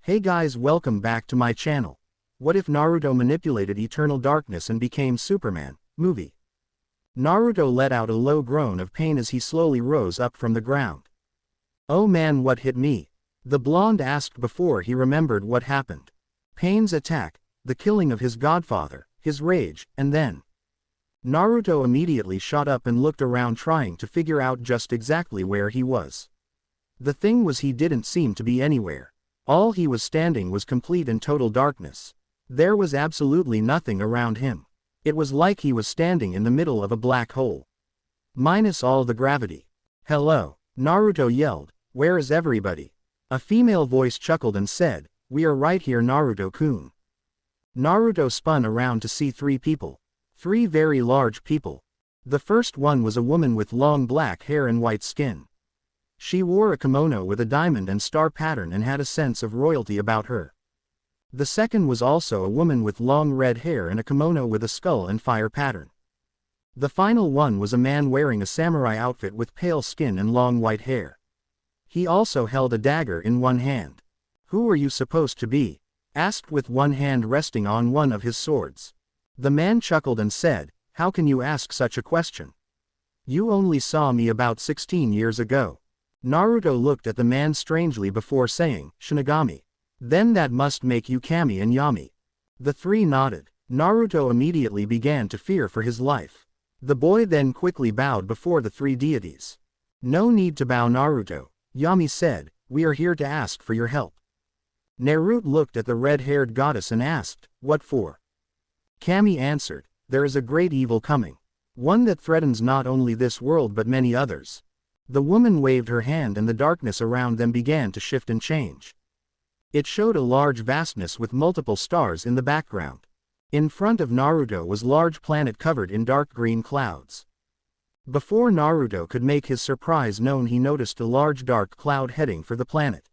Hey guys, welcome back to my channel. What if Naruto manipulated eternal darkness and became Superman? Movie. Naruto let out a low groan of pain as he slowly rose up from the ground. Oh man, what hit me? The blonde asked before he remembered what happened. Pain's attack, the killing of his godfather, his rage, and then. Naruto immediately shot up and looked around trying to figure out just exactly where he was. The thing was, he didn't seem to be anywhere. All he was standing was complete and total darkness. There was absolutely nothing around him. It was like he was standing in the middle of a black hole. Minus all the gravity. Hello, Naruto yelled, where is everybody? A female voice chuckled and said, we are right here, Naruto-kun. Naruto spun around to see three people. Three very large people. The first one was a woman with long black hair and white skin. She wore a kimono with a diamond and star pattern and had a sense of royalty about her. The second was also a woman with long red hair and a kimono with a skull and fire pattern. The final one was a man wearing a samurai outfit with pale skin and long white hair. He also held a dagger in one hand. Who are you supposed to be? Asked with one hand resting on one of his swords. The man chuckled and said, how can you ask such a question? You only saw me about 16 years ago. Naruto looked at the man strangely before saying, Shinigami. Then that must make you Kami and Yami. The three nodded. Naruto immediately began to fear for his life. The boy then quickly bowed before the three deities. No need to bow, Naruto, Yami said, we are here to ask for your help. Naruto looked at the red-haired goddess and asked, what for? Kami answered, there is a great evil coming. One that threatens not only this world but many others. The woman waved her hand and the darkness around them began to shift and change. It showed a large vastness with multiple stars in the background. In front of Naruto was large planet covered in dark green clouds. Before Naruto could make his surprise known, he noticed a large dark cloud heading for the planet.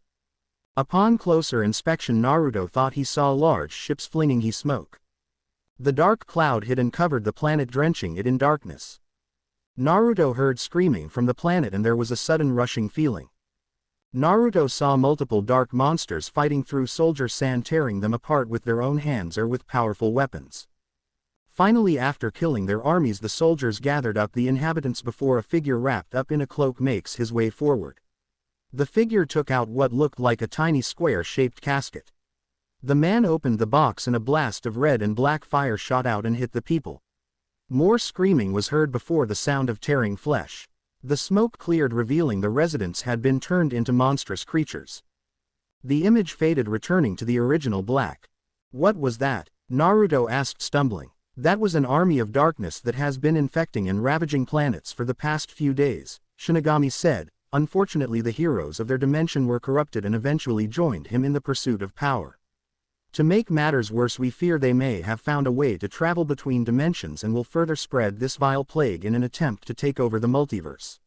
Upon closer inspection, Naruto thought he saw large ships flinging smoke. The dark cloud hid and covered the planet, drenching it in darkness. Naruto heard screaming from the planet and there was a sudden rushing feeling. Naruto saw multiple dark monsters fighting through soldier sand, tearing them apart with their own hands or with powerful weapons. Finally, after killing their armies, the soldiers gathered up the inhabitants before a figure wrapped up in a cloak makes his way forward. The figure took out what looked like a tiny square-shaped casket. The man opened the box and a blast of red and black fire shot out and hit the people. More screaming was heard before the sound of tearing flesh. The smoke cleared, revealing the residents had been turned into monstrous creatures. The image faded, returning to the original black. What was that? Naruto asked, stumbling. That was an army of darkness that has been infecting and ravaging planets for the past few days, Shinigami said. Unfortunately, the heroes of their dimension were corrupted and eventually joined him in the pursuit of power. To make matters worse, we fear they may have found a way to travel between dimensions and will further spread this vile plague in an attempt to take over the multiverse.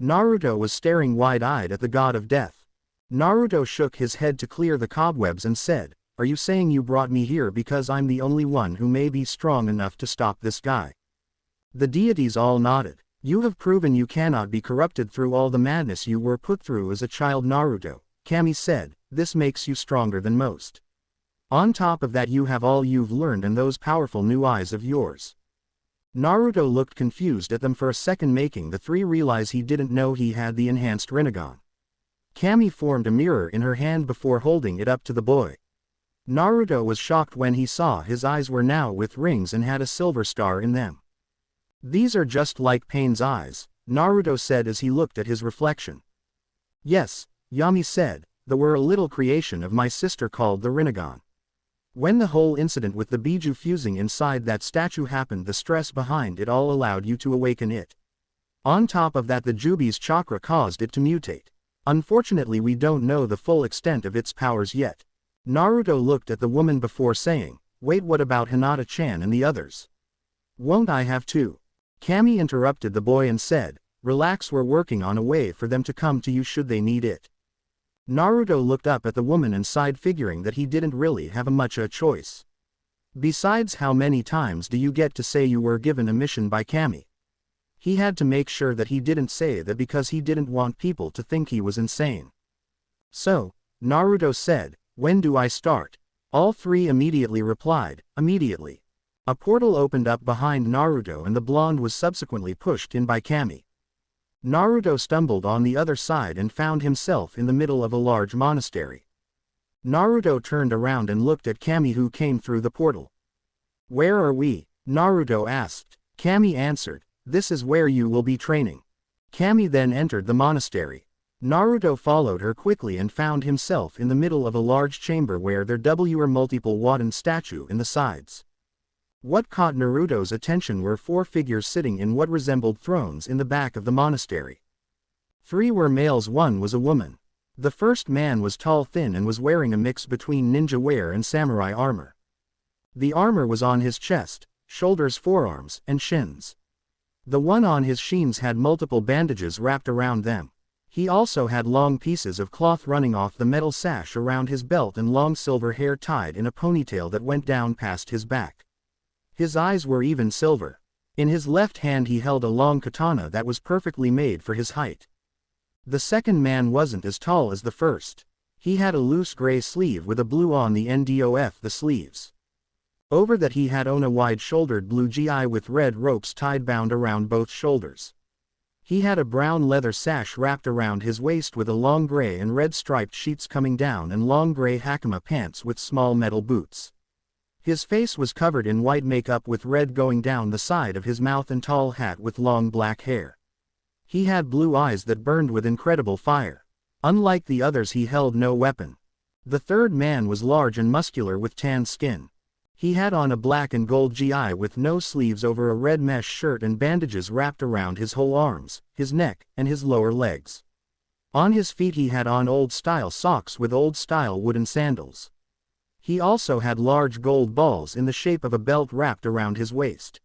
Naruto was staring wide-eyed at the god of death. Naruto shook his head to clear the cobwebs and said, are you saying you brought me here because I'm the only one who may be strong enough to stop this guy? The deities all nodded. You have proven you cannot be corrupted through all the madness you were put through as a child, Naruto, Kami said. This makes you stronger than most. On top of that, you have all you've learned and those powerful new eyes of yours. Naruto looked confused at them for a second, making the three realize he didn't know he had the enhanced Rinnegan. Kami formed a mirror in her hand before holding it up to the boy. Naruto was shocked when he saw his eyes were now with rings and had a silver star in them. These are just like Pain's eyes, Naruto said as he looked at his reflection. Yes, Yami said, they were a little creation of my sister called the Rinnegan. When the whole incident with the Biju fusing inside that statue happened, the stress behind it all allowed you to awaken it. On top of that, the Jubi's chakra caused it to mutate. Unfortunately, we don't know the full extent of its powers yet. Naruto looked at the woman before saying, wait, what about Hinata-chan and the others? Won't I have to? Kami interrupted the boy and said, relax, we're working on a way for them to come to you should they need it. Naruto looked up at the woman and sighed, figuring that he didn't really have much of a choice. Besides, how many times do you get to say you were given a mission by Kami? He had to make sure that he didn't say that because he didn't want people to think he was insane. So, Naruto said, When do I start? All three immediately replied, immediately. A portal opened up behind Naruto and the blonde was subsequently pushed in by Kami. Naruto stumbled on the other side and found himself in the middle of a large monastery. Naruto turned around and looked at Kami who came through the portal. Where are we? Naruto asked. Kami answered, this is where you will be training. Kami then entered the monastery. Naruto followed her quickly and found himself in the middle of a large chamber where there were multiple wooden statues in the sides. What caught Naruto's attention were 4 figures sitting in what resembled thrones in the back of the monastery. 3 were males, 1 was a woman. The first man was tall, thin and was wearing a mix between ninja wear and samurai armor. The armor was on his chest, shoulders, forearms, and shins. The one on his shins had multiple bandages wrapped around them. He also had long pieces of cloth running off the metal sash around his belt and long silver hair tied in a ponytail that went down past his back. His eyes were even silver. In his left hand he held a long katana that was perfectly made for his height. The second man wasn't as tall as the first. He had a loose gray sleeve with a blue on the end of the sleeves. Over that he had on a wide-shouldered blue gi with red ropes tied bound around both shoulders. He had a brown leather sash wrapped around his waist with a long gray and red striped sheets coming down and long gray hakama pants with small metal boots. His face was covered in white makeup with red going down the side of his mouth and tall hat with long black hair. He had blue eyes that burned with incredible fire. Unlike the others, he held no weapon. The third man was large and muscular with tan skin. He had on a black and gold gi with no sleeves over a red mesh shirt and bandages wrapped around his whole arms, his neck, and his lower legs. On his feet he had on old-style socks with old-style wooden sandals. He also had large gold balls in the shape of a belt wrapped around his waist.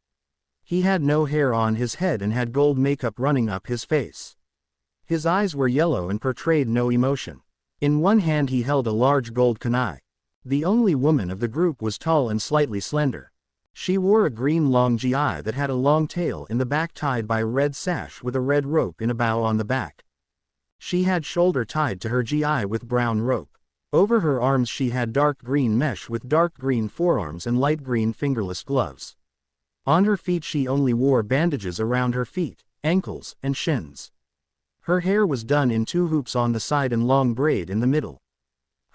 He had no hair on his head and had gold makeup running up his face. His eyes were yellow and portrayed no emotion. In one hand he held a large gold kunai. The only woman of the group was tall and slightly slender. She wore a green long gi that had a long tail in the back tied by a red sash with a red rope in a bow on the back. She had shoulder tied to her gi with brown rope. Over her arms she had dark green mesh with dark green forearms and light green fingerless gloves. On her feet she only wore bandages around her feet, ankles, and shins. Her hair was done in 2 hoops on the side and long braid in the middle.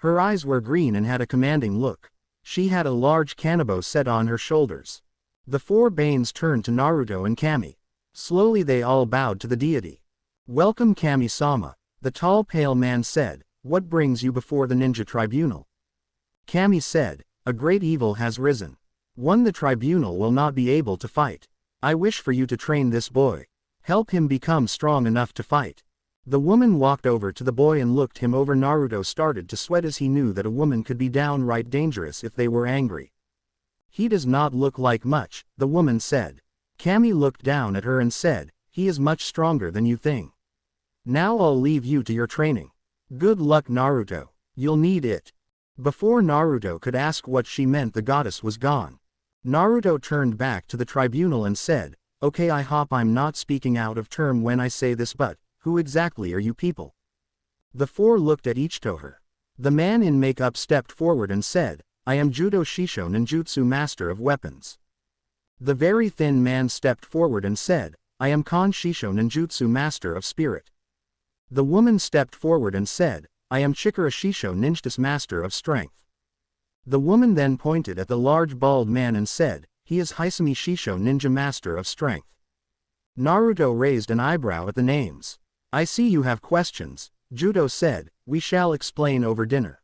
Her eyes were green and had a commanding look. She had a large kanabo set on her shoulders. The 4 Banes turned to Naruto and Kami. Slowly they all bowed to the deity. Welcome Kami-sama, the tall pale man said. What brings you before the ninja tribunal? Kami said, a great evil has risen. One the tribunal will not be able to fight. I wish for you to train this boy. Help him become strong enough to fight. The woman walked over to the boy and looked him over. Naruto started to sweat as he knew that a woman could be downright dangerous if they were angry. He does not look like much, the woman said. Kami looked down at her and said, he is much stronger than you think. Now I'll leave you to your training. Good luck Naruto, you'll need it. Before Naruto could ask what she meant, the goddess was gone. Naruto turned back to the tribunal and said, okay, I hope I'm not speaking out of term when I say this, but who exactly are you people? The 4 looked at each to her. The man in makeup stepped forward and said, I am Judo Shisho Ninjutsu Master of Weapons. The very thin man stepped forward and said, I am Kon Shisho Ninjutsu Master of Spirit. The woman stepped forward and said, I am Chikara Shisho Ninjutsu Master of Strength. The woman then pointed at the large bald man and said, he is Hisumi Shisho Ninja Master of Strength. Naruto raised an eyebrow at the names. I see you have questions, Judo said, we shall explain over dinner.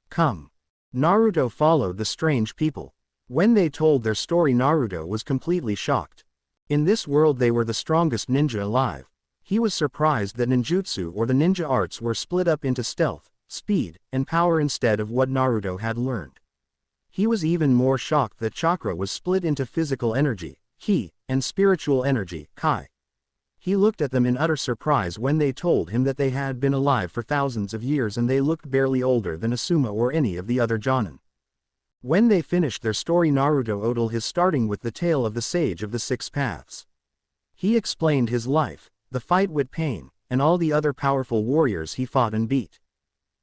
Come. Naruto followed the strange people. When they told their story, Naruto was completely shocked. In this world they were the strongest ninja alive. He was surprised that ninjutsu or the ninja arts were split up into stealth, speed, and power instead of what Naruto had learned. He was even more shocked that chakra was split into physical energy, ki, and spiritual energy, kai. He looked at them in utter surprise when they told him that they had been alive for thousands of years and they looked barely older than Asuma or any of the other Jonin. When they finished their story, Naruto told his starting with the tale of the Sage of the 6 Paths. He explained his life, the fight with pain, and all the other powerful warriors he fought and beat.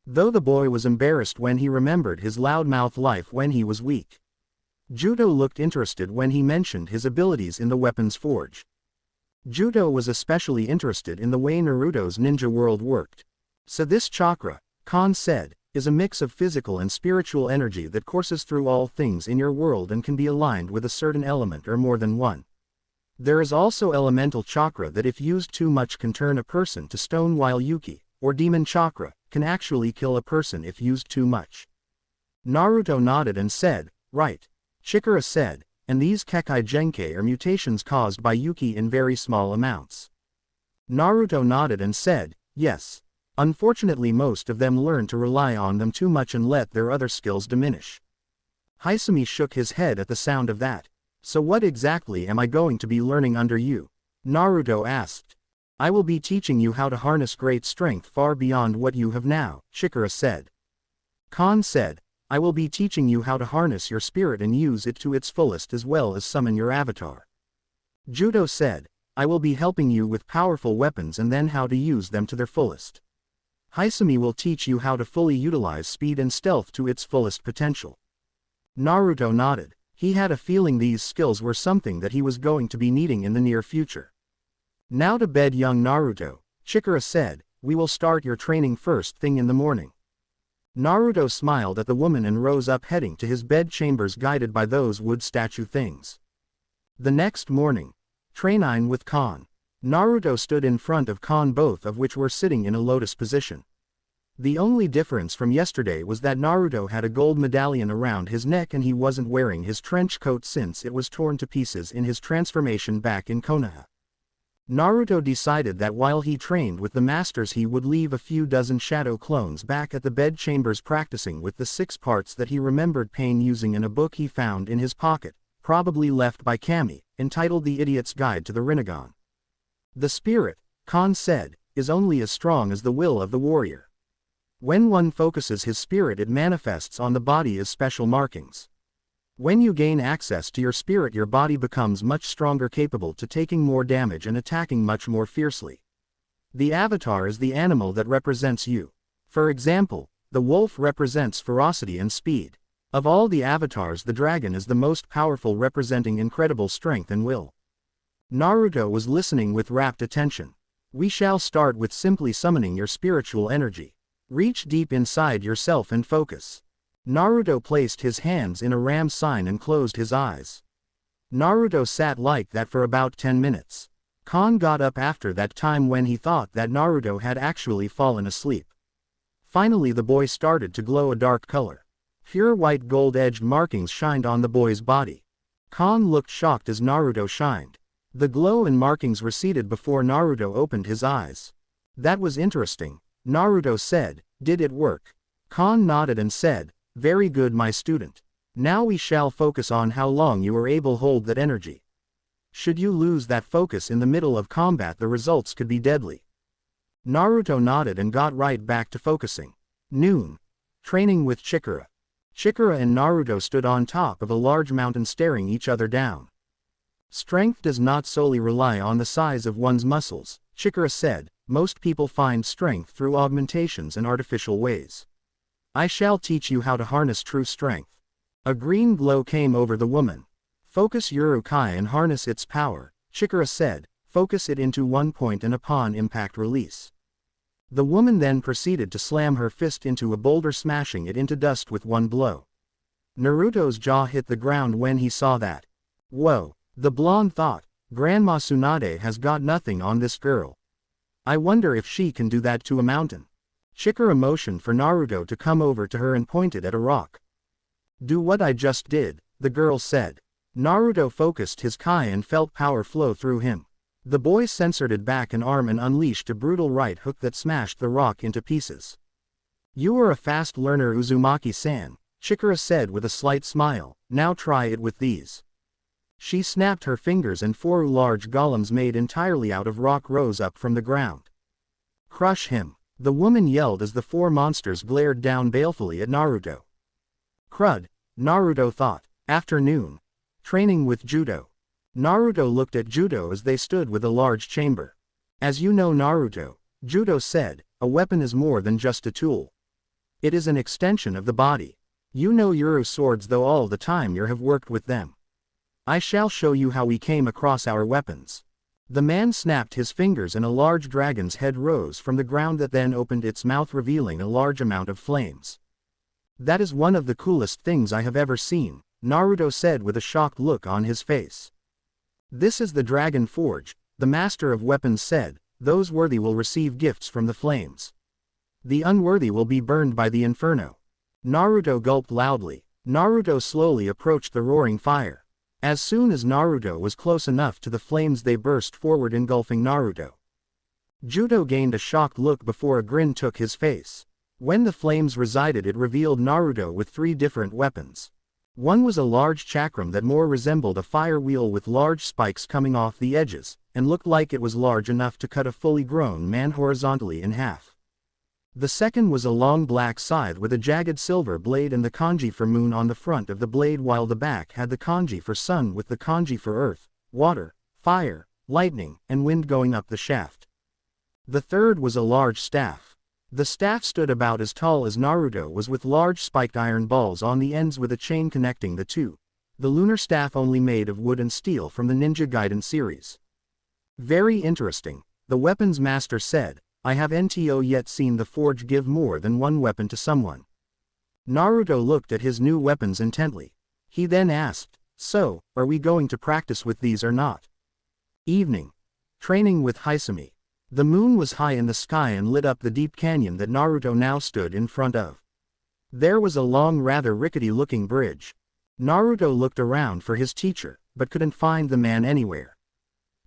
though the boy was embarrassed when he remembered his loudmouth life when he was weak. Judo looked interested when he mentioned his abilities in the weapons forge. Judo was especially interested in the way Naruto's ninja world worked. So this chakra, Khan said, is a mix of physical and spiritual energy that courses through all things in your world and can be aligned with a certain element or more than one. There is also elemental chakra that if used too much can turn a person to stone, while Yuki, or demon chakra, can actually kill a person if used too much. Naruto nodded and said, right. Chikara said, and these Kekai Genkai are mutations caused by Yuki in very small amounts. Naruto nodded and said, yes. Unfortunately most of them learn to rely on them too much and let their other skills diminish. Hisumi shook his head at the sound of that. So what exactly am I going to be learning under you? Naruto asked. I will be teaching you how to harness great strength far beyond what you have now, Chikara said. Khan said, I will be teaching you how to harness your spirit and use it to its fullest as well as summon your avatar. Judo said, I will be helping you with powerful weapons and then how to use them to their fullest. Hisumi will teach you how to fully utilize speed and stealth to its fullest potential. Naruto nodded. He had a feeling these skills were something that he was going to be needing in the near future. Now to bed, young Naruto, Chikara said, we will start your training first thing in the morning. Naruto smiled at the woman and rose up, heading to his bed chambers guided by those wood statue things. The next morning, training with Khan. Naruto stood in front of Khan, both of which were sitting in a lotus position. The only difference from yesterday was that Naruto had a gold medallion around his neck and he wasn't wearing his trench coat since it was torn to pieces in his transformation back in Konoha. Naruto decided that while he trained with the masters he would leave a few dozen shadow clones back at the bed chambers practicing with the 6 parts that he remembered Pain using in a book he found in his pocket, probably left by Kami, entitled The Idiot's Guide to the Rinnegan. The spirit, Khan said, is only as strong as the will of the warrior. When one focuses his spirit it manifests on the body as special markings. When you gain access to your spirit your body becomes much stronger, capable to taking more damage and attacking much more fiercely. The avatar is the animal that represents you. For example, the wolf represents ferocity and speed. Of all the avatars the dragon is the most powerful, representing incredible strength and will. Naruto was listening with rapt attention. We shall start with simply summoning your spiritual energy. Reach deep inside yourself and focus. Naruto placed his hands in a ram sign and closed his eyes. Naruto sat like that for about 10 minutes. Khan got up after that time when he thought that Naruto had actually fallen asleep. Finally the boy started to glow a dark color. Pure white gold-edged markings shined on the boy's body. Khan looked shocked as Naruto shined. The glow and markings receded before Naruto opened his eyes. That was interesting, Naruto said. Did it work? Khan nodded and said, very good my student. Now we shall focus on how long you are able to hold that energy. Should you lose that focus in the middle of combat the results could be deadly. Naruto nodded and got right back to focusing. Noon. Training with Chikara. Chikara and Naruto stood on top of a large mountain staring each other down. Strength does not solely rely on the size of one's muscles, Chikara said. Most people find strength through augmentations and artificial ways. I shall teach you how to harness true strength. A green glow came over the woman. Focus your Ukai and harness its power, Chikara said. Focus it into one point and upon impact release. The woman then proceeded to slam her fist into a boulder, smashing it into dust with one blow. Naruto's jaw hit the ground when he saw that. Whoa, the blonde thought, Grandma Tsunade has got nothing on this girl. I wonder if she can do that to a mountain. Chikara motioned for Naruto to come over to her and pointed at a rock. Do what I just did, the girl said. Naruto focused his Kai and felt power flow through him. The boy censored back an arm and unleashed a brutal right hook that smashed the rock into pieces. You are a fast learner, Uzumaki-san, Chikara said with a slight smile. Now try it with these. She snapped her fingers and 4 large golems made entirely out of rock rose up from the ground. Crush him, the woman yelled as the 4 monsters glared down balefully at Naruto. Crud, Naruto thought. Afternoon. Training with Judo. Naruto looked at Judo as they stood with a large chamber. As you know Naruto, Judo said, a weapon is more than just a tool. It is an extension of the body. You know Yuru swords though all the time you have worked with them. I shall show you how we came across our weapons. The man snapped his fingers and a large dragon's head rose from the ground that then opened its mouth revealing a large amount of flames. That is one of the coolest things I have ever seen, Naruto said with a shocked look on his face. This is the Dragon Forge, the master of weapons said, those worthy will receive gifts from the flames. The unworthy will be burned by the inferno. Naruto gulped loudly. Naruto slowly approached the roaring fire. As soon as Naruto was close enough to the flames they burst forward engulfing Naruto. Judo gained a shocked look before a grin took his face. When the flames resided it revealed Naruto with 3 different weapons. One was a large chakram that more resembled a fire wheel with large spikes coming off the edges, and looked like it was large enough to cut a fully grown man horizontally in half. The second was a long black scythe with a jagged silver blade and the kanji for moon on the front of the blade while the back had the kanji for sun with the kanji for earth, water, fire, lightning, and wind going up the shaft. The third was a large staff. The staff stood about as tall as Naruto was with large spiked iron balls on the ends with a chain connecting the two. The lunar staff only made of wood and steel from the Ninja Gaiden series. Very interesting, the weapons master said. I haven't yet seen the forge give more than one weapon to someone. Naruto looked at his new weapons intently. He then asked, so, are we going to practice with these or not? Evening. Training with Hisumi. The moon was high in the sky and lit up the deep canyon that Naruto now stood in front of. There was a long rather rickety-looking bridge. Naruto looked around for his teacher, but couldn't find the man anywhere.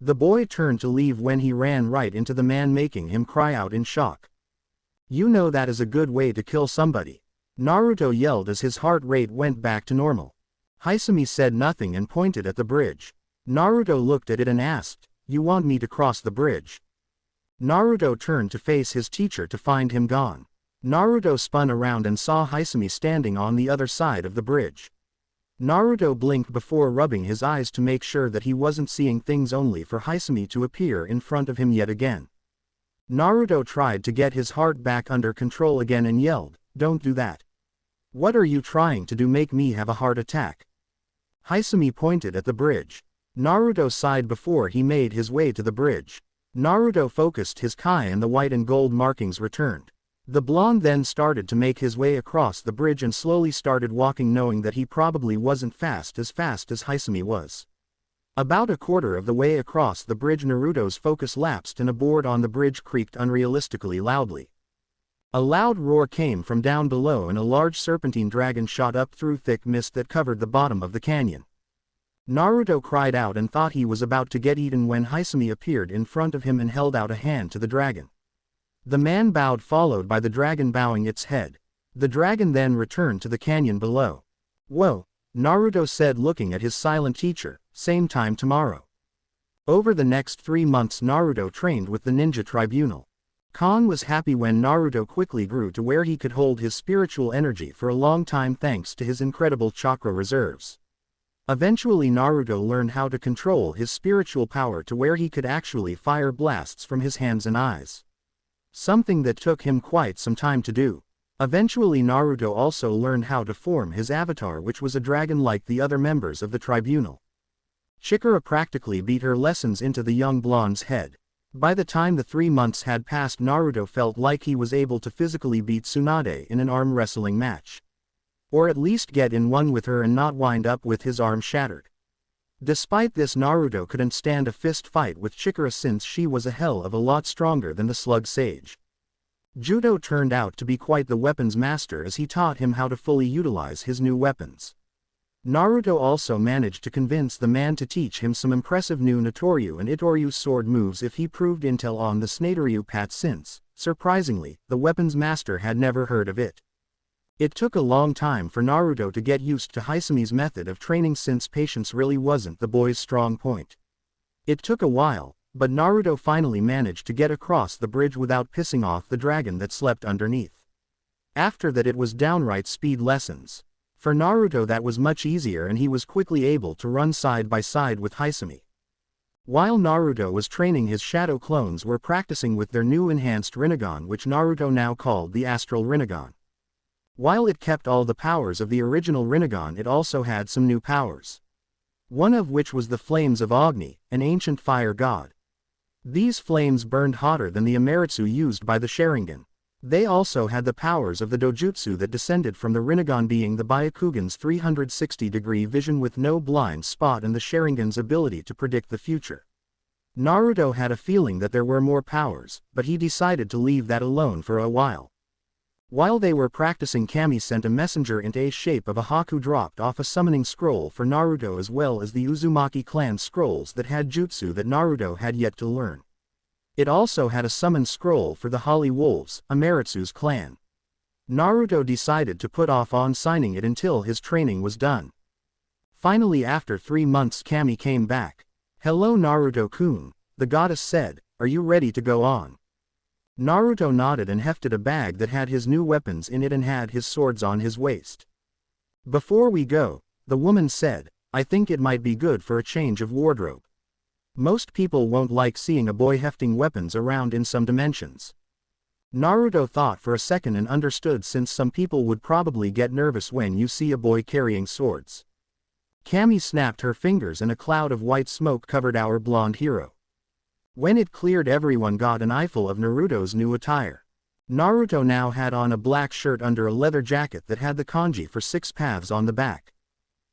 The boy turned to leave when he ran right into the man making him cry out in shock. You know that is a good way to kill somebody. Naruto yelled as his heart rate went back to normal. Hisumi said nothing and pointed at the bridge. Naruto looked at it and asked, you want me to cross the bridge? Naruto turned to face his teacher to find him gone. Naruto spun around and saw Hisumi standing on the other side of the bridge. Naruto blinked before rubbing his eyes to make sure that he wasn't seeing things only for Hisumi to appear in front of him yet again. Naruto tried to get his heart back under control again and yelled, don't do that. What are you trying to do, make me have a heart attack? Hisumi pointed at the bridge. Naruto sighed before he made his way to the bridge. Naruto focused his Kai and the white and gold markings returned. The blonde then started to make his way across the bridge and slowly started walking knowing that he probably wasn't fast as Hisumi was. About a quarter of the way across the bridge Naruto's focus lapsed and a board on the bridge creaked unrealistically loudly. A loud roar came from down below and a large serpentine dragon shot up through thick mist that covered the bottom of the canyon. Naruto cried out and thought he was about to get eaten when Hisumi appeared in front of him and held out a hand to the dragon. The man bowed followed by the dragon bowing its head. The dragon then returned to the canyon below. Whoa, Naruto said looking at his silent teacher, same time tomorrow. Over the next 3 months Naruto trained with the Ninja Tribunal. Khan was happy when Naruto quickly grew to where he could hold his spiritual energy for a long time thanks to his incredible chakra reserves. Eventually Naruto learned how to control his spiritual power to where he could actually fire blasts from his hands and eyes. Something that took him quite some time to do. Eventually Naruto also learned how to form his avatar which was a dragon like the other members of the tribunal. Chikara practically beat her lessons into the young blonde's head. By the time the 3 months had passed Naruto felt like he was able to physically beat Tsunade in an arm wrestling match. Or at least get in one with her and not wind up with his arm shattered. Despite this Naruto couldn't stand a fist fight with Chikara since she was a hell of a lot stronger than the slug sage. Judo turned out to be quite the weapons master as he taught him how to fully utilize his new weapons. Naruto also managed to convince the man to teach him some impressive new Notoryu and Itoryu sword moves if he proved intel on the Snatoryu pat since, surprisingly, the weapons master had never heard of it. It took a long time for Naruto to get used to Hisumi's method of training since patience really wasn't the boy's strong point. It took a while, but Naruto finally managed to get across the bridge without pissing off the dragon that slept underneath. After that it was downright speed lessons. For Naruto that was much easier and he was quickly able to run side by side with Hisumi. While Naruto was training his shadow clones were practicing with their new enhanced Rinnegan which Naruto now called the Astral Rinnegan. While it kept all the powers of the original Rinnegan, it also had some new powers. One of which was the flames of Agni, an ancient fire god. These flames burned hotter than the Amaritsu used by the Sharingan. They also had the powers of the Dojutsu that descended from the Rinnegan, being the Byakugan's 360-degree vision with no blind spot and the Sharingan's ability to predict the future. Naruto had a feeling that there were more powers, but he decided to leave that alone for a while. While they were practicing, Kami sent a messenger in a shape of a hawk who dropped off a summoning scroll for Naruto, as well as the Uzumaki clan scrolls that had jutsu that Naruto had yet to learn. It also had a summon scroll for the Holly Wolves, Amaritsu's clan. Naruto decided to put off on signing it until his training was done. Finally, after 3 months, Kami came back. "Hello Naruto-kun," the goddess said, "are you ready to go on?" Naruto nodded and hefted a bag that had his new weapons in it and had his swords on his waist. "Before we go," the woman said, "I think it might be good for a change of wardrobe. Most people won't like seeing a boy hefting weapons around in some dimensions." Naruto thought for a second and understood, since some people would probably get nervous when you see a boy carrying swords. Kami snapped her fingers and a cloud of white smoke covered our blonde hero. When it cleared, everyone got an eyeful of Naruto's new attire. Naruto now had on a black shirt under a leather jacket that had the kanji for 6 paths on the back.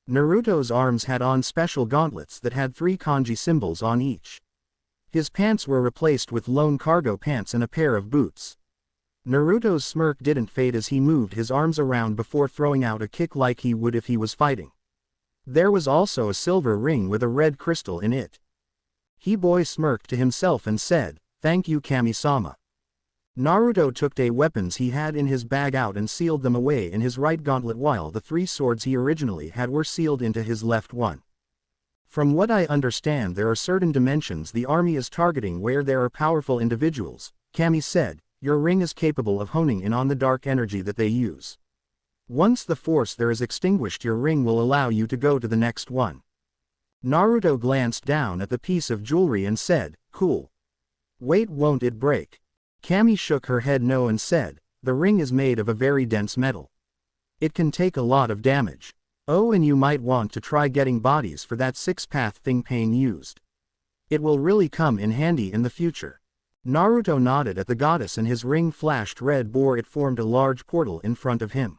Naruto's arms had on special gauntlets that had 3 kanji symbols on each. His pants were replaced with lone cargo pants and a pair of boots. Naruto's smirk didn't fade as he moved his arms around before throwing out a kick like he would if he was fighting. There was also a silver ring with a red crystal in it. He boy smirked to himself and said, "Thank you Kami-sama." Naruto took the weapons he had in his bag out and sealed them away in his right gauntlet, while the 3 swords he originally had were sealed into his left one. "From what I understand, there are certain dimensions the army is targeting where there are powerful individuals," Kami said. "Your ring is capable of honing in on the dark energy that they use. Once the force there is extinguished, your ring will allow you to go to the next one." Naruto glanced down at the piece of jewelry and said, "Cool. Wait, won't it break?" Kami shook her head no and said, "The ring is made of a very dense metal. It can take a lot of damage. Oh, and you might want to try getting bodies for that 6-path thing Pain used. It will really come in handy in the future." Naruto nodded at the goddess and his ring flashed red before it formed a large portal in front of him.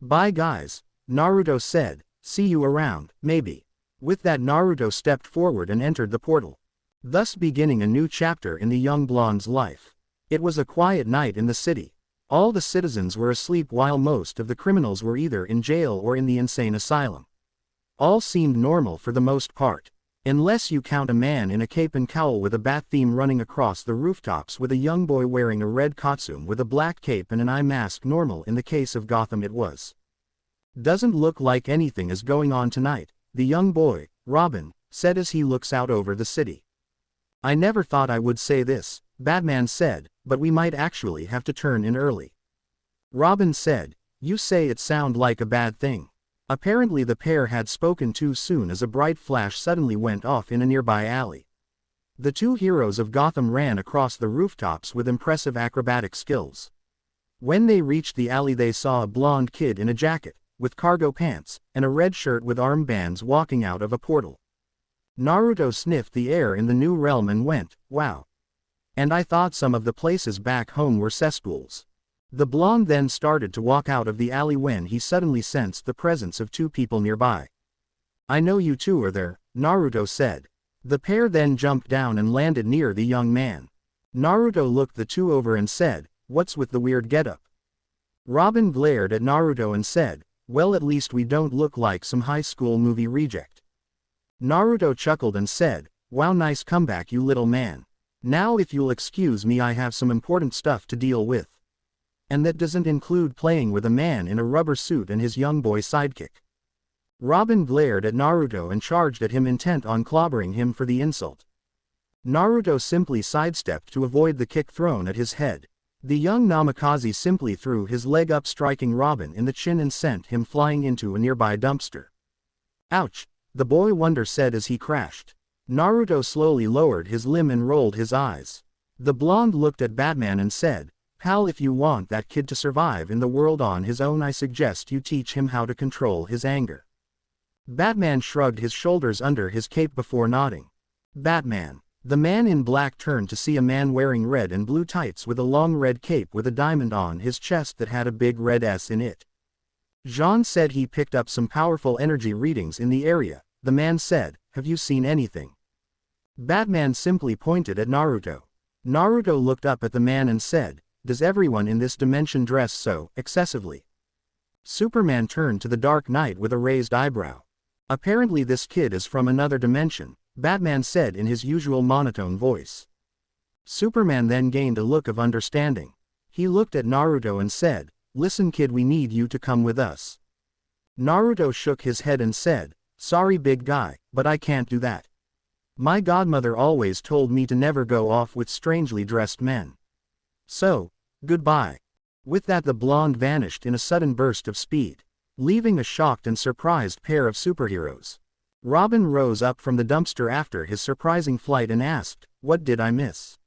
"Bye guys," Naruto said, "see you around, maybe." With that, Naruto stepped forward and entered the portal, thus beginning a new chapter in the young blonde's life. It was a quiet night in the city. All the citizens were asleep while most of the criminals were either in jail or in the insane asylum. All seemed normal for the most part. Unless you count a man in a cape and cowl with a bat theme running across the rooftops with a young boy wearing a red costume with a black cape and an eye mask. Normal in the case of Gotham it was. "Doesn't look like anything is going on tonight," the young boy, Robin, said as he looks out over the city. "I never thought I would say this," Batman said, "but we might actually have to turn in early." Robin said, "You say it sound like a bad thing." Apparently the pair had spoken too soon as a bright flash suddenly went off in a nearby alley. The 2 heroes of Gotham ran across the rooftops with impressive acrobatic skills. When they reached the alley, they saw a blonde kid in a jacket, with cargo pants, and a red shirt with armbands walking out of a portal. Naruto sniffed the air in the new realm and went, "Wow. And I thought some of the places back home were cesspools." The blonde then started to walk out of the alley when he suddenly sensed the presence of 2 people nearby. "I know you 2 are there," Naruto said. The pair then jumped down and landed near the young man. Naruto looked the 2 over and said, "What's with the weird getup?" Robin glared at Naruto and said, "Well, at least we don't look like some high school movie reject." Naruto chuckled and said, "Wow, nice comeback, you little man. Now if you'll excuse me, I have some important stuff to deal with. And that doesn't include playing with a man in a rubber suit and his young boy sidekick." Robin glared at Naruto and charged at him, intent on clobbering him for the insult. Naruto simply sidestepped to avoid the kick thrown at his head. The young Namikaze simply threw his leg up, striking Robin in the chin and sent him flying into a nearby dumpster. "Ouch," the boy wonder said as he crashed. Naruto slowly lowered his limb and rolled his eyes. The blonde looked at Batman and said, Pal, if you want that kid to survive in the world on his own, I suggest you teach him how to control his anger. Batman shrugged his shoulders under his cape before nodding. Batman. The man in black turned to see a man wearing red and blue tights with a long red cape with a diamond on his chest that had a big red S in it. Jean said he picked up some powerful energy readings in the area. The man said, "Have you seen anything?" Batman simply pointed at Naruto. Naruto looked up at the man and said, "Does everyone in this dimension dress so excessively?" Superman turned to the Dark Knight with a raised eyebrow. "Apparently this kid is from another dimension," Batman said in his usual monotone voice. Superman then gained a look of understanding. He looked at Naruto and said, "Listen kid, we need you to come with us." Naruto shook his head and said, "Sorry big guy, but I can't do that. My godmother always told me to never go off with strangely dressed men. So, goodbye." With that the blonde vanished in a sudden burst of speed, leaving a shocked and surprised pair of superheroes. Robin rose up from the dumpster after his surprising flight and asked, "What did I miss?"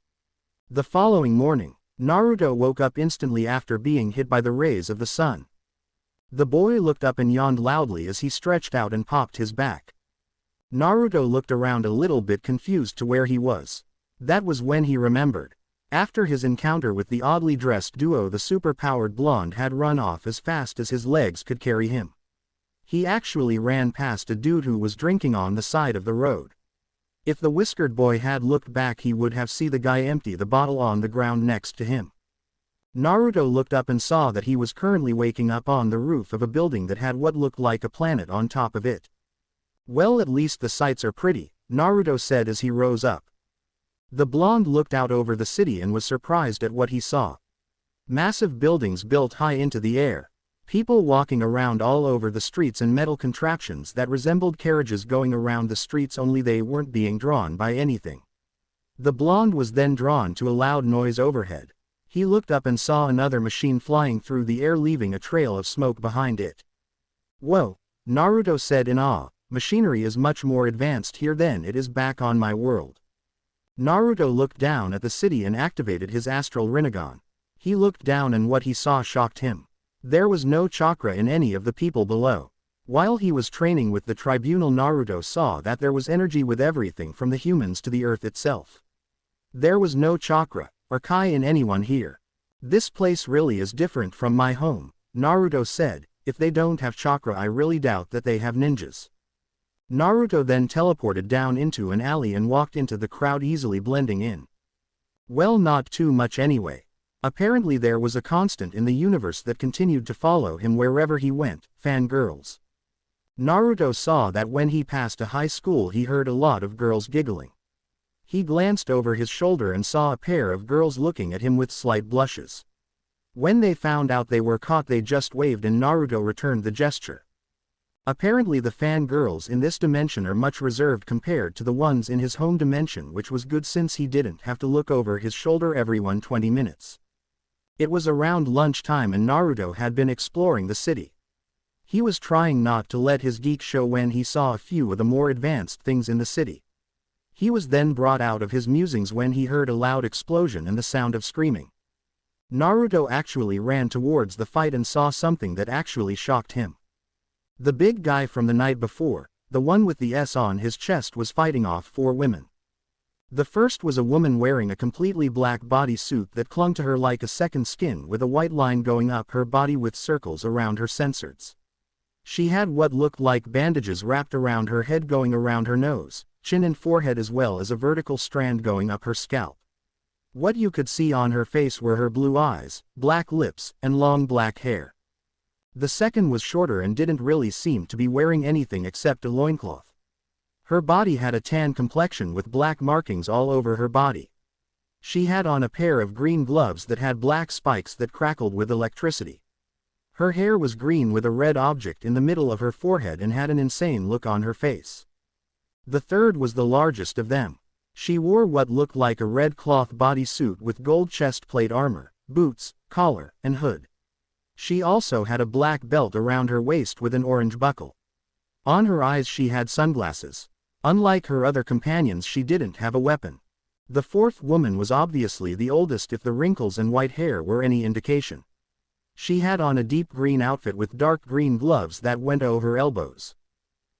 The following morning, Naruto woke up instantly after being hit by the rays of the sun. The boy looked up and yawned loudly as he stretched out and popped his back. Naruto looked around a little bit confused to where he was. That was when he remembered. After his encounter with the oddly dressed duo, the super-powered blonde had run off as fast as his legs could carry him. He actually ran past a dude who was drinking on the side of the road. If the whiskered boy had looked back, he would have seen the guy empty the bottle on the ground next to him. Naruto looked up and saw that he was currently waking up on the roof of a building that had what looked like a planet on top of it. "Well, at least the sights are pretty," Naruto said as he rose up. The blonde looked out over the city and was surprised at what he saw. Massive buildings built high into the air. People walking around all over the streets and metal contraptions that resembled carriages going around the streets, only they weren't being drawn by anything. The blonde was then drawn to a loud noise overhead. He looked up and saw another machine flying through the air, leaving a trail of smoke behind it. "Whoa," Naruto said in awe, "machinery is much more advanced here than it is back on my world." Naruto looked down at the city and activated his astral Rinnegan. He looked down and what he saw shocked him. There was no chakra in any of the people below. While he was training with the tribunal, Naruto saw that there was energy with everything from the humans to the earth itself. There was no chakra or kai in anyone here. "This place really is different from my home," Naruto said. "If they don't have chakra, I really doubt that they have ninjas." Naruto then teleported down into an alley and walked into the crowd, easily blending in. Well, not too much anyway. Apparently there was a constant in the universe that continued to follow him wherever he went: fangirls. Naruto saw that when he passed a high school he heard a lot of girls giggling. He glanced over his shoulder and saw a pair of girls looking at him with slight blushes. When they found out they were caught, they just waved and Naruto returned the gesture. Apparently the fangirls in this dimension are much reserved compared to the ones in his home dimension, which was good since he didn't have to look over his shoulder every 20 minutes. It was around lunchtime and Naruto had been exploring the city. He was trying not to let his geek show when he saw a few of the more advanced things in the city. He was then brought out of his musings when he heard a loud explosion and the sound of screaming. Naruto actually ran towards the fight and saw something that actually shocked him. The big guy from the night before, the one with the S on his chest, was fighting off 4 women. The first was a woman wearing a completely black bodysuit that clung to her like a second skin, with a white line going up her body with circles around her sensors. She had what looked like bandages wrapped around her head going around her nose, chin and forehead, as well as a vertical strand going up her scalp. What you could see on her face were her blue eyes, black lips, and long black hair. The second was shorter and didn't really seem to be wearing anything except a loincloth. Her body had a tan complexion with black markings all over her body. She had on a pair of green gloves that had black spikes that crackled with electricity. Her hair was green with a red object in the middle of her forehead and had an insane look on her face. The third was the largest of them. She wore what looked like a red cloth bodysuit with gold chest plate armor, boots, collar, and hood. She also had a black belt around her waist with an orange buckle. On her eyes she had sunglasses. Unlike her other companions, she didn't have a weapon. The fourth woman was obviously the oldest if the wrinkles and white hair were any indication. She had on a deep green outfit with dark green gloves that went over her elbows.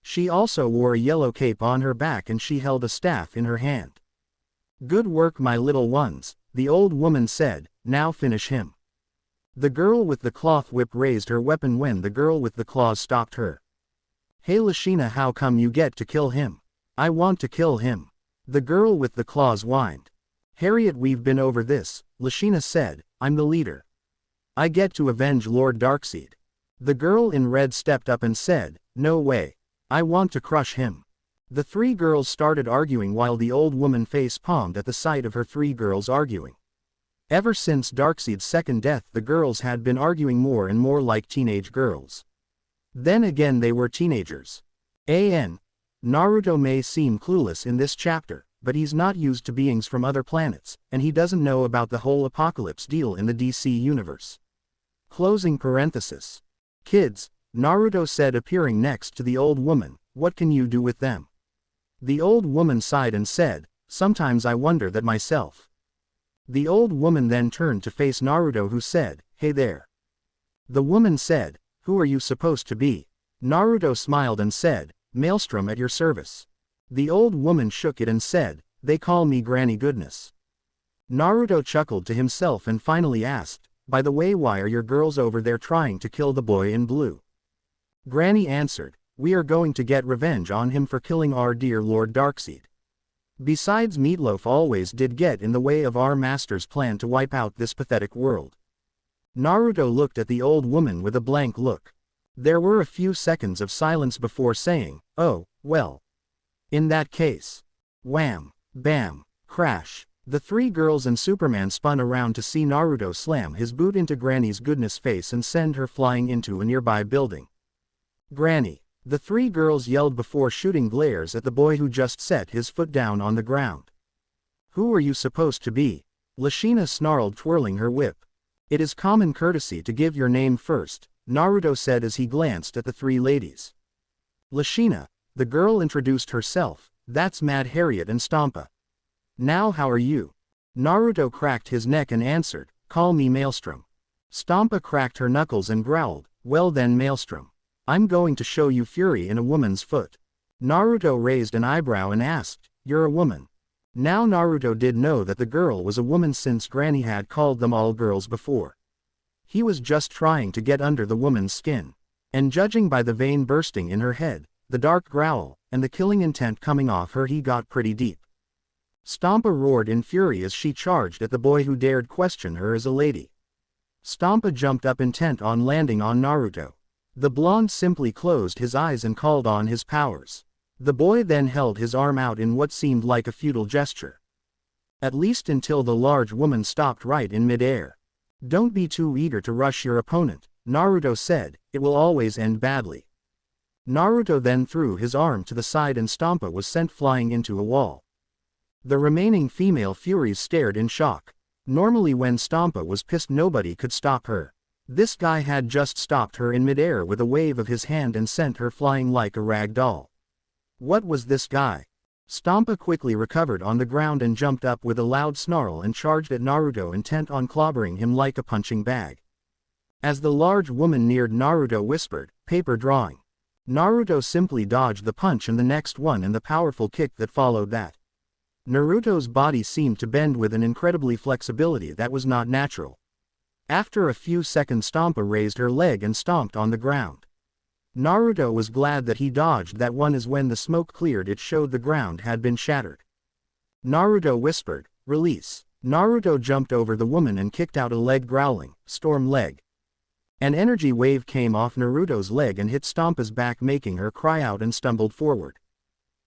She also wore a yellow cape on her back and she held a staff in her hand. "Good work, my little ones," the old woman said, "now finish him." The girl with the cloth whip raised her weapon when the girl with the claws stopped her. "Hey Lashina, how come you get to kill him?" "I want to kill him," the girl with the claws whined. "Harriet, we've been over this," Lashina said, "I'm the leader. I get to avenge Lord Darkseid." The girl in red stepped up and said, "No way. I want to crush him." The three girls started arguing while the old woman face-palmed at the sight of her three girls arguing. Ever since Darkseid's second death, the girls had been arguing more and more like teenage girls. Then again, they were teenagers. Naruto may seem clueless in this chapter, but he's not used to beings from other planets, and he doesn't know about the whole apocalypse deal in the DC universe. Closing parenthesis. "Kids," Naruto said, appearing next to the old woman, "what can you do with them?" The old woman sighed and said, "Sometimes I wonder that myself." The old woman then turned to face Naruto, who said, "Hey there." The woman said, "Who are you supposed to be?" Naruto smiled and said, "Maelstrom, at your service." The old woman shook it and said, "They call me Granny Goodness." Naruto chuckled to himself and finally asked, "By the way, why are your girls over there trying to kill the boy in blue?" Granny answered, "We are going to get revenge on him for killing our dear Lord Darkseid. Besides, Meatloaf always did get in the way of our master's plan to wipe out this pathetic world." Naruto looked at the old woman with a blank look. There were a few seconds of silence before saying, "Oh, well. In that case." Wham! Bam! Crash! The three girls and Superman spun around to see Naruto slam his boot into Granny's Goodness' face and send her flying into a nearby building. "Granny!" the three girls yelled before shooting glares at the boy who just set his foot down on the ground. "Who are you supposed to be?" Lashina snarled, twirling her whip. "It is common courtesy to give your name first," Naruto said as he glanced at the three ladies. "Lashina," the girl introduced herself, "that's Mad Harriet and Stampa. Now how are you?" Naruto cracked his neck and answered, "Call me Maelstrom." Stampa cracked her knuckles and growled, "Well then, Maelstrom. I'm going to show you fury in a woman's foot." Naruto raised an eyebrow and asked, "You're a woman?" Now Naruto did know that the girl was a woman since Granny had called them all girls before. He was just trying to get under the woman's skin. And judging by the vein bursting in her head, the dark growl, and the killing intent coming off her, he got pretty deep. Stampa roared in fury as she charged at the boy who dared question her as a lady. Stampa jumped up intent on landing on Naruto. The blonde simply closed his eyes and called on his powers. The boy then held his arm out in what seemed like a futile gesture. At least until the large woman stopped right in midair. "Don't be too eager to rush your opponent," Naruto said, "it will always end badly." Naruto then threw his arm to the side and Stampa was sent flying into a wall. The remaining female Furies stared in shock. Normally when Stampa was pissed nobody could stop her. This guy had just stopped her in midair with a wave of his hand and sent her flying like a rag doll. What was this guy? Stampa quickly recovered on the ground and jumped up with a loud snarl and charged at Naruto, intent on clobbering him like a punching bag. As the large woman neared, Naruto whispered, "Paper drawing." Naruto simply dodged the punch and the next one and the powerful kick that followed that. Naruto's body seemed to bend with an incredibly flexibility that was not natural. After a few seconds, Stampa raised her leg and stomped on the ground. Naruto was glad that he dodged that one, as when the smoke cleared it showed the ground had been shattered. Naruto whispered, "Release." Naruto jumped over the woman and kicked out a leg, growling, "Storm leg." An energy wave came off Naruto's leg and hit Stampa's back, making her cry out and stumbled forward.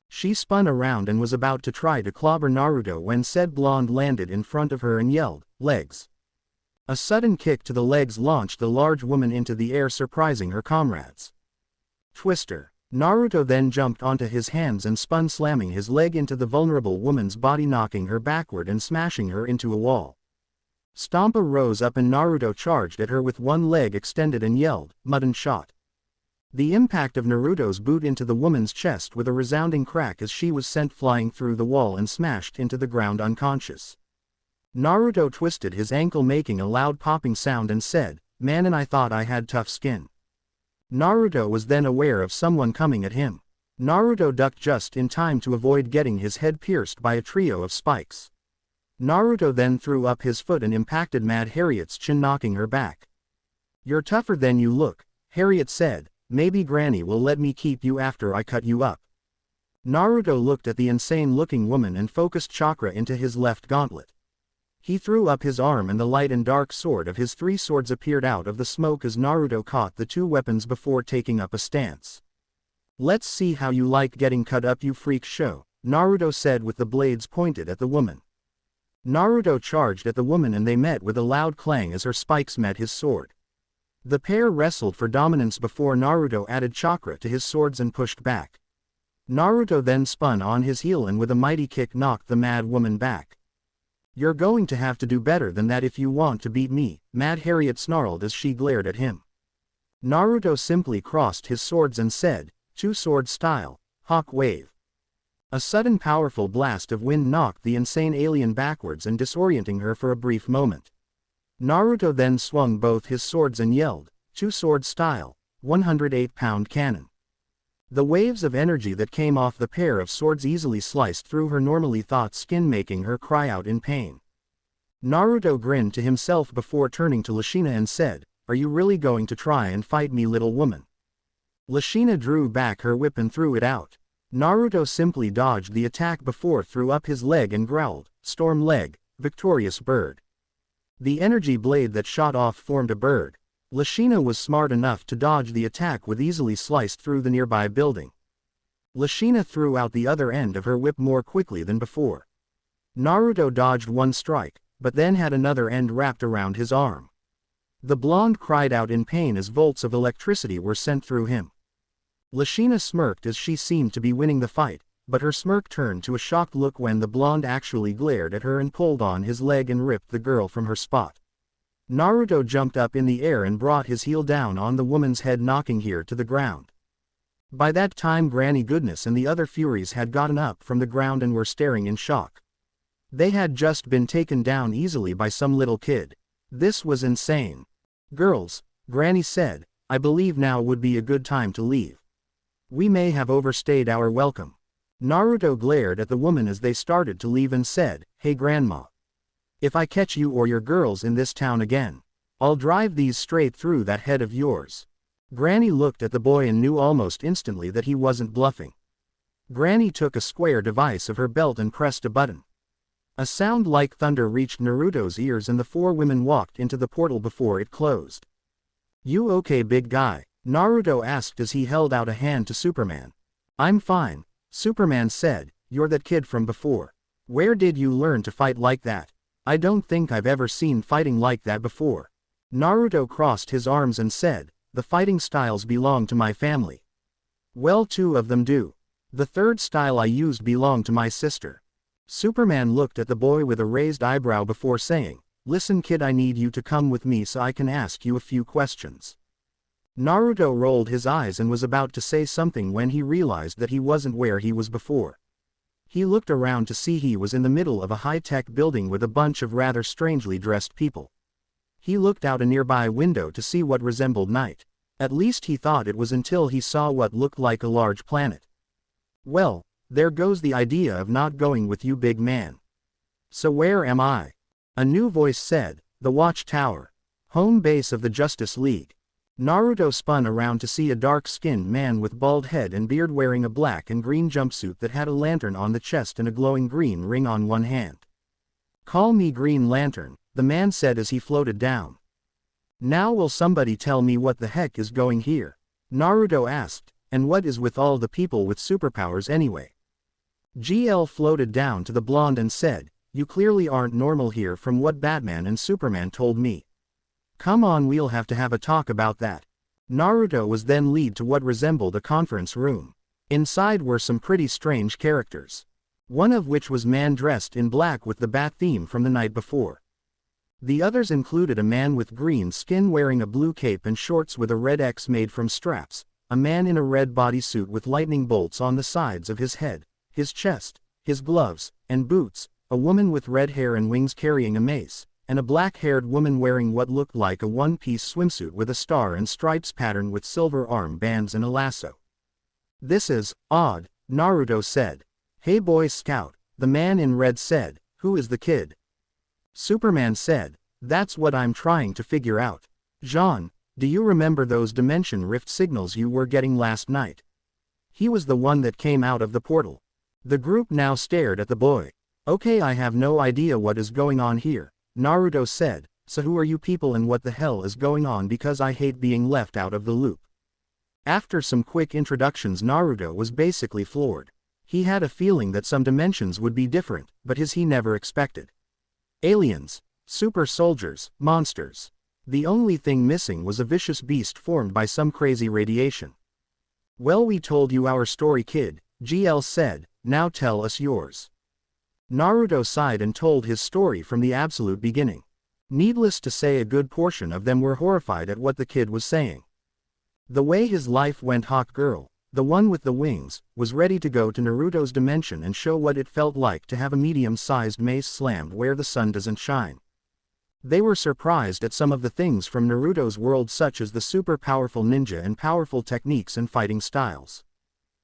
She spun around and was about to try to clobber Naruto when said blonde landed in front of her and yelled, "Legs." A sudden kick to the legs launched the large woman into the air, surprising her comrades. Twister. Naruto then jumped onto his hands and spun, slamming his leg into the vulnerable woman's body, knocking her backward and smashing her into a wall. Stampa rose up and Naruto charged at her with one leg extended and yelled, "Mutton shot." The impact of Naruto's boot into the woman's chest with a resounding crack as she was sent flying through the wall and smashed into the ground unconscious. Naruto twisted his ankle making a loud popping sound and said, "Man, and I thought I had tough skin." Naruto was then aware of someone coming at him. Naruto ducked just in time to avoid getting his head pierced by a trio of spikes. Naruto then threw up his foot and impacted Mad Harriet's chin, knocking her back. "You're tougher than you look," Harriet said. "Maybe Granny will let me keep you after I cut you up." Naruto looked at the insane-looking woman and focused chakra into his left gauntlet. He threw up his arm and the light and dark sword of his three swords appeared out of the smoke as Naruto caught the two weapons before taking up a stance. "Let's see how you like getting cut up, you freak show," Naruto said with the blades pointed at the woman. Naruto charged at the woman and they met with a loud clang as her spikes met his sword. The pair wrestled for dominance before Naruto added chakra to his swords and pushed back. Naruto then spun on his heel and with a mighty kick knocked the mad woman back. "You're going to have to do better than that if you want to beat me," Mad Harriet snarled as she glared at him. Naruto simply crossed his swords and said, "Two-sword style, Hawk Wave." A sudden powerful blast of wind knocked the insane alien backwards and disorienting her for a brief moment. Naruto then swung both his swords and yelled, "Two-sword style, 108-pound cannon." The waves of energy that came off the pair of swords easily sliced through her normally thought skin, making her cry out in pain. Naruto grinned to himself before turning to Lashina and said, "Are you really going to try and fight me, little woman?" Lashina drew back her whip and threw it out. Naruto simply dodged the attack before threw up his leg and growled, "Storm leg, victorious bird." The energy blade that shot off formed a bird. Lashina was smart enough to dodge the attack with easily sliced through the nearby building. Lashina threw out the other end of her whip more quickly than before. Naruto dodged one strike, but then had another end wrapped around his arm. The blonde cried out in pain as volts of electricity were sent through him. Lashina smirked as she seemed to be winning the fight, but her smirk turned to a shocked look when the blonde actually glared at her and pulled on his leg and ripped the girl from her spot. Naruto jumped up in the air and brought his heel down on the woman's head, knocking her to the ground. By that time Granny Goodness and the other Furies had gotten up from the ground and were staring in shock. They had just been taken down easily by some little kid. This was insane. "Girls," Granny said, "I believe now would be a good time to leave. We may have overstayed our welcome." Naruto glared at the woman as they started to leave and said, "Hey Grandma. If I catch you or your girls in this town again, I'll drive these straight through that head of yours." Granny looked at the boy and knew almost instantly that he wasn't bluffing. Granny took a square device of her belt and pressed a button. A sound like thunder reached Naruto's ears and the four women walked into the portal before it closed. "You okay, big guy?" Naruto asked as he held out a hand to Superman. "I'm fine," Superman said. "You're that kid from before. Where did you learn to fight like that? I don't think I've ever seen fighting like that before." Naruto crossed his arms and said, "The fighting styles belong to my family." "Well, two of them do. The third style I used belonged to my sister." Superman looked at the boy with a raised eyebrow before saying, "Listen kid, I need you to come with me so I can ask you a few questions." Naruto rolled his eyes and was about to say something when he realized that he wasn't where he was before. He looked around to see he was in the middle of a high-tech building with a bunch of rather strangely dressed people. He looked out a nearby window to see what resembled night. At least he thought it was until he saw what looked like a large planet. "Well, there goes the idea of not going with you, big man." "So where am I?" A new voice said, "The Watch Tower. Home base of the Justice League." Naruto spun around to see a dark-skinned man with bald head and beard wearing a black and green jumpsuit that had a lantern on the chest and a glowing green ring on one hand. "Call me Green Lantern," the man said as he floated down. "Now will somebody tell me what the heck is going here?" Naruto asked, "And what is with all the people with superpowers anyway?" GL floated down to the blonde and said, "You clearly aren't normal here from what Batman and Superman told me. Come on, we'll have to have a talk about that." Naruto was then led to what resembled a conference room. Inside were some pretty strange characters. One of which was man dressed in black with the bat theme from the night before. The others included a man with green skin wearing a blue cape and shorts with a red X made from straps, a man in a red bodysuit with lightning bolts on the sides of his head, his chest, his gloves, and boots, a woman with red hair and wings carrying a mace, and a black-haired woman wearing what looked like a one-piece swimsuit with a star and stripes pattern with silver arm bands and a lasso. "This is odd," Naruto said. "Hey Boy Scout," the man in red said, "who is the kid?" Superman said, "That's what I'm trying to figure out. Jean, do you remember those dimension rift signals you were getting last night? He was the one that came out of the portal." The group now stared at the boy. "Okay, I have no idea what is going on here," Naruto said, "so who are you people and what the hell is going on, because I hate being left out of the loop." After some quick introductions, Naruto was basically floored. He had a feeling that some dimensions would be different, but he never expected. Aliens, super soldiers, monsters. The only thing missing was a vicious beast formed by some crazy radiation. "Well, we told you our story, kid," GL said, "now tell us yours." Naruto sighed and told his story from the absolute beginning. Needless to say, a good portion of them were horrified at what the kid was saying. The way his life went, Hawk Girl, the one with the wings, was ready to go to Naruto's dimension and show what it felt like to have a medium-sized mace slammed where the sun doesn't shine. They were surprised at some of the things from Naruto's world, such as the super powerful ninja and powerful techniques and fighting styles.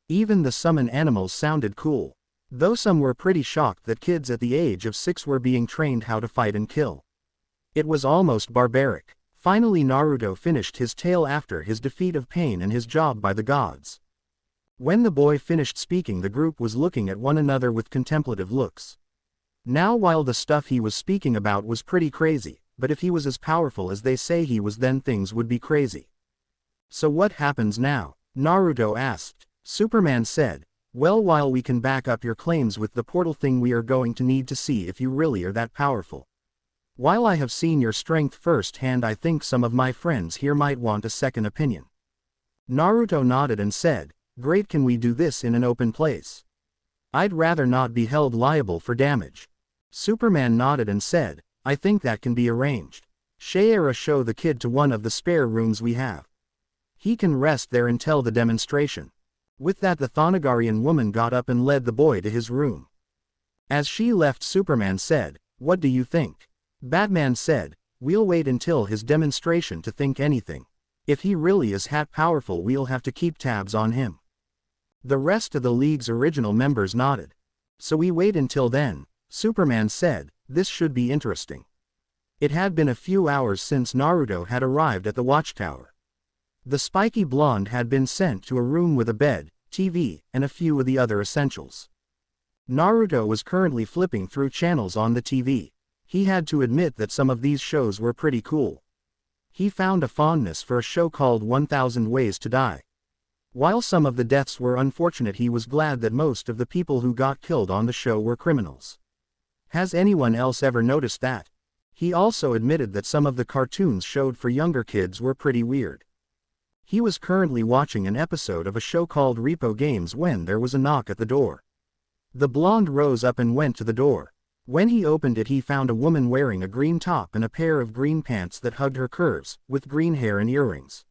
Even the summon animals sounded cool. Though some were pretty shocked that kids at the age of 6 were being trained how to fight and kill. It was almost barbaric. Finally Naruto finished his tale after his defeat of Pain and his job by the gods. When the boy finished speaking, the group was looking at one another with contemplative looks. Now, while the stuff he was speaking about was pretty crazy, but if he was as powerful as they say he was, then things would be crazy. "So what happens now?" Naruto asked. Superman said, "Well, while we can back up your claims with the portal thing, we are going to need to see if you really are that powerful. While I have seen your strength firsthand, I think some of my friends here might want a second opinion." Naruto nodded and said, "Great, can we do this in an open place? I'd rather not be held liable for damage." Superman nodded and said, "I think that can be arranged. Shayera, show the kid to one of the spare rooms we have. He can rest there until the demonstration." With that, the Thonogarian woman got up and led the boy to his room. As she left, Superman said, "What do you think?" Batman said, "We'll wait until his demonstration to think anything. If he really is that powerful, we'll have to keep tabs on him." The rest of the League's original members nodded. "So we wait until then," Superman said, "this should be interesting." It had been a few hours since Naruto had arrived at the watchtower. The spiky blonde had been sent to a room with a bed, TV, and a few of the other essentials. Naruto was currently flipping through channels on the TV. He had to admit that some of these shows were pretty cool. He found a fondness for a show called 1000 Ways to Die. While some of the deaths were unfortunate, he was glad that most of the people who got killed on the show were criminals. Has anyone else ever noticed that? He also admitted that some of the cartoons showed for younger kids were pretty weird. He was currently watching an episode of a show called Repo Games when there was a knock at the door. The blonde rose up and went to the door. When he opened it, he found a woman wearing a green top and a pair of green pants that hugged her curves, with green hair and earrings.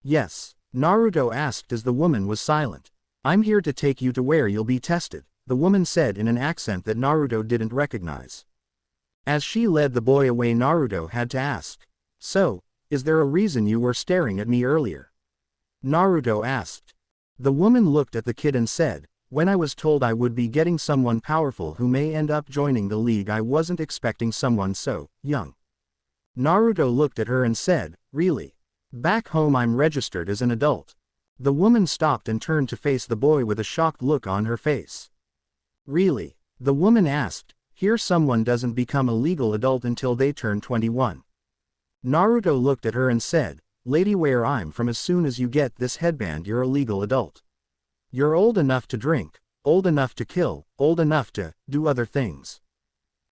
"Yes?" Naruto asked as the woman was silent. "I'm here to take you to where you'll be tested," the woman said in an accent that Naruto didn't recognize. As she led the boy away, Naruto had to ask, "So, is there a reason you were staring at me earlier?" Naruto asked. The woman looked at the kid and said, "When I was told I would be getting someone powerful who may end up joining the League, I wasn't expecting someone so young." Naruto looked at her and said, "Really? Back home I'm registered as an adult." The woman stopped and turned to face the boy with a shocked look on her face. "Really?" the woman asked. "Here someone doesn't become a legal adult until they turn 21. Naruto looked at her and said, "Lady, where I'm from, as soon as you get this headband you're a legal adult. You're old enough to drink, old enough to kill, old enough to do other things."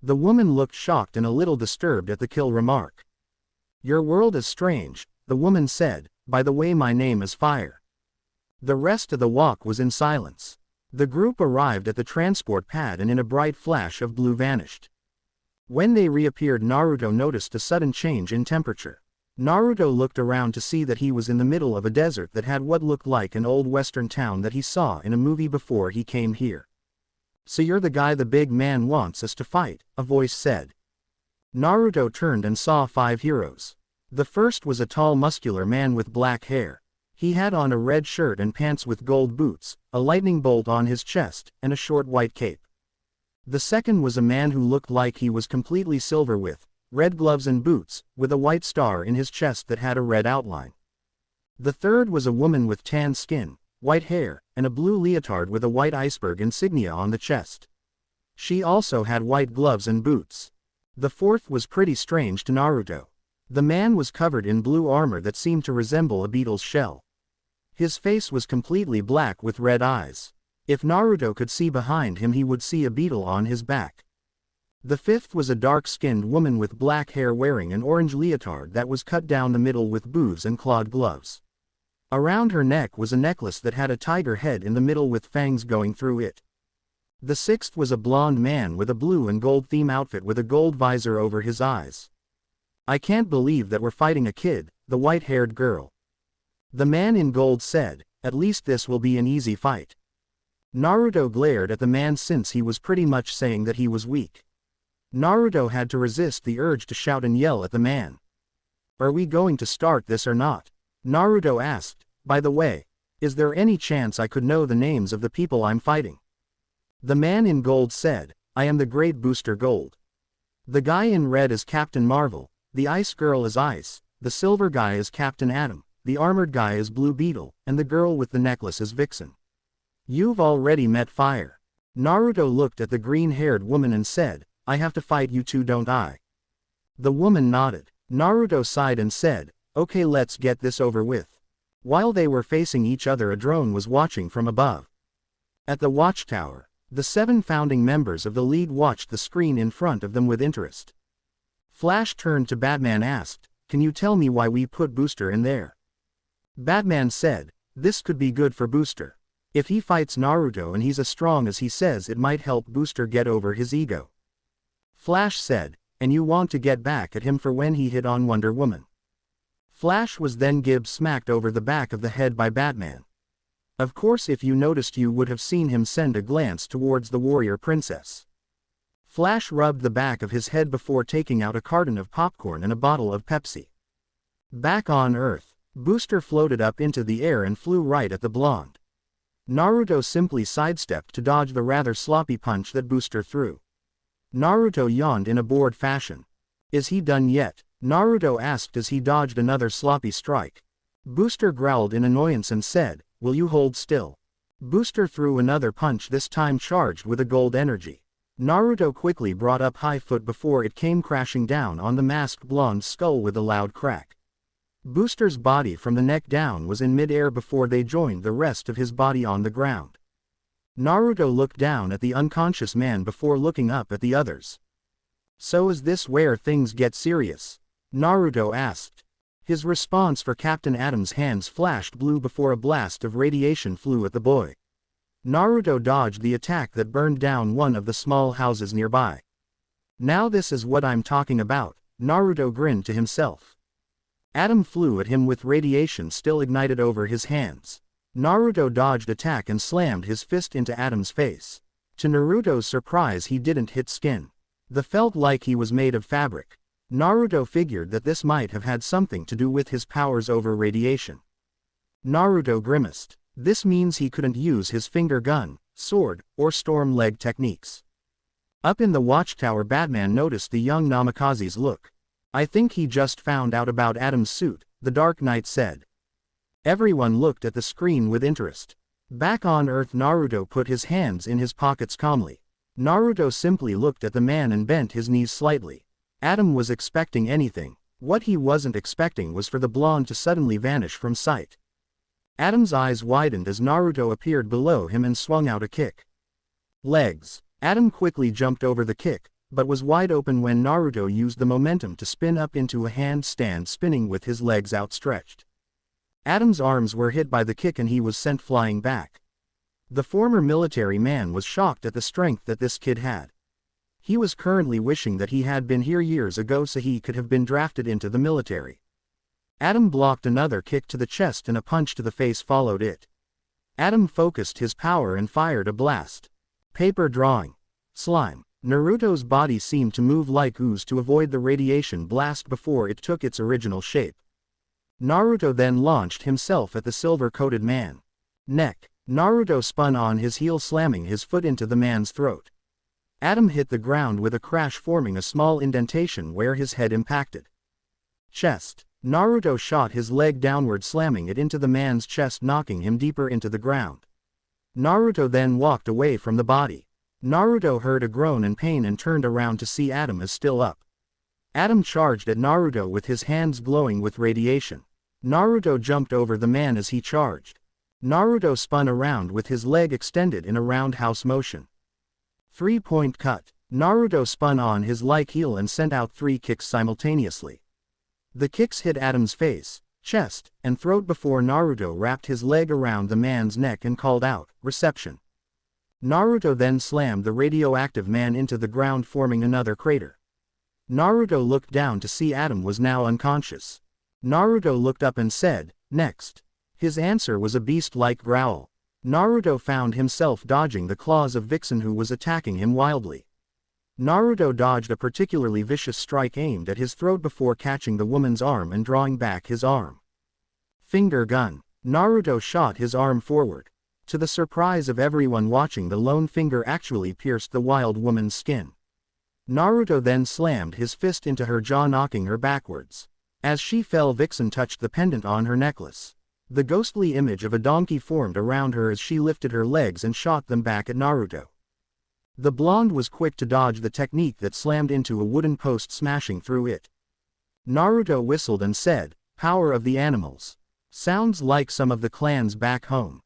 The woman looked shocked and a little disturbed at the kill remark. "Your world is strange," the woman said. "By the way, my name is Fire." The rest of the walk was in silence. The group arrived at the transport pad and in a bright flash of blue vanished. When they reappeared, Naruto noticed a sudden change in temperature. Naruto looked around to see that he was in the middle of a desert that had what looked like an old western town that he saw in a movie before he came here. "So you're the guy the big man wants us to fight," a voice said. Naruto turned and saw 5 heroes. The first was a tall muscular man with black hair. He had on a red shirt and pants with gold boots, a lightning bolt on his chest, and a short white cape. The second was a man who looked like he was completely silver with red gloves and boots, with a white star in his chest that had a red outline. The third was a woman with tan skin, white hair, and a blue leotard with a white iceberg insignia on the chest. She also had white gloves and boots. The fourth was pretty strange to Naruto. The man was covered in blue armor that seemed to resemble a beetle's shell. His face was completely black with red eyes. If Naruto could see behind him, he would see a beetle on his back. The fifth was a dark-skinned woman with black hair wearing an orange leotard that was cut down the middle with boots and clawed gloves. Around her neck was a necklace that had a tiger head in the middle with fangs going through it. The sixth was a blonde man with a blue and gold theme outfit with a gold visor over his eyes. "I can't believe that we're fighting a kid," the white-haired girl. The man in gold said, "At least this will be an easy fight." Naruto glared at the man since he was pretty much saying that he was weak. Naruto had to resist the urge to shout and yell at the man. "Are we going to start this or not?" Naruto asked. "By the way, is there any chance I could know the names of the people I'm fighting?" The man in gold said, "I am the Great Booster Gold. The guy in red is Captain Marvel, the ice girl is Ice, the silver guy is Captain Atom, the armored guy is Blue Beetle, and the girl with the necklace is Vixen. You've already met Fire." Naruto looked at the green-haired woman and said, "I have to fight you too, don't I?" The woman nodded. Naruto sighed and said, "Okay, let's get this over with." While they were facing each other, a drone was watching from above. At the watchtower, the 7 founding members of the League watched the screen in front of them with interest. Flash turned to Batman and asked, "Can you tell me why we put Booster in there?" Batman said, "This could be good for Booster. If he fights Naruto and he's as strong as he says, it might help Booster get over his ego." Flash said, "And you want to get back at him for when he hit on Wonder Woman." Flash was then smacked over the back of the head by Batman. Of course, if you noticed, you would have seen him send a glance towards the warrior princess. Flash rubbed the back of his head before taking out a carton of popcorn and a bottle of Pepsi. Back on Earth, Booster floated up into the air and flew right at the blonde. Naruto simply sidestepped to dodge the rather sloppy punch that Booster threw. Naruto yawned in a bored fashion. "Is he done yet?" Naruto asked as he dodged another sloppy strike. Booster growled in annoyance and said, "Will you hold still?" Booster threw another punch, this time charged with a gold energy. Naruto quickly brought up high foot before it came crashing down on the masked blonde's skull with a loud crack. Booster's body from the neck down was in mid-air before they joined the rest of his body on the ground. Naruto looked down at the unconscious man before looking up at the others. "So is this where things get serious?" Naruto asked. His response for Captain Atom's hands flashed blue before a blast of radiation flew at the boy. Naruto dodged the attack that burned down one of the small houses nearby. "Now this is what I'm talking about," Naruto grinned to himself. Atom flew at him with radiation still ignited over his hands. Naruto dodged attack and slammed his fist into Atom's face. To Naruto's surprise, he didn't hit skin. The felt like he was made of fabric. Naruto figured that this might have had something to do with his powers over radiation. Naruto grimaced. This means he couldn't use his finger gun, sword, or storm leg techniques. Up in the watchtower, Batman noticed the young Namikaze's look. "I think he just found out about Atom's suit," the Dark Knight said. Everyone looked at the screen with interest. Back on Earth, Naruto put his hands in his pockets calmly. Naruto simply looked at the man and bent his knees slightly. Atom was expecting anything. What he wasn't expecting was for the blonde to suddenly vanish from sight. Atom's eyes widened as Naruto appeared below him and swung out a kick. Legs. Atom quickly jumped over the kick, but was wide open when Naruto used the momentum to spin up into a handstand, spinning with his legs outstretched. Atom's arms were hit by the kick and he was sent flying back. The former military man was shocked at the strength that this kid had. He was currently wishing that he had been here years ago so he could have been drafted into the military. Adam blocked another kick to the chest and a punch to the face followed it. Adam focused his power and fired a blast. Paper drawing. Slime. Naruto's body seemed to move like ooze to avoid the radiation blast before it took its original shape. Naruto then launched himself at the silver-coated man. Neck. Naruto spun on his heel, slamming his foot into the man's throat. Adam hit the ground with a crash, forming a small indentation where his head impacted. Chest. Naruto shot his leg downward, slamming it into the man's chest, knocking him deeper into the ground. Naruto then walked away from the body. Naruto heard a groan in pain and turned around to see Adam is still up. Adam charged at Naruto with his hands glowing with radiation. Naruto jumped over the man as he charged. Naruto spun around with his leg extended in a roundhouse motion. 3-point cut. Naruto spun on his like heel and sent out 3 kicks simultaneously. The kicks hit Adam's face, chest, and throat before Naruto wrapped his leg around the man's neck and called out, "Reception." Naruto then slammed the radioactive man into the ground, forming another crater. Naruto looked down to see Adam was now unconscious. Naruto looked up and said, "Next." His answer was a beast-like growl. Naruto found himself dodging the claws of Vixen, who was attacking him wildly. Naruto dodged a particularly vicious strike aimed at his throat before catching the woman's arm and drawing back his arm. Finger gun. Naruto shot his arm forward. To the surprise of everyone watching, the lone finger actually pierced the wild woman's skin. Naruto then slammed his fist into her jaw, knocking her backwards. As she fell, Vixen touched the pendant on her necklace. The ghostly image of a donkey formed around her as she lifted her legs and shot them back at Naruto. The blonde was quick to dodge the technique that slammed into a wooden post, smashing through it. Naruto whistled and said, "Power of the animals. Sounds like some of the clans back home."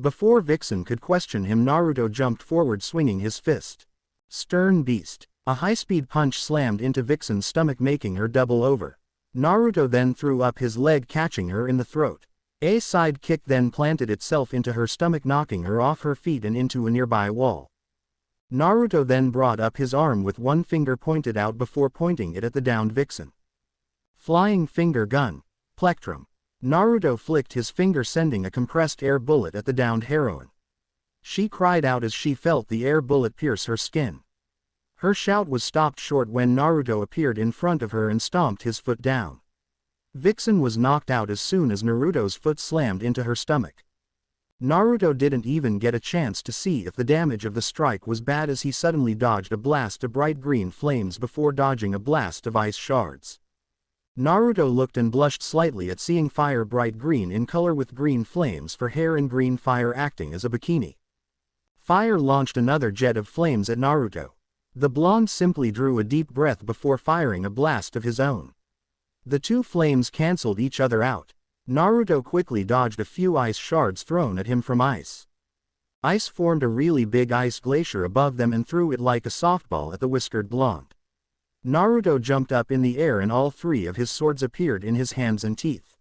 Before Vixen could question him, Naruto jumped forward, swinging his fist. Stern beast. A high-speed punch slammed into Vixen's stomach, making her double over. Naruto then threw up his leg, catching her in the throat. A side kick then planted itself into her stomach, knocking her off her feet and into a nearby wall. Naruto then brought up his arm with one finger pointed out before pointing it at the downed Vixen. Flying finger gun. Plectrum. Naruto flicked his finger, sending a compressed air bullet at the downed heroine. She cried out as she felt the air bullet pierce her skin. Her shout was stopped short when Naruto appeared in front of her and stomped his foot down. Vixen was knocked out as soon as Naruto's foot slammed into her stomach. Naruto didn't even get a chance to see if the damage of the strike was bad, as he suddenly dodged a blast of bright green flames before dodging a blast of ice shards. Naruto looked and blushed slightly at seeing fire bright green in color with green flames for hair and green fire acting as a bikini. Fire launched another jet of flames at Naruto. The blonde simply drew a deep breath before firing a blast of his own. The two flames cancelled each other out. Naruto quickly dodged a few ice shards thrown at him from ice. Ice formed a really big ice glacier above them and threw it like a softball at the whiskered blonde. Naruto jumped up in the air and all 3 of his swords appeared in his hands and teeth.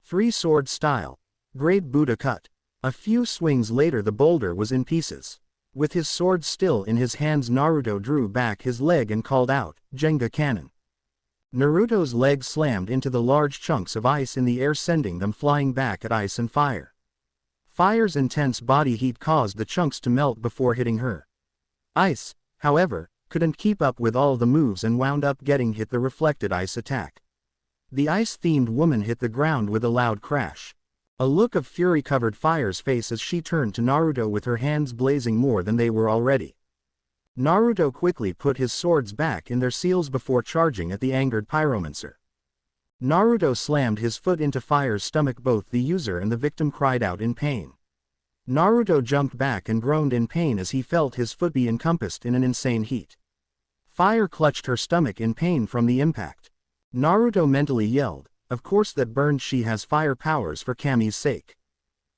3-sword style. Great Buddha cut. A few swings later, the boulder was in pieces. With his sword still in his hands, Naruto drew back his leg and called out, "Jenga cannon." Naruto's leg slammed into the large chunks of ice in the air, sending them flying back at ice and fire. Fire's intense body heat caused the chunks to melt before hitting her. Ice, however, couldn't keep up with all the moves and wound up getting hit the reflected ice attack. The ice-themed woman hit the ground with a loud crash. A look of fury covered Fire's face as she turned to Naruto with her hands blazing more than they were already. Naruto quickly put his swords back in their seals before charging at the angered pyromancer. Naruto slammed his foot into Fire's stomach. Both the user and the victim cried out in pain. Naruto jumped back and groaned in pain as he felt his foot be encompassed in an insane heat. Fire clutched her stomach in pain from the impact. Naruto mentally yelled, "Of course that burns, she has fire powers for Kami's sake.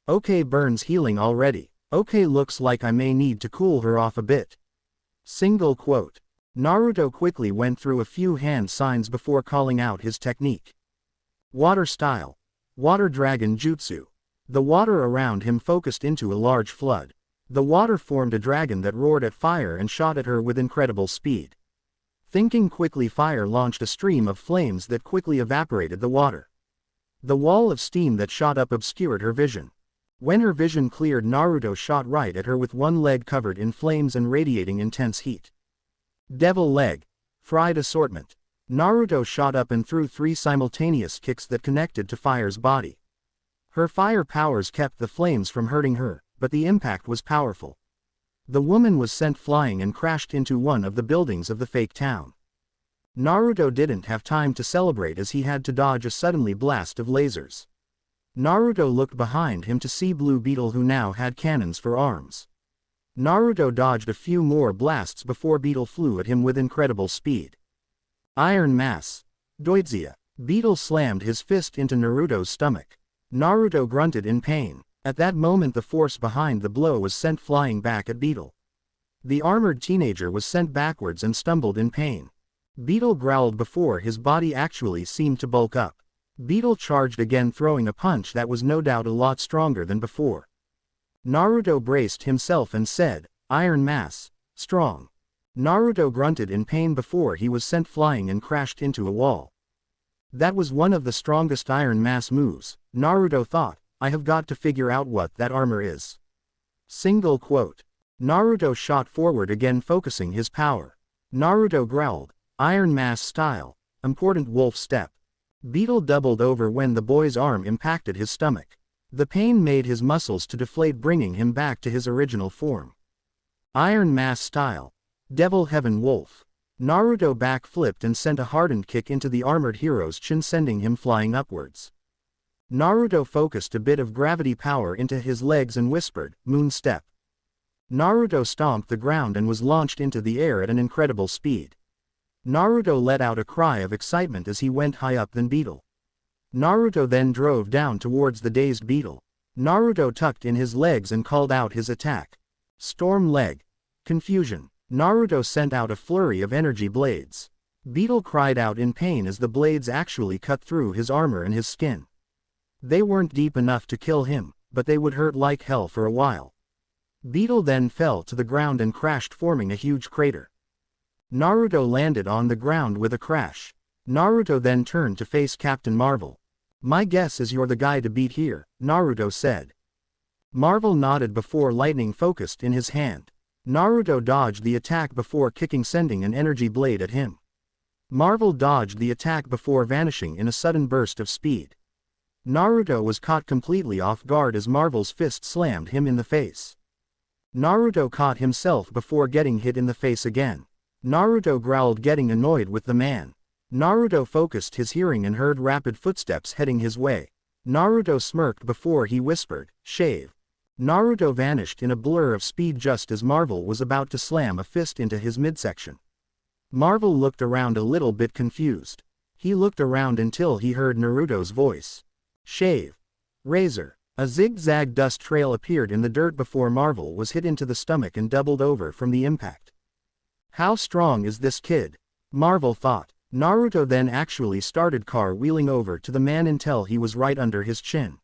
Okay, burns healing already. Okay, looks like I may need to cool her off a bit." Single quote. Naruto quickly went through a few hand signs before calling out his technique. Water style. Water dragon jutsu. The water around him focused into a large flood. The water formed a dragon that roared at Fire and shot at her with incredible speed. Thinking quickly, Fire launched a stream of flames that quickly evaporated the water. The wall of steam that shot up obscured her vision. When her vision cleared, Naruto shot right at her with one leg covered in flames and radiating intense heat. Devil leg. Fried assortment. Naruto shot up and threw 3 simultaneous kicks that connected to Fire's body. Her fire powers kept the flames from hurting her, but the impact was powerful. The woman was sent flying and crashed into one of the buildings of the fake town. Naruto didn't have time to celebrate as he had to dodge a suddenly blast of lasers. Naruto looked behind him to see Blue Beetle, who now had cannons for arms. Naruto dodged a few more blasts before Beetle flew at him with incredible speed. Iron Mass. Doitsia. Beetle slammed his fist into Naruto's stomach. Naruto grunted in pain. At that moment the force behind the blow was sent flying back at Beetle. The armored teenager was sent backwards and stumbled in pain. Beetle growled before his body actually seemed to bulk up. Beetle charged again, throwing a punch that was no doubt a lot stronger than before. Naruto braced himself and said, "Iron Mass, strong." Naruto grunted in pain before he was sent flying and crashed into a wall. That was one of the strongest Iron Mass moves, Naruto thought. I have got to figure out what that armor is. Single quote. Naruto shot forward again, focusing his power. Naruto growled, "Iron Mass style, important wolf step." Beetle doubled over when the boy's arm impacted his stomach. The pain made his muscles to deflate, bringing him back to his original form. Iron Mass style. Devil Heaven Wolf. Naruto backflipped and sent a hardened kick into the armored hero's chin, sending him flying upwards. Naruto focused a bit of gravity power into his legs and whispered, "Moon Step." Naruto stomped the ground and was launched into the air at an incredible speed. Naruto let out a cry of excitement as he went high up than Beetle. Naruto then drove down towards the dazed Beetle. Naruto tucked in his legs and called out his attack. Storm Leg. Confusion. Naruto sent out a flurry of energy blades. Beetle cried out in pain as the blades actually cut through his armor and his skin. They weren't deep enough to kill him, but they would hurt like hell for a while. Beetle then fell to the ground and crashed, forming a huge crater. Naruto landed on the ground with a crash. Naruto then turned to face Captain Marvel. "My guess is you're the guy to beat here," Naruto said. Marvel nodded before lightning focused in his hand. Naruto dodged the attack before kicking, sending an energy blade at him. Marvel dodged the attack before vanishing in a sudden burst of speed. Naruto was caught completely off guard as Marvel's fist slammed him in the face. Naruto caught himself before getting hit in the face again. Naruto growled, getting annoyed with the man. Naruto focused his hearing and heard rapid footsteps heading his way. Naruto smirked before he whispered, "Shave." Naruto vanished in a blur of speed just as Marvel was about to slam a fist into his midsection. Marvel looked around a little bit confused. He looked around until he heard Naruto's voice. "Shave. Razor." A zigzag dust trail appeared in the dirt before Marvel was hit into the stomach and doubled over from the impact. How strong is this kid? Marvel thought. Naruto then actually started car-wheeling over to the man until he was right under his chin.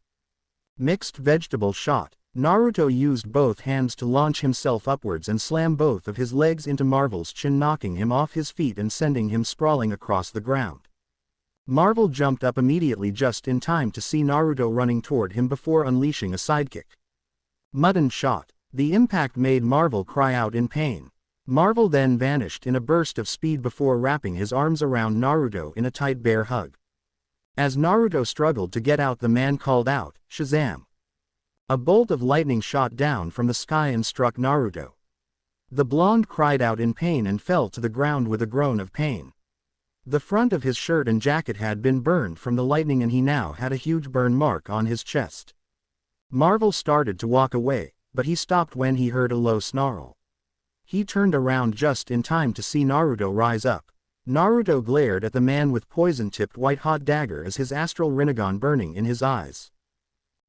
Mixed vegetable shot. Naruto used both hands to launch himself upwards and slam both of his legs into Marvel's chin, knocking him off his feet and sending him sprawling across the ground. Marvel jumped up immediately just in time to see Naruto running toward him before unleashing a sidekick. Mudden shot. The impact made Marvel cry out in pain. Marvel then vanished in a burst of speed before wrapping his arms around Naruto in a tight bear hug. As Naruto struggled to get out, the man called out, "Shazam!" A bolt of lightning shot down from the sky and struck Naruto. The blonde cried out in pain and fell to the ground with a groan of pain. The front of his shirt and jacket had been burned from the lightning and he now had a huge burn mark on his chest. Marvel started to walk away, but he stopped when he heard a low snarl. He turned around just in time to see Naruto rise up. Naruto glared at the man with poison-tipped white-hot dagger as his astral rinnegan burning in his eyes.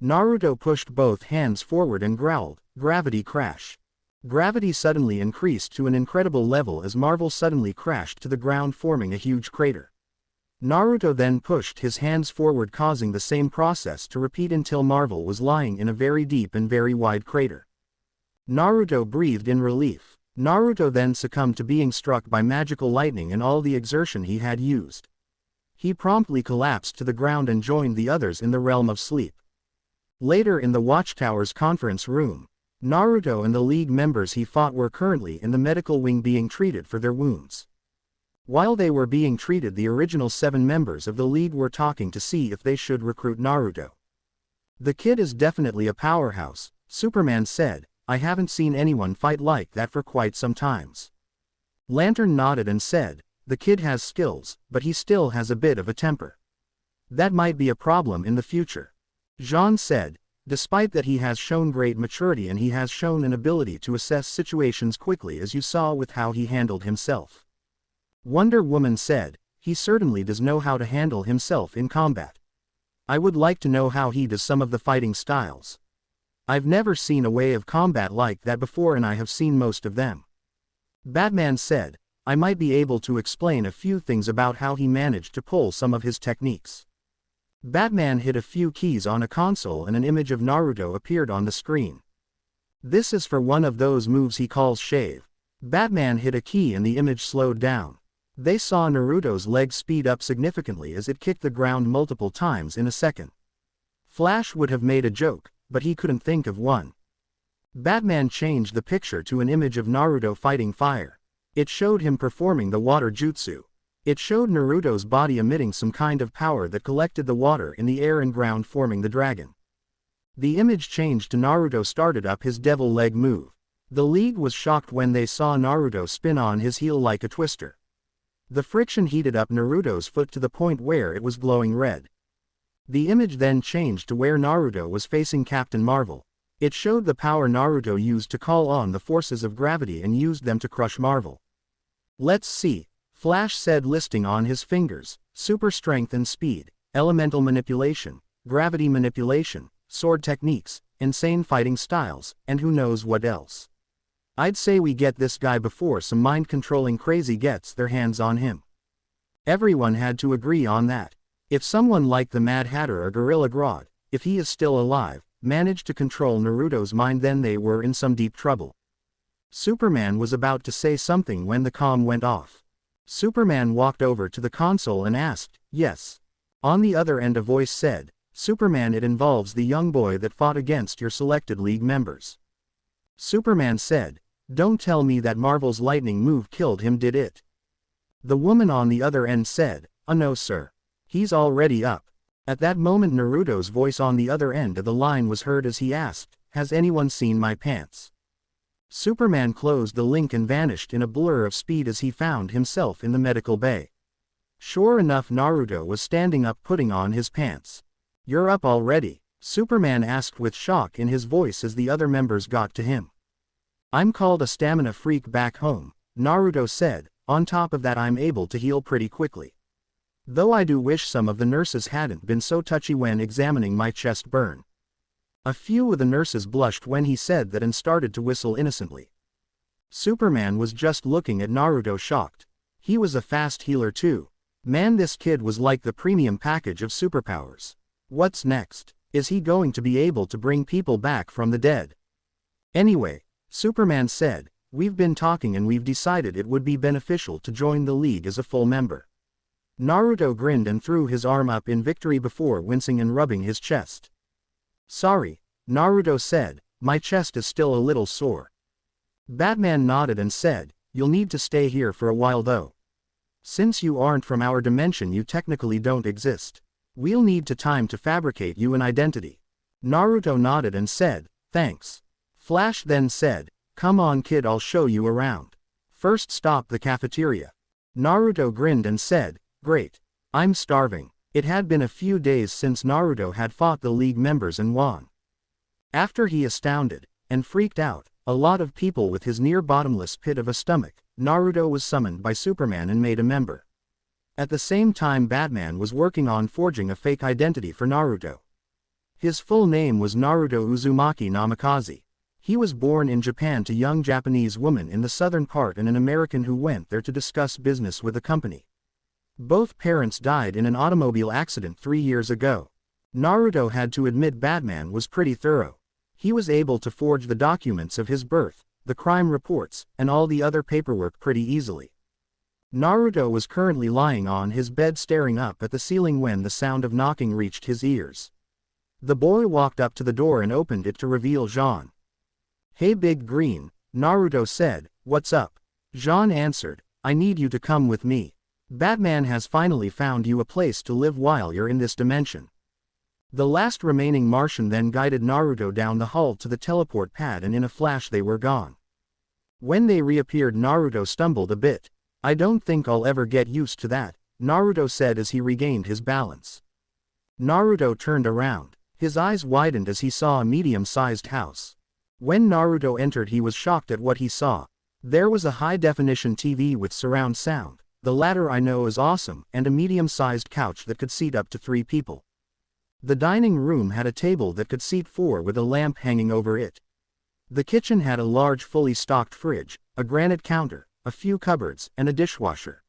Naruto pushed both hands forward and growled, "Gravity crash." Gravity suddenly increased to an incredible level as Marvel suddenly crashed to the ground, forming a huge crater. Naruto then pushed his hands forward, causing the same process to repeat until Marvel was lying in a very deep and very wide crater. Naruto breathed in relief. Naruto then succumbed to being struck by magical lightning and all the exertion he had used. He promptly collapsed to the ground and joined the others in the realm of sleep. Later in the Watchtower's conference room, Naruto and the League members he fought were currently in the medical wing being treated for their wounds. While they were being treated, the original 7 members of the League were talking to see if they should recruit Naruto. "The kid is definitely a powerhouse," Superman said. "I haven't seen anyone fight like that for quite some times." Lantern nodded and said, "The kid has skills, but he still has a bit of a temper. That might be a problem in the future." Jean said, "Despite that, he has shown great maturity and he has shown an ability to assess situations quickly, as you saw with how he handled himself." Wonder Woman said, "He certainly does know how to handle himself in combat. I would like to know how he does some of the fighting styles. I've never seen a way of combat like that before, and I have seen most of them." Batman said, "I might be able to explain a few things about how he managed to pull some of his techniques." Batman hit a few keys on a console and an image of Naruto appeared on the screen. "This is for one of those moves he calls shave." Batman hit a key and the image slowed down. They saw Naruto's legs speed up significantly as it kicked the ground multiple times in a second. Flash would have made a joke, but he couldn't think of one. Batman changed the picture to an image of Naruto fighting fire. It showed him performing the water jutsu. It showed Naruto's body emitting some kind of power that collected the water in the air and ground, forming the dragon. The image changed to Naruto started up his devil leg move. The League was shocked when they saw Naruto spin on his heel like a twister. The friction heated up Naruto's foot to the point where it was glowing red. The image then changed to where Naruto was facing Captain Marvel. It showed the power Naruto used to call on the forces of gravity and used them to crush Marvel. "Let's see," Flash said, listing on his fingers: super strength and speed, elemental manipulation, gravity manipulation, sword techniques, insane fighting styles, and who knows what else. "I'd say we get this guy before some mind-controlling crazy gets their hands on him." Everyone had to agree on that. If someone like the Mad Hatter or Gorilla Grodd, if he is still alive, managed to control Naruto's mind, then they were in some deep trouble. Superman was about to say something when the comm went off. Superman walked over to the console and asked, "Yes." On the other end a voice said, "Superman, it involves the young boy that fought against your selected League members." Superman said, "Don't tell me that Marvel's lightning move killed him, did it?" The woman on the other end said, "No sir. He's already up." At that moment Naruto's voice on the other end of the line was heard as he asked, "Has anyone seen my pants?" Superman closed the link and vanished in a blur of speed as he found himself in the medical bay. Sure enough, Naruto was standing up putting on his pants. "You're up already?" Superman asked with shock in his voice as the other members got to him. "I'm called a stamina freak back home," Naruto said. "On top of that, I'm able to heal pretty quickly. Though I do wish some of the nurses hadn't been so touchy when examining my chest burn." A few of the nurses blushed when he said that and started to whistle innocently. Superman was just looking at Naruto shocked. He was a fast healer too. Man, this kid was like the premium package of superpowers. What's next? Is he going to be able to bring people back from the dead? "Anyway," Superman said, "we've been talking and we've decided it would be beneficial to join the League as a full member." Naruto grinned and threw his arm up in victory before wincing and rubbing his chest. "Sorry," Naruto said, "my chest is still a little sore." Batman nodded and said, "You'll need to stay here for a while though. Since you aren't from our dimension, you technically don't exist. We'll need time to fabricate you an identity." Naruto nodded and said, "Thanks." Flash then said, "Come on kid, I'll show you around. First stop the cafeteria." Naruto grinned and said, "Great. I'm starving." It had been a few days since Naruto had fought the League members and won. After he astounded and freaked out a lot of people with his near bottomless pit of a stomach, Naruto was summoned by Superman and made a member. At the same time, Batman was working on forging a fake identity for Naruto. His full name was Naruto Uzumaki Namikaze. He was born in Japan to young Japanese woman in the southern part and an American who went there to discuss business with a company. Both parents died in an automobile accident 3 years ago. Naruto had to admit Batman was pretty thorough. He was able to forge the documents of his birth, the crime reports, and all the other paperwork pretty easily. Naruto was currently lying on his bed staring up at the ceiling when the sound of knocking reached his ears. The boy walked up to the door and opened it to reveal Jean. "Hey Big Green," Naruto said, "what's up?" Jean answered, "I need you to come with me. Batman has finally found you a place to live while you're in this dimension." The last remaining Martian then guided Naruto down the hall to the teleport pad, and in a flash they were gone. When they reappeared, Naruto stumbled a bit. "I don't think I'll ever get used to that," Naruto said as he regained his balance. Naruto turned around. His eyes widened as he saw a medium-sized house. When Naruto entered, he was shocked at what he saw. There was a high-definition TV with surround sound, the latter I know is awesome, and a medium-sized couch that could seat up to 3 people. The dining room had a table that could seat 4 with a lamp hanging over it. The kitchen had a large fully stocked fridge, a granite counter, a few cupboards, and a dishwasher.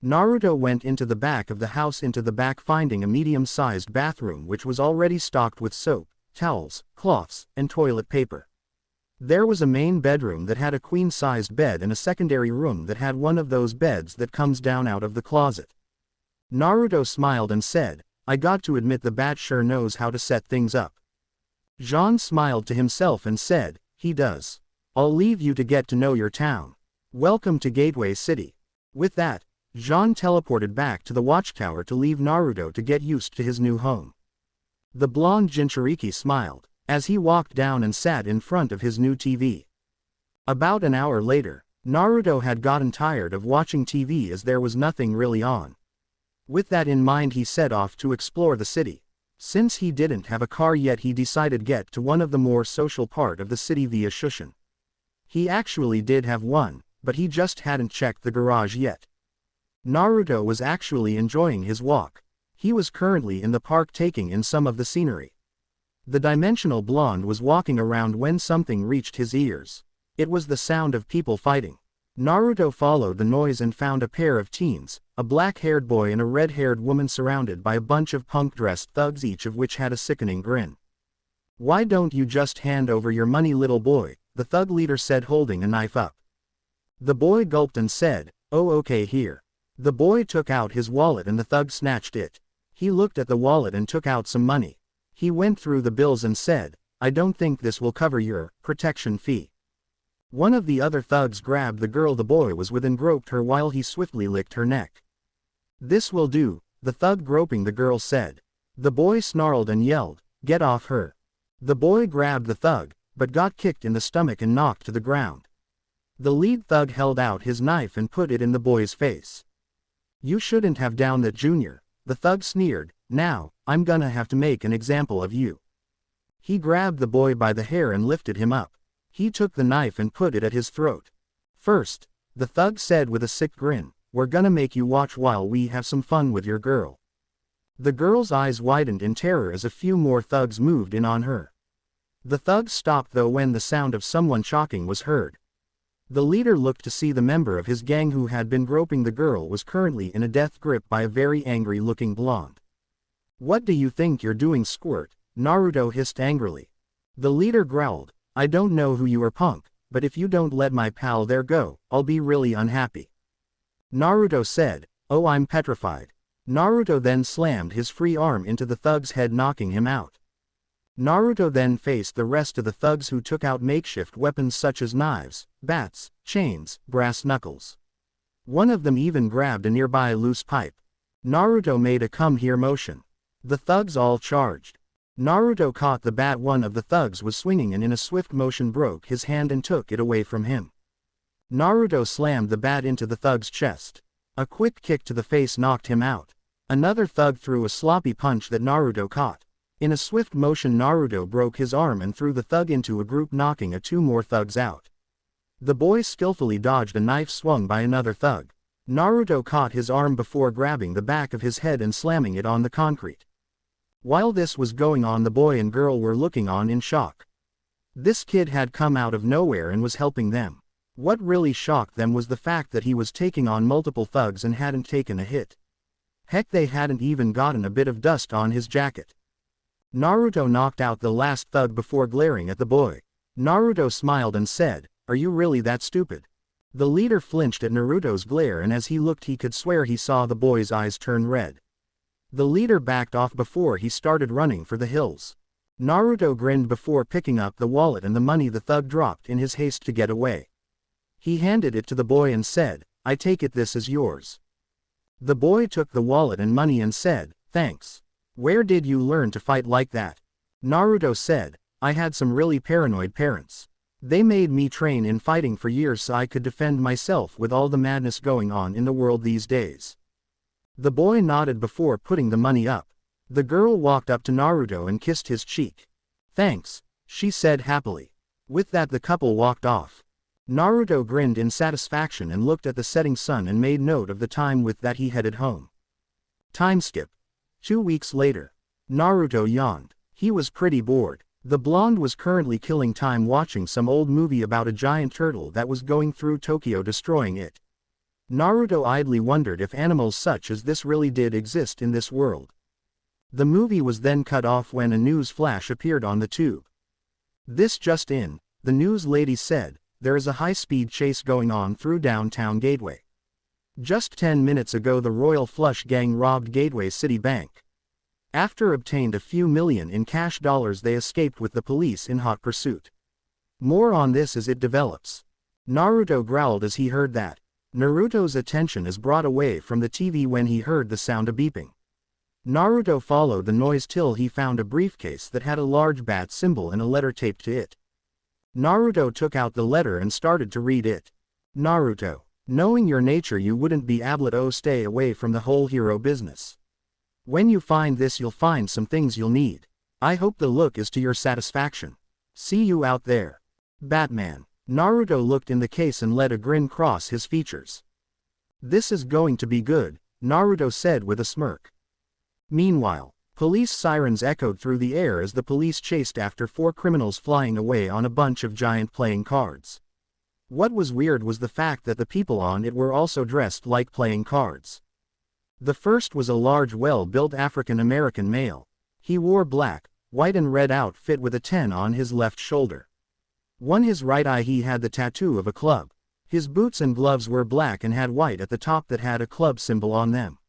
Naruto went into the back of the house, finding a medium-sized bathroom which was already stocked with soap, towels, cloths, and toilet paper. There was a main bedroom that had a queen-sized bed and a secondary room that had one of those beds that comes down out of the closet. Naruto smiled and said, "I got to admit the bat sure knows how to set things up." Jean smiled to himself and said, "He does. I'll leave you to get to know your town. Welcome to Gateway City." With that, Jean teleported back to the watchtower to leave Naruto to get used to his new home. The blonde Jinchuriki smiled as he walked down and sat in front of his new TV. About an hour later, Naruto had gotten tired of watching TV as there was nothing really on. With that in mind, he set off to explore the city. Since he didn't have a car yet, he decided to get to one of the more social part of the city via Shushin. He actually did have one, but he just hadn't checked the garage yet. Naruto was actually enjoying his walk. He was currently in the park taking in some of the scenery. The dimensional blonde was walking around when something reached his ears. It was the sound of people fighting. Naruto followed the noise and found a pair of teens, a black-haired boy and a red-haired woman surrounded by a bunch of punk-dressed thugs, each of which had a sickening grin. "Why don't you just hand over your money, little boy?" the thug leader said, holding a knife up. The boy gulped and said, "Oh, okay, here." The boy took out his wallet and the thug snatched it. He looked at the wallet and took out some money. He went through the bills and said, "I don't think this will cover your protection fee." One of the other thugs grabbed the girl the boy was with and groped her while he swiftly licked her neck. "This will do," the thug groping the girl said. The boy snarled and yelled, "Get off her." The boy grabbed the thug, but got kicked in the stomach and knocked to the ground. The lead thug held out his knife and put it in the boy's face. "You shouldn't have done that, Junior," the thug sneered. "Now, I'm gonna have to make an example of you." He grabbed the boy by the hair and lifted him up. He took the knife and put it at his throat. "First," the thug said with a sick grin, "we're gonna make you watch while we have some fun with your girl." The girl's eyes widened in terror as a few more thugs moved in on her. The thugs stopped though when the sound of someone shocking was heard. The leader looked to see the member of his gang who had been groping the girl was currently in a death grip by a very angry-looking blonde. "What do you think you're doing, squirt?" Naruto hissed angrily. The leader growled, "I don't know who you are, punk, but if you don't let my pal there go, I'll be really unhappy." Naruto said, "Oh, I'm petrified." Naruto then slammed his free arm into the thug's head, knocking him out. Naruto then faced the rest of the thugs who took out makeshift weapons such as knives, bats, chains, brass knuckles. One of them even grabbed a nearby loose pipe. Naruto made a come here motion. The thugs all charged. Naruto caught the bat one of the thugs was swinging and in a swift motion broke his hand and took it away from him. Naruto slammed the bat into the thug's chest. A quick kick to the face knocked him out. Another thug threw a sloppy punch that Naruto caught. In a swift motion, Naruto broke his arm and threw the thug into a group, knocking 2 more thugs out. The boy skillfully dodged a knife swung by another thug. Naruto caught his arm before grabbing the back of his head and slamming it on the concrete. While this was going on, the boy and girl were looking on in shock. This kid had come out of nowhere and was helping them. What really shocked them was the fact that he was taking on multiple thugs and hadn't taken a hit. Heck, they hadn't even gotten a bit of dust on his jacket. Naruto knocked out the last thug before glaring at the boy. Naruto smiled and said, "Are you really that stupid?" The leader flinched at Naruto's glare, and as he looked he could swear he saw the boy's eyes turn red. The leader backed off before he started running for the hills. Naruto grinned before picking up the wallet and the money the thug dropped in his haste to get away. He handed it to the boy and said, "I take it this is yours." The boy took the wallet and money and said, "Thanks. Where did you learn to fight like that?" Naruto said, "I had some really paranoid parents. They made me train in fighting for years so I could defend myself with all the madness going on in the world these days." The boy nodded before putting the money up. The girl walked up to Naruto and kissed his cheek. "Thanks," she said happily. With that the couple walked off. Naruto grinned in satisfaction and looked at the setting sun and made note of the time with that he headed home. Time skip. 2 weeks later. Naruto yawned. He was pretty bored. The blonde was currently killing time watching some old movie about a giant turtle that was going through Tokyo destroying it. Naruto idly wondered if animals such as this really did exist in this world. The movie was then cut off when a news flash appeared on the tube. "This just in," the news lady said, "there is a high-speed chase going on through downtown Gateway. Just 10 minutes ago the Royal Flush gang robbed Gateway City Bank. After obtained a few million in cash dollars they escaped with the police in hot pursuit. More on this as it develops." Naruto growled as he heard that. Naruto's attention is brought away from the TV when he heard the sound of beeping. Naruto followed the noise till he found a briefcase that had a large bat symbol and a letter taped to it. Naruto took out the letter and started to read it. "Naruto, knowing your nature you wouldn't be able to stay away from the whole hero business. When you find this you'll find some things you'll need. I hope the look is to your satisfaction. See you out there. Batman." Naruto looked in the case and let a grin cross his features. "This is going to be good," Naruto said with a smirk. Meanwhile, police sirens echoed through the air as the police chased after 4 criminals flying away on a bunch of giant playing cards. What was weird was the fact that the people on it were also dressed like playing cards. The first was a large well-built African-American male. He wore black, white and red outfit with a 10 on his left shoulder. On his right eye he had the tattoo of a club. His boots and gloves were black and had white at the top that had a club symbol on them.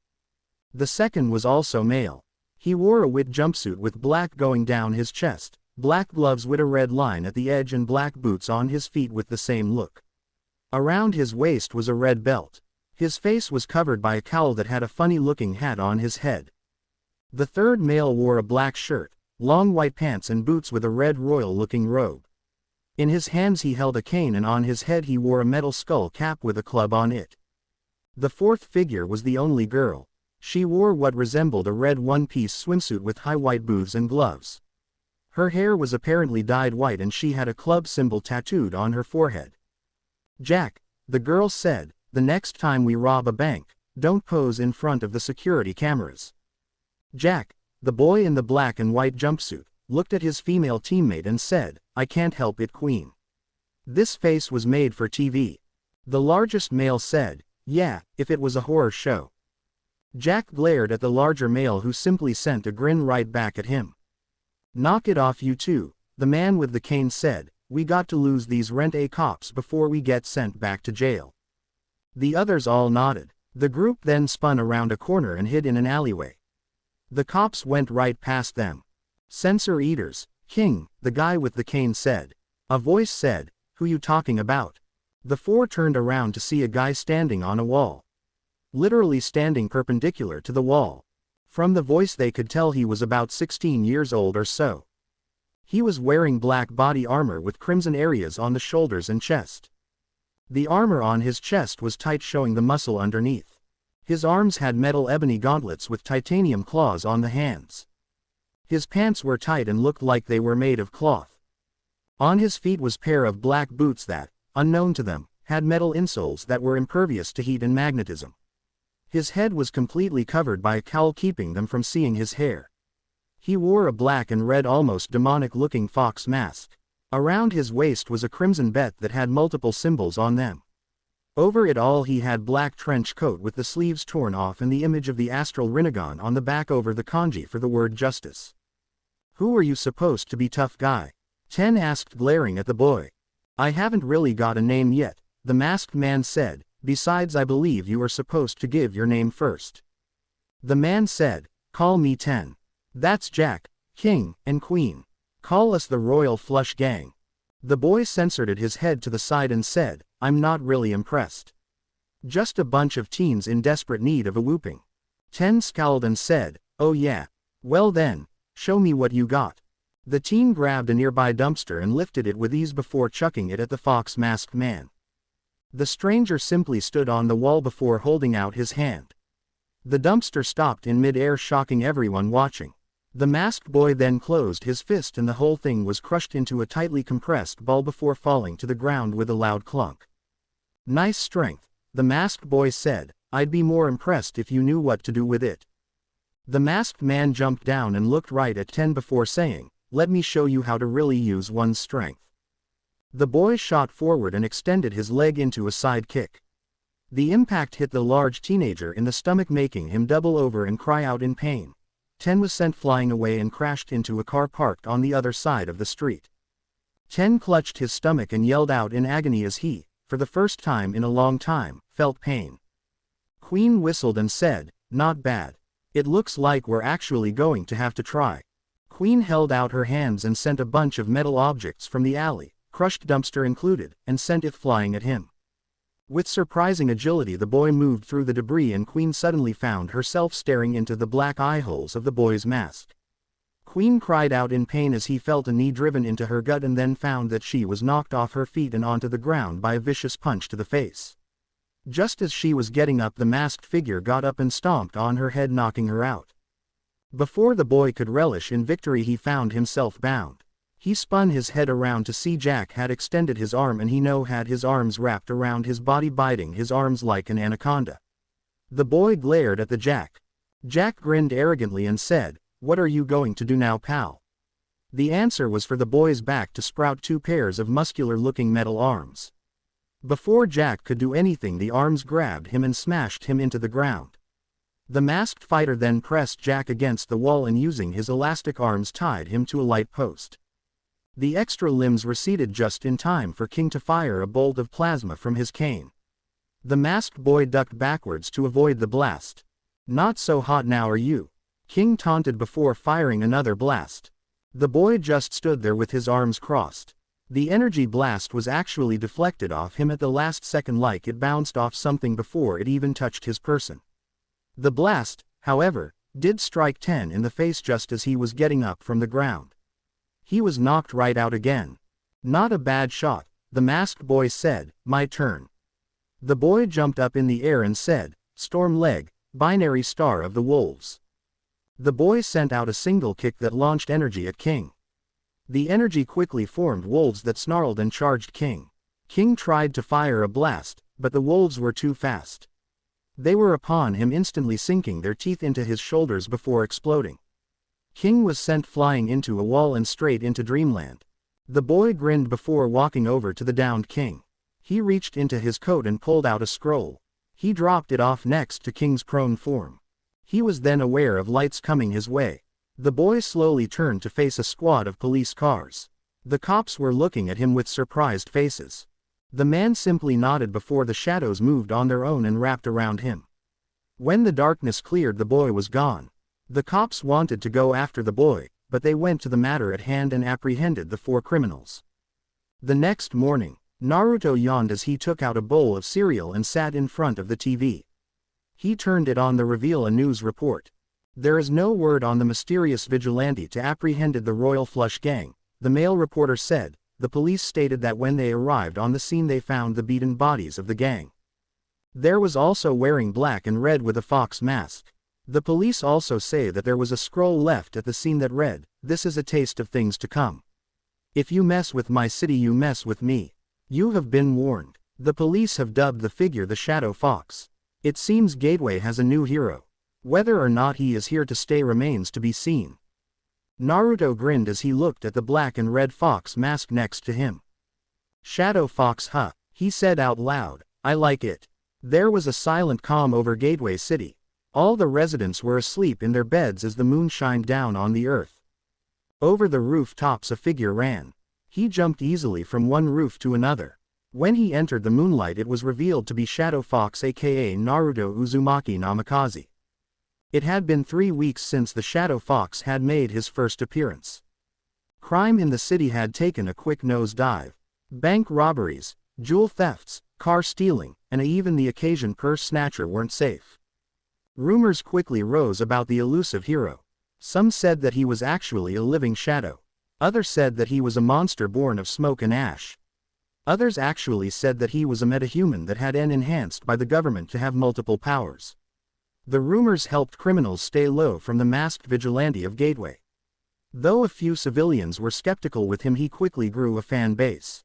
The second was also male. He wore a white jumpsuit with black going down his chest, black gloves with a red line at the edge and black boots on his feet with the same look. Around his waist was a red belt. His face was covered by a cowl that had a funny-looking hat on his head. The third male wore a black shirt, long white pants and boots with a red royal-looking robe. In his hands he held a cane and on his head he wore a metal skull cap with a club on it. The fourth figure was the only girl. She wore what resembled a red one-piece swimsuit with high white boots and gloves. Her hair was apparently dyed white and she had a club symbol tattooed on her forehead. "Jack," the girl said, "the next time we rob a bank, don't pose in front of the security cameras." Jack, the boy in the black and white jumpsuit, looked at his female teammate and said, "I can't help it, Queen. This face was made for TV." The largest male said, "Yeah, if it was a horror show." Jack glared at the larger male who simply sent a grin right back at him. "Knock it off you two," the man with the cane said, "we got to lose these rent-a cops before we get sent back to jail." The others all nodded. The group then spun around a corner and hid in an alleyway. The cops went right past them. "Censor eaters, King," the guy with the cane said. A voice said, "Who you talking about?" The 4 turned around to see a guy standing on a wall. Literally standing perpendicular to the wall. From the voice they could tell he was about 16 years old or so. He was wearing black body armor with crimson areas on the shoulders and chest. The armor on his chest was tight, showing the muscle underneath. His arms had metal ebony gauntlets with titanium claws on the hands. His pants were tight and looked like they were made of cloth. On his feet was a pair of black boots that, unknown to them, had metal insoles that were impervious to heat and magnetism. His head was completely covered by a cowl keeping them from seeing his hair. He wore a black and red almost demonic-looking fox mask. Around his waist was a crimson belt that had multiple symbols on them. Over it all he had black trench coat with the sleeves torn off and the image of the astral Rinnegan on the back over the kanji for the word justice. "Who are you supposed to be, tough guy?" Ten asked, glaring at the boy. "I haven't really got a name yet," the masked man said, besides I believe you are supposed to give your name first. The man said, call me 10. That's Jack, King, and Queen. Call us the Royal Flush Gang. The boy censored his head to the side and said, I'm not really impressed. Just a bunch of teens in desperate need of a whooping. 10 scowled and said, oh yeah. Well then, show me what you got. The teen grabbed a nearby dumpster and lifted it with ease before chucking it at the fox masked man. The stranger simply stood on the wall before holding out his hand. The dumpster stopped in mid-air, shocking everyone watching. The masked boy then closed his fist and the whole thing was crushed into a tightly compressed ball before falling to the ground with a loud clunk. Nice strength, the masked boy said. I'd be more impressed if you knew what to do with it. The masked man jumped down and looked right at 10 before saying, let me show you how to really use one's strength. The boy shot forward and extended his leg into a side kick. The impact hit the large teenager in the stomach, making him double over and cry out in pain. 10 was sent flying away and crashed into a car parked on the other side of the street. 10 clutched his stomach and yelled out in agony as he, for the first time in a long time, felt pain. Queen whistled and said, not bad. It looks like we're actually going to have to try. Queen held out her hands and sent a bunch of metal objects from the alley, crushed dumpster included, and sent it flying at him. With surprising agility the boy moved through the debris and Queen suddenly found herself staring into the black eye holes of the boy's mask. Queen cried out in pain as he felt a knee driven into her gut and then found that she was knocked off her feet and onto the ground by a vicious punch to the face. Just as she was getting up, the masked figure got up and stomped on her head, knocking her out. Before the boy could relish in victory, he found himself bound. He spun his head around to see Jack had extended his arm and he now had his arms wrapped around his body, biting his arms like an anaconda. The boy glared at the Jack. Jack grinned arrogantly and said, what are you going to do now, pal? The answer was for the boy's back to sprout 2 pairs of muscular-looking metal arms. Before Jack could do anything, the arms grabbed him and smashed him into the ground. The masked fighter then pressed Jack against the wall and using his elastic arms tied him to a light post. The extra limbs receded just in time for King to fire a bolt of plasma from his cane. The masked boy ducked backwards to avoid the blast. Not so hot now, are you? King taunted before firing another blast. The boy just stood there with his arms crossed. The energy blast was actually deflected off him at the last second, like it bounced off something before it even touched his person. The blast, however, did strike 10 in the face just as he was getting up from the ground. He was knocked right out again. Not a bad shot, the masked boy said. My turn. The boy jumped up in the air and said, Storm leg, binary star of the wolves. The boy sent out a single kick that launched energy at King. The energy quickly formed wolves that snarled and charged King. King tried to fire a blast, but the wolves were too fast. They were upon him, instantly sinking their teeth into his shoulders before exploding. King was sent flying into a wall and straight into dreamland. The boy grinned before walking over to the downed King. He reached into his coat and pulled out a scroll. He dropped it off next to King's prone form. He was then aware of lights coming his way. The boy slowly turned to face a squad of police cars. The cops were looking at him with surprised faces. The man simply nodded before the shadows moved on their own and wrapped around him. When the darkness cleared, the boy was gone. The cops wanted to go after the boy, but they went to the matter at hand and apprehended the 4 criminals. The next morning, Naruto yawned as he took out a bowl of cereal and sat in front of the TV. He turned it on to reveal a news report. There is no word on the mysterious vigilante to apprehended the Royal Flush Gang, the male reporter said. The police stated that when they arrived on the scene they found the beaten bodies of the gang. There was also wearing black and red with a fox mask. The police also say that there was a scroll left at the scene that read, "This is a taste of things to come. If you mess with my city, you mess with me. You have been warned." The police have dubbed the figure the Shadow Fox. It seems Gateway has a new hero. Whether or not he is here to stay remains to be seen. Naruto grinned as he looked at the black and red fox mask next to him. Shadow Fox, huh? He said out loud. I like it. There was a silent calm over Gateway City. All the residents were asleep in their beds as the moon shined down on the earth. Over the rooftops a figure ran. He jumped easily from one roof to another. When he entered the moonlight, it was revealed to be Shadow Fox, aka Naruto Uzumaki Namikaze. It had been 3 weeks since the Shadow Fox had made his first appearance. Crime in the city had taken a quick nosedive. Bank robberies, jewel thefts, car stealing, and even the occasional purse snatcher weren't safe. Rumors quickly rose about the elusive hero. Some said that he was actually a living shadow. Others said that he was a monster born of smoke and ash. Others actually said that he was a metahuman that had been enhanced by the government to have multiple powers. The rumors helped criminals stay low from the masked vigilante of Gateway. Though a few civilians were skeptical with him, he quickly grew a fan base.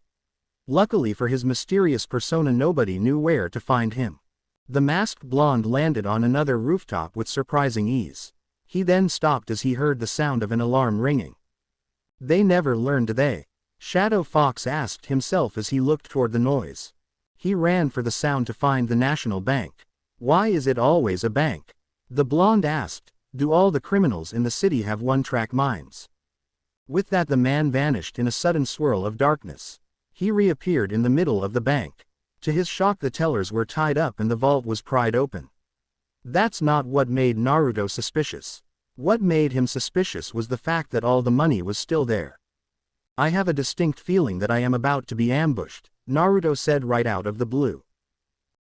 Luckily for his mysterious persona, nobody knew where to find him. The masked blonde landed on another rooftop with surprising ease. He then stopped as he heard the sound of an alarm ringing. They never learned, did they? Shadow Fox asked himself as he looked toward the noise. He ran for the sound to find the National Bank. Why is it always a bank? The blonde asked. Do all the criminals in the city have one-track minds? With that, the man vanished in a sudden swirl of darkness. He reappeared in the middle of the bank. To his shock, the tellers were tied up and the vault was pried open. That's not what made Naruto suspicious. What made him suspicious was the fact that all the money was still there. I have a distinct feeling that I am about to be ambushed, Naruto said right out of the blue.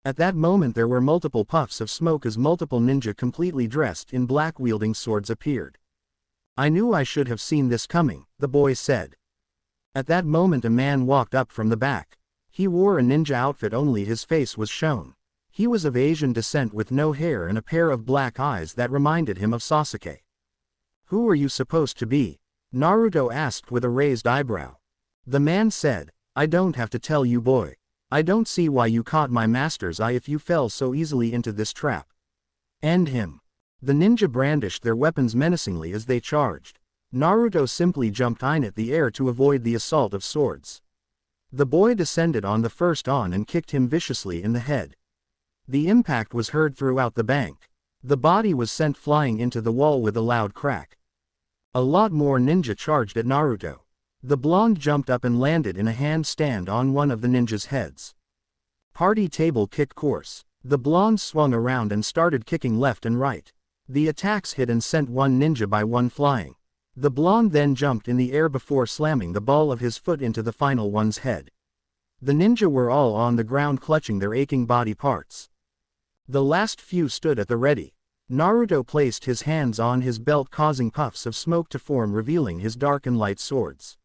At that moment there were multiple puffs of smoke as multiple ninja completely dressed in black wielding swords appeared. I knew I should have seen this coming, the boy said. At that moment a man walked up from the back. He wore a ninja outfit, only his face was shown. He was of Asian descent with no hair and a pair of black eyes that reminded him of Sasuke. Who are you supposed to be? Naruto asked with a raised eyebrow. The man said, I don't have to tell you, boy. I don't see why you caught my master's eye if you fell so easily into this trap. End him. The ninja brandished their weapons menacingly as they charged. Naruto simply jumped in at the air to avoid the assault of swords. The boy descended on the first and kicked him viciously in the head. The impact was heard throughout the bank. The body was sent flying into the wall with a loud crack. A lot more ninja charged at Naruto. The blonde jumped up and landed in a handstand on one of the ninjas' heads. Party table kick course. The blonde swung around and started kicking left and right. The attacks hit and sent one ninja by one flying. The blonde then jumped in the air before slamming the ball of his foot into the final one's head. The ninja were all on the ground clutching their aching body parts. The last few stood at the ready. Naruto placed his hands on his belt, causing puffs of smoke to form, revealing his dark and light swords.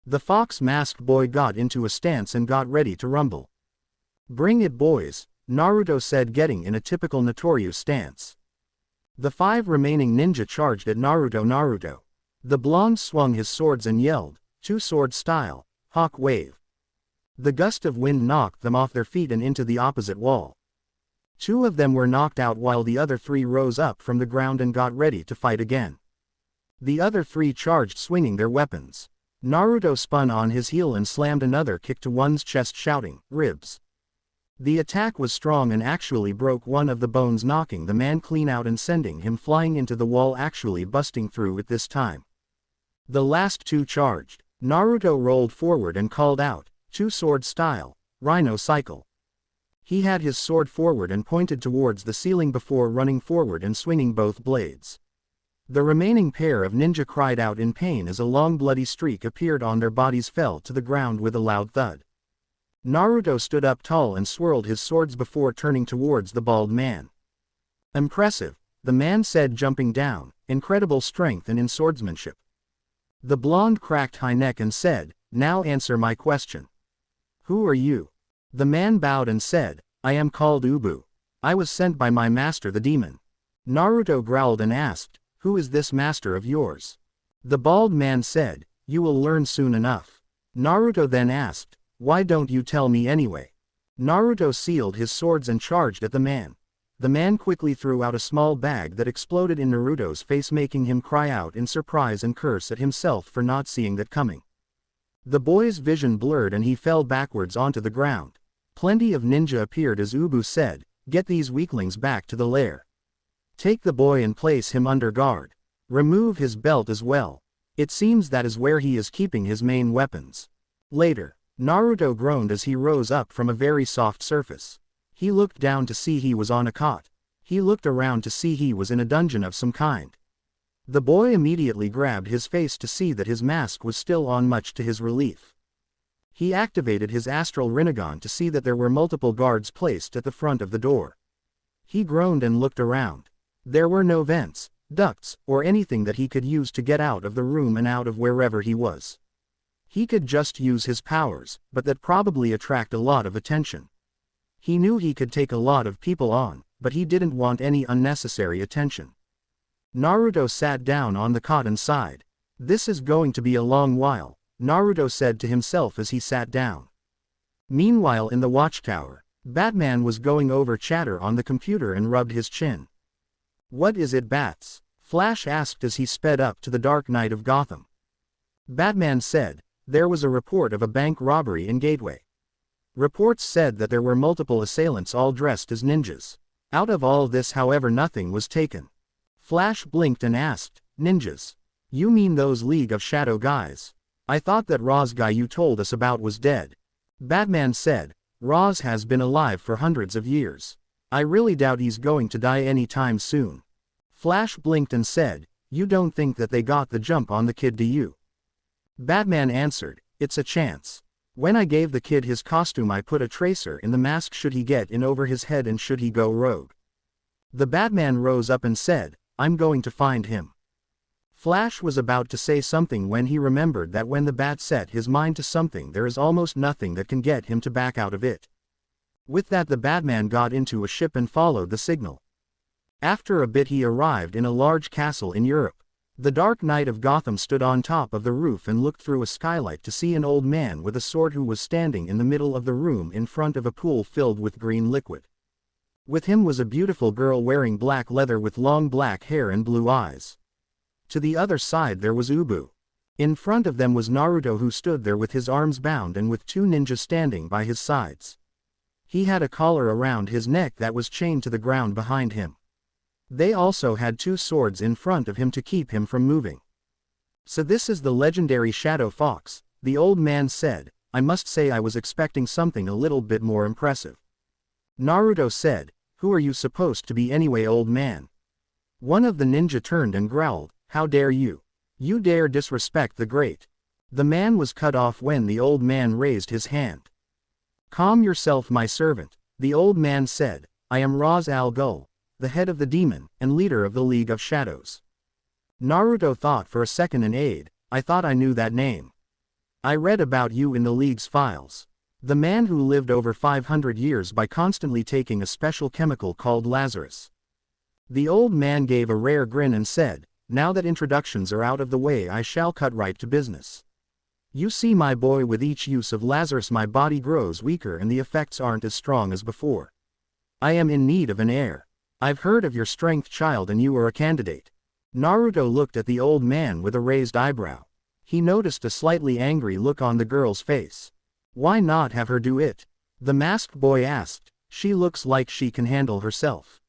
The fox-masked boy got into a stance and got ready to rumble. Bring it, boys, Naruto said, getting in a typical Notorious stance. The 5 remaining ninja charged at Naruto. The blonde swung his swords and yelled, two-sword style, hawk wave. The gust of wind knocked them off their feet and into the opposite wall. 2 of them were knocked out while the other 3 rose up from the ground and got ready to fight again. The other 3 charged, swinging their weapons. Naruto spun on his heel and slammed another kick to one's chest, shouting, ribs. The attack was strong and actually broke one of the bones, knocking the man clean out and sending him flying into the wall, actually busting through it this time. The last 2 charged. Naruto rolled forward and called out, two-sword style, rhino cycle. He had his sword forward and pointed towards the ceiling before running forward and swinging both blades. The remaining pair of ninja cried out in pain as a long bloody streak appeared on their bodies, fell to the ground with a loud thud. Naruto stood up tall and swirled his swords before turning towards the bald man. Impressive, the man said, jumping down, incredible strength and in swordsmanship. The blonde cracked high neck and said, now answer my question. Who are you? The man bowed and said, I am called Ubu. I was sent by my master the demon. Naruto growled and asked, who is this master of yours? The bald man said, you will learn soon enough. Naruto then asked, why don't you tell me anyway? Naruto sealed his swords and charged at the man. The man quickly threw out a small bag that exploded in Naruto's face, making him cry out in surprise and curse at himself for not seeing that coming. The boy's vision blurred and he fell backwards onto the ground. Plenty of ninja appeared as Ubu said, get these weaklings back to the lair. Take the boy and place him under guard. Remove his belt as well. It seems that is where he is keeping his main weapons. Later, Naruto groaned as he rose up from a very soft surface. He looked down to see he was on a cot. He looked around to see he was in a dungeon of some kind. The boy immediately grabbed his face to see that his mask was still on, much to his relief. He activated his astral Rinnegan to see that there were multiple guards placed at the front of the door. He groaned and looked around. There were no vents, ducts, or anything that he could use to get out of the room and out of wherever he was. He could just use his powers, but that probably attract a lot of attention. He knew he could take a lot of people on, but he didn't want any unnecessary attention. Naruto sat down on the cot and sighed. This is going to be a long while, Naruto said to himself as he sat down. Meanwhile in the watchtower, Batman was going over chatter on the computer and rubbed his chin. What is it, Bats? Flash asked as he sped up to the Dark Knight of Gotham. Batman said, there was a report of a bank robbery in Gateway. Reports said that there were multiple assailants all dressed as ninjas. Out of all this, however, nothing was taken. Flash blinked and asked, ninjas? You mean those League of Shadow guys? I thought that Roz guy you told us about was dead. Batman said, Roz has been alive for hundreds of years. I really doubt he's going to die anytime soon. Flash blinked and said, you don't think that they got the jump on the kid, do you? Batman answered, it's a chance. When I gave the kid his costume, I put a tracer in the mask should he get in over his head and should he go rogue. The Batman rose up and said, I'm going to find him. Flash was about to say something when he remembered that when the Bat set his mind to something, there is almost nothing that can get him to back out of it. With that, the Batman got into a ship and followed the signal. After a bit he arrived in a large castle in Europe. The Dark Knight of Gotham stood on top of the roof and looked through a skylight to see an old man with a sword who was standing in the middle of the room in front of a pool filled with green liquid. With him was a beautiful girl wearing black leather with long black hair and blue eyes. To the other side there was Ubu. In front of them was Naruto, who stood there with his arms bound and with two ninjas standing by his sides. He had a collar around his neck that was chained to the ground behind him. They also had two swords in front of him to keep him from moving. So this is the legendary Shadow Fox, the old man said. I must say I was expecting something a little bit more impressive. Naruto said, who are you supposed to be anyway, old man? One of the ninja turned and growled, how dare you? You dare disrespect the great. The man was cut off when the old man raised his hand. Calm yourself, my servant, the old man said. I am Ra's al Ghul, the head of the demon, and leader of the League of Shadows. Naruto thought for a second and aid, I thought I knew that name. I read about you in the League's files. The man who lived over 500 years by constantly taking a special chemical called Lazarus. The old man gave a rare grin and said, now that introductions are out of the way, I shall cut right to business. You see, my boy, with each use of Lazarus my body grows weaker and the effects aren't as strong as before. I am in need of an heir. I've heard of your strength, child, and you are a candidate. Naruto looked at the old man with a raised eyebrow. He noticed a slightly angry look on the girl's face. Why not have her do it? The masked boy asked. She looks like she can handle herself.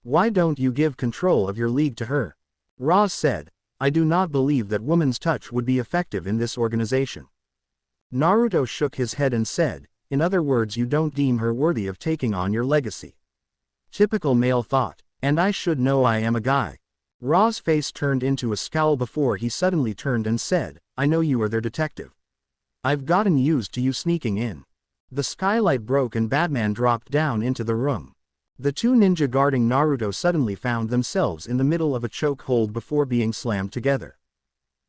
Why don't you give control of your league to her? Roz said, I do not believe that woman's touch would be effective in this organization. Naruto shook his head and said, in other words, you don't deem her worthy of taking on your legacy. Typical male thought, and I should know I am a guy. Ra's face turned into a scowl before he suddenly turned and said, I know you are their detective. I've gotten used to you sneaking in. The skylight broke and Batman dropped down into the room. The two ninja guarding Naruto suddenly found themselves in the middle of a chokehold before being slammed together.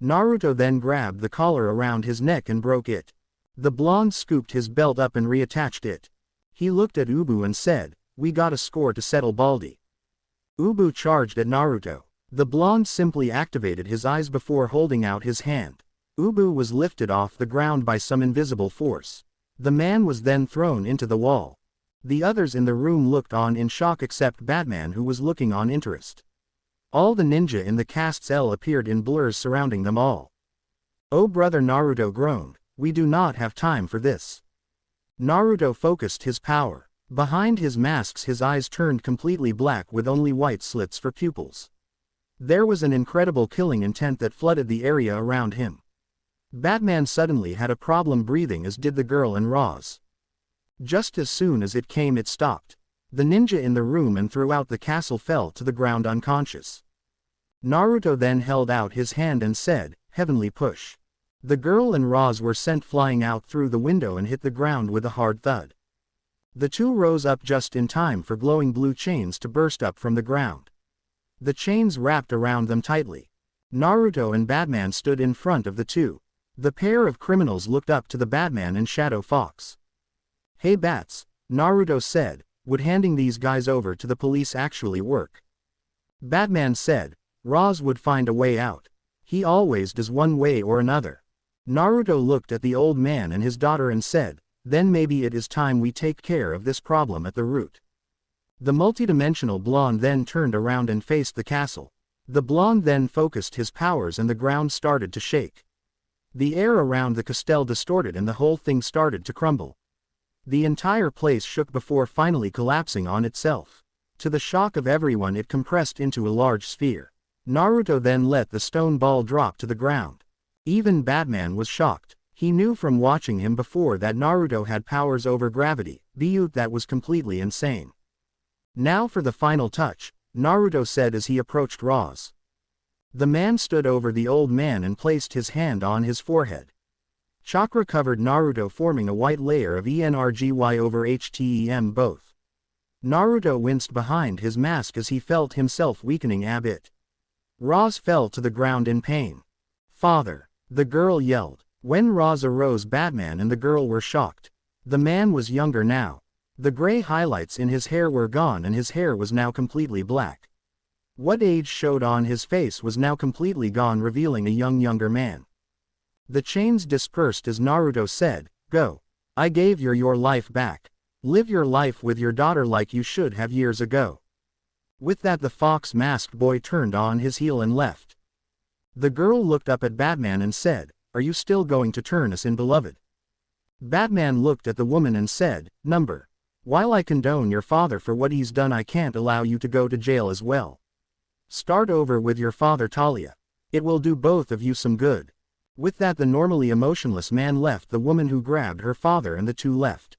Naruto then grabbed the collar around his neck and broke it. The blonde scooped his belt up and reattached it. He looked at Ubu and said, we got a score to settle, Baldi. Ubu charged at Naruto. The blonde simply activated his eyes before holding out his hand. Ubu was lifted off the ground by some invisible force. The man was then thrown into the wall. The others in the room looked on in shock except Batman, who was looking on interest. All the ninja in the cast's L appeared in blurs surrounding them all. Oh brother, Naruto groaned, we do not have time for this. Naruto focused his power. Behind his masks his eyes turned completely black with only white slits for pupils. There was an incredible killing intent that flooded the area around him. Batman suddenly had a problem breathing, as did the girl and Roz. Just as soon as it came, it stopped. The ninja in the room and throughout the castle fell to the ground unconscious. Naruto then held out his hand and said, "Heavenly push." The girl and Roz were sent flying out through the window and hit the ground with a hard thud. The two rose up just in time for glowing blue chains to burst up from the ground. The chains wrapped around them tightly. Naruto and Batman stood in front of the two. The pair of criminals looked up to the Batman and Shadow Fox. "Hey Bats," Naruto said, "would handing these guys over to the police actually work?" Batman said, "Roz would find a way out. He always does, one way or another." Naruto looked at the old man and his daughter and said, "Then maybe it is time we take care of this problem at the root." The multidimensional blonde then turned around and faced the castle. The blonde then focused his powers and the ground started to shake. The air around the castle distorted and the whole thing started to crumble. The entire place shook before finally collapsing on itself. To the shock of everyone, it compressed into a large sphere. Naruto then let the stone ball drop to the ground. Even Batman was shocked. He knew from watching him before that Naruto had powers over gravity, but that was completely insane. "Now for the final touch," Naruto said as he approached Roz. The man stood over the old man and placed his hand on his forehead. Chakra covered Naruto, forming a white layer of energy over him both. Naruto winced behind his mask as he felt himself weakening a bit. Roz fell to the ground in pain. "Father!" the girl yelled. When Roz arose, Batman and the girl were shocked. The man was younger now. The gray highlights in his hair were gone and his hair was now completely black. What age showed on his face was now completely gone, revealing a younger man. The chains dispersed as Naruto said, "Go. I gave your life back. Live your life with your daughter like you should have years ago." With that, the fox-masked boy turned on his heel and left. The girl looked up at Batman and said, "Are you still going to turn us in, beloved?" Batman looked at the woman and said, "Number. While I condone your father for what he's done, I can't allow you to go to jail as well. Start over with your father, Talia. It will do both of you some good." With that, the normally emotionless man left the woman who grabbed her father and the two left.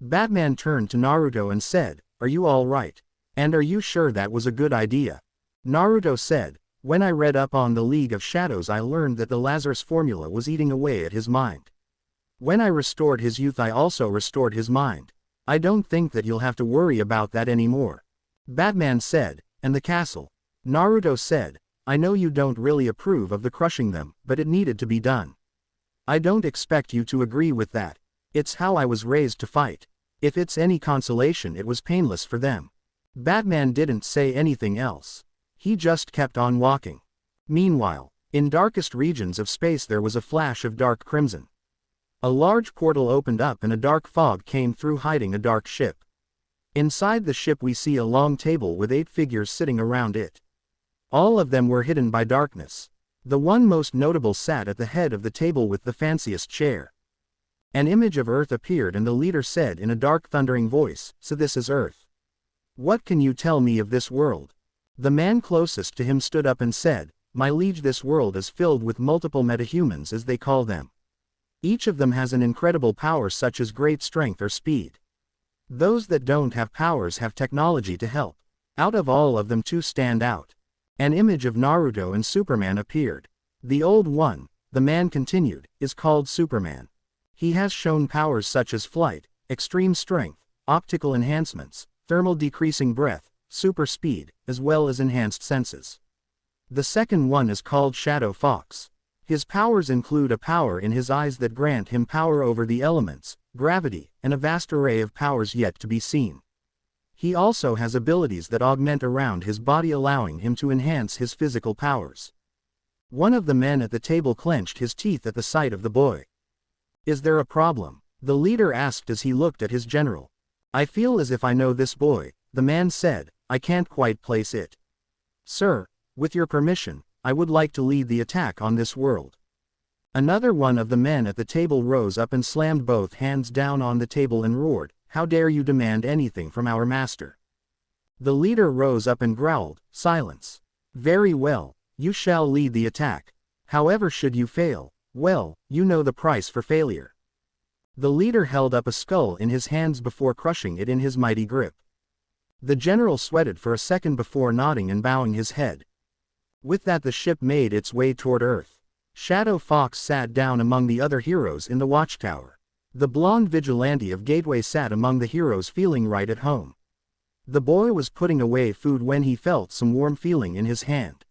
Batman turned to Naruto and said, "Are you all right? And are you sure that was a good idea?" Naruto said, "When I read up on the League of Shadows, I learned that the Lazarus formula was eating away at his mind. When I restored his youth, I also restored his mind. I don't think that you'll have to worry about that anymore." Batman said, "And the castle?" Naruto said, "I know you don't really approve of the crushing them, but it needed to be done. I don't expect you to agree with that. It's how I was raised to fight. If it's any consolation, it was painless for them." Batman didn't say anything else. He just kept on walking. Meanwhile, in darkest regions of space there was a flash of dark crimson. A large portal opened up and a dark fog came through, hiding a dark ship. Inside the ship we see a long table with 8 figures sitting around it. All of them were hidden by darkness. The one most notable sat at the head of the table with the fanciest chair. An image of Earth appeared and the leader said in a dark thundering voice, "So this is Earth. What can you tell me of this world?" The man closest to him stood up and said, "My liege, this world is filled with multiple metahumans, as they call them. Each of them has an incredible power such as great strength or speed. Those that don't have powers have technology to help. Out of all of them, 2 stand out." An image of Naruto and Superman appeared. "The old one," the man continued, "is called Superman. He has shown powers such as flight, extreme strength, optical enhancements, thermal decreasing breath, super speed, as well as enhanced senses. The second one is called Shadow Fox. His powers include a power in his eyes that grant him power over the elements, gravity, and a vast array of powers yet to be seen. He also has abilities that augment around his body, allowing him to enhance his physical powers." One of the men at the table clenched his teeth at the sight of the boy. "Is there a problem?" the leader asked as he looked at his general. "I feel as if I know this boy," the man said. "I can't quite place it. Sir, with your permission, I would like to lead the attack on this world." Another one of the men at the table rose up and slammed both hands down on the table and roared, "How dare you demand anything from our master?" The leader rose up and growled, "Silence. Very well, you shall lead the attack. However, should you fail, Well, you know the price for failure. The leader held up a skull in his hands before crushing it in his mighty grip. The general sweated for a second before nodding and bowing his head. With that, the ship made its way toward Earth. Shadow Fox sat down among the other heroes in the watchtower. The blonde vigilante of Gateway sat among the heroes feeling right at home. The boy was putting away food when he felt some warm feeling in his hand.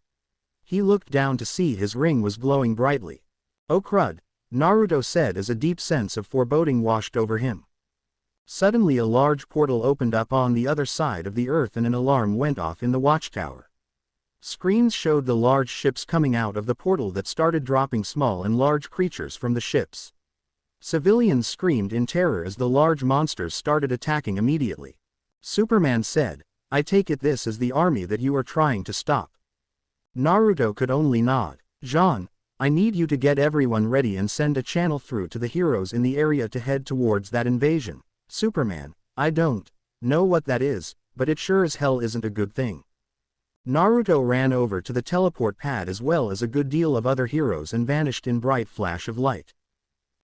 He looked down to see his ring was glowing brightly. "Oh crud," Naruto said as a deep sense of foreboding washed over him. Suddenly a large portal opened up on the other side of the Earth and an alarm went off in the watchtower. Screens showed the large ships coming out of the portal that started dropping small and large creatures from the ships. Civilians screamed in terror as the large monsters started attacking immediately. Superman said, "I take it this is the army that you are trying to stop." Naruto could only nod. "Jean, I need you to get everyone ready and send a channel through to the heroes in the area to head towards that invasion." "Superman, I don't know what that is, but it sure as hell isn't a good thing." Naruto ran over to the teleport pad as well as a good deal of other heroes and vanished in bright flash of light.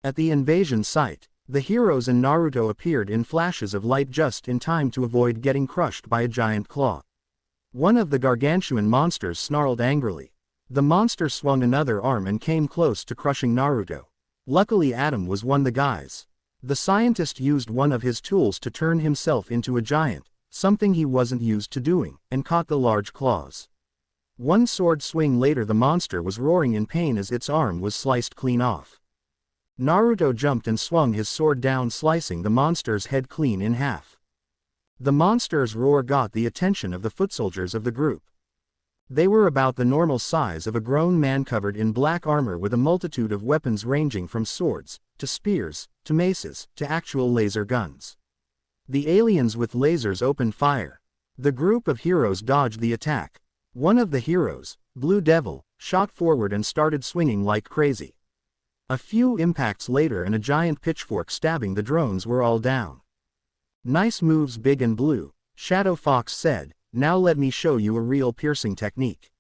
At the invasion site, the heroes and Naruto appeared in flashes of light just in time to avoid getting crushed by a giant claw. One of the gargantuan monsters snarled angrily. The monster swung another arm and came close to crushing Naruto. Luckily Adam was one of the guys. The scientist used one of his tools to turn himself into a giant, something he wasn't used to doing, and caught the large claws. One sword swing later the monster was roaring in pain as its arm was sliced clean off. Naruto jumped and swung his sword down, slicing the monster's head clean in half. The monster's roar got the attention of the foot soldiers of the group. They were about the normal size of a grown man covered in black armor with a multitude of weapons ranging from swords, to spears, to maces, to actual laser guns. The aliens with lasers opened fire. The group of heroes dodged the attack. One of the heroes, Blue Devil, shot forward and started swinging like crazy. A few impacts later and a giant pitchfork stabbing the drones were all down. "Nice moves Big and Blue," Shadow Fox said, "now let me show you a real piercing technique."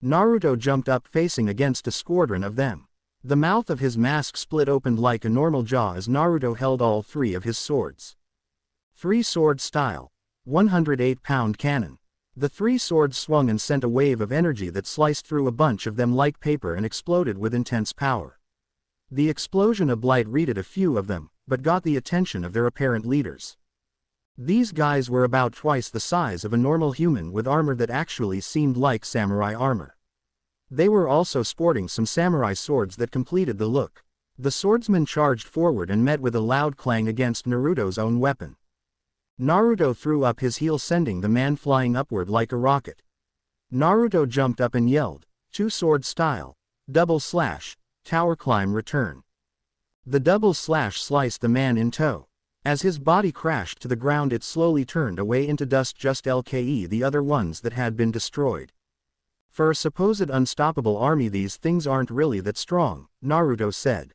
Naruto jumped up facing against a squadron of them. The mouth of his mask split opened like a normal jaw as Naruto held all three of his swords. Three-sword style. 108-pound cannon. The three swords swung and sent a wave of energy that sliced through a bunch of them like paper and exploded with intense power. The explosion obliterated a few of them, but got the attention of their apparent leaders. These guys were about twice the size of a normal human with armor that actually seemed like samurai armor. They were also sporting some samurai swords that completed the look. The swordsman charged forward and met with a loud clang against Naruto's own weapon. Naruto threw up his heel, sending the man flying upward like a rocket. Naruto jumped up and yelled, "Two-sword style. Double slash. Tower climb return." The double slash sliced the man in tow. As his body crashed to the ground it slowly turned away into dust, just like the other ones that had been destroyed. "For a supposed unstoppable army these things aren't really that strong," Naruto said.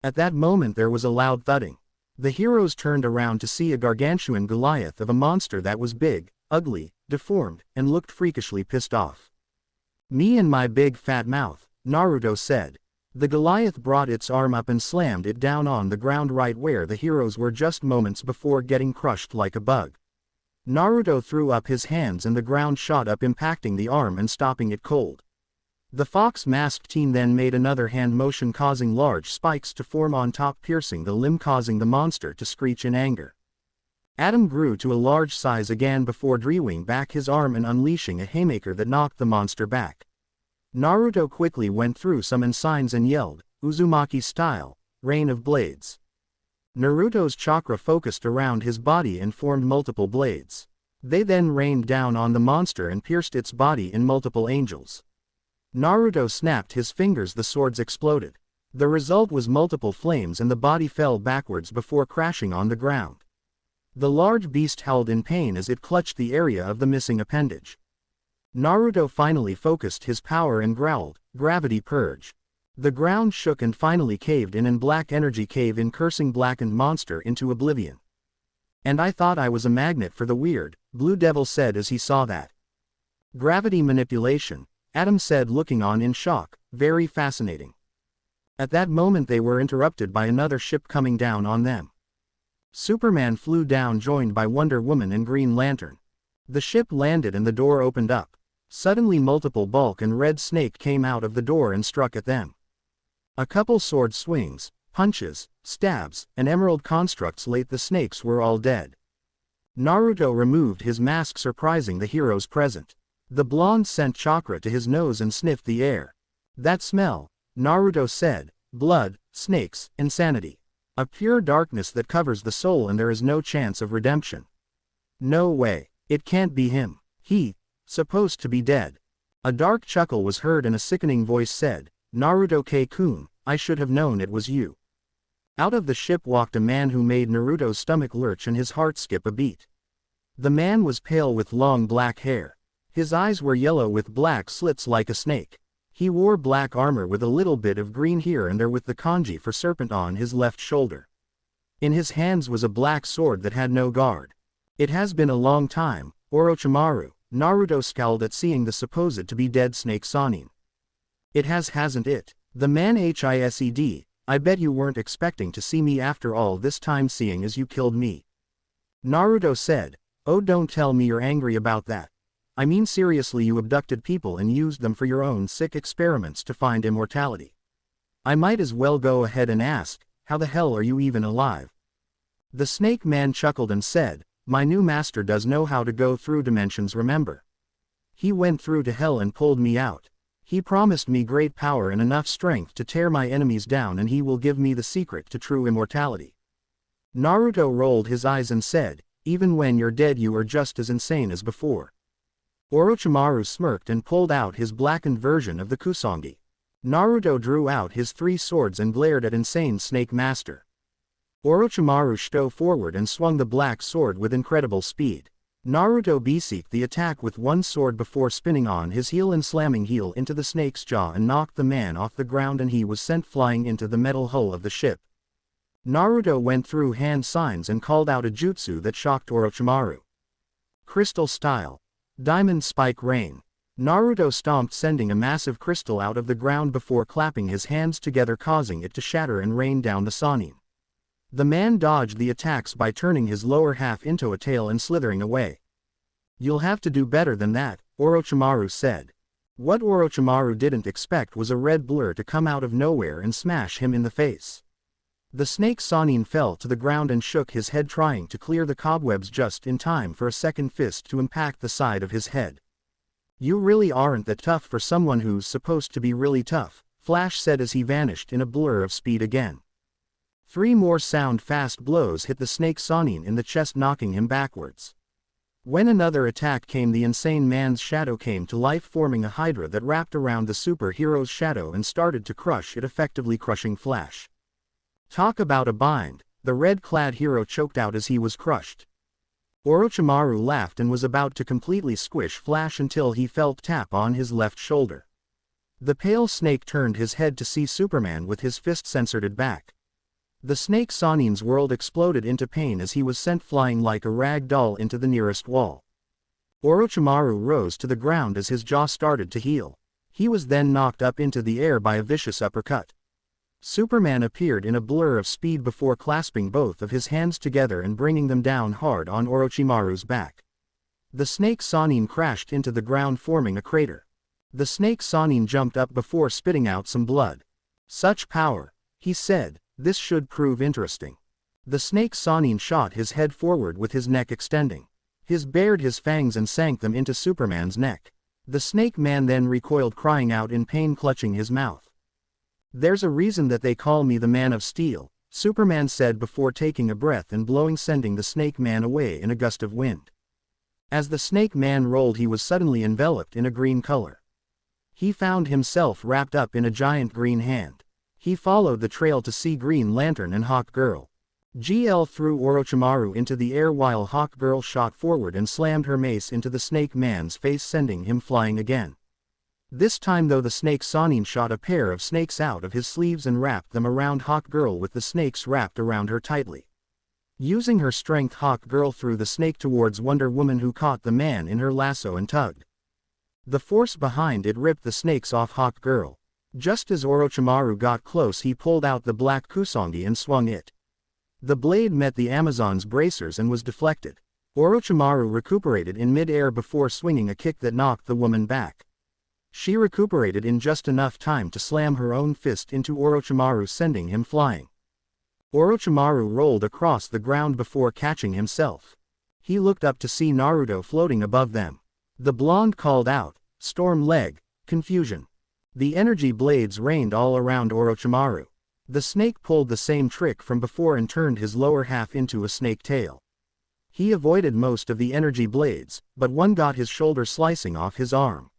At that moment there was a loud thudding. The heroes turned around to see a gargantuan Goliath of a monster that was big, ugly, deformed, and looked freakishly pissed off. "Me and my big fat mouth," Naruto said. The Goliath brought its arm up and slammed it down on the ground right where the heroes were just moments before getting crushed like a bug. Naruto threw up his hands and the ground shot up, impacting the arm and stopping it cold. The fox-masked team then made another hand motion, causing large spikes to form on top, piercing the limb, causing the monster to screech in anger. Adam grew to a large size again before drawing back his arm and unleashing a haymaker that knocked the monster back. Naruto quickly went through some signs and yelled, "Uzumaki style, rain of blades." Naruto's chakra focused around his body and formed multiple blades. They then rained down on the monster and pierced its body in multiple angels. Naruto snapped his fingers, the swords exploded. The result was multiple flames and the body fell backwards before crashing on the ground. The large beast howled in pain as it clutched the area of the missing appendage. Naruto finally focused his power and growled, "Gravity purge." The ground shook and finally caved in and black energy cave in, cursing blackened monster into oblivion. "And I thought I was a magnet for the weird," Blue Devil said as he saw that. "Gravity manipulation," Adam said, looking on in shock. "Very fascinating." At that moment they were interrupted by another ship coming down on them. Superman flew down joined by Wonder Woman and Green Lantern. The ship landed and the door opened up. Suddenly multiple Bulk and Red Snake came out of the door and struck at them. A couple sword swings, punches, stabs, and emerald constructs late the snakes were all dead. Naruto removed his mask surprising the heroes present. The blonde sent chakra to his nose and sniffed the air. That smell, Naruto said, blood, snakes, insanity. A pure darkness that covers the soul and there is no chance of redemption. No way, it can't be him. Supposed to be dead. A dark chuckle was heard and a sickening voice said, Naruto-kun, I should have known it was you. Out of the ship walked a man who made Naruto's stomach lurch and his heart skip a beat. The man was pale with long black hair. His eyes were yellow with black slits like a snake. He wore black armor with a little bit of green here and there with the kanji for serpent on his left shoulder. In his hands was a black sword that had no guard. It has been a long time, Orochimaru. Naruto scowled at seeing the supposed to be dead Snake Sanin. It hasn't it? The man hised, I bet you weren't expecting to see me after all this time seeing as you killed me. Naruto said, oh don't tell me you're angry about that. I mean seriously you abducted people and used them for your own sick experiments to find immortality. I might as well go ahead and ask, how the hell are you even alive? The Snake Man chuckled and said, my new master does know how to go through dimensions remember. He went through to hell and pulled me out. He promised me great power and enough strength to tear my enemies down and he will give me the secret to true immortality. Naruto rolled his eyes and said, even when you're dead you are just as insane as before. Orochimaru smirked and pulled out his blackened version of the Kusangi. Naruto drew out his 3 swords and glared at insane Snake Master. Orochimaru stole forward and swung the black sword with incredible speed. Naruto beseeked the attack with one sword before spinning on his heel and slamming heel into the snake's jaw and knocked the man off the ground and he was sent flying into the metal hull of the ship. Naruto went through hand signs and called out a jutsu that shocked Orochimaru. Crystal Style. Diamond Spike Rain. Naruto stomped sending a massive crystal out of the ground before clapping his hands together causing it to shatter and rain down the Sanin. The man dodged the attacks by turning his lower half into a tail and slithering away. You'll have to do better than that, Orochimaru said. What Orochimaru didn't expect was a red blur to come out of nowhere and smash him in the face. The Snake Sanin fell to the ground and shook his head trying to clear the cobwebs just in time for a second fist to impact the side of his head. You really aren't that tough for someone who's supposed to be really tough, Flash said as he vanished in a blur of speed again. 3 more sound-fast blows hit the Snake Sanin in the chest knocking him backwards. When another attack came the insane man's shadow came to life forming a hydra that wrapped around the superhero's shadow and started to crush it effectively crushing Flash. Talk about a bind, the red-clad hero choked out as he was crushed. Orochimaru laughed and was about to completely squish Flash until he felt tap on his left shoulder. The pale snake turned his head to see Superman with his fist censored back. The Snake Sanin's world exploded into pain as he was sent flying like a rag doll into the nearest wall. Orochimaru rose to the ground as his jaw started to heal. He was then knocked up into the air by a vicious uppercut. Superman appeared in a blur of speed before clasping both of his hands together and bringing them down hard on Orochimaru's back. The Snake Sanin crashed into the ground forming a crater. The Snake Sanin jumped up before spitting out some blood. Such power, he said. This should prove interesting. The Snake Sanin shot his head forward with his neck extending. He bared his fangs and sank them into Superman's neck. The Snake Man then recoiled crying out in pain clutching his mouth. There's a reason that they call me the Man of Steel, Superman said before taking a breath and blowing sending the Snake Man away in a gust of wind. As the Snake Man rolled he was suddenly enveloped in a green color. He found himself wrapped up in a giant green hand. He followed the trail to see Green Lantern and Hawk Girl. GL threw Orochimaru into the air while Hawk Girl shot forward and slammed her mace into the Snake Man's face sending him flying again. This time though the Snake Sanin shot a pair of snakes out of his sleeves and wrapped them around Hawk Girl with the snakes wrapped around her tightly. Using her strength Hawk Girl threw the snake towards Wonder Woman who caught the man in her lasso and tugged. The force behind it ripped the snakes off Hawk Girl. Just as Orochimaru got close, he pulled out the black kusangi and swung it. The blade met the Amazon's bracers and was deflected. Orochimaru recuperated in mid-air before swinging a kick that knocked the woman back. She recuperated in just enough time to slam her own fist into Orochimaru, sending him flying. Orochimaru rolled across the ground before catching himself. He looked up to see Naruto floating above them. The blonde called out, "Storm leg!" Confusion. The energy blades rained all around Orochimaru. The snake pulled the same trick from before and turned his lower half into a snake tail. He avoided most of the energy blades, but one got his shoulder, slicing off his arm.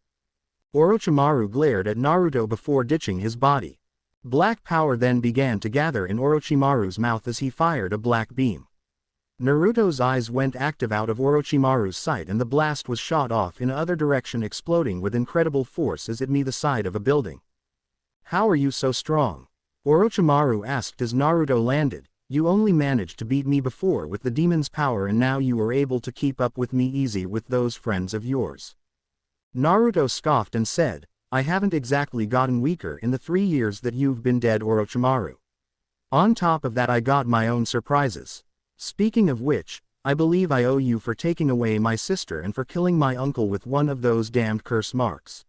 Orochimaru glared at Naruto before ditching his body. Black power then began to gather in Orochimaru's mouth as he fired a black beam. Naruto's eyes went active out of Orochimaru's sight, and the blast was shot off in other direction, exploding with incredible force as it met the side of a building. "How are you so strong?" Orochimaru asked as Naruto landed. "You only managed to beat me before with the demon's power, and now you are able to keep up with me easy with those friends of yours." Naruto scoffed and said, "I haven't exactly gotten weaker in the 3 years that you've been dead, Orochimaru. On top of that, I got my own surprises. Speaking of which, I believe I owe you for taking away my sister and for killing my uncle with one of those damned curse marks."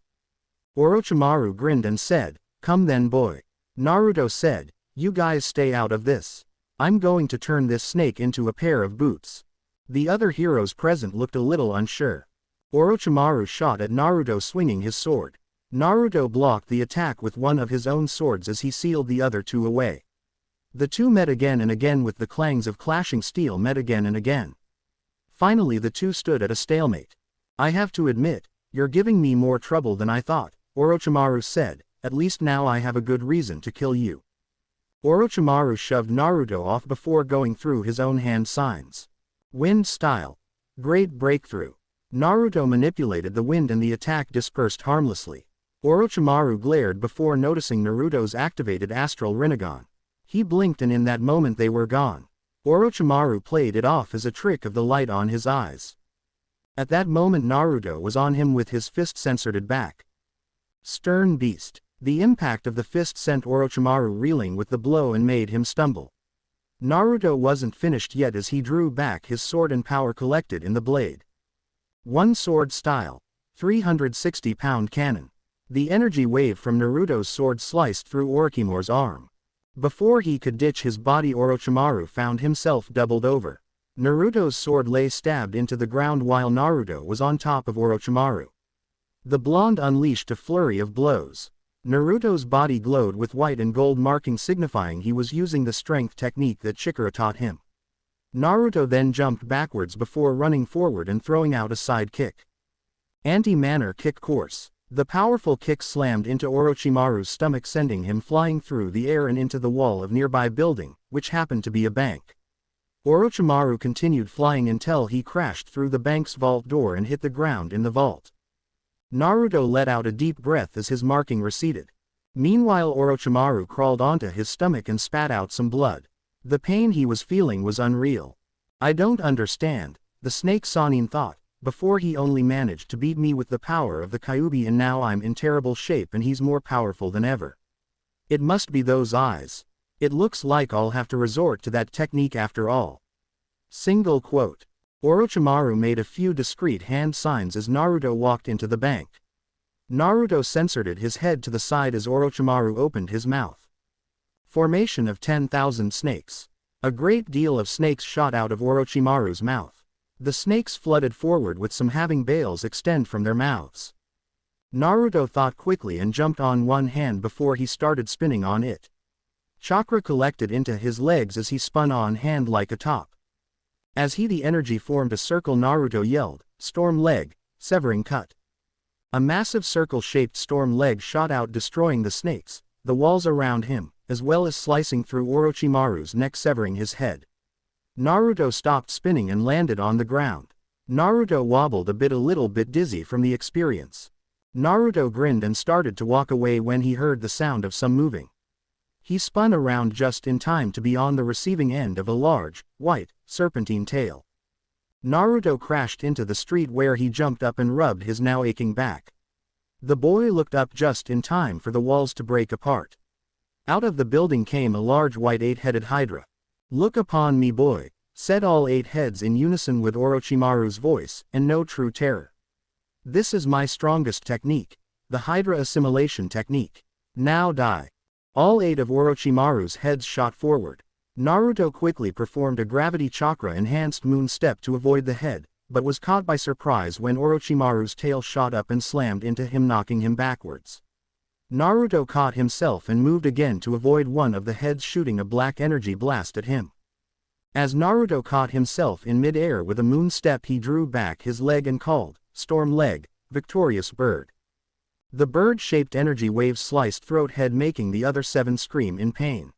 Orochimaru grinned and said, "Come then, boy." Naruto said, "You guys stay out of this. I'm going to turn this snake into a pair of boots." The other heroes present looked a little unsure. Orochimaru shot at Naruto, swinging his sword. Naruto blocked the attack with one of his own swords as he sealed the other two away. The two met again and again, with the clangs of clashing steel met again and again. Finally the two stood at a stalemate. "I have to admit, you're giving me more trouble than I thought," Orochimaru said. "At least now I have a good reason to kill you." Orochimaru shoved Naruto off before going through his own hand signs. Wind style. Great breakthrough. Naruto manipulated the wind and the attack dispersed harmlessly. Orochimaru glared before noticing Naruto's activated astral Rinnegan. He blinked and in that moment they were gone. Orochimaru played it off as a trick of the light on his eyes. At that moment Naruto was on him with his fist censored back. Stern beast. The impact of the fist sent Orochimaru reeling with the blow and made him stumble. Naruto wasn't finished yet as he drew back his sword and power collected in the blade. One sword style. 360-pound cannon. The energy wave from Naruto's sword sliced through Orochimaru's arm. Before he could ditch his body, Orochimaru found himself doubled over. Naruto's sword lay stabbed into the ground while Naruto was on top of Orochimaru. The blonde unleashed a flurry of blows. Naruto's body glowed with white and gold markings, signifying he was using the strength technique that Chikara taught him. Naruto then jumped backwards before running forward and throwing out a side kick. Anti-manner kick course. The powerful kick slammed into Orochimaru's stomach, sending him flying through the air and into the wall of nearby building, which happened to be a bank. Orochimaru continued flying until he crashed through the bank's vault door and hit the ground in the vault. Naruto let out a deep breath as his marking receded. Meanwhile Orochimaru crawled onto his stomach and spat out some blood. The pain he was feeling was unreal. "I don't understand," the snake Sannin thought. "Before he only managed to beat me with the power of the Kyuubi, and now I'm in terrible shape and he's more powerful than ever. It must be those eyes. It looks like I'll have to resort to that technique after all." Single quote. Orochimaru made a few discreet hand signs as Naruto walked into the bank. Naruto censored his head to the side as Orochimaru opened his mouth. Formation of 10,000 snakes. A great deal of snakes shot out of Orochimaru's mouth. The snakes flooded forward with some having bales extend from their mouths. Naruto thought quickly and jumped on one hand before he started spinning on it. Chakra collected into his legs as he spun on hand like a top. As the energy formed a circle, Naruto yelled, "Storm leg, severing cut." A massive circle-shaped storm leg shot out, destroying the snakes, the walls around him, as well as slicing through Orochimaru's neck, severing his head. Naruto stopped spinning and landed on the ground. Naruto wobbled a little bit dizzy from the experience. Naruto grinned and started to walk away when he heard the sound of some moving. He spun around just in time to be on the receiving end of a large, white, serpentine tail. Naruto crashed into the street where he jumped up and rubbed his now aching back. The boy looked up just in time for the walls to break apart. Out of the building came a large white 8-headed hydra. "Look upon me, boy," said all 8 heads in unison with Orochimaru's voice, and no true terror. "This is my strongest technique, the Hydra assimilation technique. Now die." All 8 of Orochimaru's heads shot forward. Naruto quickly performed a gravity chakra-enhanced moon step to avoid the head, but was caught by surprise when Orochimaru's tail shot up and slammed into him, knocking him backwards. Naruto caught himself and moved again to avoid one of the heads shooting a black energy blast at him. As Naruto caught himself in mid-air with a moon step, he drew back his leg and called, "Storm Leg, victorious bird." The bird-shaped energy waves sliced throat head, making the other 7 scream in pain.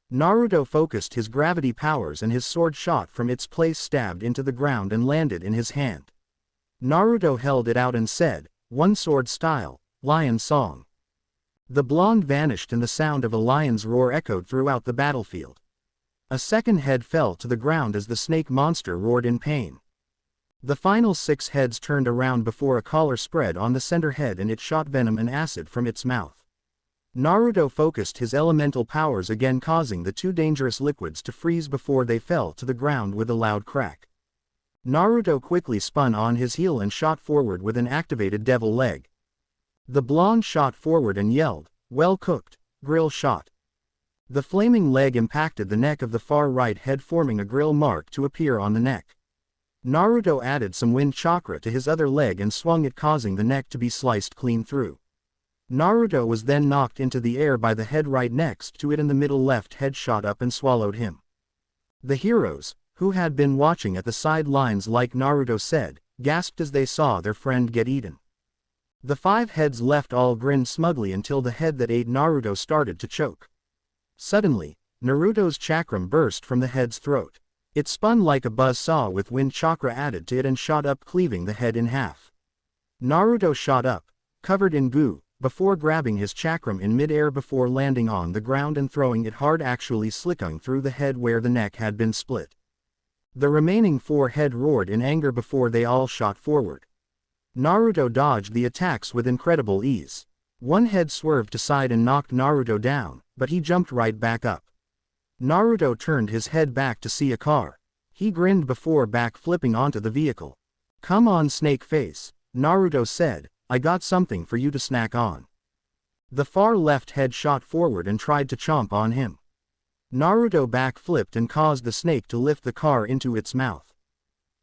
Naruto focused his gravity powers and his sword shot from its place, stabbed into the ground and landed in his hand. Naruto held it out and said, "One sword style, lion song." The blonde vanished and the sound of a lion's roar echoed throughout the battlefield. A second head fell to the ground as the snake monster roared in pain. The final 6 heads turned around before a collar spread on the center head and it shot venom and acid from its mouth. Naruto focused his elemental powers again, causing the 2 dangerous liquids to freeze before they fell to the ground with a loud crack. Naruto quickly spun on his heel and shot forward with an activated devil leg. The blonde shot forward and yelled, "Well cooked, grill shot." The flaming leg impacted the neck of the far right head, forming a grill mark to appear on the neck. Naruto added some wind chakra to his other leg and swung it, causing the neck to be sliced clean through. Naruto was then knocked into the air by the head right next to it, and the middle left head shot up and swallowed him. The heroes, who had been watching at the sidelines like Naruto said, gasped as they saw their friend get eaten. The 5 heads left all grinned smugly until the head that ate Naruto started to choke. Suddenly, Naruto's chakram burst from the head's throat. It spun like a buzz saw with wind chakra added to it and shot up, cleaving the head in half. Naruto shot up, covered in goo, before grabbing his chakram in mid-air before landing on the ground and throwing it hard, actually slicking through the head where the neck had been split. The remaining 4 head roared in anger before they all shot forward. Naruto dodged the attacks with incredible ease. One head swerved aside and knocked Naruto down, but he jumped right back up. Naruto turned his head back to see a car. He grinned before back-flipping onto the vehicle. "Come on, snake face," Naruto said, "I got something for you to snack on." The far left head shot forward and tried to chomp on him. Naruto back-flipped and caused the snake to lift the car into its mouth.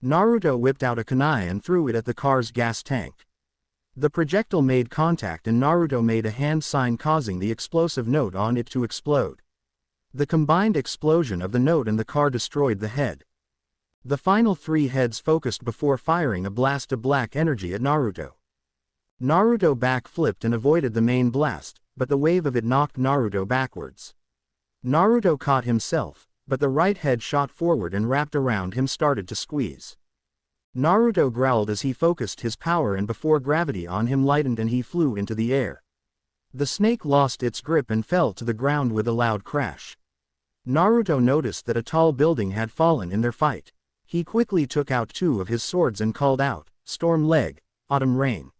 Naruto whipped out a kunai and threw it at the car's gas tank. The projectile made contact and Naruto made a hand sign, causing the explosive note on it to explode. The combined explosion of the note and the car destroyed the head. The final 3 heads focused before firing a blast of black energy at Naruto. Naruto back-flipped and avoided the main blast, but the wave of it knocked Naruto backwards. Naruto caught himself, but the right head shot forward and wrapped around him, started to squeeze. Naruto growled as he focused his power and before gravity on him lightened and he flew into the air. The snake lost its grip and fell to the ground with a loud crash. Naruto noticed that a tall building had fallen in their fight. He quickly took out 2 of his swords and called out, "Storm Leg, Autumn Rain."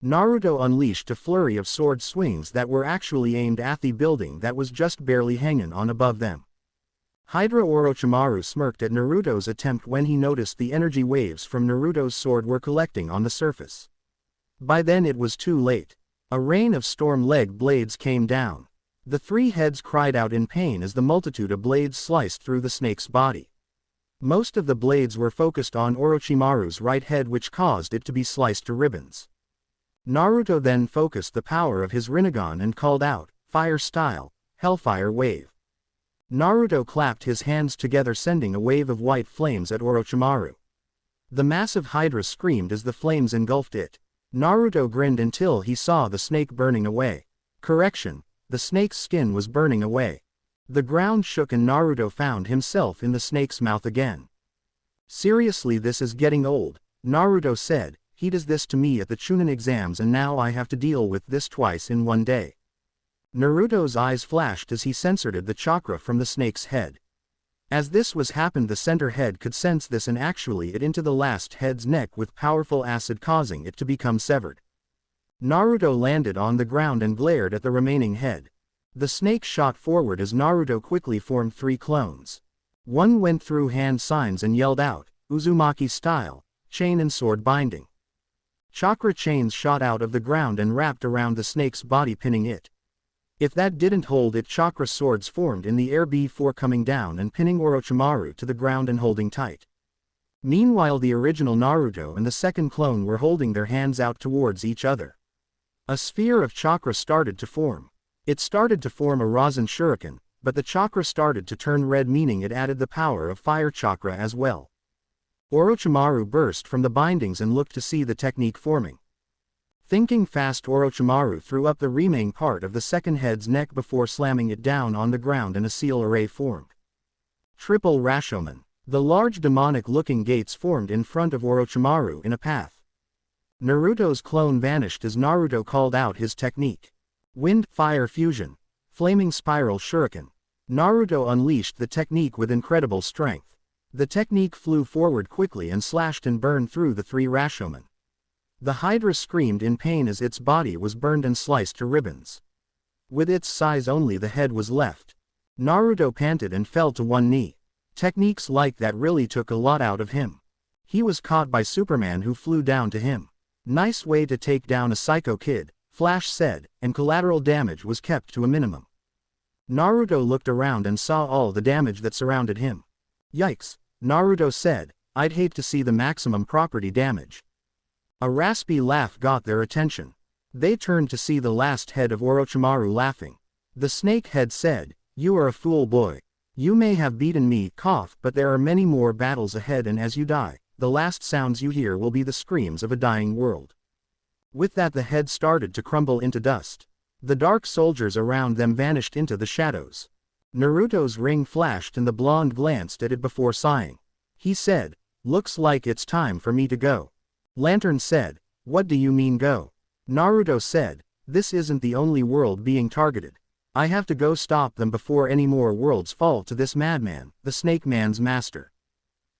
Naruto unleashed a flurry of sword swings that were actually aimed at the building that was just barely hanging on above them. Hydra Orochimaru smirked at Naruto's attempt when he noticed the energy waves from Naruto's sword were collecting on the surface. By then it was too late. A rain of storm leg blades came down. The 3 heads cried out in pain as the multitude of blades sliced through the snake's body. Most of the blades were focused on Orochimaru's right head, which caused it to be sliced to ribbons. Naruto then focused the power of his Rinnegan and called out, "Fire style, Hellfire Wave." Naruto clapped his hands together, sending a wave of white flames at Orochimaru. The massive Hydra screamed as the flames engulfed it. Naruto grinned until he saw the snake burning away. Correction, the snake's skin was burning away. The ground shook and Naruto found himself in the snake's mouth again. "Seriously, this is getting old," Naruto said. "He does this to me at the Chunin exams and now I have to deal with this twice in one day." Naruto's eyes flashed as he censored the chakra from the snake's head. As this was happened, the center head could sense this and actually it into the last head's neck with powerful acid, causing it to become severed. Naruto landed on the ground and glared at the remaining head. The snake shot forward as Naruto quickly formed 3 clones. One went through hand signs and yelled out, Uzumaki style, chain and sword binding. Chakra chains shot out of the ground and wrapped around the snake's body, pinning it. If that didn't hold it, chakra swords formed in the air before coming down and pinning Orochimaru to the ground and holding tight. Meanwhile, the original Naruto and the second clone were holding their hands out towards each other. A sphere of chakra started to form. It started to form a Rasen Shuriken, but the chakra started to turn red, meaning it added the power of fire chakra as well. Orochimaru burst from the bindings and looked to see the technique forming. Thinking fast, Orochimaru threw up the remaining part of the second head's neck before slamming it down on the ground and a seal array formed. Triple Rashomon. The large demonic-looking gates formed in front of Orochimaru in a path. Naruto's clone vanished as Naruto called out his technique. Wind, Fire Fusion. Flaming Spiral Shuriken. Naruto unleashed the technique with incredible strength. The technique flew forward quickly and slashed and burned through the 3 Rashomon. The Hydra screamed in pain as its body was burned and sliced to ribbons. With its size, only the head was left. Naruto panted and fell to one knee. Techniques like that really took a lot out of him. He was caught by Superman, who flew down to him. Nice way to take down a psycho kid, Flash said, and collateral damage was kept to a minimum. Naruto looked around and saw all the damage that surrounded him. Yikes, Naruto said, I'd hate to see the maximum property damage. A raspy laugh got their attention. They turned to see the last head of Orochimaru laughing. The snake head said, You are a fool, boy. You may have beaten me, cough, but there are many more battles ahead, and as you die, the last sounds you hear will be the screams of a dying world. With that, the head started to crumble into dust. The dark soldiers around them vanished into the shadows. Naruto's ring flashed and the blonde glanced at it before sighing. He said, Looks like it's time for me to go. Lantern said, What do you mean go? Naruto said, This isn't the only world being targeted. I have to go stop them before any more worlds fall to this madman, the Snake Man's master.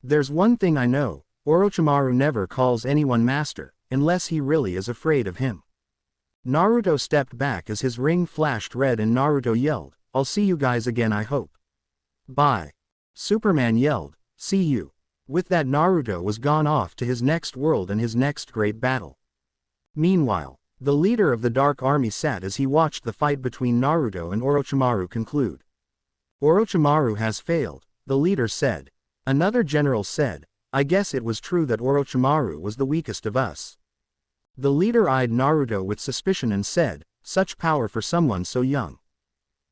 There's one thing I know, Orochimaru never calls anyone master, unless he really is afraid of him. Naruto stepped back as his ring flashed red and Naruto yelled, I'll see you guys again, I hope. Bye. Superman yelled, See you. With that, Naruto was gone off to his next world and his next great battle. Meanwhile, the leader of the Dark Army sat as he watched the fight between Naruto and Orochimaru conclude. Orochimaru has failed, the leader said. Another general said, I guess it was true that Orochimaru was the weakest of us. The leader eyed Naruto with suspicion and said, Such power for someone so young.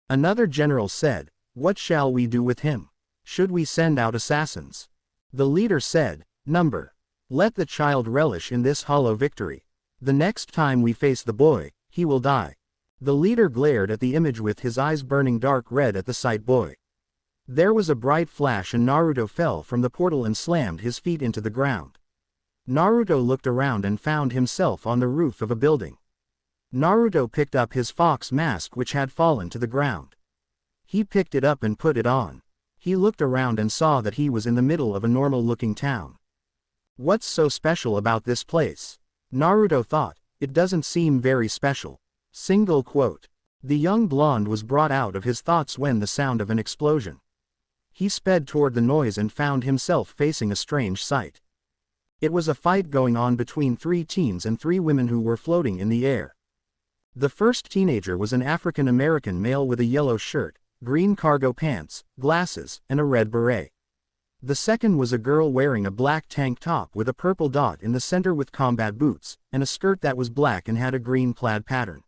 Another general said, What shall we do with him? Should we send out assassins? The leader said, Number. Let the child relish in this hollow victory. The next time we face the boy, he will die. The leader glared at the image with his eyes burning dark red at the sight boy. There was a bright flash and Naruto fell from the portal and slammed his feet into the ground. Naruto looked around and found himself on the roof of a building. Naruto picked up his fox mask, which had fallen to the ground. He picked it up and put it on. He looked around and saw that he was in the middle of a normal-looking town. What's so special about this place? Naruto thought, it doesn't seem very special. Single quote. The young blonde was brought out of his thoughts when the sound of an explosion. He sped toward the noise and found himself facing a strange sight. It was a fight going on between 3 teens and 3 women who were floating in the air. The first teenager was an African American male with a yellow shirt, green cargo pants, glasses, and a red beret. The second was a girl wearing a black tank top with a purple dot in the center with combat boots, and a skirt that was black and had a green plaid pattern.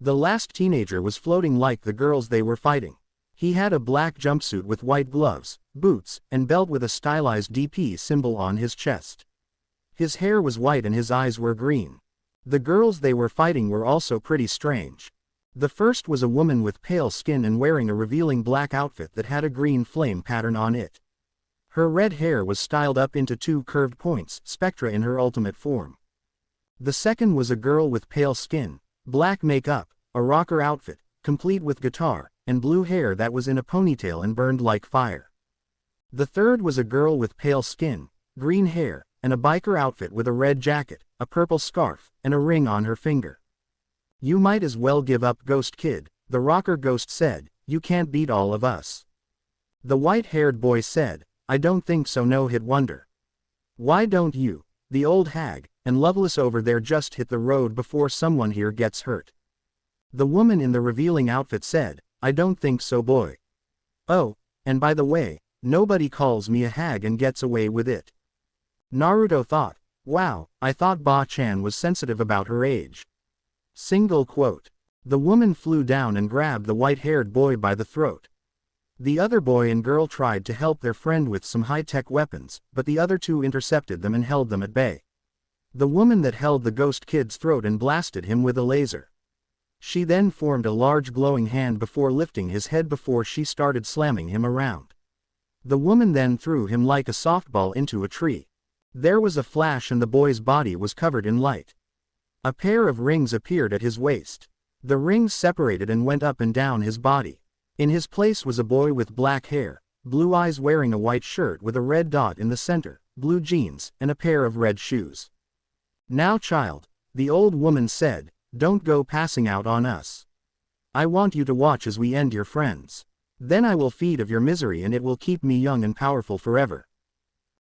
The last teenager was floating like the girls they were fighting. He had a black jumpsuit with white gloves, boots, and belt with a stylized DP symbol on his chest. His hair was white and his eyes were green. The girls they were fighting were also pretty strange. The first was a woman with pale skin and wearing a revealing black outfit that had a green flame pattern on it. Her red hair was styled up into 2 curved points, spectra in her ultimate form. The second was a girl with pale skin, black makeup, a rocker outfit, complete with guitar, and blue hair that was in a ponytail and burned like fire. The third was a girl with pale skin, green hair, and a biker outfit with a red jacket, a purple scarf, and a ring on her finger. You might as well give up, Ghost Kid, the rocker ghost said, you can't beat all of us. The white-haired boy said, I don't think so, no hit wonder. Why don't you? The old hag, and Loveless over there just hit the road before someone here gets hurt. The woman in the revealing outfit said, I don't think so, boy. Oh, and by the way, nobody calls me a hag and gets away with it. Naruto thought, wow, I thought Ba-chan was sensitive about her age. Single quote. The woman flew down and grabbed the white-haired boy by the throat. The other boy and girl tried to help their friend with some high-tech weapons, but the other two intercepted them and held them at bay. The woman that held the Ghost Kid's throat and blasted him with a laser. She then formed a large glowing hand before lifting his head before she started slamming him around. The woman then threw him like a softball into a tree. There was a flash and the boy's body was covered in light. A pair of rings appeared at his waist. The rings separated and went up and down his body. In his place was a boy with black hair, blue eyes, wearing a white shirt with a red dot in the center, blue jeans, and a pair of red shoes. Now child, the old woman said, don't go passing out on us. I want you to watch as we end your friends. Then I will feed of your misery and it will keep me young and powerful forever.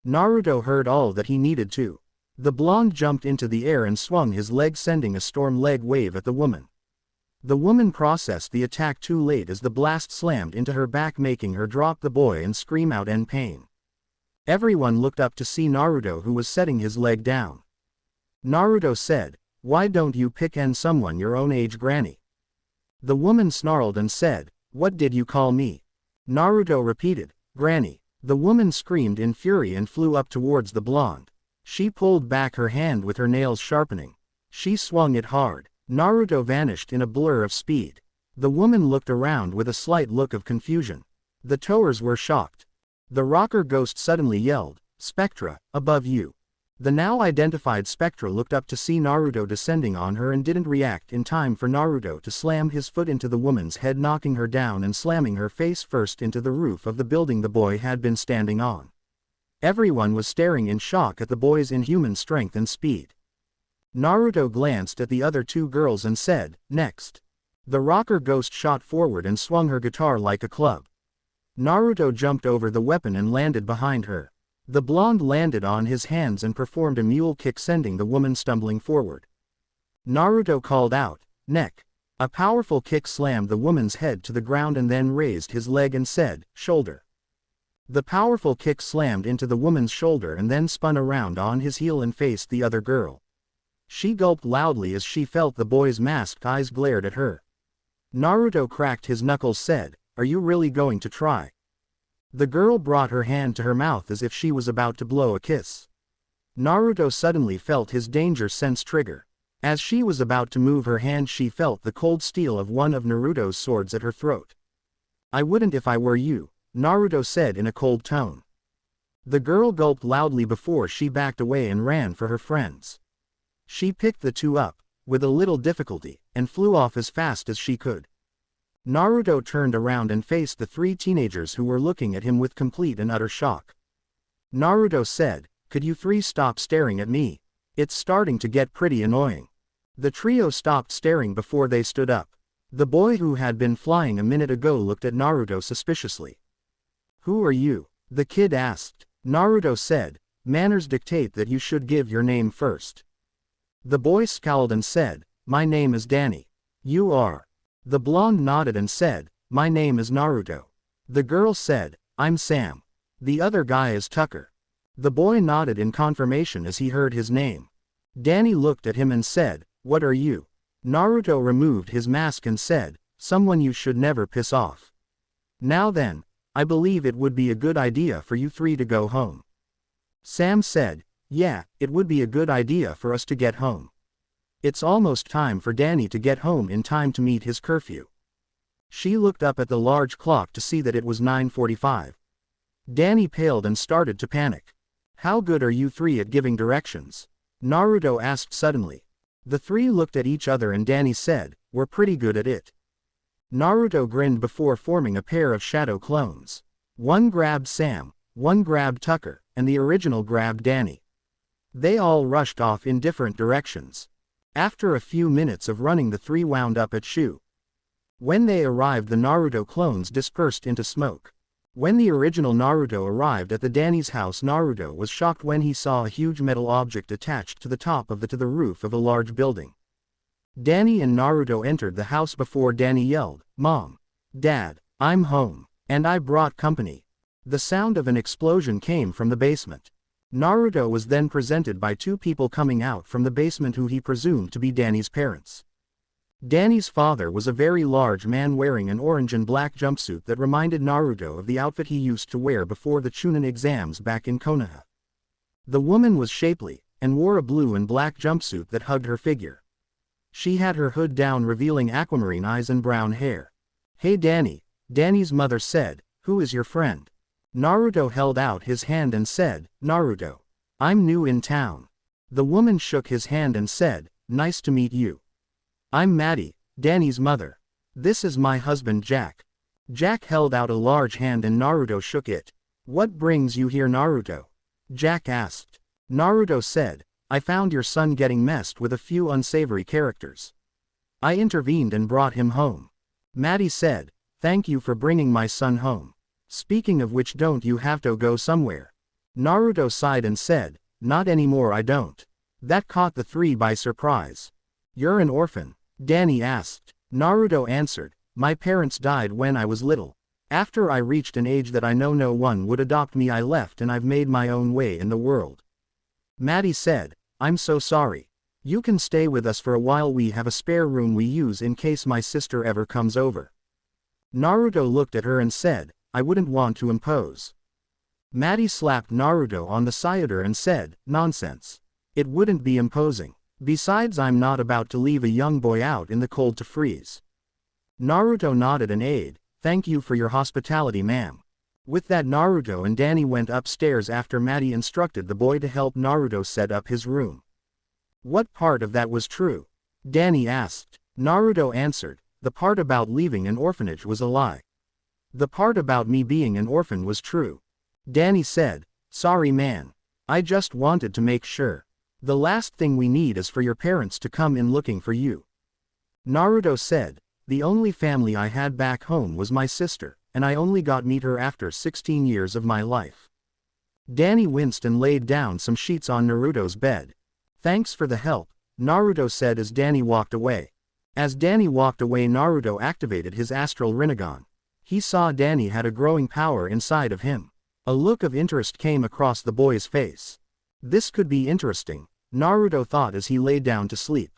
Naruto heard all that he needed to. The blonde jumped into the air and swung his leg, sending a storm leg wave at the woman. The woman processed the attack too late as the blast slammed into her back, making her drop the boy and scream out in pain. Everyone looked up to see Naruto, who was setting his leg down. Naruto said, why don't you pick someone your own age, granny? The woman snarled and said, what did you call me? Naruto repeated, granny. The woman screamed in fury and flew up towards the blonde. She pulled back her hand with her nails sharpening. She swung it hard. Naruto vanished in a blur of speed. The woman looked around with a slight look of confusion. The towers were shocked. The rocker ghost suddenly yelled, Spectra, above you. The now identified Spectra looked up to see Naruto descending on her and didn't react in time for Naruto to slam his foot into the woman's head, knocking her down and slamming her face first into the roof of the building the boy had been standing on. Everyone was staring in shock at the boy's inhuman strength and speed. Naruto glanced at the other two girls and said, next. The rocker ghost shot forward and swung her guitar like a club. Naruto jumped over the weapon and landed behind her. The blonde landed on his hands and performed a mule kick, sending the woman stumbling forward. Naruto called out, neck. A powerful kick slammed the woman's head to the ground and then raised his leg and said, shoulder. The powerful kick slammed into the woman's shoulder and then spun around on his heel and faced the other girl. She gulped loudly as she felt the boy's masked eyes glared at her. Naruto cracked his knuckles, said, are you really going to try? The girl brought her hand to her mouth as if she was about to blow a kiss. Naruto suddenly felt his danger sense trigger. As she was about to move her hand, she felt the cold steel of one of Naruto's swords at her throat. I wouldn't if I were you, Naruto said in a cold tone. The girl gulped loudly before she backed away and ran for her friends. She picked the two up, with a little difficulty, and flew off as fast as she could. Naruto turned around and faced the three teenagers who were looking at him with complete and utter shock. Naruto said, could you three stop staring at me? It's starting to get pretty annoying. The trio stopped staring before they stood up. The boy who had been flying a minute ago looked at Naruto suspiciously. Who are you? The kid asked. Naruto said, manners dictate that you should give your name first. The boy scowled and said, my name is Danny. You are? The blonde nodded and said, my name is Naruto. The girl said, I'm Sam. The other guy is Tucker. The boy nodded in confirmation as he heard his name. Danny looked at him and said, what are you? Naruto removed his mask and said, someone you should never piss off. Now then, I believe it would be a good idea for you three to go home. Sam said, yeah, it would be a good idea for us to get home. It's almost time for Danny to get home in time to meet his curfew. She looked up at the large clock to see that it was 9:45. Danny paled and started to panic. How good are you three at giving directions? Naruto asked suddenly. The three looked at each other and Danny said, we're pretty good at it. Naruto grinned before forming a pair of shadow clones. One grabbed Sam, one grabbed Tucker, and the original grabbed Danny. They all rushed off in different directions. After a few minutes of running, the three wound up at Shu. When they arrived, the Naruto clones dispersed into smoke. When the original Naruto arrived at the Danny's house, Naruto was shocked when he saw a huge metal object attached to the top of the roof of a large building. Danny and Naruto entered the house before Danny yelled, "Mom! Dad, I'm home, and I brought company." The sound of an explosion came from the basement. Naruto was then presented by two people coming out from the basement who he presumed to be Danny's parents. Danny's father was a very large man wearing an orange and black jumpsuit that reminded Naruto of the outfit he used to wear before the Chunin exams back in Konoha. The woman was shapely, and wore a blue and black jumpsuit that hugged her figure. She had her hood down, revealing aquamarine eyes and brown hair. "Hey Danny," Danny's mother said, "who is your friend?" Naruto held out his hand and said, "Naruto. I'm new in town." The woman shook his hand and said, "Nice to meet you. I'm Maddie, Danny's mother. This is my husband Jack." Jack held out a large hand and Naruto shook it. "What brings you here, Naruto?" Jack asked. Naruto said, "I found your son getting messed with a few unsavory characters. I intervened and brought him home." Maddie said, "Thank you for bringing my son home. Speaking of which, don't you have to go somewhere?" Naruto sighed and said, "Not anymore, I don't." That caught the three by surprise. "You're an orphan?" Danny asked. Naruto answered, "My parents died when I was little. After I reached an age that I know no one would adopt me, I left and I've made my own way in the world." Maddie said, "I'm so sorry. You can stay with us for a while. We have a spare room we use in case my sister ever comes over." Naruto looked at her and said, "I wouldn't want to impose." Maddie slapped Naruto on the side and said, "Nonsense. It wouldn't be imposing. Besides, I'm not about to leave a young boy out in the cold to freeze." Naruto nodded and aid, "Thank you for your hospitality, ma'am." With that, Naruto and Danny went upstairs after Maddie instructed the boy to help Naruto set up his room. "What part of that was true?" Danny asked. Naruto answered, "The part about leaving an orphanage was a lie. The part about me being an orphan was true." Danny said, "Sorry man. I just wanted to make sure. The last thing we need is for your parents to come in looking for you." Naruto said, "The only family I had back home was my sister, and I only got meet her after 16 years of my life." Danny winced and laid down some sheets on Naruto's bed. "Thanks for the help," Naruto said as Danny walked away. As Danny walked away, Naruto activated his astral Rinnegan. He saw Danny had a growing power inside of him. A look of interest came across the boy's face. This could be interesting, Naruto thought as he lay down to sleep.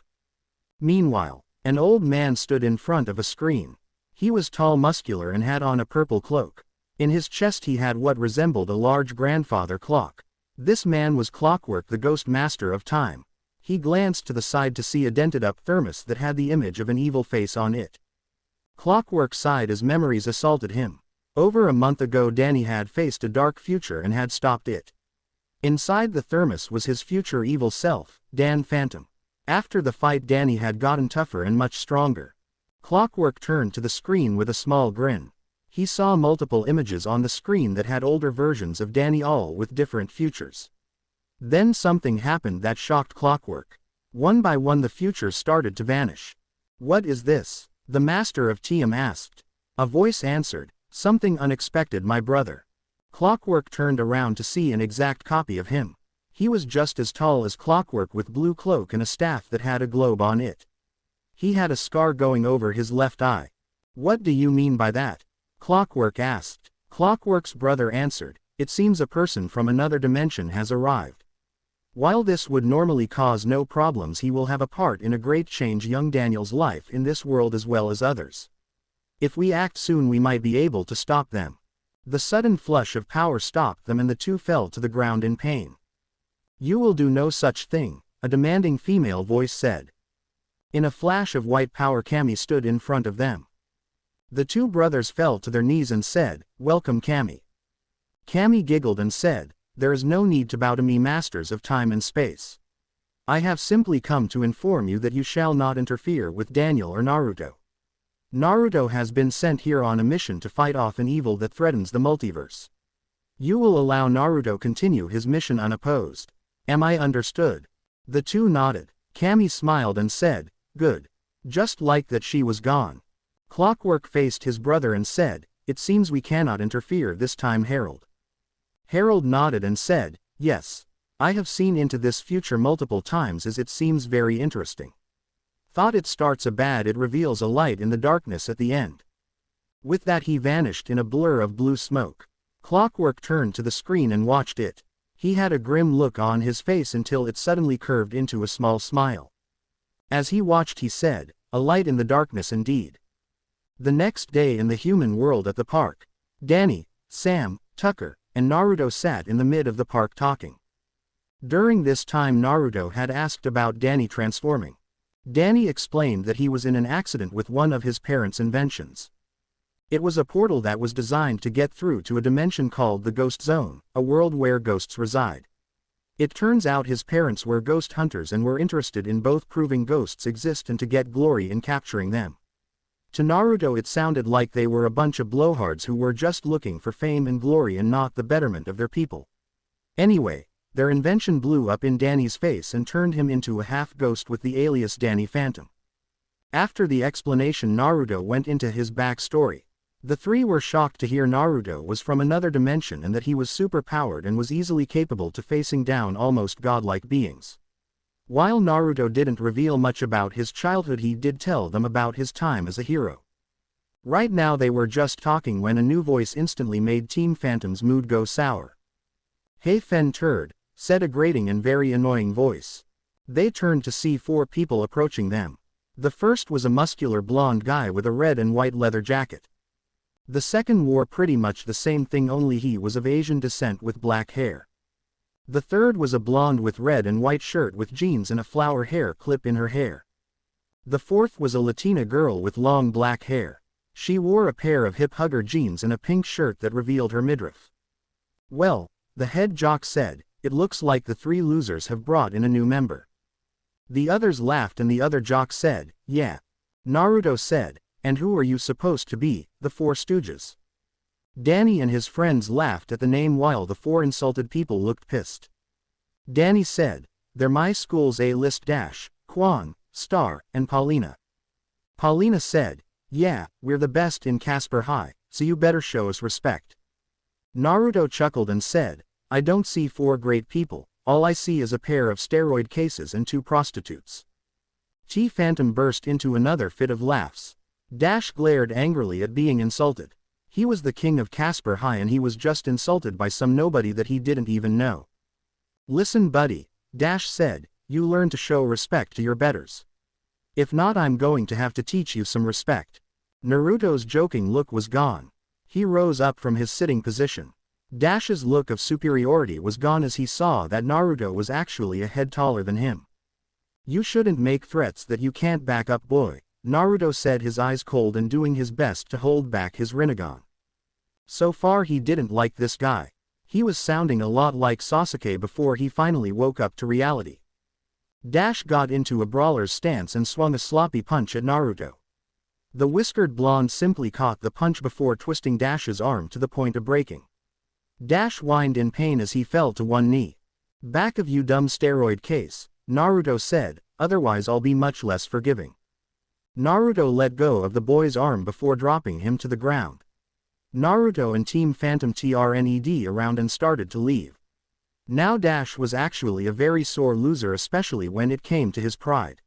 Meanwhile, an old man stood in front of a screen. He was tall, muscular, and had on a purple cloak. In his chest he had what resembled a large grandfather clock. This man was Clockwork, the ghost master of time. He glanced to the side to see a dented-up thermos that had the image of an evil face on it. Clockwork sighed as memories assaulted him. Over a month ago, Danny had faced a dark future and had stopped it. Inside the thermos was his future evil self, Dan Phantom. After the fight, Danny had gotten tougher and much stronger. Clockwork turned to the screen with a small grin. He saw multiple images on the screen that had older versions of Danny, all with different futures. Then something happened that shocked Clockwork. One by one the futures started to vanish. "What is this?" the master of TM asked. A voice answered, "Something unexpected, my brother." Clockwork turned around to see an exact copy of him. He was just as tall as Clockwork, with blue cloak and a staff that had a globe on it. He had a scar going over his left eye. "What do you mean by that?" Clockwork asked. Clockwork's brother answered, "It seems a person from another dimension has arrived. While this would normally cause no problems, he will have a part in a great change young Daniel's life in this world as well as others. If we act soon, we might be able to stop them." The sudden flush of power stopped them and the two fell to the ground in pain. "You will do no such thing," a demanding female voice said. In a flash of white power, Kami stood in front of them. The two brothers fell to their knees and said, "Welcome, Kami." Kami giggled and said, "There is no need to bow to me, masters of time and space. I have simply come to inform you that you shall not interfere with Daniel or Naruto. Naruto has been sent here on a mission to fight off an evil that threatens the multiverse. You will allow Naruto continue his mission unopposed. Am I understood?" The two nodded. Cammy smiled and said, "Good. Just like that she was gone." Clockwork faced his brother and said, "It seems we cannot interfere this time, Harold." Harold nodded and said, "Yes. I have seen into this future multiple times as it seems very interesting. Thought it starts a bad, it reveals a light in the darkness at the end." With that he vanished in a blur of blue smoke. Clockwork turned to the screen and watched it. He had a grim look on his face until it suddenly curved into a small smile. As he watched he said, "A light in the darkness indeed." The next day in the human world at the park, Danny, Sam, Tucker, and Naruto sat in the mid of the park talking. During this time Naruto had asked about Danny transforming. Danny explained that he was in an accident with one of his parents' inventions. It was a portal that was designed to get through to a dimension called the Ghost Zone, a world where ghosts reside. It turns out his parents were ghost hunters and were interested in both proving ghosts exist and to get glory in capturing them. To Naruto it sounded like they were a bunch of blowhards who were just looking for fame and glory and not the betterment of their people. Anyway, their invention blew up in Danny's face and turned him into a half-ghost with the alias Danny Phantom. After the explanation Naruto went into his backstory. The three were shocked to hear Naruto was from another dimension and that he was super-powered and was easily capable to facing down almost godlike beings. While Naruto didn't reveal much about his childhood, he did tell them about his time as a hero. Right now they were just talking when a new voice instantly made Team Phantom's mood go sour. "Hey Fen Turd," said a grating and very annoying voice. They turned to see four people approaching them. The first was a muscular blonde guy with a red and white leather jacket. The second wore pretty much the same thing, only he was of Asian descent with black hair. The third was a blonde with red and white shirt with jeans and a flower hair clip in her hair. The fourth was a Latina girl with long black hair. She wore a pair of hip hugger jeans and a pink shirt that revealed her midriff. "Well," the head jock said, "it looks like the three losers have brought in a new member." The others laughed and the other jock said, "Yeah." Naruto said, "And who are you supposed to be, the Four Stooges?" Danny and his friends laughed at the name while the four insulted people looked pissed. Danny said, "They're my school's A-list dash, Quan, Star, and Paulina." Paulina said, "Yeah, we're the best in Casper High, so you better show us respect." Naruto chuckled and said, "I don't see four great people, all I see is a pair of steroid cases and two prostitutes." T Phantom burst into another fit of laughs. Dash glared angrily at being insulted. He was the king of Casper High and he was just insulted by some nobody that he didn't even know. "Listen buddy," Dash said, "you learn to show respect to your betters. If not, I'm going to have to teach you some respect." Naruto's joking look was gone. He rose up from his sitting position. Dash's look of superiority was gone as he saw that Naruto was actually a head taller than him. "You shouldn't make threats that you can't back up, boy," Naruto said, his eyes cold and doing his best to hold back his Rinnegan. So far he didn't like this guy. He was sounding a lot like Sasuke before he finally woke up to reality. Dash got into a brawler's stance and swung a sloppy punch at Naruto. The whiskered blonde simply caught the punch before twisting Dash's arm to the point of breaking. Dash whined in pain as he fell to one knee. "Back of you dumb steroid case," Naruto said, "otherwise I'll be much less forgiving." Naruto let go of the boy's arm before dropping him to the ground. Naruto and Team Phantom turned around and started to leave. Now Dash was actually a very sore loser, especially when it came to his pride.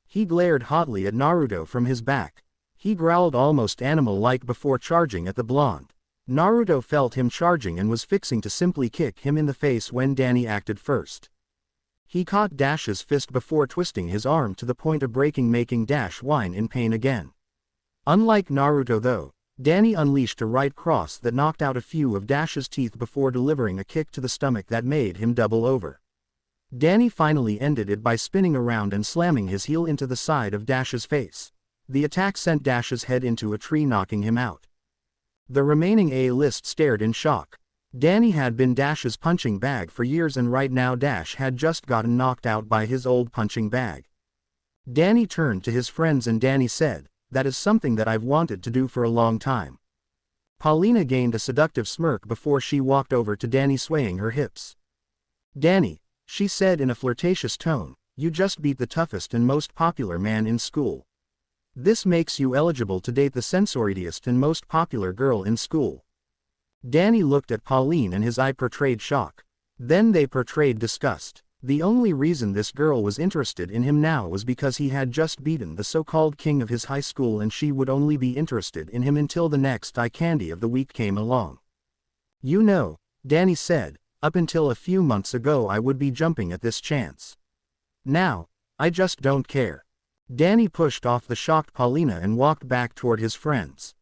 He glared hotly at Naruto from his back. He growled almost animal-like before charging at the blonde. Naruto felt him charging and was fixing to simply kick him in the face when Danny acted first. He caught Dash's fist before twisting his arm to the point of breaking, making Dash whine in pain again. Unlike Naruto though, Danny unleashed a right cross that knocked out a few of Dash's teeth before delivering a kick to the stomach that made him double over. Danny finally ended it by spinning around and slamming his heel into the side of Dash's face. The attack sent Dash's head into a tree, knocking him out. The remaining A-list stared in shock. Danny had been Dash's punching bag for years and right now Dash had just gotten knocked out by his old punching bag. Danny turned to his friends and Danny said, "That is something that I've wanted to do for a long time." Paulina gained a seductive smirk before she walked over to Danny, swaying her hips. "Danny," she said in a flirtatious tone, You just beat the toughest and most popular man in school. This makes you eligible to date the sensoriest and most popular girl in school. Danny looked at Pauline and his eye portrayed shock. Then they portrayed disgust. The only reason this girl was interested in him now was because he had just beaten the so-called king of his high school, and she would only be interested in him until the next eye candy of the week came along. You know, Danny said, up until a few months ago I would be jumping at this chance. Now, I just don't care. Danny pushed off the shocked Paulina and walked back toward his friends.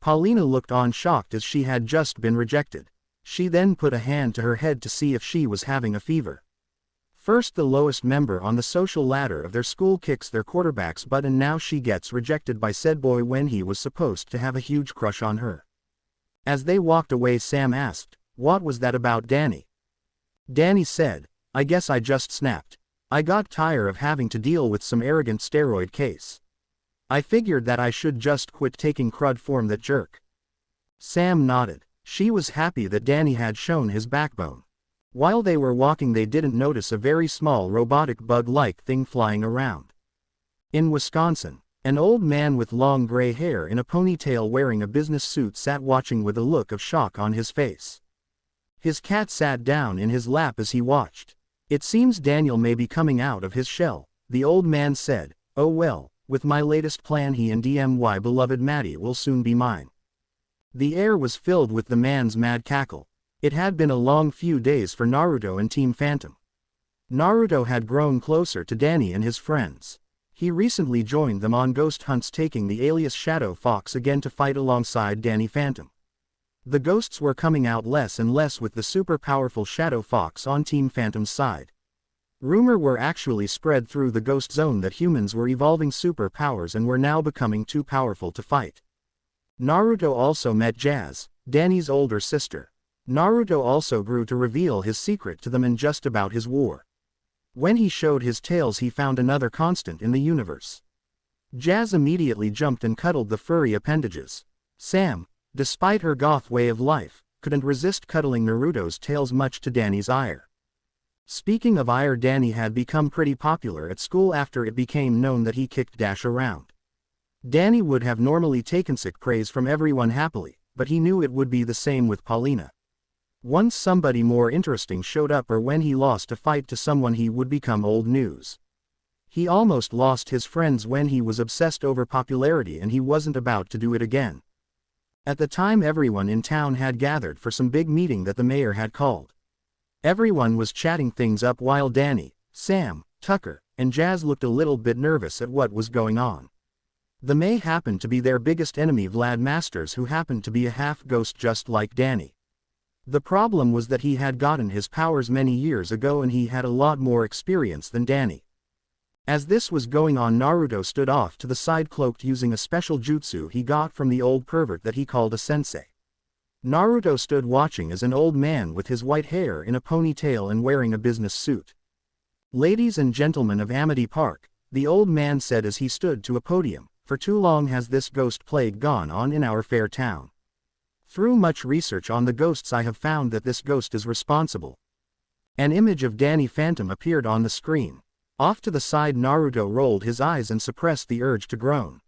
Paulina looked on, shocked as she had just been rejected. She then put a hand to her head to see if she was having a fever. First the lowest member on the social ladder of their school kicks their quarterback's butt, and now she gets rejected by said boy when he was supposed to have a huge crush on her. As they walked away, Sam asked, "What was that about, Danny?" Danny said, "I guess I just snapped. I got tired of having to deal with some arrogant steroid case. I figured that I should just quit taking crud from that jerk." Sam nodded. She was happy that Danny had shown his backbone. While they were walking, they didn't notice a very small robotic bug-like thing flying around. In Wisconsin, an old man with long gray hair in a ponytail wearing a business suit sat watching with a look of shock on his face. His cat sat down in his lap as he watched. "It seems Daniel may be coming out of his shell," the old man said. "Oh well, with my latest plan he and my beloved Maddie will soon be mine." The air was filled with the man's mad cackle. It had been a long few days for Naruto and Team Phantom. Naruto had grown closer to Danny and his friends. He recently joined them on ghost hunts, taking the alias Shadow Fox again to fight alongside Danny Phantom. The ghosts were coming out less and less, with the super powerful Shadow Fox on Team Phantom's side. Rumor were actually spread through the ghost zone that humans were evolving super powers and were now becoming too powerful to fight. Naruto also met Jazz, Danny's older sister. Naruto also grew to reveal his secret to them and just about his war. When he showed his tails, he found another constant in the universe. Jazz immediately jumped and cuddled the furry appendages. Sam, despite her goth way of life, couldn't resist cuddling Naruto's tails, much to Danny's ire. Speaking of ire, Danny had become pretty popular at school after it became known that he kicked Dash around. Danny would have normally taken sick praise from everyone happily, but he knew it would be the same with Paulina. Once somebody more interesting showed up, or when he lost a fight to someone, he would become old news. He almost lost his friends when he was obsessed over popularity, and he wasn't about to do it again. At the time, everyone in town had gathered for some big meeting that the mayor had called. Everyone was chatting things up while Danny, Sam, Tucker, and Jazz looked a little bit nervous at what was going on. The May happened to be their biggest enemy, Vlad Masters, who happened to be a half-ghost just like Danny. The problem was that he had gotten his powers many years ago and he had a lot more experience than Danny. As this was going on, Naruto stood off to the side, cloaked, using a special jutsu he got from the old pervert that he called a sensei. Naruto stood watching as an old man with his white hair in a ponytail and wearing a business suit. "Ladies and gentlemen of Amity Park," the old man said as he stood to a podium, "for too long has this ghost plague gone on in our fair town. Through much research on the ghosts, I have found that this ghost is responsible." An image of Danny Phantom appeared on the screen. Off to the side, Naruto rolled his eyes and suppressed the urge to groan.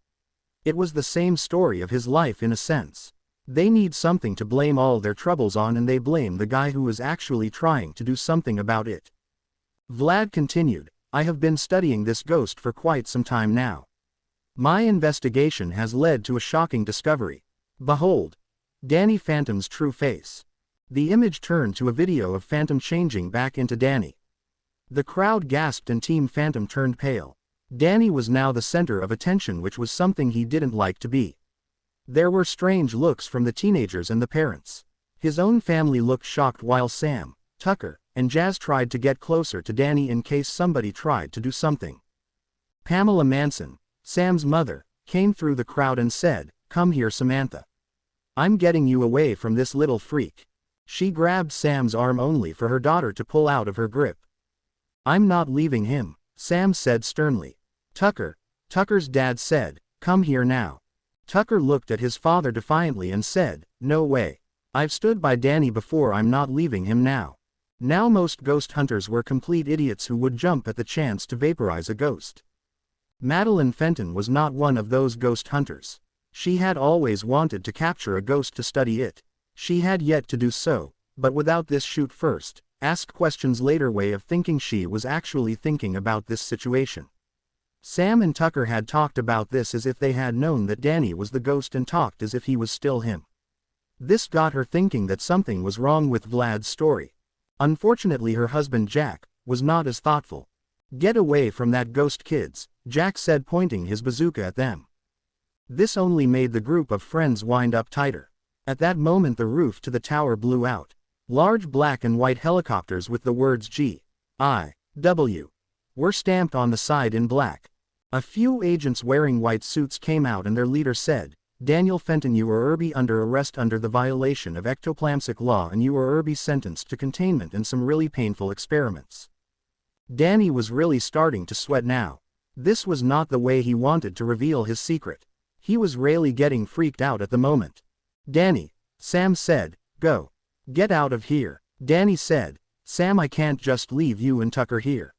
It was the same story of his life in a sense. They need something to blame all their troubles on, and they blame the guy who was actually trying to do something about it. Vlad continued, "I have been studying this ghost for quite some time now. My investigation has led to a shocking discovery. Behold, Danny Phantom's true face." The image turned to a video of Phantom changing back into Danny. The crowd gasped and Team Phantom turned pale. Danny was now the center of attention, which was something he didn't like to be. There were strange looks from the teenagers and the parents. His own family looked shocked while Sam, Tucker, and Jazz tried to get closer to Danny in case somebody tried to do something. Pamela Manson, Sam's mother, came through the crowd and said, "Come here, Samantha. I'm getting you away from this little freak." She grabbed Sam's arm only for her daughter to pull out of her grip. "I'm not leaving him," Sam said sternly. Tucker's dad said, "Come here now." Tucker looked at his father defiantly and said, "No way. I've stood by Danny before, I'm not leaving him now." Now most ghost hunters were complete idiots who would jump at the chance to vaporize a ghost. Madeline Fenton was not one of those ghost hunters. She had always wanted to capture a ghost to study it. She had yet to do so, but without this shoot first, ask questions later way of thinking, she was actually thinking about this situation. Sam and Tucker had talked about this as if they had known that Danny was the ghost and talked as if he was still him. This got her thinking that something was wrong with Vlad's story. Unfortunately, her husband Jack was not as thoughtful. "Get away from that ghost, kids," Jack said, pointing his bazooka at them. This only made the group of friends wind up tighter. At that moment the roof to the tower blew out. Large black and white helicopters with the words G.I.W. were stamped on the side in black. A few agents wearing white suits came out and their leader said, "Daniel Fenton, you are under arrest under the violation of ectoplasmic law, and you are sentenced to containment and some really painful experiments." Danny was really starting to sweat now. This was not the way he wanted to reveal his secret. He was really getting freaked out at the moment. "Danny," Sam said, "go. Get out of here." Danny said, "Sam, I can't just leave you and Tucker here."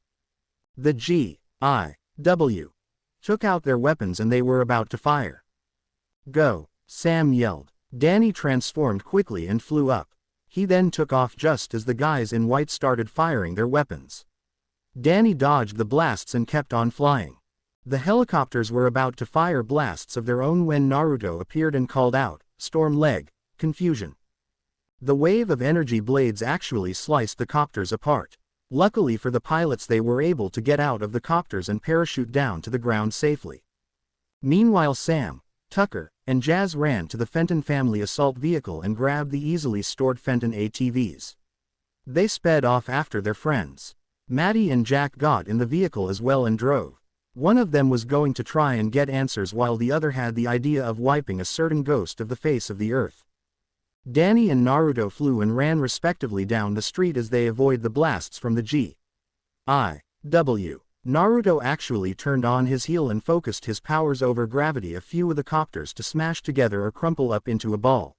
The G.I.W. took out their weapons and they were about to fire. "Go," Sam yelled. Danny transformed quickly and flew up. He then took off just as the guys in white started firing their weapons. Danny dodged the blasts and kept on flying. The helicopters were about to fire blasts of their own when Naruto appeared and called out, "Storm leg, confusion." The wave of energy blades actually sliced the copters apart. Luckily for the pilots, they were able to get out of the copters and parachute down to the ground safely. Meanwhile, Sam, Tucker, and Jazz ran to the Fenton family assault vehicle and grabbed the easily stored Fenton ATVs. They sped off after their friends. Maddie and Jack got in the vehicle as well and drove. One of them was going to try and get answers while the other had the idea of wiping a certain ghost of the face of the earth. Danny and Naruto flew and ran respectively down the street as they avoid the blasts from the G.I.W. Naruto actually turned on his heel and focused his powers over gravity a few of the copters to smash together or crumple up into a ball.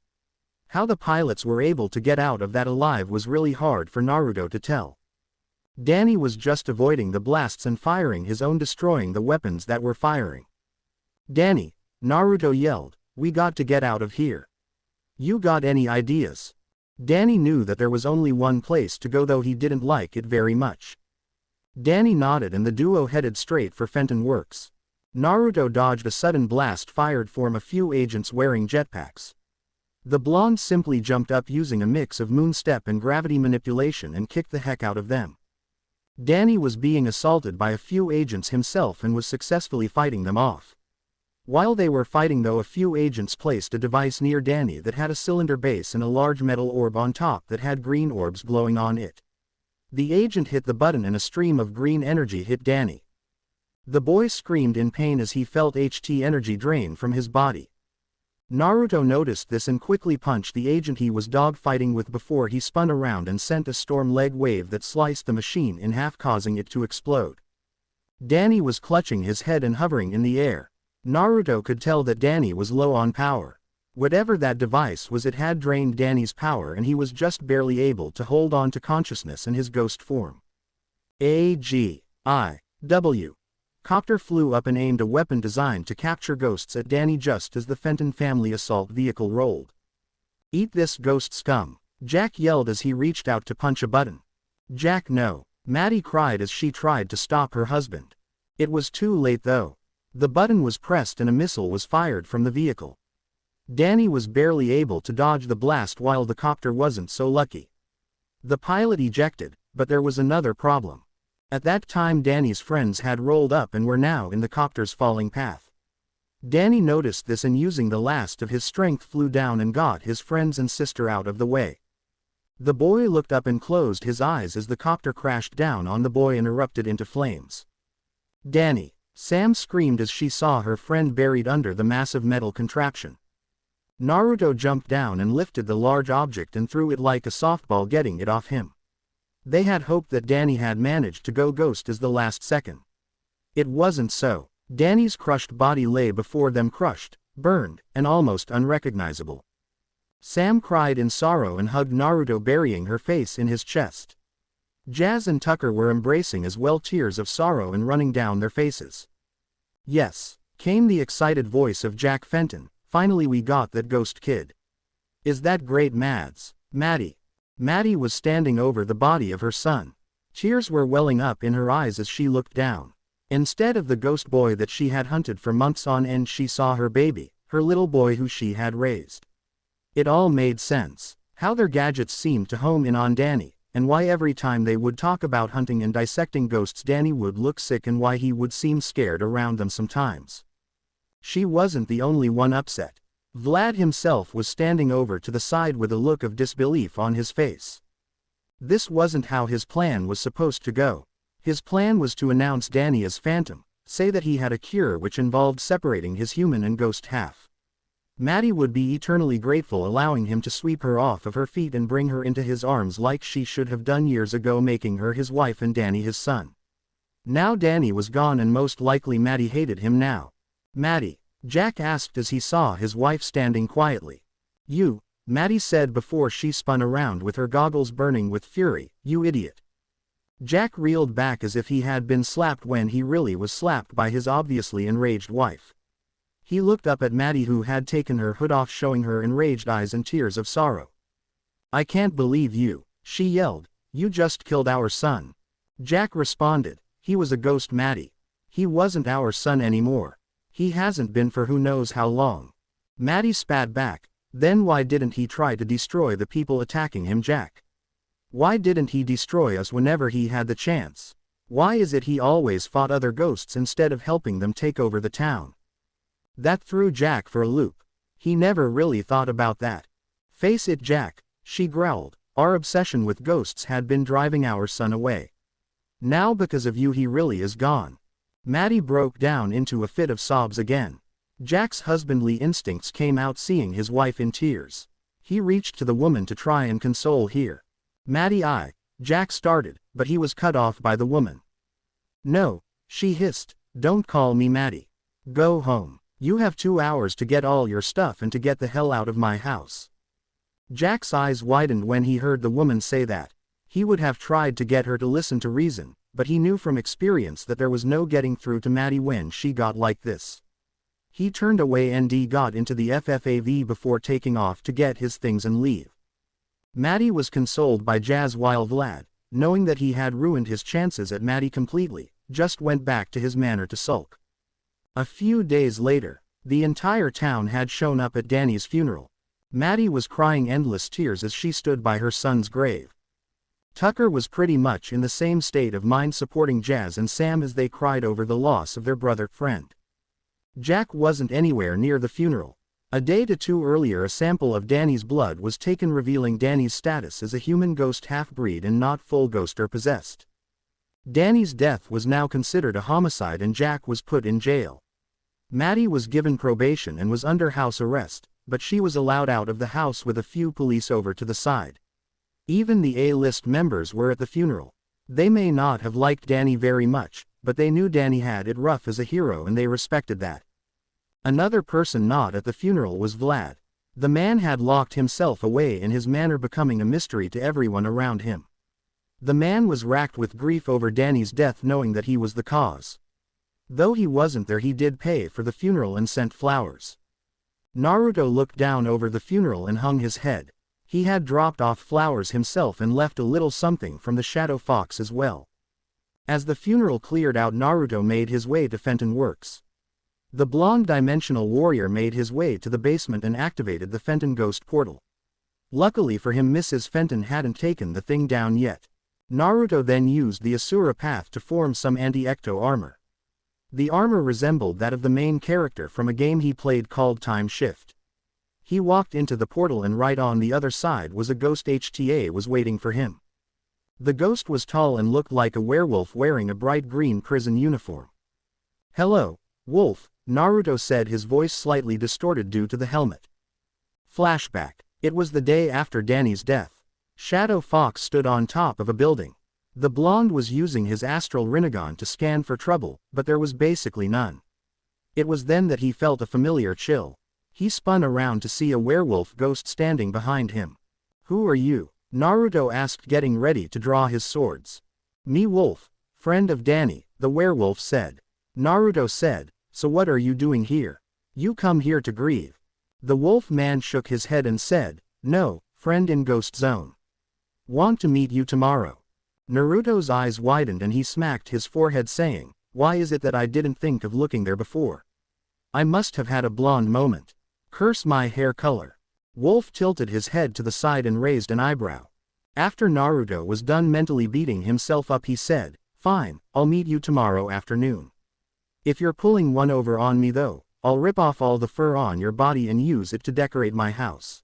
How the pilots were able to get out of that alive was really hard for Naruto to tell. Danny was just avoiding the blasts and firing his own, destroying the weapons that were firing. "Danny," Naruto yelled, "we got to get out of here. You got any ideas?" Danny knew that there was only one place to go, though he didn't like it very much. Danny nodded and the duo headed straight for Fenton Works. Naruto dodged a sudden blast fired from a few agents wearing jetpacks. The blonde simply jumped up using a mix of moonstep and gravity manipulation and kicked the heck out of them. Danny was being assaulted by a few agents himself and was successfully fighting them off. While they were fighting, though, a few agents placed a device near Danny that had a cylinder base and a large metal orb on top that had green orbs glowing on it. The agent hit the button and a stream of green energy hit Danny. The boy screamed in pain as he felt HT energy drain from his body. Naruto noticed this and quickly punched the agent he was dogfighting with before he spun around and sent a storm leg wave that sliced the machine in half, causing it to explode. Danny was clutching his head and hovering in the air. Naruto could tell that Danny was low on power. Whatever that device was, it had drained Danny's power and he was just barely able to hold on to consciousness in his ghost form. A.G.I.W. Copter flew up and aimed a weapon designed to capture ghosts at Danny just as the Fenton family assault vehicle rolled. "Eat this, ghost scum," Jack yelled as he reached out to punch a button. "Jack, no," Maddie cried as she tried to stop her husband. It was too late though. The button was pressed and a missile was fired from the vehicle. Danny was barely able to dodge the blast while the copter wasn't so lucky. The pilot ejected, but there was another problem. At that time Danny's friends had rolled up and were now in the copter's falling path. Danny noticed this and using the last of his strength flew down and got his friends and sister out of the way. The boy looked up and closed his eyes as the copter crashed down on the boy and erupted into flames. "Danny!" Sam screamed as she saw her friend buried under the massive metal contraption. Naruto jumped down and lifted the large object and threw it like a softball, getting it off him. They had hoped that Danny had managed to go ghost as the last second. It wasn't so. Danny's crushed body lay before them, crushed, burned, and almost unrecognizable. Sam cried in sorrow and hugged Naruto, burying her face in his chest. Jazz and Tucker were embracing as well, tears of sorrow and running down their faces. "Yes," came the excited voice of Jack Fenton, "finally we got that ghost kid. Is that great, Mads?" Maddie was standing over the body of her son. Tears were welling up in her eyes as she looked down. Instead of the ghost boy that she had hunted for months on end, she saw her baby, her little boy who she had raised. It all made sense. How their gadgets seemed to home in on Danny, and why every time they would talk about hunting and dissecting ghosts Danny would look sick, and why he would seem scared around them sometimes. She wasn't the only one upset. Vlad himself was standing over to the side with a look of disbelief on his face. This wasn't how his plan was supposed to go. His plan was to announce Danny as Phantom, say that he had a cure which involved separating his human and ghost half. Maddie would be eternally grateful, allowing him to sweep her off of her feet and bring her into his arms like she should have done years ago, making her his wife and Danny his son. Now Danny was gone, and most likely Maddie hated him now. "Maddie?" Jack asked as he saw his wife standing quietly. "You," Maddie said before she spun around with her goggles burning with fury, "you idiot." Jack reeled back as if he had been slapped when he really was slapped by his obviously enraged wife. He looked up at Maddie, who had taken her hood off, showing her enraged eyes and tears of sorrow. "I can't believe you," she yelled. "You just killed our son." Jack responded, "He was a ghost, Maddie. He wasn't our son anymore. He hasn't been for who knows how long." Maddie spat back, "Then why didn't he try to destroy the people attacking him, Jack? Why didn't he destroy us whenever he had the chance? Why is it he always fought other ghosts instead of helping them take over the town?" That threw Jack for a loop. He never really thought about that. "Face it, Jack," she growled, "our obsession with ghosts had been driving our son away. Now because of you he really is gone." Maddie broke down into a fit of sobs again. Jack's husbandly instincts came out seeing his wife in tears. He reached to the woman to try and console her. "Maddie, Jack started, but he was cut off by the woman. "No," she hissed, "don't call me Maddie. Go home. You have 2 hours to get all your stuff and to get the hell out of my house." Jack's eyes widened when he heard the woman say that. He would have tried to get her to listen to reason, but he knew from experience that there was no getting through to Maddie when she got like this. He turned away and got into the FFAV before taking off to get his things and leave. Maddie was consoled by Jazz, while Vlad, knowing that he had ruined his chances at Maddie completely, just went back to his manor to sulk. A few days later, the entire town had shown up at Danny's funeral. Maddie was crying endless tears as she stood by her son's grave. Tucker was pretty much in the same state of mind, supporting Jazz and Sam as they cried over the loss of their brother friend. Jack wasn't anywhere near the funeral. A day to 2 earlier, a sample of Danny's blood was taken, revealing Danny's status as a human ghost half-breed and not full ghost or possessed. Danny's death was now considered a homicide and Jack was put in jail. Maddie was given probation and was under house arrest, but she was allowed out of the house with a few police over to the side. Even the A-list members were at the funeral. They may not have liked Danny very much, but they knew Danny had it rough as a hero and they respected that. Another person not at the funeral was Vlad. The man had locked himself away in his manor, becoming a mystery to everyone around him. The man was racked with grief over Danny's death, knowing that he was the cause. Though he wasn't there, he did pay for the funeral and sent flowers. Naruto looked down over the funeral and hung his head. He had dropped off flowers himself and left a little something from the Shadow Fox as well. As the funeral cleared out, Naruto made his way to Fenton Works. The blonde dimensional warrior made his way to the basement and activated the Fenton Ghost Portal. Luckily for him, Mrs. Fenton hadn't taken the thing down yet. Naruto then used the Asura Path to form some anti-ecto armor. The armor resembled that of the main character from a game he played called Time Shift. He walked into the portal and right on the other side was a ghost. HTA was waiting for him. The ghost was tall and looked like a werewolf wearing a bright green prison uniform. "Hello, Wolf," Naruto said, his voice slightly distorted due to the helmet. Flashback. It was the day after Danny's death. Shadow Fox stood on top of a building. The blonde was using his astral Rinnegan to scan for trouble, but there was basically none. It was then that he felt a familiar chill. He spun around to see a werewolf ghost standing behind him. "Who are you?" Naruto asked, getting ready to draw his swords. Me Wolf, friend of Danny, the werewolf said. Naruto said, so what are you doing here? You come here to grieve. The wolf man shook his head and said, no, friend in Ghost Zone. Want to meet you tomorrow. Naruto's eyes widened and he smacked his forehead saying, why is it that I didn't think of looking there before? I must have had a blonde moment. Curse my hair color. Wolf tilted his head to the side and raised an eyebrow. After Naruto was done mentally beating himself up, he said, fine, I'll meet you tomorrow afternoon. If you're pulling one over on me though, I'll rip off all the fur on your body and use it to decorate my house.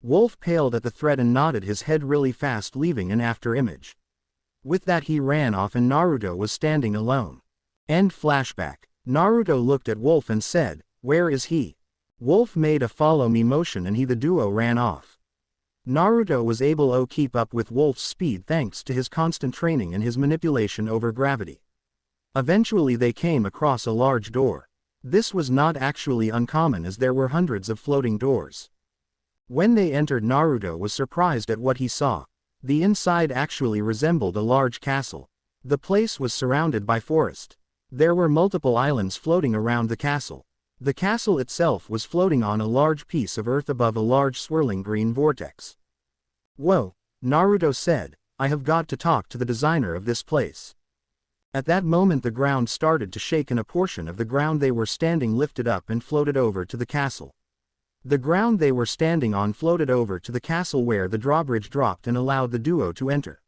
Wolf paled at the threat and nodded his head really fast, leaving an after image. With that he ran off and Naruto was standing alone. End flashback. Naruto looked at Wolf and said, where is he? Wolf made a follow me motion and the duo ran off. Naruto was able to keep up with Wolf's speed thanks to his constant training and his manipulation over gravity. Eventually they came across a large door. This was not actually uncommon as there were hundreds of floating doors. When they entered, Naruto was surprised at what he saw. The inside actually resembled a large castle. The place was surrounded by forest. There were multiple islands floating around the castle. The castle itself was floating on a large piece of earth above a large swirling green vortex. Whoa, Naruto said, I have got to talk to the designer of this place. At that moment the ground started to shake and a portion of the ground they were standing lifted up and floated over to the castle. The ground they were standing on floated over to the castle where the drawbridge dropped and allowed the duo to enter.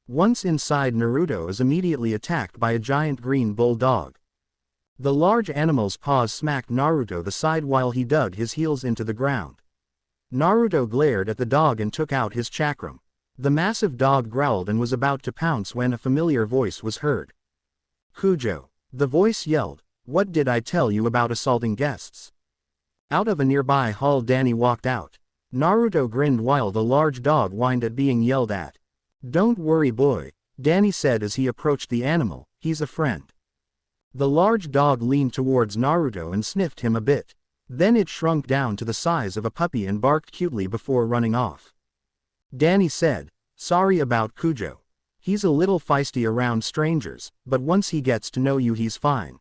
Once inside, Naruto is immediately attacked by a giant green bulldog. The large animal's paws smacked Naruto the side while he dug his heels into the ground. Naruto glared at the dog and took out his chakram. The massive dog growled and was about to pounce when a familiar voice was heard. Kujo. The voice yelled, what did I tell you about assaulting guests? Out of a nearby hall Danny walked out. Naruto grinned while the large dog whined at being yelled at. Don't worry boy, Danny said as he approached the animal, he's a friend. The large dog leaned towards Naruto and sniffed him a bit. Then it shrunk down to the size of a puppy and barked cutely before running off. Danny said, sorry about Kujo. He's a little feisty around strangers, but once he gets to know you he's fine.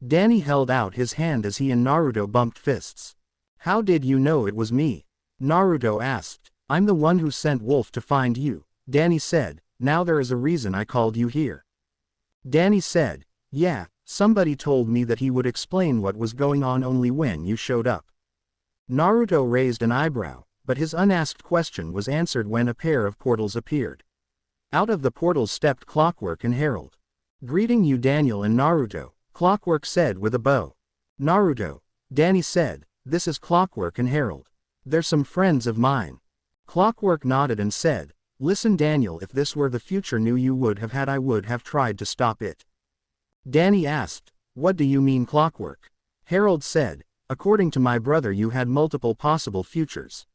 Danny held out his hand as he and Naruto bumped fists. How did you know it was me? Naruto asked. I'm the one who sent Wolf to find you, Danny said. Now there is a reason I called you here. Danny said, yeah, somebody told me that he would explain what was going on only when you showed up. Naruto raised an eyebrow, but his unasked question was answered when a pair of portals appeared. Out of the portals stepped Clockwork and Harold. Greeting you Daniel and Naruto, Clockwork said with a bow. Naruto, Danny said, this is Clockwork and Harold. They're some friends of mine. Clockwork nodded and said, listen Daniel, if this were the future you would have had I would have tried to stop it. Danny asked, what do you mean Clockwork? Harold said, according to my brother you had multiple possible futures.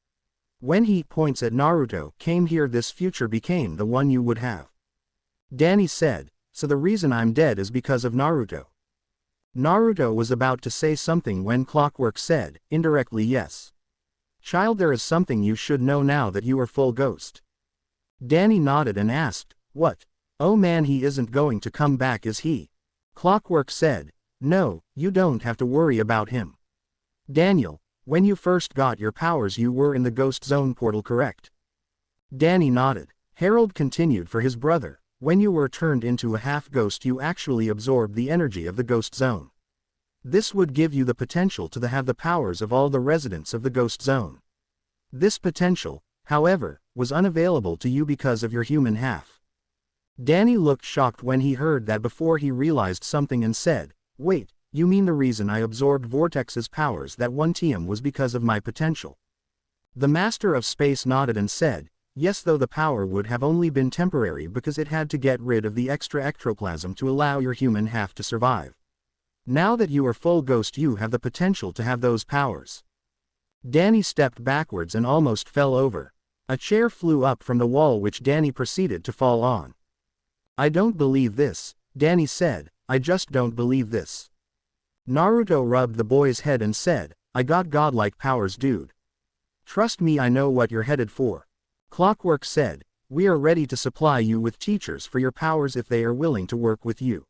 When he points at Naruto came here this future became the one you would have. Danny said, so the reason I'm dead is because of Naruto. Naruto was about to say something when Clockwork said, indirectly yes. Child, there is something you should know now that you are full ghost. Danny nodded and asked, what? Oh man, he isn't going to come back is he? Clockwork said, no, you don't have to worry about him. Daniel, when you first got your powers you were in the Ghost Zone portal, correct? Danny nodded. Harold continued, for his brother, when you were turned into a half-ghost you actually absorbed the energy of the Ghost Zone. This would give you the potential to have the powers of all the residents of the Ghost Zone. This potential, however, was unavailable to you because of your human half. Danny looked shocked when he heard that before he realized something and said, wait, you mean the reason I absorbed Vortex's powers that one time was because of my potential? The Master of Space nodded and said, yes, though the power would have only been temporary because it had to get rid of the extra ectoplasm to allow your human half to survive. Now that you are full ghost you have the potential to have those powers. Danny stepped backwards and almost fell over. A chair flew up from the wall which Danny proceeded to fall on. I don't believe this, Danny said, I just don't believe this. Naruto rubbed the boy's head and said, I got godlike powers dude. Trust me, I know what you're headed for. Clockwork said, "We are ready to supply you with teachers for your powers if they are willing to work with you.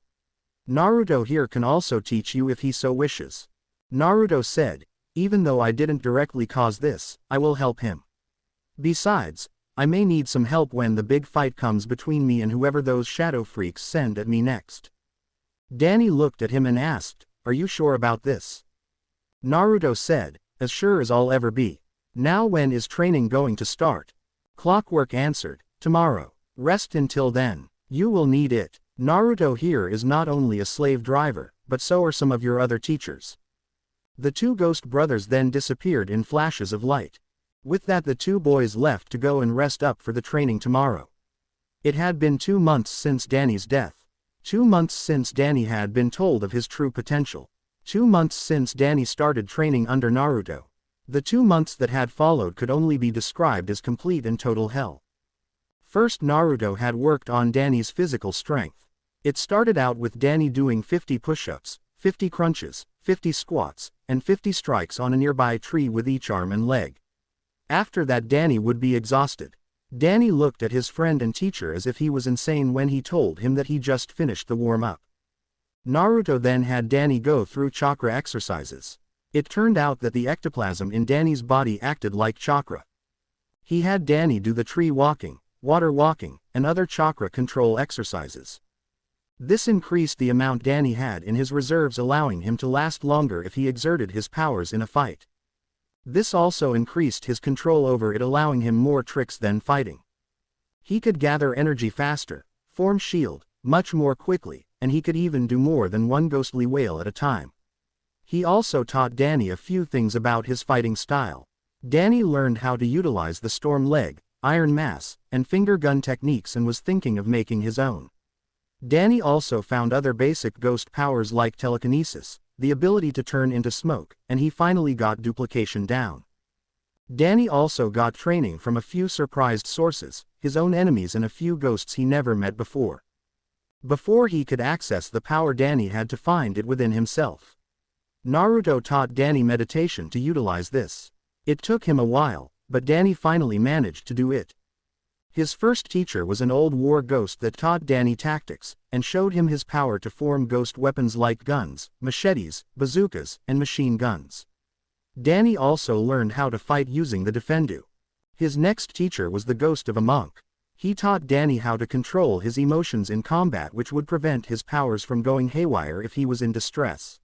Naruto here can also teach you if he so wishes." Naruto said, "Even though I didn't directly cause this, I will help him. Besides, I may need some help when the big fight comes between me and whoever those shadow freaks send at me next." Danny looked at him and asked, "Are you sure about this?" Naruto said, "As sure as I'll ever be." "Now when is training going to start?" Clockwork answered, "Tomorrow. Rest until then. You will need it. Naruto here is not only a slave driver, but so are some of your other teachers." The two ghost brothers then disappeared in flashes of light. With that the two boys left to go and rest up for the training tomorrow. It had been 2 months since Danny's death. 2 months since Danny had been told of his true potential. 2 months since Danny started training under Naruto. The 2 months that had followed could only be described as complete and total hell. First Naruto had worked on Danny's physical strength. It started out with Danny doing 50 push-ups, 50 crunches, 50 squats, and 50 strikes on a nearby tree with each arm and leg. After that Danny would be exhausted. Danny looked at his friend and teacher as if he was insane when he told him that he just finished the warm-up. Naruto then had Danny go through chakra exercises. It turned out that the ectoplasm in Danny's body acted like chakra. He had Danny do the tree walking, water walking, and other chakra control exercises. This increased the amount Danny had in his reserves, allowing him to last longer if he exerted his powers in a fight. This also increased his control over it, allowing him more tricks than fighting. He could gather energy faster, form shield, much more quickly, and he could even do more than one ghostly whale at a time. He also taught Danny a few things about his fighting style. Danny learned how to utilize the storm leg, iron mass, and finger gun techniques and was thinking of making his own. Danny also found other basic ghost powers like telekinesis, the ability to turn into smoke, and he finally got duplication down. Danny also got training from a few surprised sources, his own enemies and a few ghosts he never met before. Before he could access the power, Danny had to find it within himself. Naruto taught Danny meditation to utilize this. It took him a while, but Danny finally managed to do it. His first teacher was an old war ghost that taught Danny tactics, and showed him his power to form ghost weapons like guns, machetes, bazookas, and machine guns. Danny also learned how to fight using the Defendu. His next teacher was the ghost of a monk. He taught Danny how to control his emotions in combat, which would prevent his powers from going haywire if he was in distress.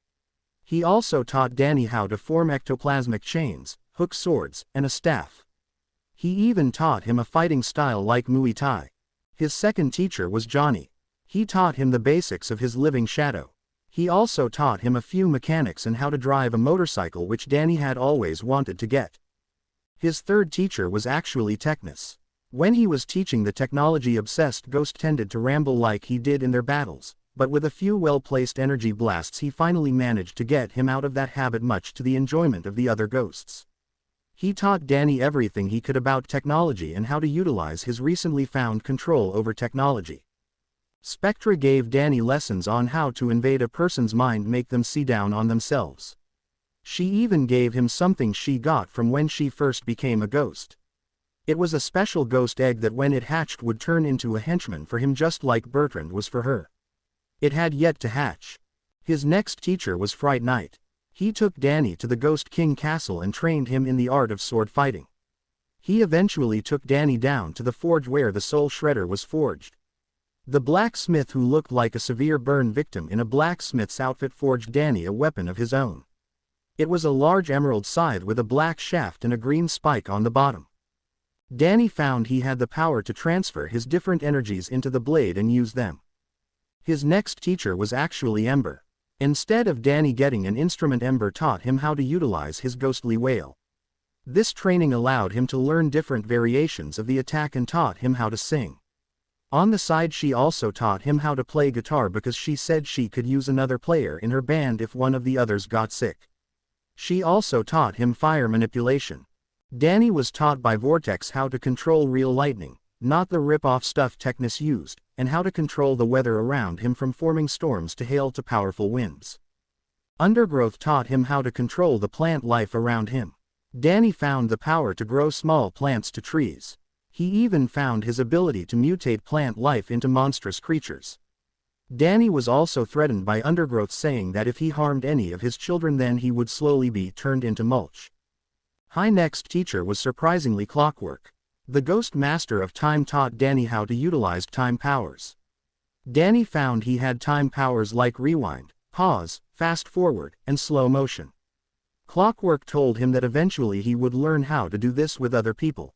He also taught Danny how to form ectoplasmic chains, hook swords, and a staff. He even taught him a fighting style like Muay Thai. His second teacher was Johnny. He taught him the basics of his living shadow. He also taught him a few mechanics and how to drive a motorcycle, which Danny had always wanted to get. His third teacher was actually Technus. When he was teaching, the technology-obsessed ghost tended to ramble like he did in their battles, but with a few well-placed energy blasts he finally managed to get him out of that habit, much to the enjoyment of the other ghosts. He taught Danny everything he could about technology and how to utilize his recently found control over technology. Spectra gave Danny lessons on how to invade a person's mind, make them see down on themselves. She even gave him something she got from when she first became a ghost. It was a special ghost egg that when it hatched would turn into a henchman for him, just like Bertrand was for her. It had yet to hatch. His next teacher was Fright Night. He took Danny to the Ghost King Castle and trained him in the art of sword fighting. He eventually took Danny down to the forge where the Soul Shredder was forged. The blacksmith, who looked like a severe burn victim in a blacksmith's outfit, forged Danny a weapon of his own. It was a large emerald scythe with a black shaft and a green spike on the bottom. Danny found he had the power to transfer his different energies into the blade and use them. His next teacher was actually Ember. Instead of Danny getting an instrument, Ember taught him how to utilize his ghostly wail. This training allowed him to learn different variations of the attack and taught him how to sing. On the side, she also taught him how to play guitar because she said she could use another player in her band if one of the others got sick. She also taught him fire manipulation. Danny was taught by Vortex how to control real lightning, not the rip-off stuff Technus used, and how to control the weather around him, from forming storms to hail to powerful winds. Undergrowth taught him how to control the plant life around him. Danny found the power to grow small plants to trees. He even found his ability to mutate plant life into monstrous creatures. Danny was also threatened by Undergrowth, saying that if he harmed any of his children then he would slowly be turned into mulch. High next teacher was surprisingly Clockwork. The Ghost Master of Time taught Danny how to utilize time powers. Danny found he had time powers like rewind, pause, fast forward, and slow motion. Clockwork told him that eventually he would learn how to do this with other people.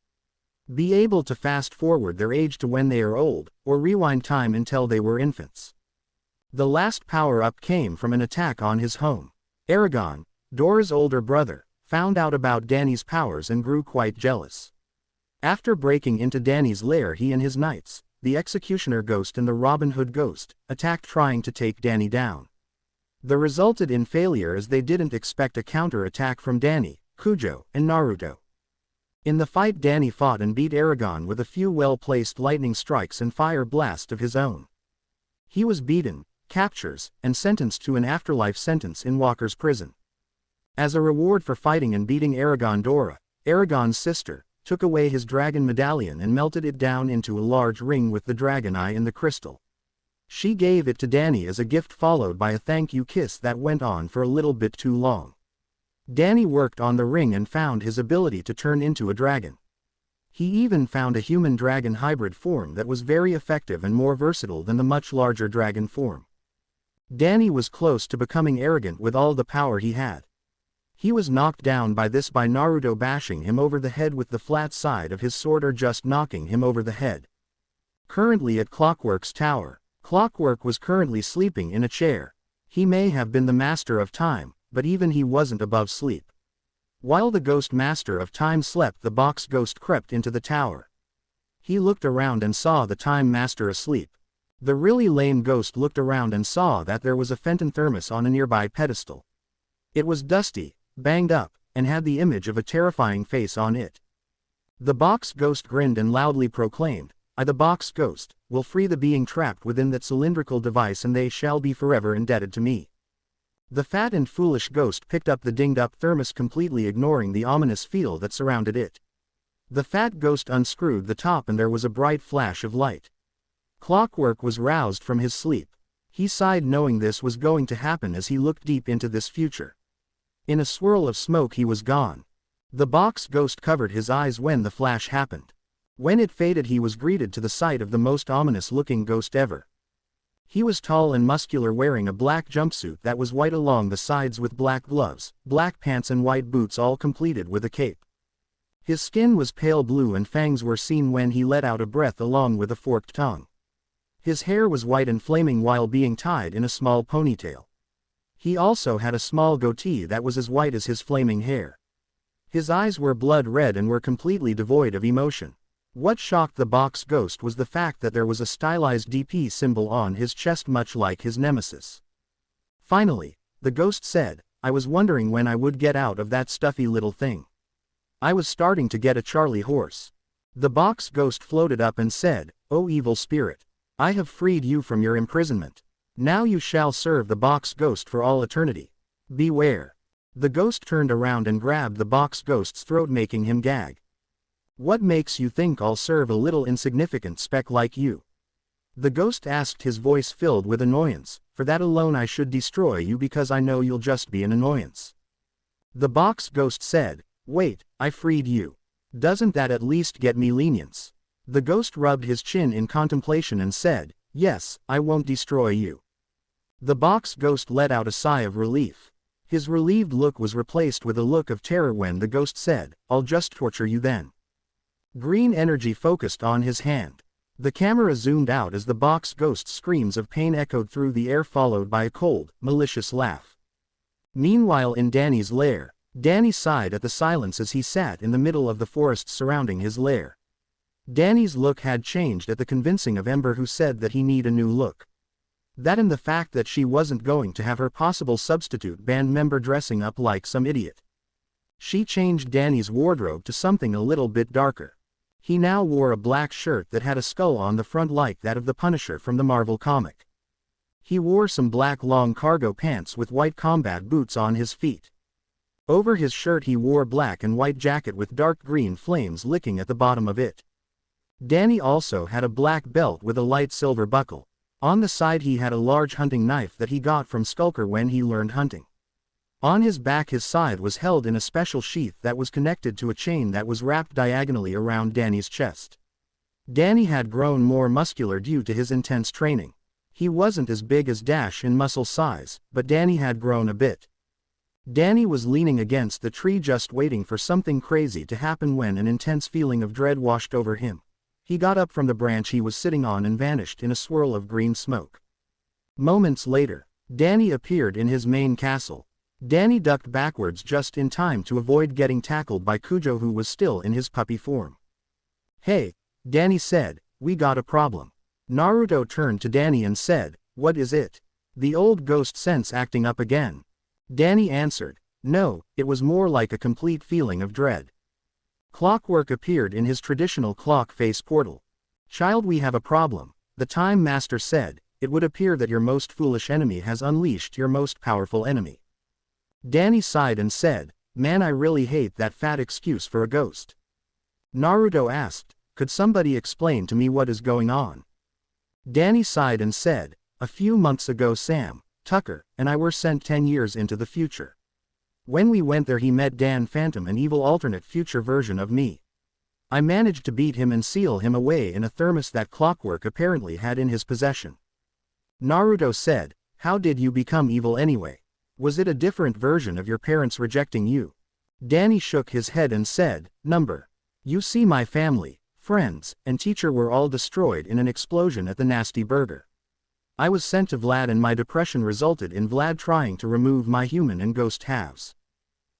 Be able to fast forward their age to when they are old, or rewind time until they were infants. The last power-up came from an attack on his home. Aragon, Dora's older brother, found out about Danny's powers and grew quite jealous. After breaking into Danny's lair, he and his knights, the Executioner Ghost and the Robin Hood Ghost, attacked trying to take Danny down. The resulted in failure as they didn't expect a counter-attack from Danny, Kujo, and Naruto. In the fight, Danny fought and beat Aragon with a few well-placed lightning strikes and fire blast of his own. He was beaten, captures, and sentenced to an afterlife sentence in Walker's prison. As a reward for fighting and beating Aragon, Dora, Aragon's sister, took away his dragon medallion and melted it down into a large ring with the dragon eye in the crystal. She gave it to Danny as a gift, followed by a thank you kiss that went on for a little bit too long. Danny worked on the ring and found his ability to turn into a dragon. He even found a human-dragon hybrid form that was very effective and more versatile than the much larger dragon form. Danny was close to becoming arrogant with all the power he had. He was knocked down by this by Naruto bashing him over the head with the flat side of his sword or just knocking him over the head. Currently at Clockwork's tower, Clockwork was currently sleeping in a chair. He may have been the Master of Time, but even he wasn't above sleep. While the Ghost Master of Time slept, the box ghost crept into the tower. He looked around and saw the Time Master asleep. The really lame ghost looked around and saw that there was a Fenton thermos on a nearby pedestal. It was dusty, banged up, and had the image of a terrifying face on it. The box ghost grinned and loudly proclaimed, "I, the box ghost, will free the being trapped within that cylindrical device, and they shall be forever indebted to me." The fat and foolish ghost picked up the dinged-up thermos, completely ignoring the ominous feel that surrounded it. The fat ghost unscrewed the top and there was a bright flash of light. Clockwork was roused from his sleep. He sighed knowing this was going to happen as he looked deep into this future. In a swirl of smoke he was gone. The box ghost covered his eyes when the flash happened. When it faded he was greeted to the sight of the most ominous-looking ghost ever. He was tall and muscular, wearing a black jumpsuit that was white along the sides with black gloves, black pants and white boots, all completed with a cape. His skin was pale blue and fangs were seen when he let out a breath along with a forked tongue. His hair was white and flaming while being tied in a small ponytail. He also had a small goatee that was as white as his flaming hair. His eyes were blood red and were completely devoid of emotion. What shocked the box ghost was the fact that there was a stylized DP symbol on his chest, much like his nemesis. Finally, the ghost said, "I was wondering when I would get out of that stuffy little thing. I was starting to get a Charlie horse." The box ghost floated up and said, "O evil spirit, I have freed you from your imprisonment. Now you shall serve the box ghost for all eternity. Beware." The ghost turned around and grabbed the box ghost's throat, making him gag. "What makes you think I'll serve a little insignificant speck like you?" The ghost asked, his voice filled with annoyance. "For that alone I should destroy you, because I know you'll just be an annoyance." The box ghost said, "Wait, I freed you. Doesn't that at least get me lenience?" The ghost rubbed his chin in contemplation and said, "Yes, I won't destroy you." The box ghost let out a sigh of relief. His relieved look was replaced with a look of terror when the ghost said, "I'll just torture you then." Green energy focused on his hand. The camera zoomed out as the box ghost's screams of pain echoed through the air, followed by a cold, malicious laugh. Meanwhile in Danny's lair, Danny sighed at the silence as he sat in the middle of the forest surrounding his lair. Danny's look had changed at the convincing of Ember, who said that he need a new look. That and the fact that she wasn't going to have her possible substitute band member dressing up like some idiot. She changed Danny's wardrobe to something a little bit darker. He now wore a black shirt that had a skull on the front like that of the Punisher from the Marvel comic. He wore some black long cargo pants with white combat boots on his feet. Over his shirt he wore black and white jacket with dark green flames licking at the bottom of it. Danny also had a black belt with a light silver buckle. On the side he had a large hunting knife that he got from Skulker when he learned hunting. On his back his scythe was held in a special sheath that was connected to a chain that was wrapped diagonally around Danny's chest. Danny had grown more muscular due to his intense training. He wasn't as big as Dash in muscle size, but Danny had grown a bit. Danny was leaning against the tree just waiting for something crazy to happen when an intense feeling of dread washed over him. He got up from the branch he was sitting on and vanished in a swirl of green smoke. Moments later, Danny appeared in his main castle. Danny ducked backwards just in time to avoid getting tackled by Kujo, who was still in his puppy form. "Hey," Danny said, "we got a problem." Naruto turned to Danny and said, "What is it?" "The old ghost sense acting up again." Danny answered, "No, it was more like a complete feeling of dread." Clockwork appeared in his traditional clock face portal. "Child, we have a problem," the Time Master said. "It would appear that your most foolish enemy has unleashed your most powerful enemy." Danny sighed and said, "Man, I really hate that fat excuse for a ghost." Naruto asked, "Could somebody explain to me what is going on?" Danny sighed and said, "A few months ago Sam, Tucker, and I were sent 10 years into the future. When we went there he met Dan Phantom, an evil alternate future version of me. I managed to beat him and seal him away in a thermos that Clockwork apparently had in his possession." Naruto said, "How did you become evil anyway? Was it a different version of your parents rejecting you?" Danny shook his head and said, "Number. You see, my family, friends, and teacher were all destroyed in an explosion at the Nasty Burger. I was sent to Vlad and my depression resulted in Vlad trying to remove my human and ghost halves.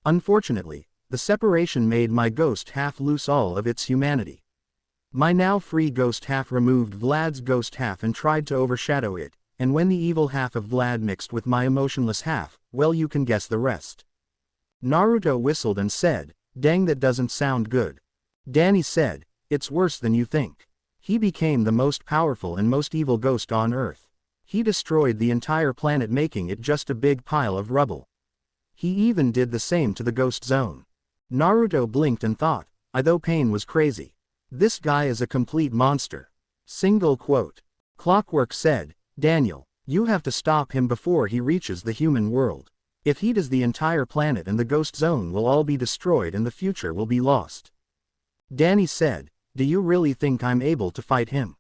Unfortunately, the separation made my ghost half lose all of its humanity. My now free ghost half removed Vlad's ghost half and tried to overshadow it, and when the evil half of Vlad mixed with my emotionless half, well, you can guess the rest." Naruto whistled and said, "Dang, that doesn't sound good." Danny said, "It's worse than you think. He became the most powerful and most evil ghost on Earth. He destroyed the entire planet, making it just a big pile of rubble. He even did the same to the Ghost Zone." Naruto blinked and thought, though Pain was crazy. "This guy is a complete monster." Single quote. Clockwork said, "Daniel, you have to stop him before he reaches the human world. If he does, the entire planet and the Ghost Zone will all be destroyed and the future will be lost." Danny said, "Do you really think I'm able to fight him?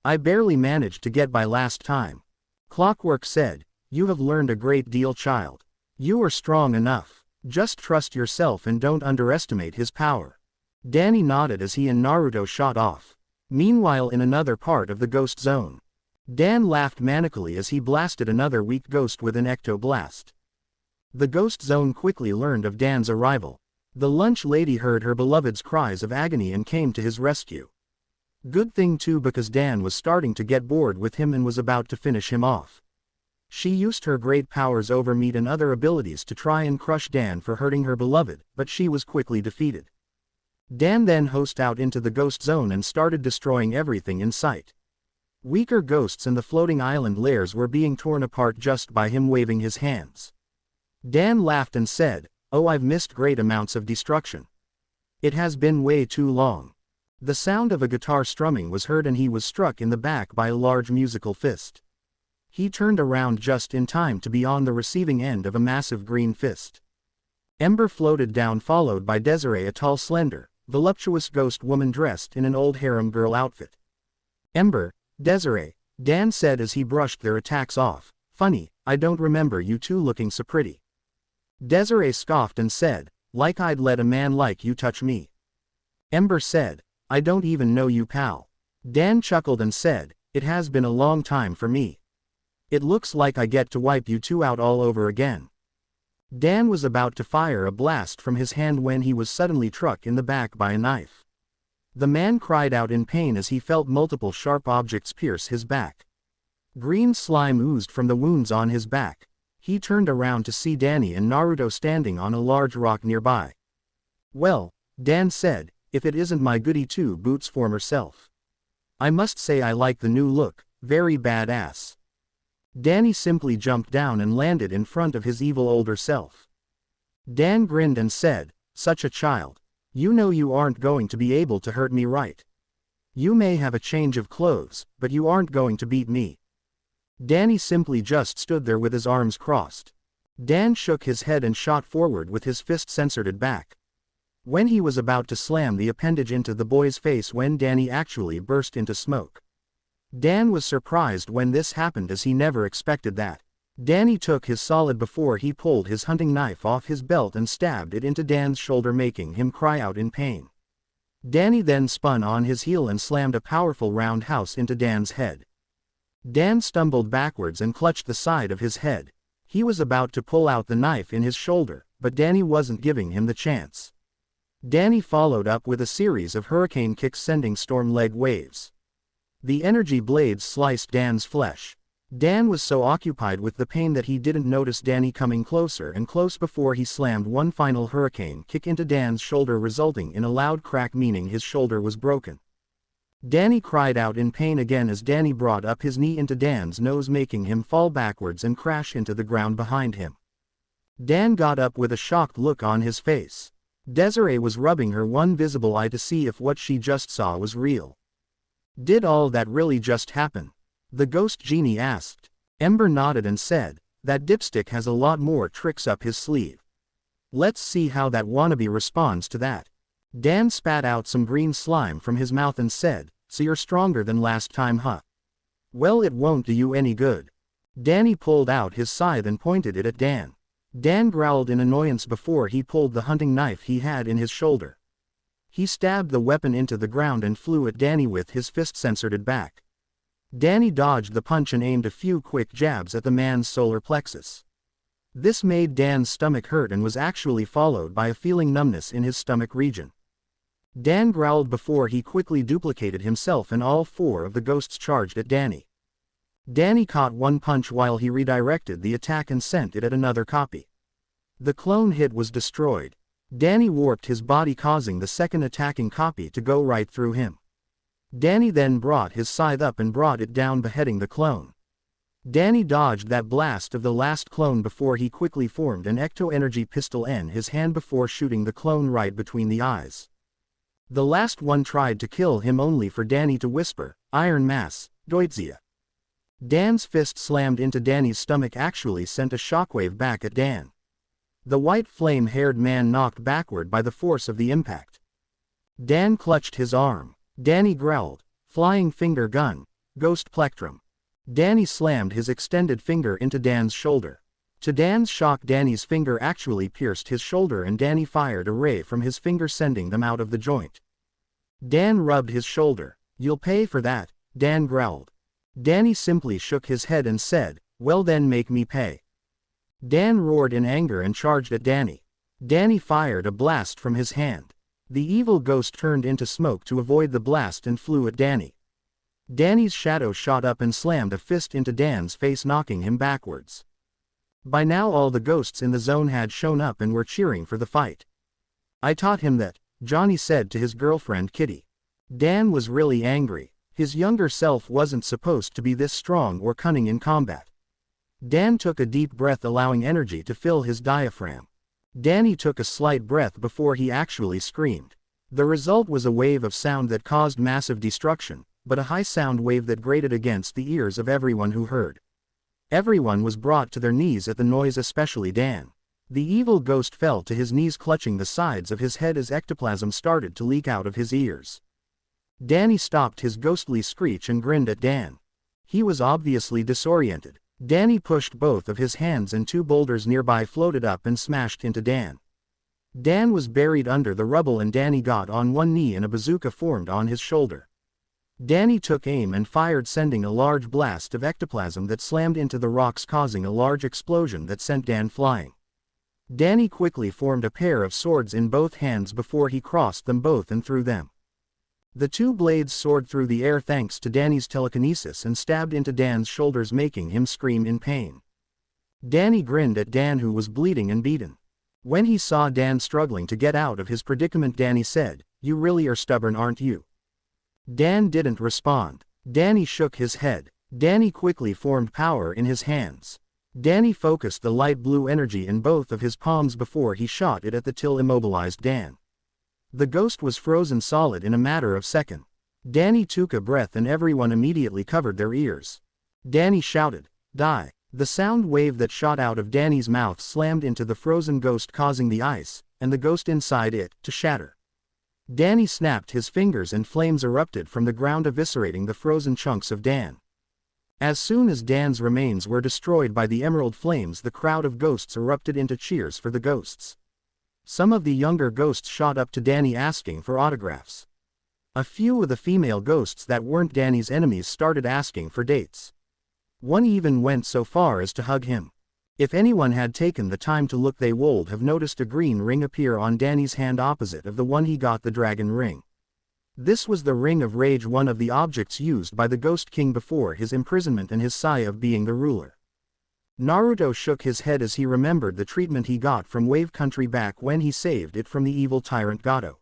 I barely managed to get by last time." Clockwork said, "You have learned a great deal, child. You are strong enough. Just trust yourself and don't underestimate his power." Danny nodded as he and Naruto shot off. Meanwhile, in another part of the Ghost Zone, Dan laughed manically as he blasted another weak ghost with an ecto-blast. The Ghost Zone quickly learned of Dan's arrival. The lunch lady heard her beloved's cries of agony and came to his rescue. Good thing too, because Dan was starting to get bored with him and was about to finish him off. She used her great powers over meat and other abilities to try and crush Dan for hurting her beloved, but she was quickly defeated. Dan then housed out into the Ghost Zone and started destroying everything in sight. Weaker ghosts and the floating island layers were being torn apart just by him waving his hands. Dan laughed and said, "Oh, I've missed great amounts of destruction. It has been way too long." The sound of a guitar strumming was heard and he was struck in the back by a large musical fist. He turned around just in time to be on the receiving end of a massive green fist. Ember floated down, followed by Desiree, a tall, slender, voluptuous ghost woman dressed in an old harem girl outfit. "Ember, Desiree," Dan said as he brushed their attacks off. "Funny, I don't remember you two looking so pretty." Desiree scoffed and said, "Like I'd let a man like you touch me." Ember said, "I don't even know you, pal." Dan chuckled and said, "It has been a long time for me. It looks like I get to wipe you two out all over again." Dan was about to fire a blast from his hand when he was suddenly struck in the back by a knife. The man cried out in pain as he felt multiple sharp objects pierce his back. Green slime oozed from the wounds on his back. He turned around to see Danny and Naruto standing on a large rock nearby. "Well," Dan said, "if it isn't my goody two-boots former self. I must say I like the new look, very badass." Danny simply jumped down and landed in front of his evil older self. Dan grinned and said, "Such a child. You know you aren't going to be able to hurt me, right? You may have a change of clothes, but you aren't going to beat me. Danny simply just stood there with his arms crossed. Dan shook his head and shot forward with his fist censored back. When he was about to slam the appendage into the boy's face when Danny actually burst into smoke. Dan was surprised when this happened as he never expected that. Danny took his solid before he pulled his hunting knife off his belt and stabbed it into Dan's shoulder, making him cry out in pain. Danny then spun on his heel and slammed a powerful roundhouse into Dan's head. Dan stumbled backwards and clutched the side of his head. He was about to pull out the knife in his shoulder, but Danny wasn't giving him the chance. Danny followed up with a series of hurricane kicks sending storm leg waves. The energy blades sliced Dan's flesh. Dan was so occupied with the pain that he didn't notice Danny coming closer and close before he slammed one final hurricane kick into Dan's shoulder, resulting in a loud crack, meaning his shoulder was broken. Danny cried out in pain again as Danny brought up his knee into Dan's nose, making him fall backwards and crash into the ground behind him. Dan got up with a shocked look on his face. Desiree was rubbing her one visible eye to see if what she just saw was real. Did all that really just happen? The ghost genie asked. Ember nodded and said, that dipstick has a lot more tricks up his sleeve. Let's see how that wannabe responds to that. Dan spat out some green slime from his mouth and said, so you're stronger than last time, huh? Well, it won't do you any good. Danny pulled out his scythe and pointed it at Dan. Dan growled in annoyance before he pulled the hunting knife he had in his shoulder. He stabbed the weapon into the ground and flew at Danny with his fist censored back. Danny dodged the punch and aimed a few quick jabs at the man's solar plexus. This made Dan's stomach hurt and was actually followed by a feeling numbness in his stomach region. Dan growled before he quickly duplicated himself, and all four of the ghosts charged at Danny. Danny caught one punch while he redirected the attack and sent it at another copy. The clone hit was destroyed. Danny warped his body, causing the second attacking copy to go right through him. Danny then brought his scythe up and brought it down, beheading the clone. Danny dodged that blast of the last clone before he quickly formed an ecto-energy pistol in his hand before shooting the clone right between the eyes. The last one tried to kill him, only for Danny to whisper, "Iron Mass, Deutzia." Dan's fist slammed into Danny's stomach actually sent a shockwave back at Dan. The white flame-haired man knocked backward by the force of the impact. Dan clutched his arm. Danny growled, "Flying finger gun, ghost plectrum." Danny slammed his extended finger into Dan's shoulder. To Dan's shock, Danny's finger actually pierced his shoulder and Danny fired a ray from his finger, sending them out of the joint. Dan rubbed his shoulder. "You'll pay for that," Dan growled. Danny simply shook his head and said, "Well then, make me pay." Dan roared in anger and charged at Danny. Danny fired a blast from his hand. The evil ghost turned into smoke to avoid the blast and flew at Danny. Danny's shadow shot up and slammed a fist into Dan's face, knocking him backwards. By now all the ghosts in the zone had shown up and were cheering for the fight. "I taught him that," Johnny said to his girlfriend Kitty. Dan was really angry. His younger self wasn't supposed to be this strong or cunning in combat. Dan took a deep breath, allowing energy to fill his diaphragm. Danny took a slight breath before he actually screamed. The result was a wave of sound that caused massive destruction, but a high sound wave that grated against the ears of everyone who heard. Everyone was brought to their knees at the noise, especially Dan. The evil ghost fell to his knees, clutching the sides of his head as ectoplasm started to leak out of his ears. Danny stopped his ghostly screech and grinned at Dan. He was obviously disoriented. Danny pushed both of his hands and two boulders nearby floated up and smashed into Dan. Dan was buried under the rubble and Danny got on one knee and a bazooka formed on his shoulder. Danny took aim and fired, sending a large blast of ectoplasm that slammed into the rocks, causing a large explosion that sent Dan flying. Danny quickly formed a pair of swords in both hands before he crossed them both and threw them. The two blades soared through the air thanks to Danny's telekinesis and stabbed into Dan's shoulders, making him scream in pain. Danny grinned at Dan, who was bleeding and beaten. When he saw Dan struggling to get out of his predicament, Danny said, "You really are stubborn, aren't you?" Dan didn't respond. Danny shook his head. Danny quickly formed power in his hands. Danny focused the light blue energy in both of his palms before he shot it at the till immobilized Dan. The ghost was frozen solid in a matter of seconds. Danny took a breath and everyone immediately covered their ears. Danny shouted, "Die!" The sound wave that shot out of Danny's mouth slammed into the frozen ghost, causing the ice, and the ghost inside it, to shatter. Danny snapped his fingers and flames erupted from the ground, eviscerating the frozen chunks of Dan. As soon as Dan's remains were destroyed by the emerald flames, the crowd of ghosts erupted into cheers for the ghosts. Some of the younger ghosts shot up to Danny asking for autographs. A few of the female ghosts that weren't Danny's enemies started asking for dates. One even went so far as to hug him. If anyone had taken the time to look, they would have noticed a green ring appear on Danny's hand opposite of the one he got, the dragon ring. This was the Ring of Rage, one of the objects used by the Ghost King before his imprisonment and his sigh of being the ruler. Naruto shook his head as he remembered the treatment he got from Wave Country back when he saved it from the evil tyrant Gato.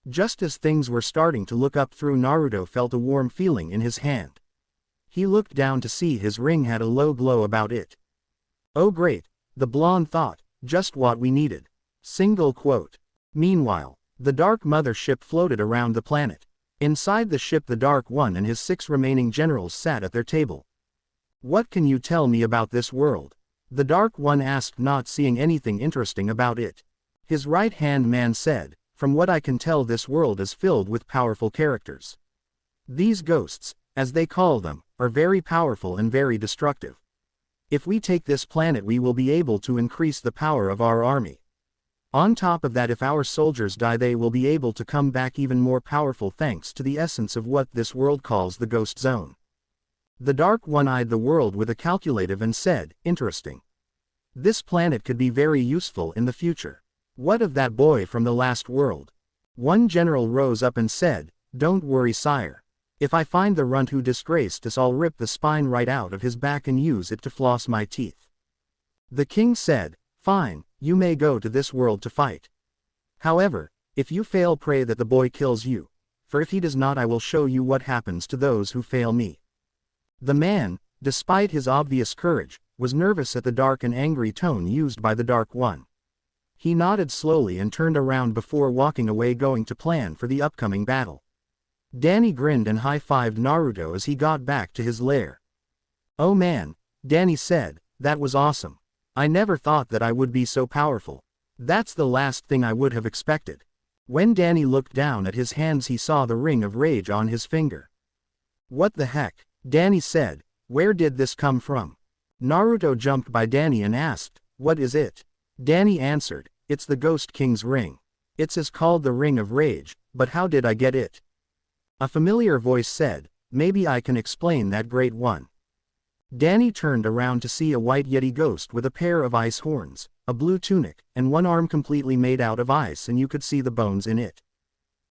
Just as things were starting to look up, Naruto felt a warm feeling in his hand. He looked down to see his ring had a low glow about it. "Oh great," the blonde thought, "just what we needed." Single quote. Meanwhile, the Dark Mother ship floated around the planet. Inside the ship, the Dark One and his 6 remaining generals sat at their table. "What can you tell me about this world?" the Dark One asked, not seeing anything interesting about it. His right-hand man said, "From what I can tell, this world is filled with powerful characters. These ghosts, as they call them, are very powerful and very destructive. If we take this planet, we will be able to increase the power of our army. On top of that, if our soldiers die, they will be able to come back even more powerful thanks to the essence of what this world calls the Ghost Zone." The Dark One eyed the world with a calculative and said, "Interesting. This planet could be very useful in the future. What of that boy from the last world?" One general rose up and said, "Don't worry, sire. If I find the runt who disgraced us, I'll rip the spine right out of his back and use it to floss my teeth." The king said, "Fine, you may go to this world to fight. However, if you fail, pray that the boy kills you, for if he does not, I will show you what happens to those who fail me." The man, despite his obvious courage, was nervous at the dark and angry tone used by the Dark One. He nodded slowly and turned around before walking away, going to plan for the upcoming battle. Danny grinned and high-fived Naruto as he got back to his lair. "Oh man," Danny said, "that was awesome. I never thought that I would be so powerful. That's the last thing I would have expected." When Danny looked down at his hands, he saw the Ring of Rage on his finger. "What the heck?" Danny said, "Where did this come from?" Naruto jumped by Danny and asked, "What is it?" Danny answered, "It's the Ghost King's ring. It's called the Ring of Rage, but how did I get it?" A familiar voice said, "Maybe I can explain that, Great One." Danny turned around to see a white Yeti ghost with a pair of ice horns, a blue tunic, and one arm completely made out of ice, and you could see the bones in it.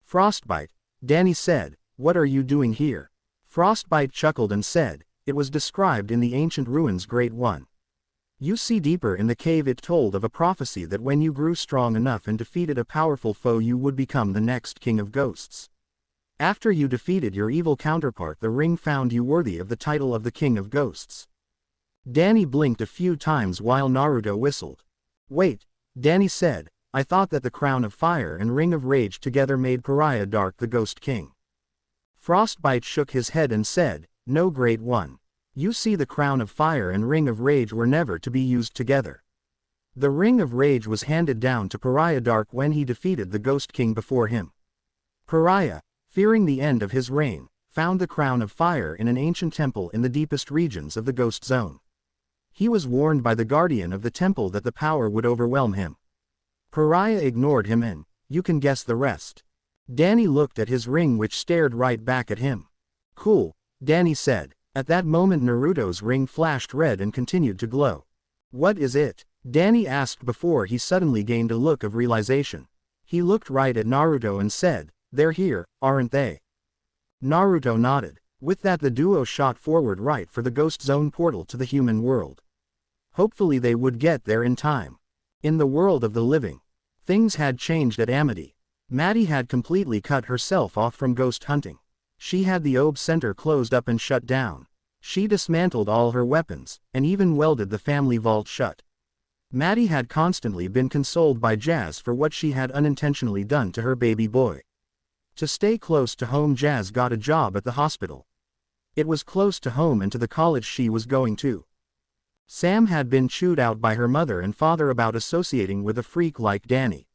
"Frostbite," Danny said, "what are you doing here?" Frostbite chuckled and said, "It was described in the ancient ruins, Great One. You see, deeper in the cave it told of a prophecy that when you grew strong enough and defeated a powerful foe, you would become the next king of ghosts. After you defeated your evil counterpart, the ring found you worthy of the title of the King of Ghosts." Danny blinked a few times while Naruto whistled. "Wait," Danny said, "I thought that the Crown of Fire and Ring of Rage together made Pariah Dark the Ghost King." Frostbite shook his head and said, "No, Great One. You see, the Crown of Fire and Ring of Rage were never to be used together. The Ring of Rage was handed down to Pariah Dark when he defeated the Ghost King before him. Pariah, fearing the end of his reign, found the Crown of Fire in an ancient temple in the deepest regions of the Ghost Zone. He was warned by the guardian of the temple that the power would overwhelm him. Pariah ignored him and, you can guess the rest." Danny looked at his ring, which stared right back at him. "Cool," Danny said. At that moment Naruto's ring flashed red and continued to glow. "What is it?" Danny asked before he suddenly gained a look of realization. He looked right at Naruto and said, "They're here, aren't they?" Naruto nodded. With that, the duo shot forward right for the Ghost Zone portal to the human world. Hopefully they would get there in time. In the world of the living, things had changed at Amity. Maddie had completely cut herself off from ghost hunting. She had the Obe Center closed up and shut down. She dismantled all her weapons, and even welded the family vault shut. Maddie had constantly been consoled by Jazz for what she had unintentionally done to her baby boy. To stay close to home, Jazz got a job at the hospital. It was close to home and to the college she was going to. Sam had been chewed out by her mother and father about associating with a freak like Danny.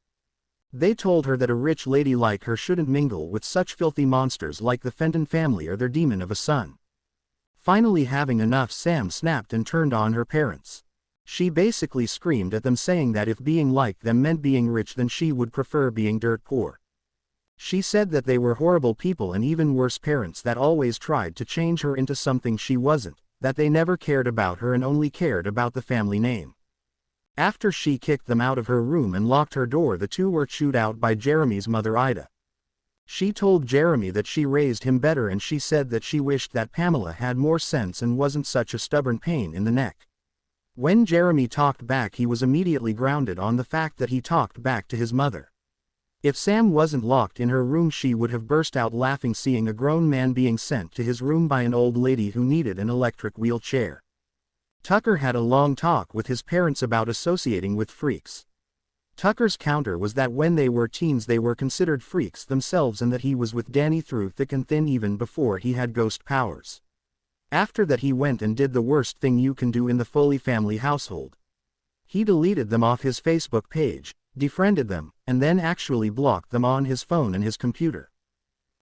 They told her that a rich lady like her shouldn't mingle with such filthy monsters like the Fenton family or their demon of a son. Finally having enough, Sam snapped and turned on her parents. She basically screamed at them, saying that if being like them meant being rich, then she would prefer being dirt poor. She said that they were horrible people and even worse, parents that always tried to change her into something she wasn't, that they never cared about her and only cared about the family name. After she kicked them out of her room and locked her door, the two were chewed out by Jeremy's mother, Ida. She told Jeremy that she raised him better, and she said that she wished that Pamela had more sense and wasn't such a stubborn pain in the neck. When Jeremy talked back, he was immediately grounded on the fact that he talked back to his mother. If Sam wasn't locked in her room, she would have burst out laughing seeing a grown man being sent to his room by an old lady who needed an electric wheelchair. Tucker had a long talk with his parents about associating with freaks. Tucker's counter was that when they were teens they were considered freaks themselves, and that he was with Danny through thick and thin even before he had ghost powers. After that he went and did the worst thing you can do in the Foley family household. He deleted them off his Facebook page, defriended them, and then actually blocked them on his phone and his computer.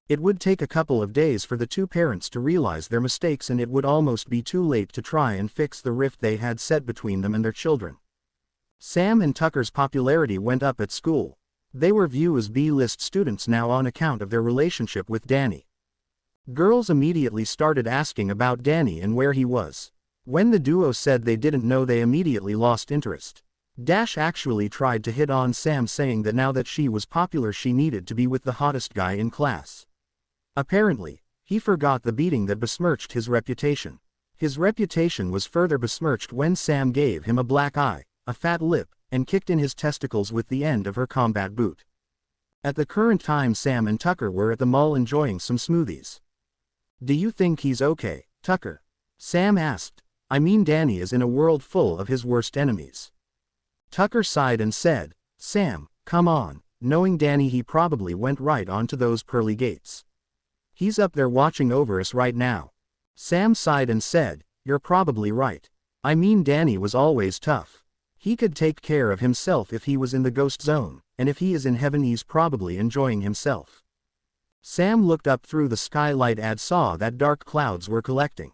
It would take a couple of days for the two parents to realize their mistakes, and it would almost be too late to try and fix the rift they had set between them and their children. Sam and Tucker's popularity went up at school. They were viewed as B-list students now on account of their relationship with Danny. Girls immediately started asking about Danny and where he was. When the duo said they didn't know, they immediately lost interest. Dash actually tried to hit on Sam, saying that now that she was popular she needed to be with the hottest guy in class. Apparently, he forgot the beating that besmirched his reputation. His reputation was further besmirched when Sam gave him a black eye, a fat lip, and kicked in his testicles with the end of her combat boot. At the current time, Sam and Tucker were at the mall enjoying some smoothies. "Do you think he's okay, Tucker?" Sam asked. "I mean, Danny is in a world full of his worst enemies." Tucker sighed and said, "Sam, come on, knowing Danny he probably went right onto those pearly gates. He's up there watching over us right now." Sam sighed and said, "You're probably right. I mean, Danny was always tough. He could take care of himself if he was in the ghost zone, and if he is in heaven he's probably enjoying himself." Sam looked up through the skylight and saw that dark clouds were collecting.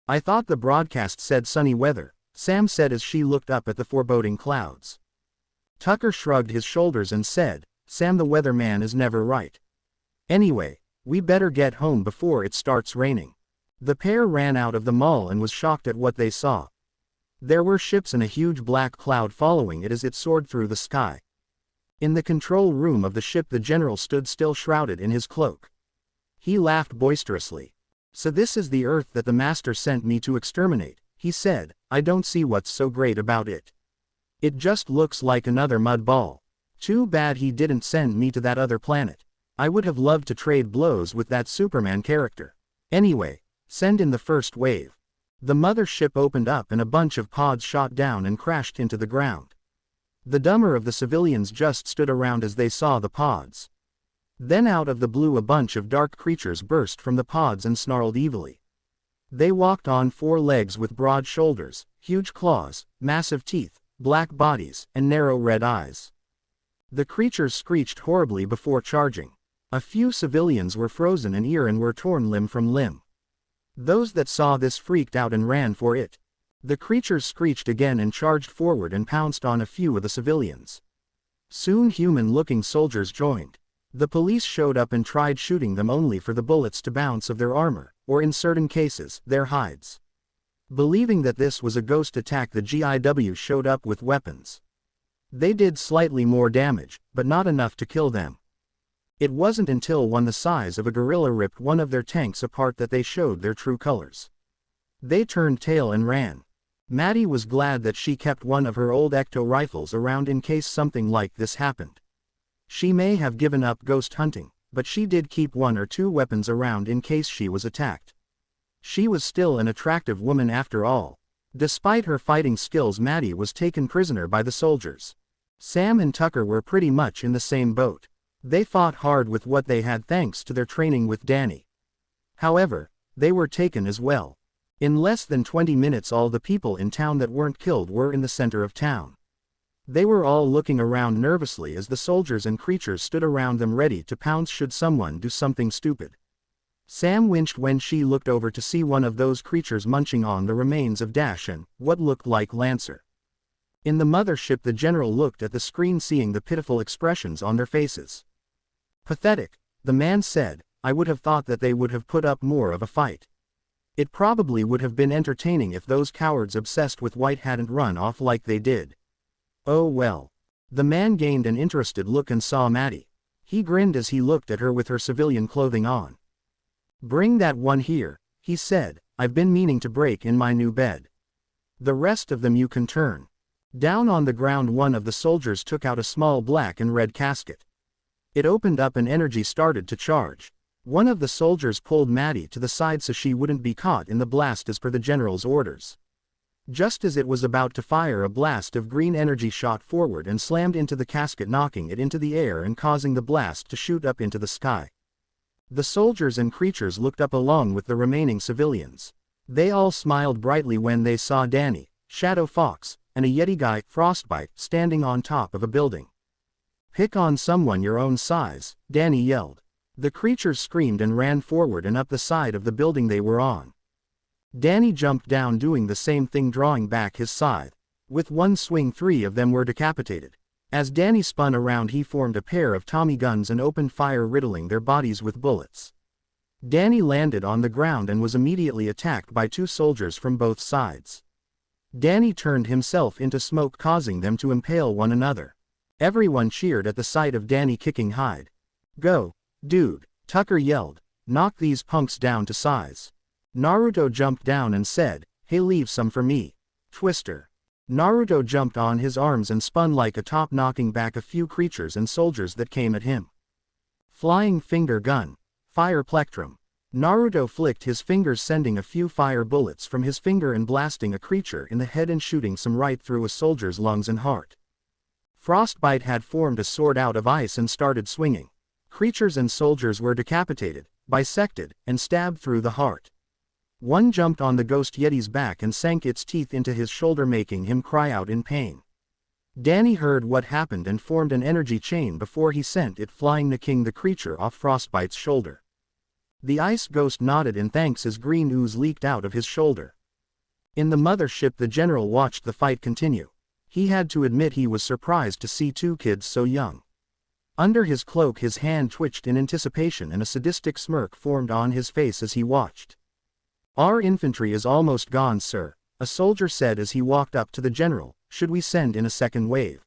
"I thought the broadcast said sunny weather," Sam said as she looked up at the foreboding clouds. Tucker shrugged his shoulders and said, "Sam, the weatherman is never right. Anyway, we better get home before it starts raining." The pair ran out of the mall and was shocked at what they saw. There were ships and a huge black cloud following it as it soared through the sky. In the control room of the ship the general stood still, shrouded in his cloak. He laughed boisterously. "So this is the Earth that the Master sent me to exterminate," he said. "I don't see what's so great about it. It just looks like another mud ball. Too bad he didn't send me to that other planet. I would have loved to trade blows with that Superman character. Anyway, send in the first wave." The mother ship opened up and a bunch of pods shot down and crashed into the ground. The dumber of the civilians just stood around as they saw the pods. Then out of the blue a bunch of dark creatures burst from the pods and snarled evilly. They walked on four legs with broad shoulders, huge claws, massive teeth, black bodies, and narrow red eyes. The creatures screeched horribly before charging. A few civilians were frozen in ear and were torn limb from limb. Those that saw this freaked out and ran for it. The creatures screeched again and charged forward and pounced on a few of the civilians. Soon human-looking soldiers joined. The police showed up and tried shooting them, only for the bullets to bounce of their armor, or in certain cases, their hides. Believing that this was a ghost attack, the GIW showed up with weapons. They did slightly more damage, but not enough to kill them. It wasn't until one the size of a gorilla ripped one of their tanks apart that they showed their true colors. They turned tail and ran. Maddie was glad that she kept one of her old ecto rifles around in case something like this happened. She may have given up ghost hunting, but she did keep one or two weapons around in case she was attacked. She was still an attractive woman after all. Despite her fighting skills, Maddie was taken prisoner by the soldiers. Sam and Tucker were pretty much in the same boat. They fought hard with what they had thanks to their training with Danny. However, they were taken as well. In less than 20 minutes all the people in town that weren't killed were in the center of town. They were all looking around nervously as the soldiers and creatures stood around them ready to pounce should someone do something stupid. Sam winced when she looked over to see one of those creatures munching on the remains of Dash and what looked like Lancer. In the mothership the general looked at the screen seeing the pitiful expressions on their faces. Pathetic, the man said, I would have thought that they would have put up more of a fight. It probably would have been entertaining if those cowards obsessed with White hadn't run off like they did. Oh well. The man gained an interested look and saw Maddie. He grinned as he looked at her with her civilian clothing on. Bring that one here, he said, I've been meaning to break in my new bed. The rest of them you can turn. Down on the ground one of the soldiers took out a small black and red casket. It opened up and energy started to charge. One of the soldiers pulled Maddie to the side so she wouldn't be caught in the blast as per the general's orders. Just as it was about to fire, a blast of green energy shot forward and slammed into the casket, knocking it into the air and causing the blast to shoot up into the sky. The soldiers and creatures looked up along with the remaining civilians. They all smiled brightly when they saw Danny, Shadow Fox, and a Yeti guy, Frostbite, standing on top of a building. Pick on someone your own size, Danny yelled. The creatures screamed and ran forward and up the side of the building they were on. Danny jumped down doing the same thing, drawing back his scythe. With one swing 3 of them were decapitated. As Danny spun around he formed a pair of Tommy guns and opened fire, riddling their bodies with bullets. Danny landed on the ground and was immediately attacked by 2 soldiers from both sides. Danny turned himself into smoke, causing them to impale one another. Everyone cheered at the sight of Danny kicking Hyde. Go, dude, Tucker yelled, knock these punks down to size. Naruto jumped down and said, hey, leave some for me. Twister. Naruto jumped on his arms and spun like a top, knocking back a few creatures and soldiers that came at him. Flying finger gun. Fire plectrum. Naruto flicked his fingers, sending a few fire bullets from his finger and blasting a creature in the head and shooting some right through a soldier's lungs and heart. Frostbite had formed a sword out of ice and started swinging. Creatures and soldiers were decapitated, bisected, and stabbed through the heart. One jumped on the ghost Yeti's back and sank its teeth into his shoulder, making him cry out in pain. Danny heard what happened and formed an energy chain before he sent it flying, knocking the creature off Frostbite's shoulder. The ice ghost nodded in thanks as green ooze leaked out of his shoulder. In the mothership the general watched the fight continue. He had to admit he was surprised to see 2 kids so young. Under his cloak his hand twitched in anticipation and a sadistic smirk formed on his face as he watched. Our infantry is almost gone, sir, a soldier said as he walked up to the general. Should we send in a second wave?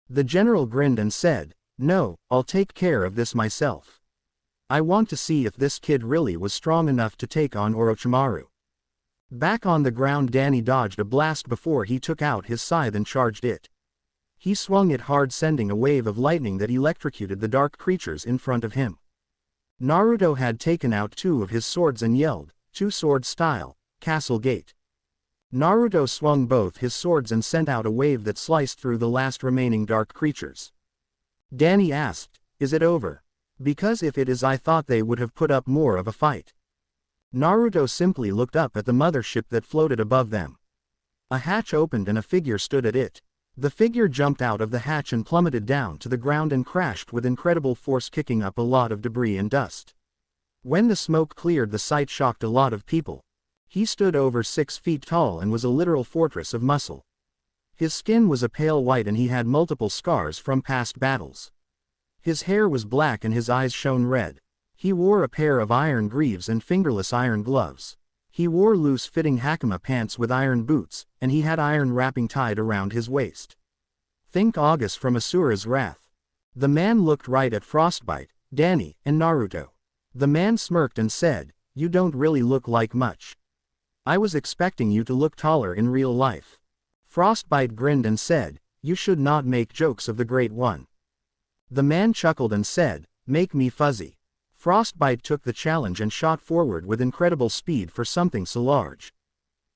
The general grinned and said, no, I'll take care of this myself. I want to see if this kid really was strong enough to take on Orochimaru. Back on the ground Danny dodged a blast before he took out his scythe and charged it. He swung it hard, sending a wave of lightning that electrocuted the dark creatures in front of him. Naruto had taken out 2 of his swords and yelled, 2-sword style, Castle Gate. Naruto swung both his swords and sent out a wave that sliced through the last remaining dark creatures. Danny asked, is it over? Because if it is, I thought they would have put up more of a fight. Naruto simply looked up at the mothership that floated above them. A hatch opened and a figure stood at it. The figure jumped out of the hatch and plummeted down to the ground and crashed with incredible force, kicking up a lot of debris and dust. When the smoke cleared, the sight shocked a lot of people. He stood over 6 feet tall and was a literal fortress of muscle. His skin was a pale white and he had multiple scars from past battles. His hair was black and his eyes shone red. He wore a pair of iron greaves and fingerless iron gloves. He wore loose-fitting hakama pants with iron boots, and he had iron wrapping tied around his waist. Think August from Asura's Wrath. The man looked right at Frostbite, Danny, and Naruto. The man smirked and said, you don't really look like much. I was expecting you to look taller in real life. Frostbite grinned and said, you should not make jokes of the Great One. The man chuckled and said, make me fuzzy. Frostbite took the challenge and shot forward with incredible speed for something so large.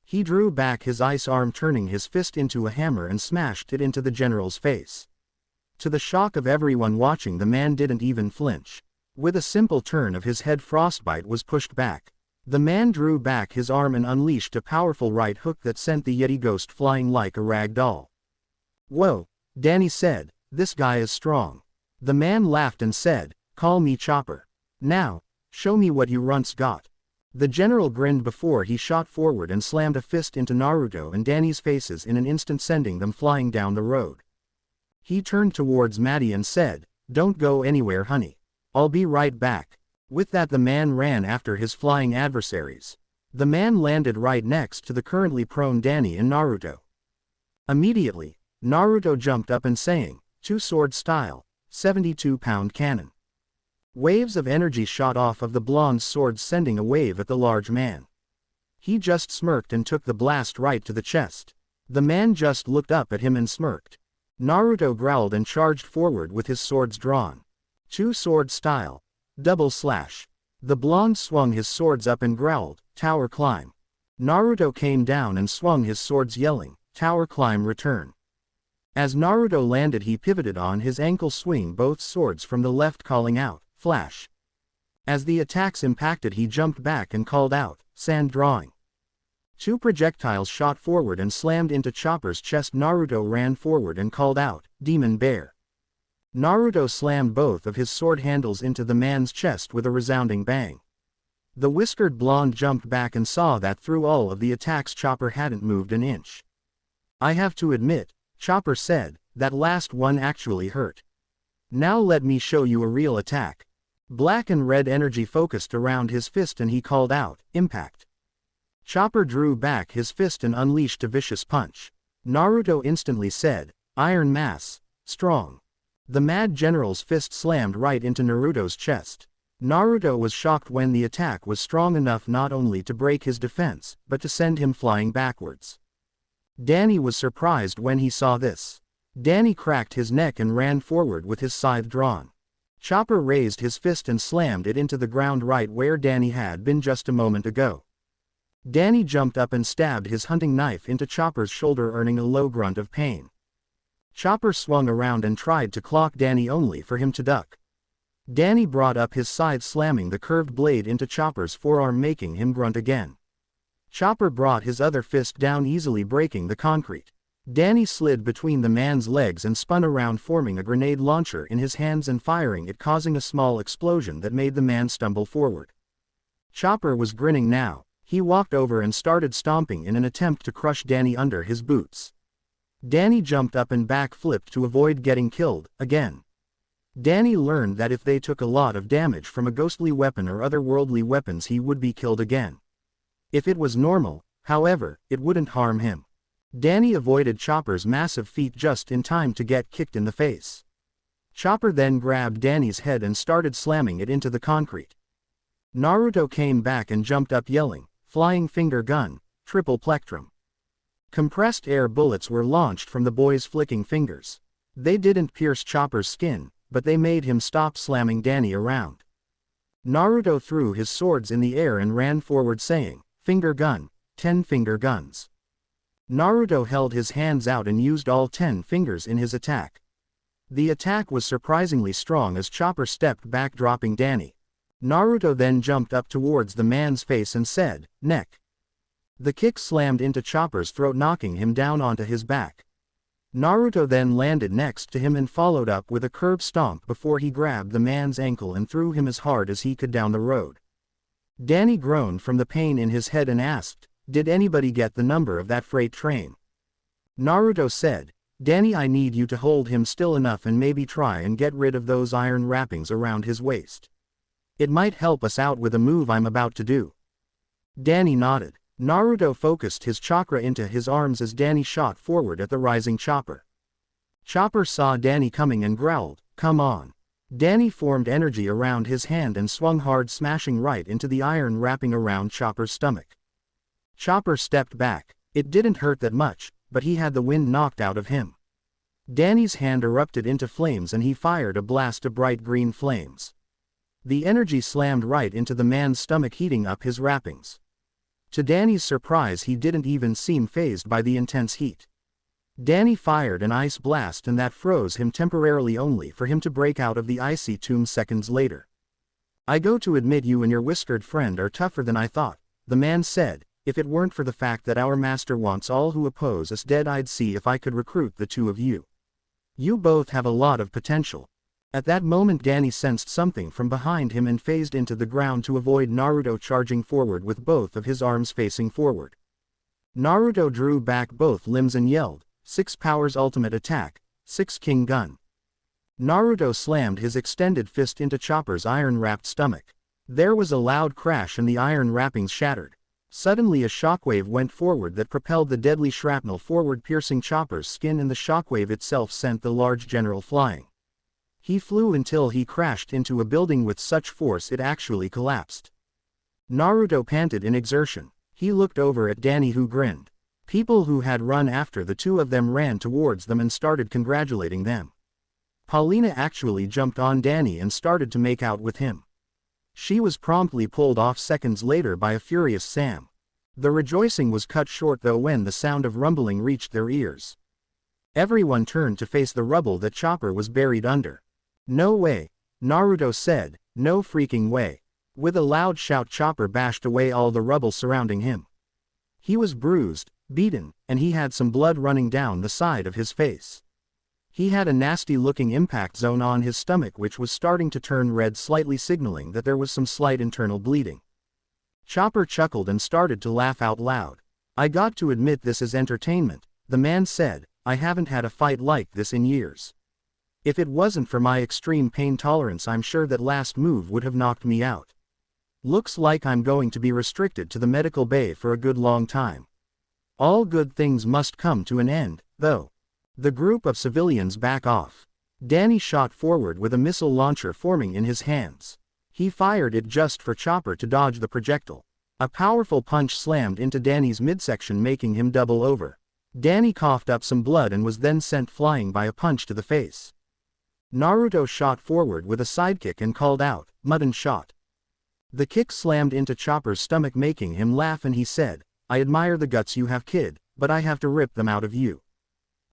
He drew back his ice arm, turning his fist into a hammer and smashed it into the general's face. To the shock of everyone watching, the man didn't even flinch. With a simple turn of his head, Frostbite was pushed back. The man drew back his arm and unleashed a powerful right hook that sent the Yeti ghost flying like a rag doll. "Whoa," Danny said, "this guy is strong." The man laughed and said, "Call me Chopper. Now, show me what you runts got." The general grinned before he shot forward and slammed a fist into Naruto and Danny's faces in an instant, sending them flying down the road. He turned towards Maddie and said, "Don't go anywhere, honey. I'll be right back." With that, the man ran after his flying adversaries. The man landed right next to the currently prone Danny and Naruto. Immediately, Naruto jumped up and saying, "Two-sword style, 72-pound cannon." Waves of energy shot off of the blonde's sword, sending a wave at the large man. He just smirked and took the blast right to the chest. The man just looked up at him and smirked. Naruto growled and charged forward with his swords drawn. Two-sword style, double slash. The blonde swung his swords up and growled, "Tower climb." Naruto came down and swung his swords, yelling, "Tower climb, return." As Naruto landed, he pivoted on his ankle, swing both swords from the left, calling out, "Flash." As the attacks impacted, he jumped back and called out, "Sand drawing." Two projectiles shot forward and slammed into Chopper's chest. Naruto ran forward and called out, "Demon Bear." Naruto slammed both of his sword handles into the man's chest with a resounding bang. The whiskered blonde jumped back and saw that through all of the attacks, Chopper hadn't moved an inch. "I have to admit," Chopper said, "that last one actually hurt. Now let me show you a real attack." Black and red energy focused around his fist and he called out, "Impact." Chopper drew back his fist and unleashed a vicious punch. Naruto instantly said, "Iron Mass, strong." The Mad General's fist slammed right into Naruto's chest. Naruto was shocked when the attack was strong enough not only to break his defense, but to send him flying backwards. Danny was surprised when he saw this. Danny cracked his neck and ran forward with his scythe drawn. Chopper raised his fist and slammed it into the ground right where Danny had been just a moment ago. Danny jumped up and stabbed his hunting knife into Chopper's shoulder, earning a low grunt of pain. Chopper swung around and tried to clock Danny, only for him to duck. Danny brought up his scythe, slamming the curved blade into Chopper's forearm, making him grunt again. Chopper brought his other fist down, easily breaking the concrete. Danny slid between the man's legs and spun around, forming a grenade launcher in his hands and firing it, causing a small explosion that made the man stumble forward. Chopper was grinning now. He walked over and started stomping in an attempt to crush Danny under his boots. Danny jumped up and backflipped to avoid getting killed again. Danny learned that if they took a lot of damage from a ghostly weapon or otherworldly weapons, he would be killed again. If it was normal, however, it wouldn't harm him. Danny avoided Chopper's massive feet just in time to get kicked in the face. Chopper then grabbed Danny's head and started slamming it into the concrete. Naruto came back and jumped up, yelling, "Flying finger gun, triple plectrum." Compressed air bullets were launched from the boy's flicking fingers. They didn't pierce Chopper's skin, but they made him stop slamming Danny around. Naruto threw his swords in the air and ran forward, saying, "Finger gun, 10 finger guns." Naruto held his hands out and used all 10 fingers in his attack. The attack was surprisingly strong as Chopper stepped back, dropping Danny. Naruto then jumped up towards the man's face and said, "Neck." The kick slammed into Chopper's throat, knocking him down onto his back. Naruto then landed next to him and followed up with a curb stomp before he grabbed the man's ankle and threw him as hard as he could down the road. Danny groaned from the pain in his head and asked, "Did anybody get the number of that freight train?" Naruto said, "Danny, I need you to hold him still enough and maybe try and get rid of those iron wrappings around his waist. It might help us out with a move I'm about to do." Danny nodded. Naruto focused his chakra into his arms as Danny shot forward at the rising Chopper. Chopper saw Danny coming and growled, "Come on." Danny formed energy around his hand and swung hard, smashing right into the iron wrapping around Chopper's stomach. Chopper stepped back. It didn't hurt that much, but he had the wind knocked out of him. Danny's hand erupted into flames and he fired a blast of bright green flames. The energy slammed right into the man's stomach, heating up his wrappings. To Danny's surprise, he didn't even seem fazed by the intense heat. Danny fired an ice blast and that froze him temporarily only for him to break out of the icy tomb seconds later. I go to admit you and your whiskered friend are tougher than I thought, the man said. If it weren't for the fact that our master wants all who oppose us dead, I'd see if I could recruit the two of you. You both have a lot of potential. At that moment Danny sensed something from behind him and phased into the ground to avoid Naruto charging forward with both of his arms facing forward. Naruto drew back both limbs and yelled, 6 powers ultimate attack, 6 king gun. Naruto slammed his extended fist into Chopper's iron-wrapped stomach. There was a loud crash and the iron wrappings shattered. Suddenly a shockwave went forward that propelled the deadly shrapnel forward, piercing Chopper's skin, and the shockwave itself sent the large general flying. He flew until he crashed into a building with such force it actually collapsed. Naruto panted in exertion. He looked over at Danny, who grinned. People who had run after the two of them ran towards them and started congratulating them. Paulina actually jumped on Danny and started to make out with him. She was promptly pulled off seconds later by a furious Sam. The rejoicing was cut short though when the sound of rumbling reached their ears. Everyone turned to face the rubble that Chopper was buried under. No way, Naruto said, no freaking way. With a loud shout Chopper bashed away all the rubble surrounding him. He was bruised, beaten, and he had some blood running down the side of his face. He had a nasty-looking impact zone on his stomach which was starting to turn red, slightly signaling that there was some slight internal bleeding. Chopper chuckled and started to laugh out loud. I got to admit this is entertainment, the man said. I haven't had a fight like this in years. If it wasn't for my extreme pain tolerance, I'm sure that last move would have knocked me out. Looks like I'm going to be restricted to the medical bay for a good long time. All good things must come to an end, though. The group of civilians back off. Danny shot forward with a missile launcher forming in his hands. He fired it just for Chopper to dodge the projectile. A powerful punch slammed into Danny's midsection, making him double over. Danny coughed up some blood and was then sent flying by a punch to the face. Naruto shot forward with a sidekick and called out, "Mutton shot." The kick slammed into Chopper's stomach, making him laugh, and he said, I admire the guts you have, kid, but I have to rip them out of you.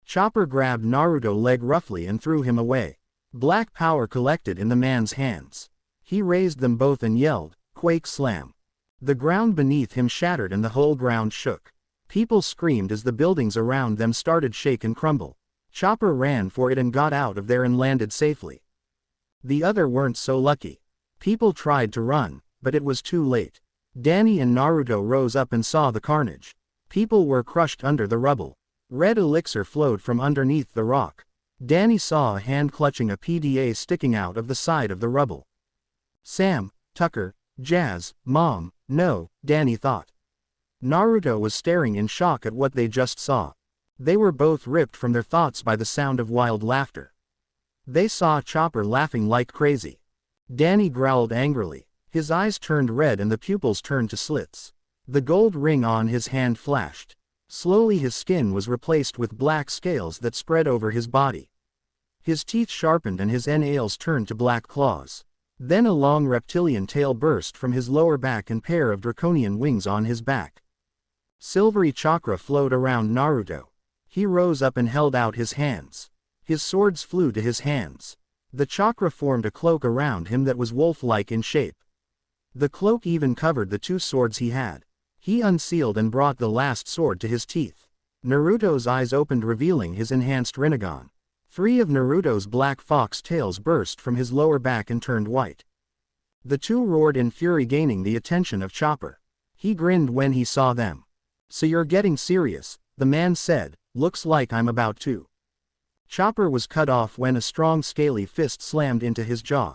Chopper grabbed Naruto's leg roughly and threw him away. Black power collected in the man's hands. He raised them both and yelled, "Quake slam." The ground beneath him shattered and the whole ground shook. People screamed as the buildings around them started shake and crumble. Chopper ran for it and got out of there and landed safely. The other weren't so lucky. People tried to run, but it was too late. Danny and Naruto rose up and saw the carnage. People were crushed under the rubble. Red elixir flowed from underneath the rock. Danny saw a hand clutching a PDA sticking out of the side of the rubble. Sam, Tucker, Jazz, Mom, no, Danny thought. Naruto was staring in shock at what they just saw. They were both ripped from their thoughts by the sound of wild laughter. They saw Chopper laughing like crazy. Danny growled angrily. His eyes turned red and the pupils turned to slits. The gold ring on his hand flashed. Slowly his skin was replaced with black scales that spread over his body. His teeth sharpened and his nails turned to black claws. Then a long reptilian tail burst from his lower back and pair of draconian wings on his back. Silvery chakra flowed around Naruto. He rose up and held out his hands. His swords flew to his hands. The chakra formed a cloak around him that was wolf-like in shape. The cloak even covered the two swords he had. He unsealed and brought the last sword to his teeth. Naruto's eyes opened, revealing his enhanced Rinnegan. 3 of Naruto's black fox tails burst from his lower back and turned white. The two roared in fury, gaining the attention of Chopper. He grinned when he saw them. So you're getting serious, the man said. Looks like I'm about to. Chopper was cut off when a strong scaly fist slammed into his jaw.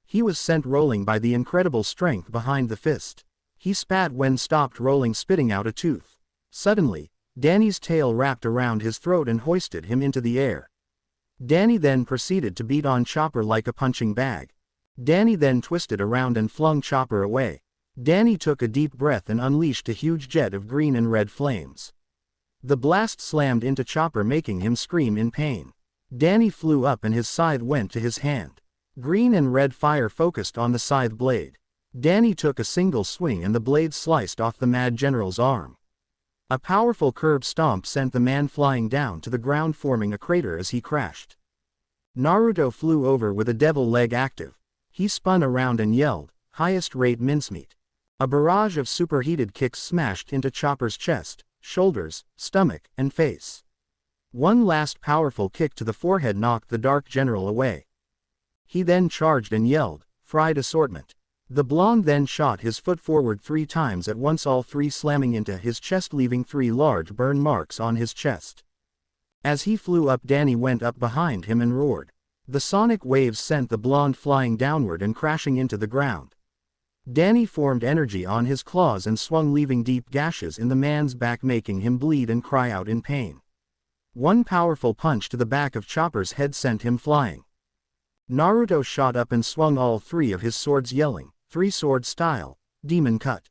He was sent rolling by the incredible strength behind the fist. He spat when stopped rolling, spitting out a tooth. Suddenly, Danny's tail wrapped around his throat and hoisted him into the air. Danny then proceeded to beat on Chopper like a punching bag. Danny then twisted around and flung Chopper away. Danny took a deep breath and unleashed a huge jet of green and red flames. The blast slammed into Chopper, making him scream in pain. Danny flew up and his scythe went to his hand. Green and red fire focused on the scythe blade. Danny took a single swing and the blade sliced off the Mad General's arm. A powerful curb stomp sent the man flying down to the ground, forming a crater as he crashed. Naruto flew over with a devil leg active. He spun around and yelled, "Highest rate mincemeat." A barrage of superheated kicks smashed into Chopper's chest, shoulders, stomach, and face. One last powerful kick to the forehead knocked the Dark General away. He then charged and yelled, "Fried assortment." The blonde then shot his foot forward 3 times at once, all 3 slamming into his chest, leaving 3 large burn marks on his chest. As he flew up, Danny went up behind him and roared. The sonic waves sent the blonde flying downward and crashing into the ground. Danny formed energy on his claws and swung, leaving deep gashes in the man's back, making him bleed and cry out in pain. One powerful punch to the back of Chopper's head sent him flying. Naruto shot up and swung all 3 of his swords, yelling, "3-sword style, demon cut."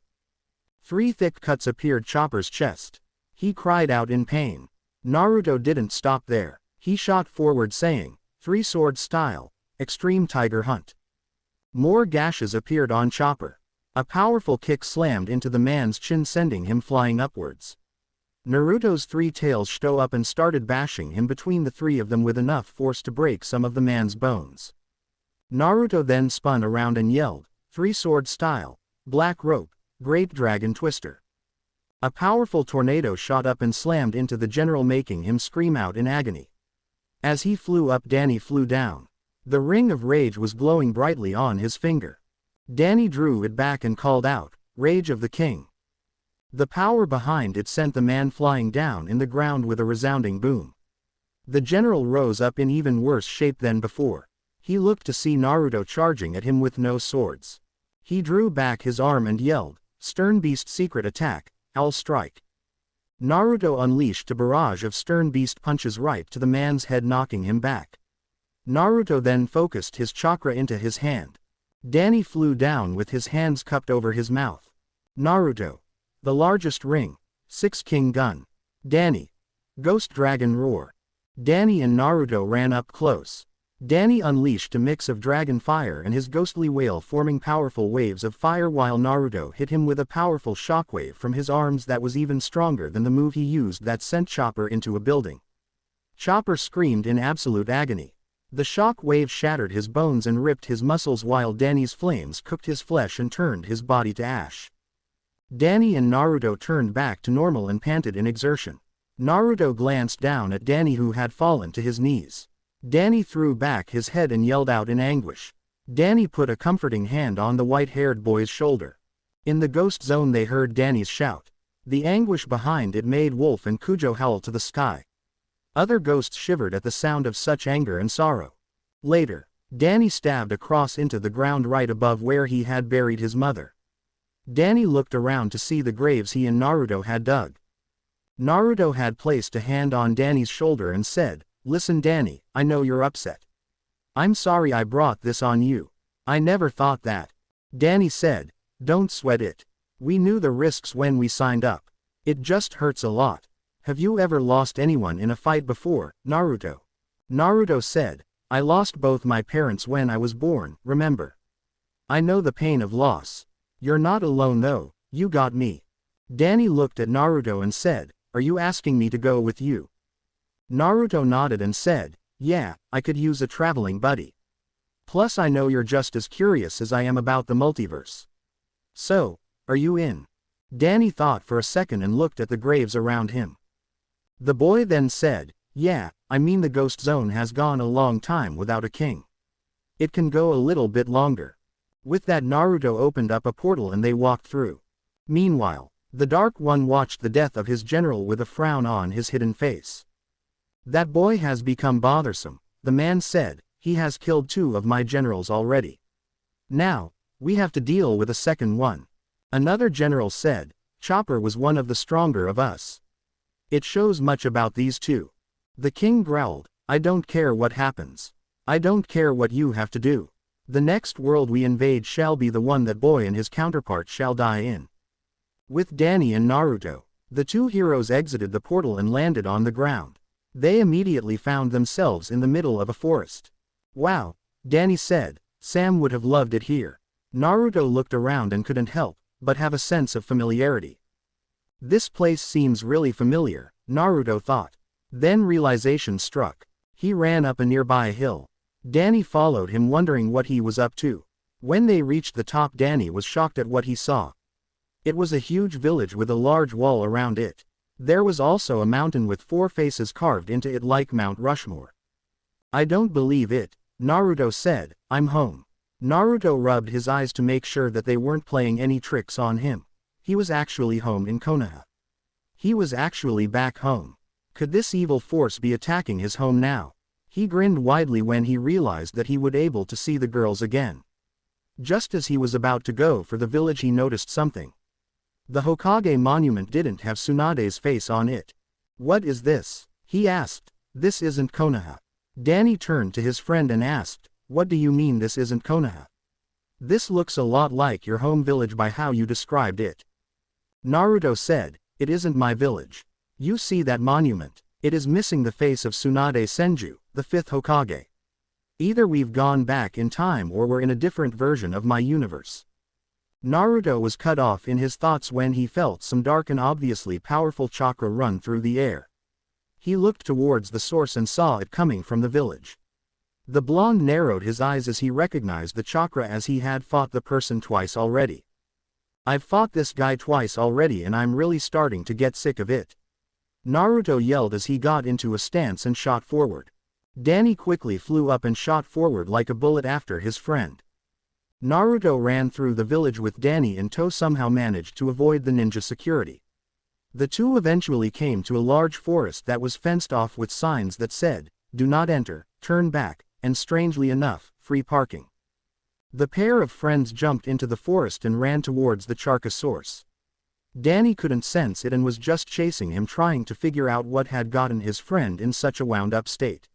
3 thick cuts appeared Chopper's chest. He cried out in pain. Naruto didn't stop there. He shot forward saying, "3-sword style, extreme tiger hunt." More gashes appeared on Chopper. A powerful kick slammed into the man's chin, sending him flying upwards. Naruto's 3 tails showed up and started bashing him between the 3 of them with enough force to break some of the man's bones. Naruto then spun around and yelled, "3-sword style, black rope, great dragon twister." A powerful tornado shot up and slammed into the general, making him scream out in agony. As he flew up, Danny flew down. The ring of rage was glowing brightly on his finger. Danny drew it back and called out, "Rage of the King." The power behind it sent the man flying down in the ground with a resounding boom. The general rose up in even worse shape than before. He looked to see Naruto charging at him with no swords. He drew back his arm and yelled, "Stern Beast secret attack, Owl strike." Naruto unleashed a barrage of Stern Beast punches right to the man's head, knocking him back. Naruto then focused his chakra into his hand. Danny flew down with his hands cupped over his mouth. Naruto. The largest ring. 6 king gun. Danny. Ghost dragon roar. Danny and Naruto ran up close. Danny unleashed a mix of dragon fire and his ghostly wail, forming powerful waves of fire, while Naruto hit him with a powerful shockwave from his arms that was even stronger than the move he used that sent Chopper into a building. Chopper screamed in absolute agony. The shock wave shattered his bones and ripped his muscles, while Danny's flames cooked his flesh and turned his body to ash. Danny and Naruto turned back to normal and panted in exertion. Naruto glanced down at Danny, who had fallen to his knees. Danny threw back his head and yelled out in anguish. Danny put a comforting hand on the white-haired boy's shoulder. In the ghost zone they heard Danny's shout. The anguish behind it made Wolf and Kujo howl to the sky. Other ghosts shivered at the sound of such anger and sorrow. Later, Danny stabbed a cross into the ground right above where he had buried his mother. Danny looked around to see the graves he and Naruto had dug. Naruto had placed a hand on Danny's shoulder and said, "Listen Danny, I know you're upset. I'm sorry I brought this on you. I never thought that." Danny said, "Don't sweat it. We knew the risks when we signed up. It just hurts a lot. Have you ever lost anyone in a fight before, Naruto?" Naruto said, "I lost both my parents when I was born, remember? I know the pain of loss. You're not alone though, you got me." Danny looked at Naruto and said, "Are you asking me to go with you?" Naruto nodded and said, "Yeah, I could use a traveling buddy. Plus I know you're just as curious as I am about the multiverse. So, are you in?" Danny thought for a second and looked at the graves around him. The boy then said, "Yeah, I mean the ghost zone has gone a long time without a king. It can go a little bit longer." With that, Naruto opened up a portal and they walked through. Meanwhile, the Dark One watched the death of his general with a frown on his hidden face. "That boy has become bothersome," the man said. "He has killed 2 of my generals already. Now, we have to deal with a second one." Another general said, "Chopper was one of the stronger of us. It shows much about these 2. The king growled, "I don't care what happens. I don't care what you have to do. The next world we invade shall be the one that boy and his counterpart shall die in." With Danny and Naruto, the 2 heroes exited the portal and landed on the ground. They immediately found themselves in the middle of a forest. "Wow," Danny said, "Sam would have loved it here." Naruto looked around and couldn't help but have a sense of familiarity. This place seems really familiar, Naruto thought. Then realization struck. He ran up a nearby hill. Danny followed him, wondering what he was up to. When they reached the top, Danny was shocked at what he saw. It was a huge village with a large wall around it. There was also a mountain with 4 faces carved into it like Mount Rushmore. I don't believe it, Naruto said. I'm home. Naruto rubbed his eyes to make sure that they weren't playing any tricks on him. He was actually home in Konoha. He was actually back home. Could this evil force be attacking his home now? He grinned widely when he realized that he would be able to see the girls again. Just as he was about to go for the village, he noticed something. The Hokage monument didn't have Tsunade's face on it. What is this? He asked. This isn't Konoha. Danny turned to his friend and asked, what do you mean this isn't Konoha? This looks a lot like your home village by how you described it. Naruto said, it isn't my village. You see that monument? It is missing the face of Tsunade Senju, the 5th Hokage. Either we've gone back in time or we're in a different version of my universe. Naruto was cut off in his thoughts when he felt some dark and obviously powerful chakra run through the air. He looked towards the source and saw it coming from the village. The blonde narrowed his eyes as he recognized the chakra, as he had fought the person twice already. I've fought this guy twice already and I'm really starting to get sick of it. Naruto yelled as he got into a stance and shot forward. Danny quickly flew up and shot forward like a bullet after his friend. Naruto ran through the village with Danny in tow, somehow managed to avoid the ninja security. The two eventually came to a large forest that was fenced off with signs that said, do not enter, turn back, and strangely enough, free parking. The pair of friends jumped into the forest and ran towards the chakra source. Danny couldn't sense it and was just chasing him, trying to figure out what had gotten his friend in such a wound-up state.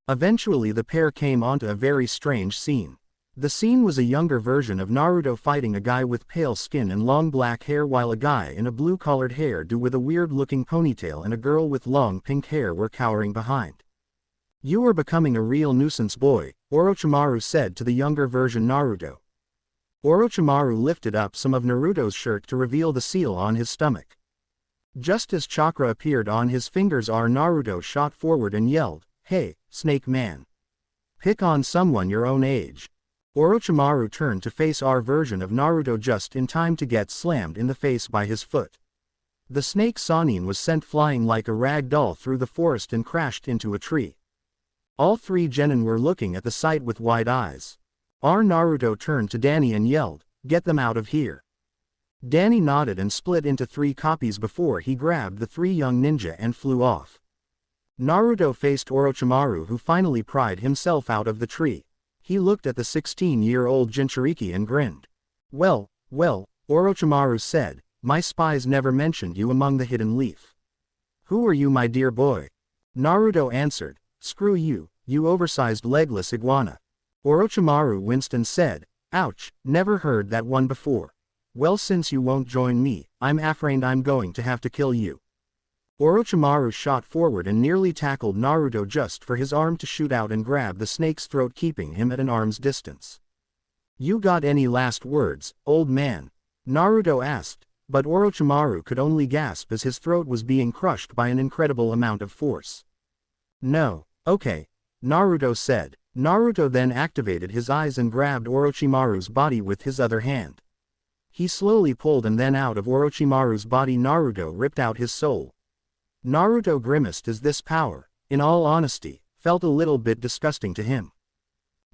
Eventually the pair came onto a very strange scene. The scene was a younger version of Naruto fighting a guy with pale skin and long black hair, while a guy in a blue-collared hairdo with a weird-looking ponytail and a girl with long pink hair were cowering behind. You are becoming a real nuisance, boy, Orochimaru said to the younger version Naruto. Orochimaru lifted up some of Naruto's shirt to reveal the seal on his stomach. Just as chakra appeared on his fingers, Naruto shot forward and yelled, hey, Snake Man. Pick on someone your own age. Orochimaru turned to face our version of Naruto just in time to get slammed in the face by his foot. The snake Sannin was sent flying like a rag doll through the forest and crashed into a tree. All 3 genin were looking at the sight with wide eyes. Naruto turned to Danny and yelled, get them out of here. Danny nodded and split into 3 copies before he grabbed the 3 young ninja and flew off. Naruto faced Orochimaru, who finally pried himself out of the tree. He looked at the 16-year-old Jinchuriki and grinned. Well, Orochimaru said, my spies never mentioned you among the hidden leaf. Who are you, my dear boy? Naruto answered, screw you, you oversized legless iguana. Orochimaru winced and said, ouch, never heard that one before. Well, since you won't join me, I'm afraid I'm going to have to kill you. Orochimaru shot forward and nearly tackled Naruto just for his arm to shoot out and grab the snake's throat, keeping him at an arm's distance. You got any last words, old man? Naruto asked, but Orochimaru could only gasp as his throat was being crushed by an incredible amount of force. No, okay, Naruto said. Naruto then activated his eyes and grabbed Orochimaru's body with his other hand. He slowly pulled, and then out of Orochimaru's body Naruto ripped out his soul. Naruto grimaced as this power, in all honesty, felt a little bit disgusting to him.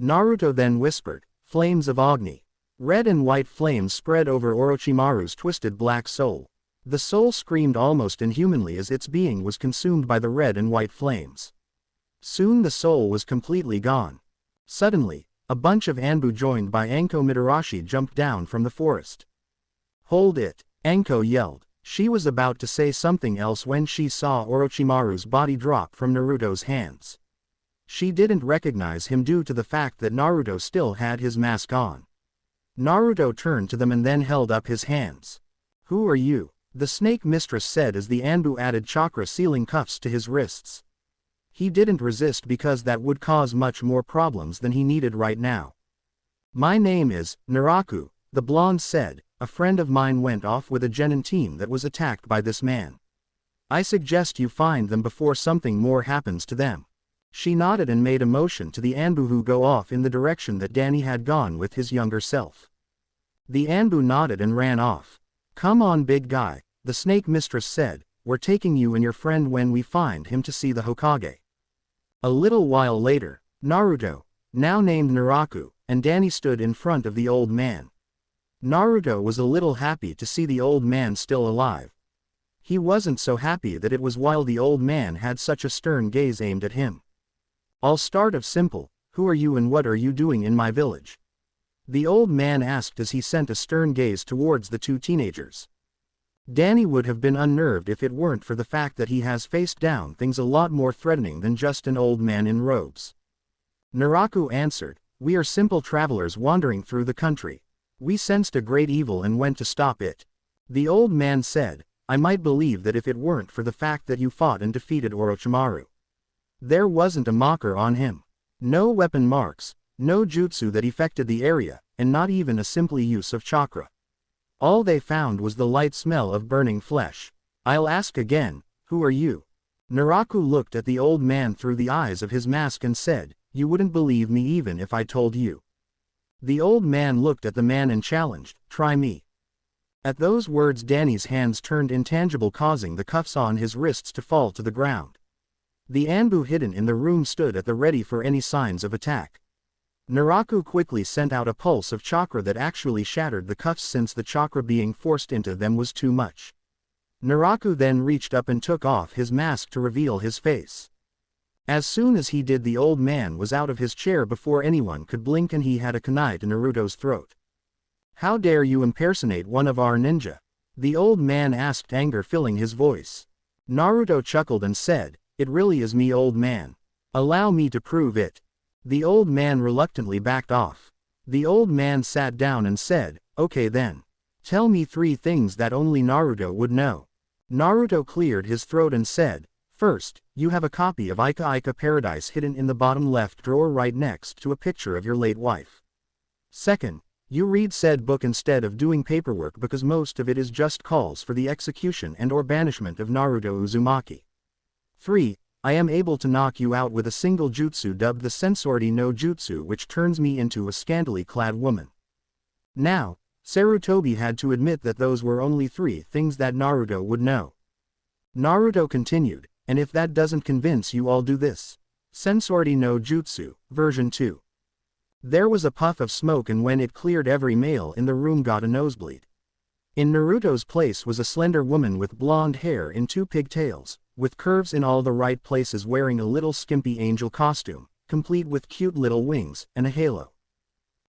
Naruto then whispered, flames of Agni. Red and white flames spread over Orochimaru's twisted black soul. The soul screamed almost inhumanly as its being was consumed by the red and white flames. Soon the soul was completely gone. Suddenly, a bunch of Anbu joined by Anko Mitarashi jumped down from the forest. Hold it, Anko yelled. She was about to say something else when she saw Orochimaru's body drop from Naruto's hands. She didn't recognize him due to the fact that Naruto still had his mask on. Naruto turned to them and then held up his hands. Who are you? The snake mistress said as the Anbu added chakra sealing cuffs to his wrists. He didn't resist because that would cause much more problems than he needed right now. My name is Naraku, the blonde said, a friend of mine went off with a genin team that was attacked by this man. I suggest you find them before something more happens to them." She nodded and made a motion to the Anbu who go off in the direction that Danny had gone with his younger self. The Anbu nodded and ran off. "Come on, big guy," the snake mistress said, "we're taking you and your friend when we find him to see the Hokage." A little while later, Naruto, now named Naraku, and Danny stood in front of the old man. Naruto was a little happy to see the old man still alive. He wasn't so happy that it was while the old man had such a stern gaze aimed at him. "I'll start off simple, who are you and what are you doing in my village?" The old man asked as he sent a stern gaze towards the two teenagers. Danny would have been unnerved if it weren't for the fact that he has faced down things a lot more threatening than just an old man in robes. Naraku answered, "We are simple travelers wandering through the country. We sensed a great evil and went to stop it." The old man said, "I might believe that if it weren't for the fact that you fought and defeated Orochimaru. There wasn't a marker on him. No weapon marks, no jutsu that affected the area, and not even a simple use of chakra. All they found was the light smell of burning flesh. I'll ask again, who are you?" Naraku looked at the old man through the eyes of his mask and said, "You wouldn't believe me even if I told you." The old man looked at the man and challenged, "Try me." At those words Danny's hands turned intangible, causing the cuffs on his wrists to fall to the ground. The Anbu hidden in the room stood at the ready for any signs of attack. Naraku quickly sent out a pulse of chakra that actually shattered the cuffs since the chakra being forced into them was too much. Naraku then reached up and took off his mask to reveal his face. As soon as he did, the old man was out of his chair before anyone could blink and he had a kunai to Naruto's throat. "How dare you impersonate one of our ninja?" the old man asked, anger filling his voice. Naruto chuckled and said, "It really is me, old man. Allow me to prove it." The old man reluctantly backed off. The old man sat down and said, "Okay then. Tell me 3 things that only Naruto would know." Naruto cleared his throat and said, "First, you have a copy of Ika Ika Paradise hidden in the bottom left drawer right next to a picture of your late wife. Second, you read said book instead of doing paperwork because most of it is just calls for the execution and or banishment of Naruto Uzumaki. 3. I am able to knock you out with a single jutsu dubbed the Sensority no Jutsu, which turns me into a scantily clad woman." Now, Sarutobi had to admit that those were only 3 things that Naruto would know. Naruto continued, "And if that doesn't convince you, I'll do this. Sensority no Jutsu, version 2. There was a puff of smoke, and when it cleared, every male in the room got a nosebleed. In Naruto's place was a slender woman with blonde hair in 2 pigtails, with curves in all the right places, wearing a little skimpy angel costume, complete with cute little wings and a halo.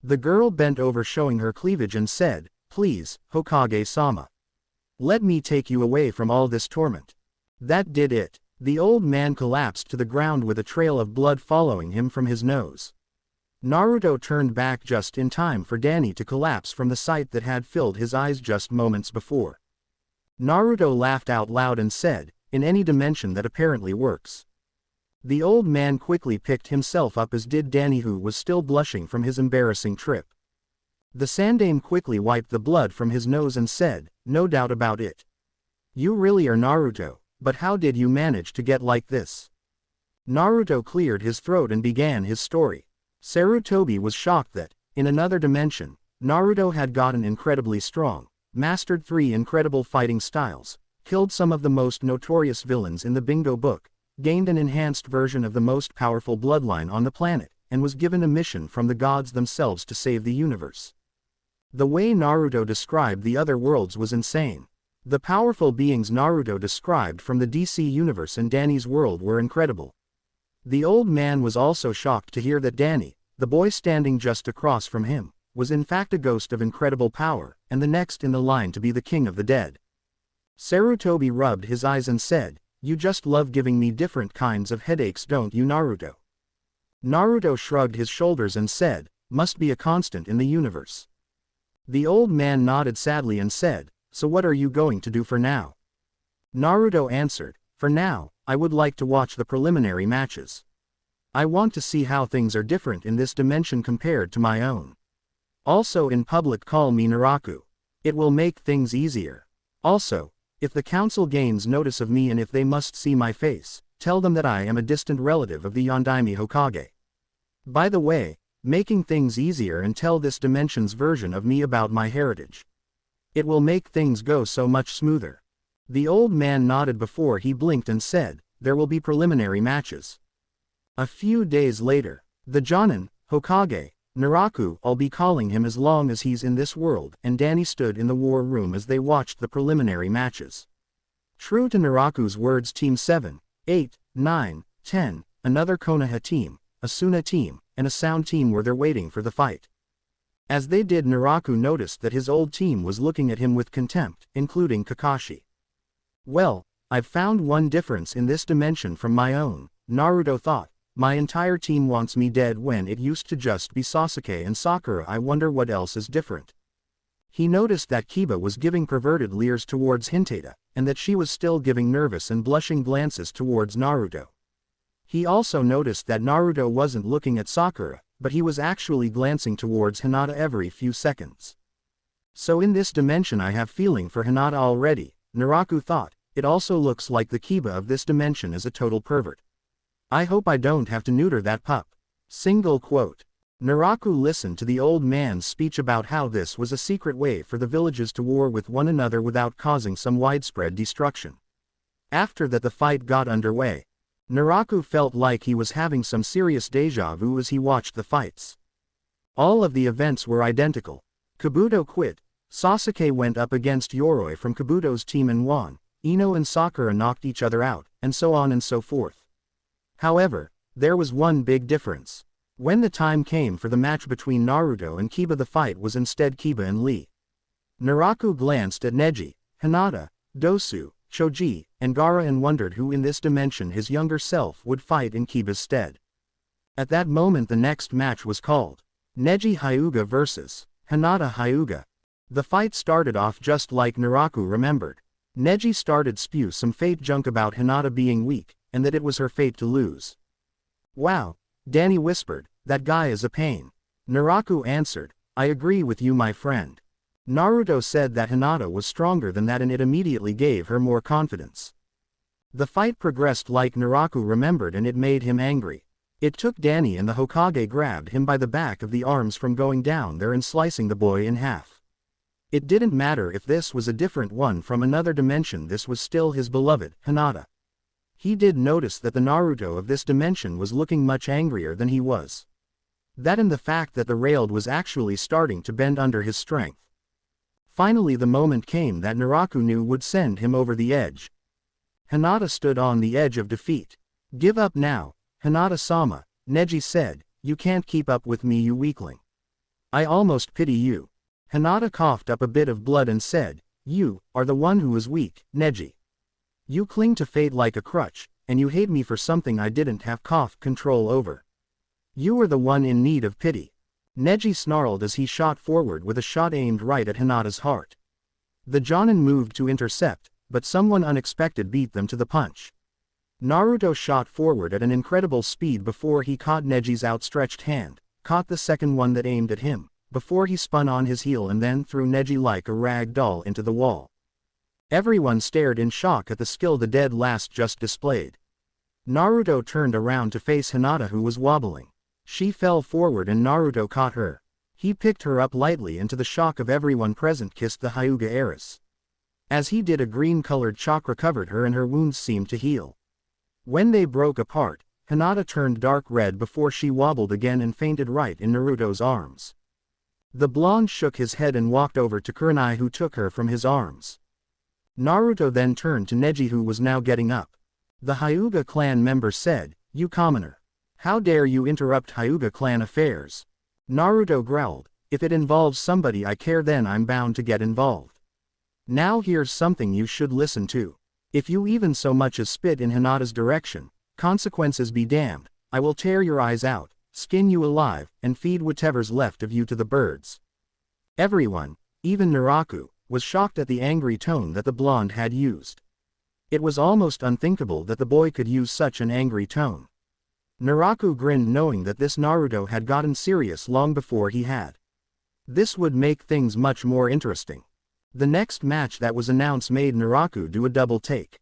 The girl bent over showing her cleavage and said, "Please, Hokage-sama. Let me take you away from all this torment." That did it. The old man collapsed to the ground with a trail of blood following him from his nose. Naruto turned back just in time for Danny to collapse from the sight that had filled his eyes just moments before. Naruto laughed out loud and said, "In any dimension that apparently works." The old man quickly picked himself up, as did Danny, who was still blushing from his embarrassing trip. The Sandaime quickly wiped the blood from his nose and said, "No doubt about it. You really are Naruto, but how did you manage to get like this?" Naruto cleared his throat and began his story. Sarutobi was shocked that, in another dimension, Naruto had gotten incredibly strong, mastered 3 incredible fighting styles, killed some of the most notorious villains in the Bingo book, gained an enhanced version of the most powerful bloodline on the planet, and was given a mission from the gods themselves to save the universe. The way Naruto described the other worlds was insane. The powerful beings Naruto described from the DC universe and Danny's world were incredible. The old man was also shocked to hear that Danny, the boy standing just across from him, was in fact a ghost of incredible power, and the next in the line to be the king of the dead. Sarutobi rubbed his eyes and said, "You just love giving me different kinds of headaches, don't you, Naruto?" Naruto shrugged his shoulders and said, "Must be a constant in the universe." The old man nodded sadly and said, "So what are you going to do for now?" Naruto answered, "For now, I would like to watch the preliminary matches. I want to see how things are different in this dimension compared to my own. Also in public call me Naraku." It will make things easier. Also, if the council gains notice of me and if they must see my face, tell them that I am a distant relative of the Yondaime Hokage. By the way, making things easier and tell this dimension's version of me about my heritage. It will make things go so much smoother. The old man nodded before he blinked and said, there will be preliminary matches. A few days later, the Jonin, Hokage, Naraku, I'll be calling him as long as he's in this world, and Danny stood in the war room as they watched the preliminary matches. True to Naraku's words, Team 7, 8, 9, 10, another Konoha team, a Suna team, and a Sound team were there waiting for the fight. As they did, Naraku noticed that his old team was looking at him with contempt, including Kakashi. Well, I've found one difference in this dimension from my own, Naruto thought. My entire team wants me dead when it used to just be Sasuke and Sakura. I wonder what else is different. He noticed that Kiba was giving perverted leers towards Hintada, and that she was still giving nervous and blushing glances towards Naruto. He also noticed that Naruto wasn't looking at Sakura, but he was actually glancing towards Hinata every few seconds. So in this dimension I have feeling for Hinata already, Naraku thought. It also looks like the Kiba of this dimension is a total pervert. I hope I don't have to neuter that pup. Single quote. Naraku listened to the old man's speech about how this was a secret way for the villages to war with one another without causing some widespread destruction. After that the fight got underway. Naraku felt like he was having some serious deja vu as he watched the fights. All of the events were identical. Kabuto quit, Sasuke went up against Yoroi from Kabuto's team and won, Ino and Sakura knocked each other out, and so on and so forth. However, there was one big difference. When the time came for the match between Naruto and Kiba, the fight was instead Kiba and Lee. Naraku glanced at Neji, Hinata, Dosu, Choji, and Gaara and wondered who in this dimension his younger self would fight in Kiba's stead. At that moment the next match was called. Neji Hyuga vs. Hinata Hyuga. The fight started off just like Naraku remembered. Neji started spew some fake junk about Hinata being weak, and that it was her fate to lose. Wow, Danny whispered, that guy is a pain. Naraku answered, I agree with you my friend. Naruto said that Hinata was stronger than that and it immediately gave her more confidence. The fight progressed like Naraku remembered and it made him angry. It took Danny and the Hokage grabbed him by the back of the arms from going down there and slicing the boy in half. It didn't matter if this was a different one from another dimension, this was still his beloved, Hinata. He did notice that the Naruto of this dimension was looking much angrier than he was. That and the fact that the rail was actually starting to bend under his strength. Finally the moment came that Naraku knew would send him over the edge. Hinata stood on the edge of defeat. Give up now, Hinata-sama, Neji said, you can't keep up with me you weakling. I almost pity you. Hinata coughed up a bit of blood and said, you are the one who is weak, Neji. You cling to fate like a crutch, and you hate me for something I didn't have control over. You were the one in need of pity. Neji snarled as he shot forward with a shot aimed right at Hinata's heart. The Jonin moved to intercept, but someone unexpected beat them to the punch. Naruto shot forward at an incredible speed before he caught Neji's outstretched hand, caught the second one that aimed at him, before he spun on his heel and then threw Neji like a rag doll into the wall. Everyone stared in shock at the skill the dead last just displayed. Naruto turned around to face Hinata who was wobbling. She fell forward and Naruto caught her. He picked her up lightly and to the shock of everyone present kissed the Hyuga heiress. As he did a green-colored chakra covered her and her wounds seemed to heal. When they broke apart, Hinata turned dark red before she wobbled again and fainted right in Naruto's arms. The blonde shook his head and walked over to Kurenai who took her from his arms. Naruto then turned to Neji who was now getting up. The Hyuga clan member said, you commoner. How dare you interrupt Hyuga clan affairs? Naruto growled, if it involves somebody I care then I'm bound to get involved. Now here's something you should listen to. If you even so much as spit in Hinata's direction, consequences be damned, I will tear your eyes out, skin you alive, and feed whatever's left of you to the birds. Everyone, even Naraku, was shocked at the angry tone that the blonde had used. It was almost unthinkable that the boy could use such an angry tone. Naraku grinned knowing that this Naruto had gotten serious long before he had. This would make things much more interesting. The next match that was announced made Naraku do a double take.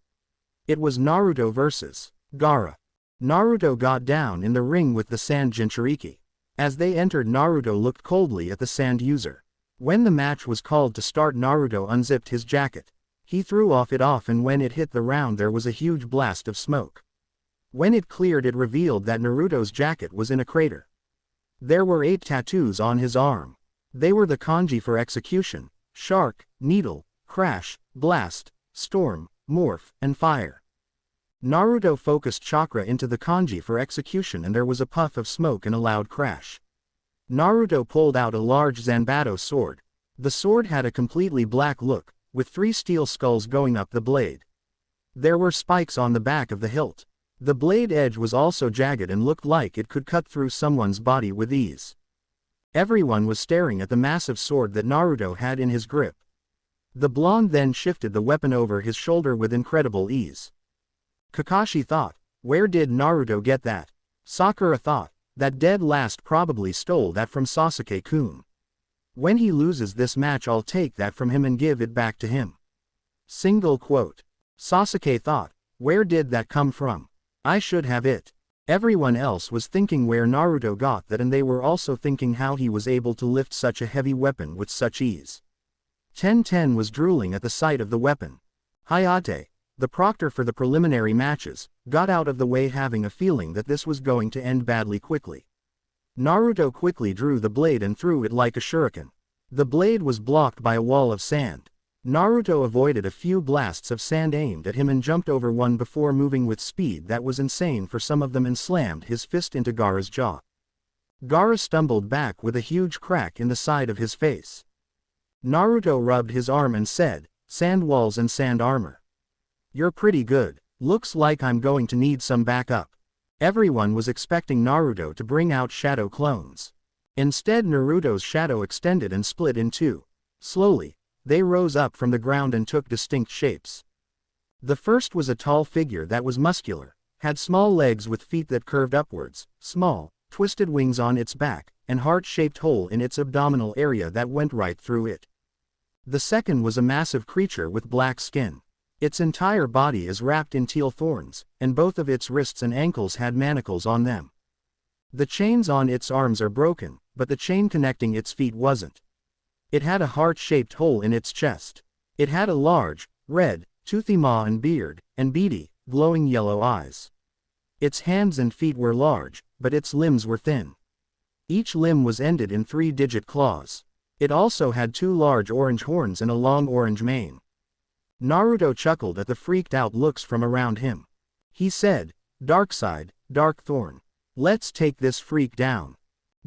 It was Naruto vs. Gaara. Naruto got down in the ring with the Sand Jinchuriki. As they entered, Naruto looked coldly at the Sand user. When the match was called to start, Naruto unzipped his jacket. He threw it off, and when it hit the ground there was a huge blast of smoke. When it cleared, it revealed that Naruto's jacket was in a crater. There were 8 tattoos on his arm. They were the kanji for execution: shark, needle, crash, blast, storm, morph, and fire. Naruto focused chakra into the kanji for execution, and there was a puff of smoke and a loud crash. Naruto pulled out a large Zanbato sword. The sword had a completely black look, with 3 steel skulls going up the blade. There were spikes on the back of the hilt. The blade edge was also jagged and looked like it could cut through someone's body with ease. Everyone was staring at the massive sword that Naruto had in his grip. The blonde then shifted the weapon over his shoulder with incredible ease. Kakashi thought, "Where did Naruto get that?" Sakura thought, "That dead last probably stole that from Sasuke-kun. When he loses this match, I'll take that from him and give it back to him." Single quote. Sasuke thought, "Where did that come from? I should have it." Everyone else was thinking where Naruto got that, and they were also thinking how he was able to lift such a heavy weapon with such ease. Ten was drooling at the sight of the weapon. Hayate, the proctor for the preliminary matches, got out of the way, having a feeling that this was going to end badly quickly. Naruto quickly drew the blade and threw it like a shuriken. The blade was blocked by a wall of sand. Naruto avoided a few blasts of sand aimed at him and jumped over one before moving with speed that was insane for some of them, and slammed his fist into Gaara's jaw. Gaara stumbled back with a huge crack in the side of his face. Naruto rubbed his arm and said, "Sand walls and sand armor. You're pretty good. Looks like I'm going to need some backup." Everyone was expecting Naruto to bring out shadow clones. Instead, Naruto's shadow extended and split in 2. Slowly, they rose up from the ground and took distinct shapes. The first was a tall figure that was muscular, had small legs with feet that curved upwards, small, twisted wings on its back, and heart-shaped hole in its abdominal area that went right through it. The second was a massive creature with black skin. Its entire body is wrapped in teal thorns, and both of its wrists and ankles had manacles on them. The chains on its arms are broken, but the chain connecting its feet wasn't. It had a heart-shaped hole in its chest. It had a large, red, toothy maw and beard, and beady, glowing yellow eyes. Its hands and feet were large, but its limbs were thin. Each limb was ended in 3-digit claws. It also had 2 large orange horns and a long orange mane. Naruto chuckled at the freaked-out looks from around him. He said, "Darkside, Darkthorn. Let's take this freak down."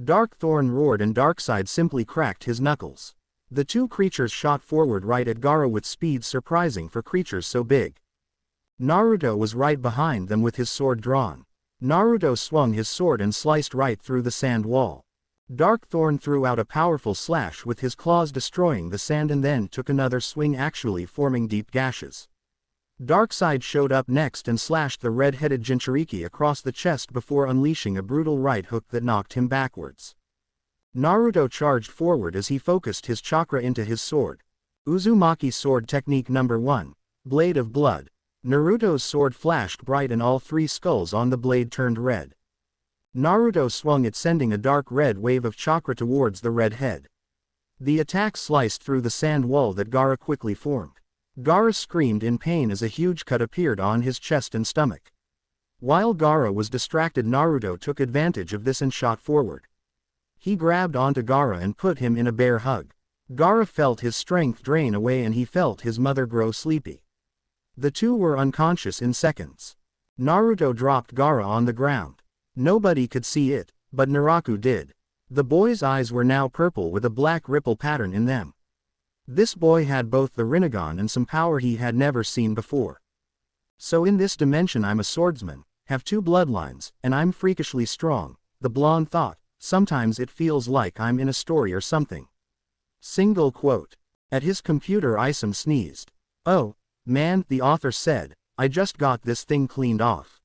Darkthorn roared and Darkside simply cracked his knuckles. The 2 creatures shot forward right at Gaara with speed surprising for creatures so big. Naruto was right behind them with his sword drawn. Naruto swung his sword and sliced right through the sand wall. Darkthorn threw out a powerful slash with his claws, destroying the sand, and then took another swing, actually forming deep gashes. Darkside showed up next and slashed the red-headed Jinchuriki across the chest before unleashing a brutal right hook that knocked him backwards. Naruto charged forward as he focused his chakra into his sword. Uzumaki Sword Technique Number 1, Blade of Blood. Naruto's sword flashed bright and all 3 skulls on the blade turned red. Naruto swung it, sending a dark red wave of chakra towards the red head. The attack sliced through the sand wall that Gaara quickly formed. Gaara screamed in pain as a huge cut appeared on his chest and stomach. While Gaara was distracted, Naruto took advantage of this and shot forward. He grabbed onto Gaara and put him in a bear hug. Gaara felt his strength drain away and he felt his mother grow sleepy. The 2 were unconscious in seconds. Naruto dropped Gaara on the ground. Nobody could see it, but Naraku did. The boy's eyes were now purple with a black ripple pattern in them. This boy had both the Rinnegan and some power he had never seen before. "So in this dimension I'm a swordsman, have 2 bloodlines, and I'm freakishly strong," the blonde thought. "Sometimes it feels like I'm in a story or something." Single quote. At his computer, Isam sneezed. "Oh, man," the author said, "I just got this thing cleaned off."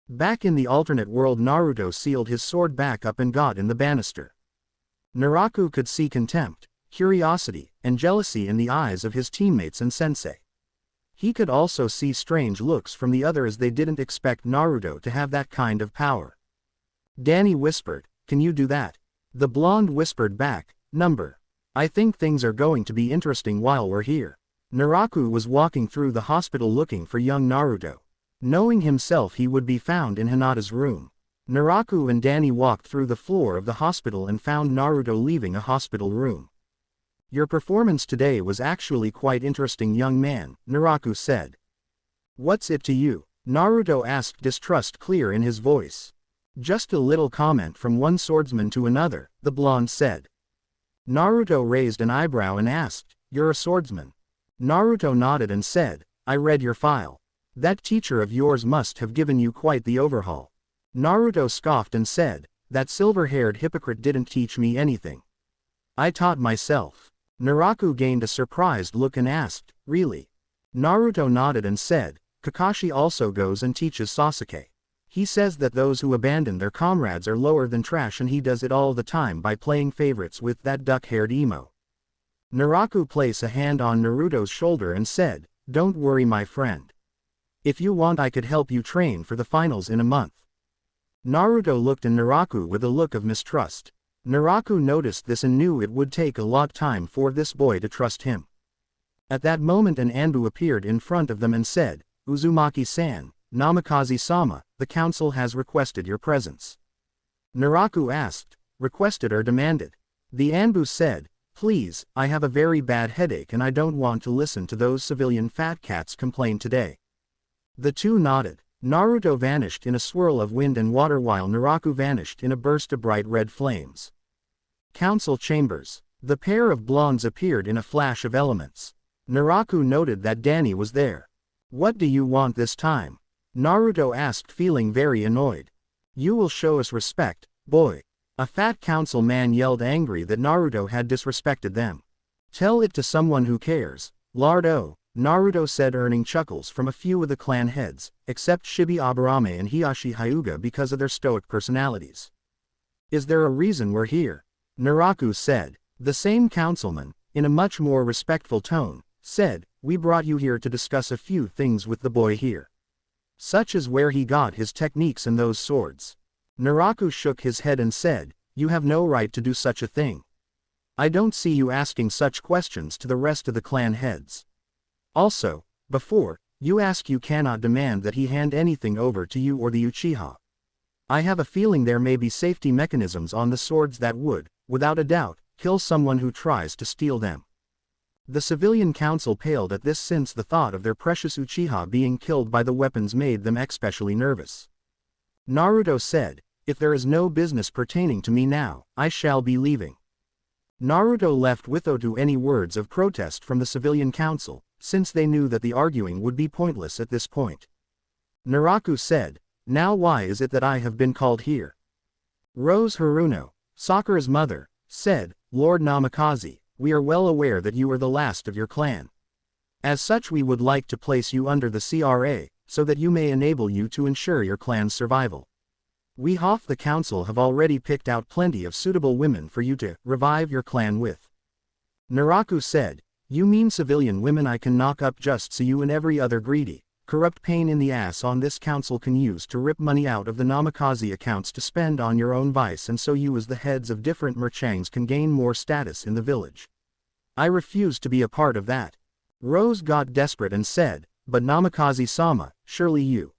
Back in the alternate world, Naruto sealed his sword back up and got in the banister. Naraku could see contempt. curiosity, and jealousy in the eyes of his teammates and sensei. He could also see strange looks from the others as they didn't expect Naruto to have that kind of power. Danny whispered, "Can you do that?" The blonde whispered back, "Number. I think things are going to be interesting while we're here." Naraku was walking through the hospital looking for young Naruto. Knowing himself he would be found in Hinata's room. Naraku and Danny walked through the floor of the hospital and found Naruto leaving a hospital room. "Your performance today was actually quite interesting, young man," Naraku said. "What's it to you?" Naruto asked, distrust clear in his voice. "Just a little comment from one swordsman to another," the blonde said. Naruto raised an eyebrow and asked, "You're a swordsman?" Naruto nodded and said, "I read your file. That teacher of yours must have given you quite the overhaul." Naruto scoffed and said, "That silver-haired hypocrite didn't teach me anything. I taught myself." Naraku gained a surprised look and asked, "Really?" Naruto nodded and said, "Kakashi also goes and teaches Sasuke. He says that those who abandon their comrades are lower than trash, and he does it all the time by playing favorites with that duck-haired emo." Naraku placed a hand on Naruto's shoulder and said, "Don't worry, my friend. If you want, I could help you train for the finals in a month." Naruto looked at Naraku with a look of mistrust. Naraku noticed this and knew it would take a lot of time for this boy to trust him. At that moment an Anbu appeared in front of them and said, "Uzumaki-san, Namikaze-sama, the council has requested your presence." Naraku asked, "Requested or demanded?" The Anbu said, "Please, I have a very bad headache and I don't want to listen to those civilian fat cats complain today." The two nodded. Naruto vanished in a swirl of wind and water while Naraku vanished in a burst of bright red flames. Council chambers. The pair of blondes appeared in a flash of elements. Naraku noted that Danny was there. "What do you want this time?" Naruto asked, feeling very annoyed. "You will show us respect, boy." A fat council man yelled angry that Naruto had disrespected them. "Tell it to someone who cares, Lardo," Naruto said, earning chuckles from a few of the clan heads, except Shibi Aburame and Hiyashi Hyuga because of their stoic personalities. "Is there a reason we're here?" Naraku said. The same councilman, in a much more respectful tone, said, "We brought you here to discuss a few things with the boy here. Such as where he got his techniques and those swords." Naraku shook his head and said, "You have no right to do such a thing. I don't see you asking such questions to the rest of the clan heads. Also, before you ask, you cannot demand that he hand anything over to you or the Uchiha. I have a feeling there may be safety mechanisms on the swords that would, without a doubt, kill someone who tries to steal them." The civilian council paled at this, since the thought of their precious Uchiha being killed by the weapons made them especially nervous. Naruto said, "If there is no business pertaining to me now, I shall be leaving." Naruto left without any words of protest from the civilian council, since they knew that the arguing would be pointless at this point. Naraku said, "Now why is it that I have been called here?" Rose Haruno, Sakura's mother, said, "Lord Namikaze, we are well aware that you are the last of your clan. As such, we would like to place you under the CRA, so that you may enable you to ensure your clan's survival. We half the council have already picked out plenty of suitable women for you to revive your clan with." Naraku said, "You mean civilian women I can knock up just so you and every other greedy, corrupt pain in the ass on this council can use to rip money out of the Namikaze accounts to spend on your own vice, and so you as the heads of different merchangs can gain more status in the village? I refuse to be a part of that." Rose got desperate and said, "But Namikaze-sama, surely you—"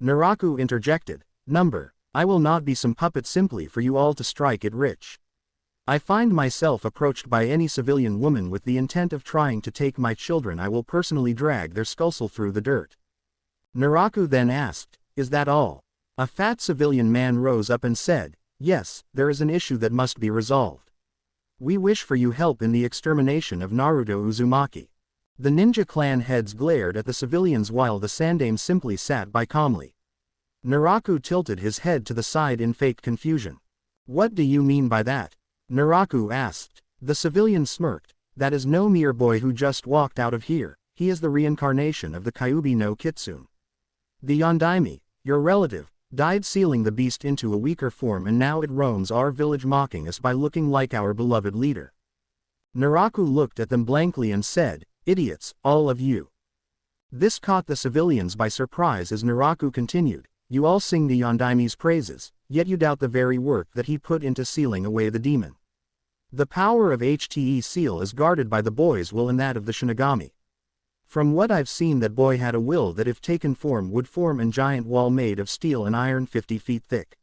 Naraku interjected, "Number, I will not be some puppet simply for you all to strike it rich. I find myself approached by any civilian woman with the intent of trying to take my children, I will personally drag their skull through the dirt." Naraku then asked, "Is that all?" A fat civilian man rose up and said, "Yes, there is an issue that must be resolved. We wish for you help in the extermination of Naruto Uzumaki." The ninja clan heads glared at the civilians while the Sandame simply sat by calmly. Naraku tilted his head to the side in fake confusion. "What do you mean by that?" Naraku asked. The civilian smirked. "That is no mere boy who just walked out of here, he is the reincarnation of the Kyuubi no Kitsune. The Yondaime, your relative, died sealing the beast into a weaker form, and now it roams our village mocking us by looking like our beloved leader. Naraku looked at them blankly and said, "Idiots, all of you." This caught the civilians by surprise as Naraku continued, "You all sing the Yondaime's praises, yet you doubt the very work that he put into sealing away the demon. The power of HTE seal is guarded by the boy's will and that of the Shinigami. From what I've seen, that boy had a will that if taken form would form a giant wall made of steel and iron 50 feet thick.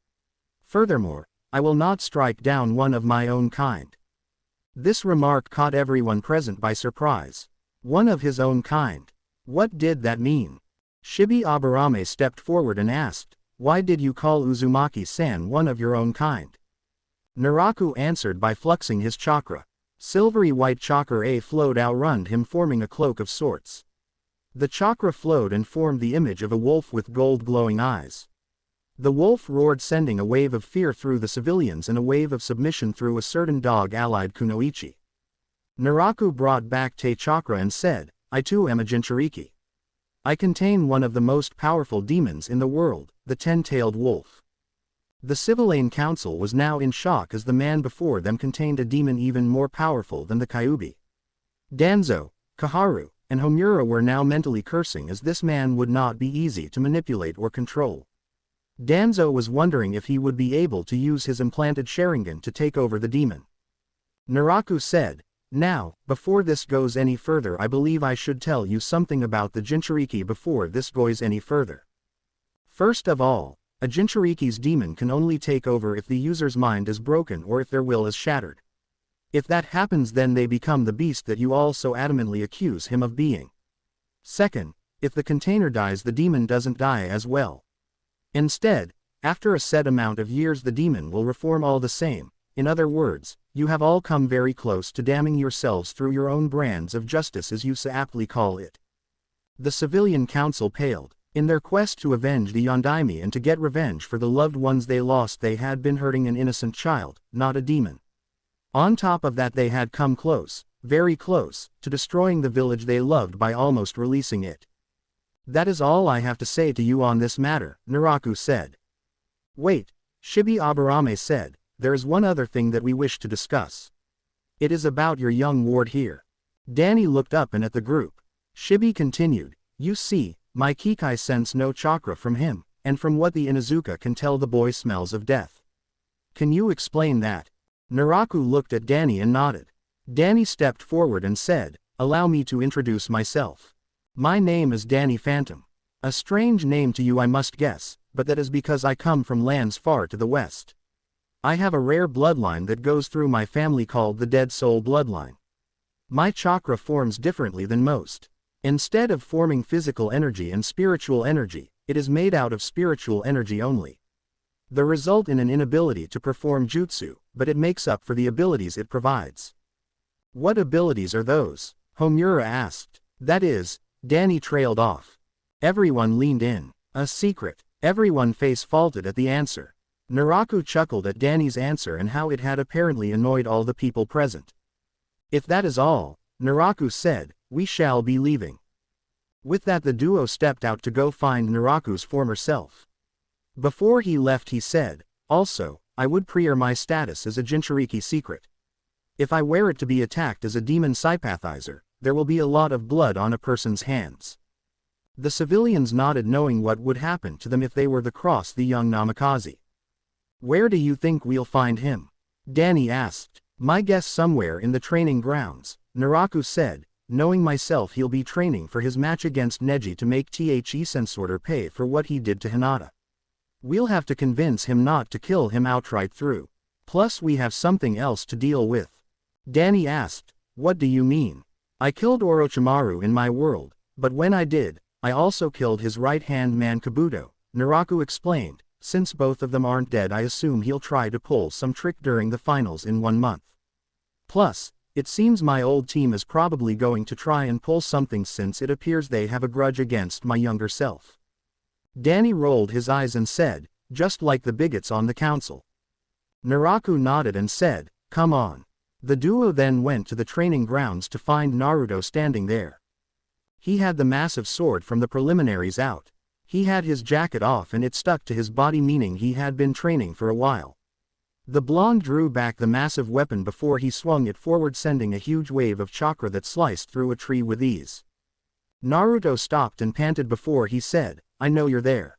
Furthermore, I will not strike down one of my own kind." This remark caught everyone present by surprise. One of his own kind. What did that mean? Shibi Aburame stepped forward and asked, "Why did you call Uzumaki-san one of your own kind?" Naraku answered by fluxing his chakra. Silvery white chakra flowed around him, forming a cloak of sorts. The chakra flowed and formed the image of a wolf with gold glowing eyes. The wolf roared, sending a wave of fear through the civilians and a wave of submission through a certain dog-allied kunoichi. Naraku brought back Te Chakra and said, "I too am a Jinchuriki. I contain one of the most powerful demons in the world, the 10-tailed wolf." The Civilian Council was now in shock as the man before them contained a demon even more powerful than the Kyuubi. Danzo, Kaharu, and Homura were now mentally cursing as this man would not be easy to manipulate or control. Danzo was wondering if he would be able to use his implanted Sharingan to take over the demon. Naraku said, "Now, before this goes any further, I believe I should tell you something about the Jinchuriki before this goes any further. First of all, a Jinchuriki's demon can only take over if the user's mind is broken or if their will is shattered. If that happens, then they become the beast that you all so adamantly accuse him of being. Second, if the container dies, the demon doesn't die as well. Instead, after a set amount of years, the demon will reform all the same. In other words, you have all come very close to damning yourselves through your own brands of justice, as you so aptly call it." The Civilian Council paled. In their quest to avenge the Yondaime and to get revenge for the loved ones they lost, they had been hurting an innocent child, not a demon. On top of that, they had come close, very close, to destroying the village they loved by almost releasing it. "That is all I have to say to you on this matter," Naraku said. "Wait," Shibi Aburame said, "there is one other thing that we wish to discuss. It is about your young ward here." Danny looked up and at the group. Shibi continued, "You see, my Kikai sense no chakra from him, and from what the Inuzuka can tell, the boy smells of death. Can you explain that?" Naraku looked at Danny and nodded. Danny stepped forward and said, "Allow me to introduce myself. My name is Danny Phantom. A strange name to you, I must guess, but that is because I come from lands far to the west. I have a rare bloodline that goes through my family called the Dead Soul bloodline. My chakra forms differently than most. Instead of forming physical energy and spiritual energy, it is made out of spiritual energy only. The result in an inability to perform jutsu, but it makes up for the abilities it provides." "What abilities are those?" Homura asked. "That is," Danny trailed off. Everyone leaned in. "A secret." Everyone face faulted at the answer. Naraku chuckled at Danny's answer and how it had apparently annoyed all the people present. "If that is all," Naraku said, "we shall be leaving." With that, the duo stepped out to go find Naraku's former self. Before he left, he said, "Also, I would preer my status as a Jinchuriki secret. If I wear it to be attacked as a demon sympathizer, there will be a lot of blood on a person's hands." The civilians nodded, knowing what would happen to them if they were to cross the young Namikaze. "Where do you think we'll find him?" Danny asked. "My guess somewhere in the training grounds," Naraku said, "knowing myself he'll be training for his match against Neji to make The Sensorter pay for what he did to Hinata. We'll have to convince him not to kill him outright through. Plus we have something else to deal with." Danny asked, "What do you mean?" "I killed Orochimaru in my world, but when I did, I also killed his right-hand man Kabuto," Naraku explained. "Since both of them aren't dead, I assume he'll try to pull some trick during the finals in 1 month. Plus, it seems my old team is probably going to try and pull something since it appears they have a grudge against my younger self." Danny rolled his eyes and said, "Just like the bigots on the council." Naraku nodded and said, "Come on." The duo then went to the training grounds to find Naruto standing there. He had the massive sword from the preliminaries out. He had his jacket off and it stuck to his body, meaning he had been training for a while. The blonde drew back the massive weapon before he swung it forward, sending a huge wave of chakra that sliced through a tree with ease. Naruto stopped and panted before he said, "I know you're there."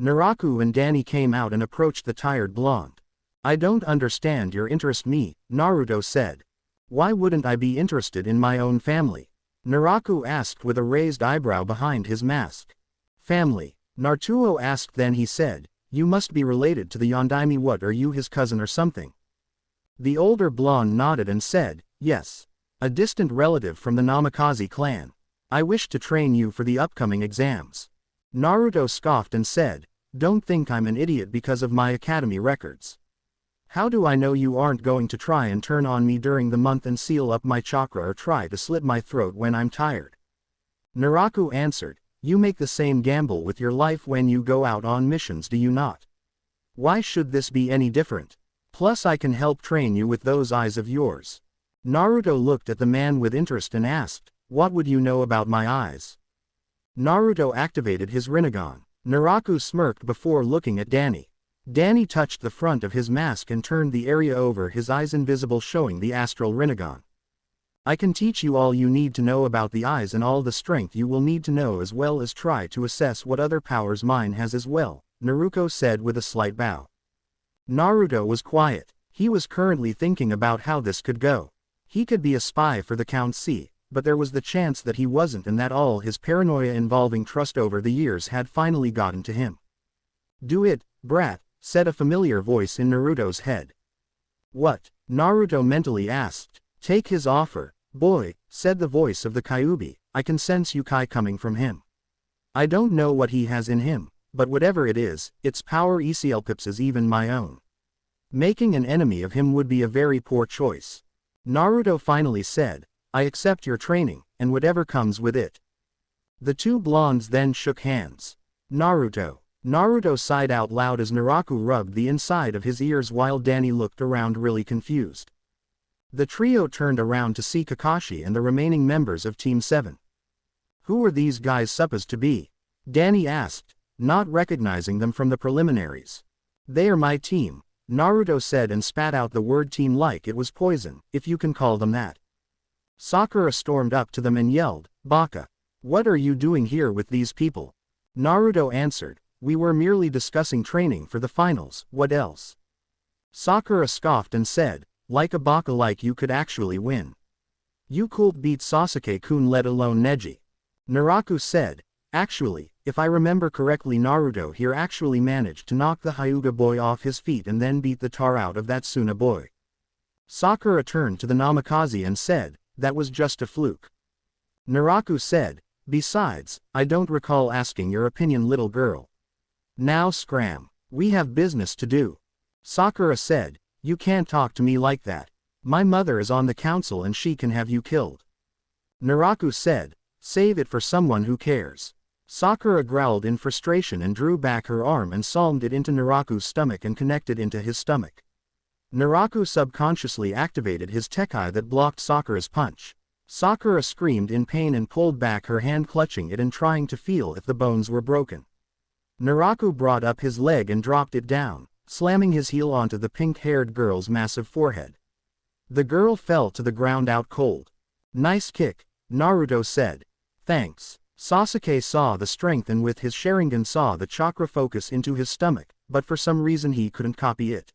Naraku and Danny came out and approached the tired blonde. "I don't understand your interest me," Naruto said. "Why wouldn't I be interested in my own family?" Naraku asked with a raised eyebrow behind his mask. "Family?" Naruto asked, then he said, "You must be related to the Yondaime. What, are you his cousin or something?" The older blonde nodded and said, "Yes. A distant relative from the Namikaze clan. I wish to train you for the upcoming exams." Naruto scoffed and said, "Don't think I'm an idiot because of my academy records. How do I know you aren't going to try and turn on me during the month and seal up my chakra or try to slit my throat when I'm tired?" Naraku answered, "You make the same gamble with your life when you go out on missions, do you not? Why should this be any different? Plus I can help train you with those eyes of yours." Naruto looked at the man with interest and asked, "What would you know about my eyes?" Naruto activated his Rinnegan. Naraku smirked before looking at Danny. Danny touched the front of his mask and turned the area over his eyes invisible, showing the astral Rinnegan. "I can teach you all you need to know about the eyes and all the strength you will need to know, as well as try to assess what other powers mine has as well," Naruto said with a slight bow. Naruto was quiet. He was currently thinking about how this could go. He could be a spy for the Count C, but there was the chance that he wasn't, and that all his paranoia involving trust over the years had finally gotten to him. "Do it, brat," said a familiar voice in Naruto's head. "What?" Naruto mentally asked. "Take his offer, boy," said the voice of the Kyuubi. "I can sense Yukai coming from him. I don't know what he has in him, but whatever it is, its power eclipses even my own. Making an enemy of him would be a very poor choice." Naruto finally said, "I accept your training, and whatever comes with it." The two blondes then shook hands. Naruto sighed out loud as Naraku rubbed the inside of his ears while Danny looked around really confused. The trio turned around to see Kakashi and the remaining members of Team 7. "Who are these guys supposed to be?" Danny asked, not recognizing them from the preliminaries. "They are my team," Naruto said and spat out the word team like it was poison, if you can call them that. Sakura stormed up to them and yelled, "Baka! What are you doing here with these people?" Naruto answered, "We were merely discussing training for the finals, what else?" Sakura scoffed and said, "Like a baka, like you could actually win. You could beat Sasuke-kun, let alone Neji." Naraku said, "Actually, if I remember correctly, Naruto here actually managed to knock the Hyuga boy off his feet and then beat the tar out of that Suna boy." Sakura turned to the Namikaze and said, "That was just a fluke." Naraku said, "Besides, I don't recall asking your opinion, little girl. Now scram. We have business to do." Sakura said, "You can't talk to me like that. My mother is on the council and she can have you killed." Naraku said, "Save it for someone who cares." Sakura growled in frustration and drew back her arm and palmed it into Naraku's stomach and connected into his stomach. Naraku subconsciously activated his Tekai that blocked Sakura's punch. Sakura screamed in pain and pulled back her hand, clutching it and trying to feel if the bones were broken. Naraku brought up his leg and dropped it down, slamming his heel onto the pink-haired girl's massive forehead. The girl fell to the ground out cold. "Nice kick," Naruto said. "Thanks." Sasuke saw the strength and with his Sharingan saw the chakra focus into his stomach, but for some reason he couldn't copy it.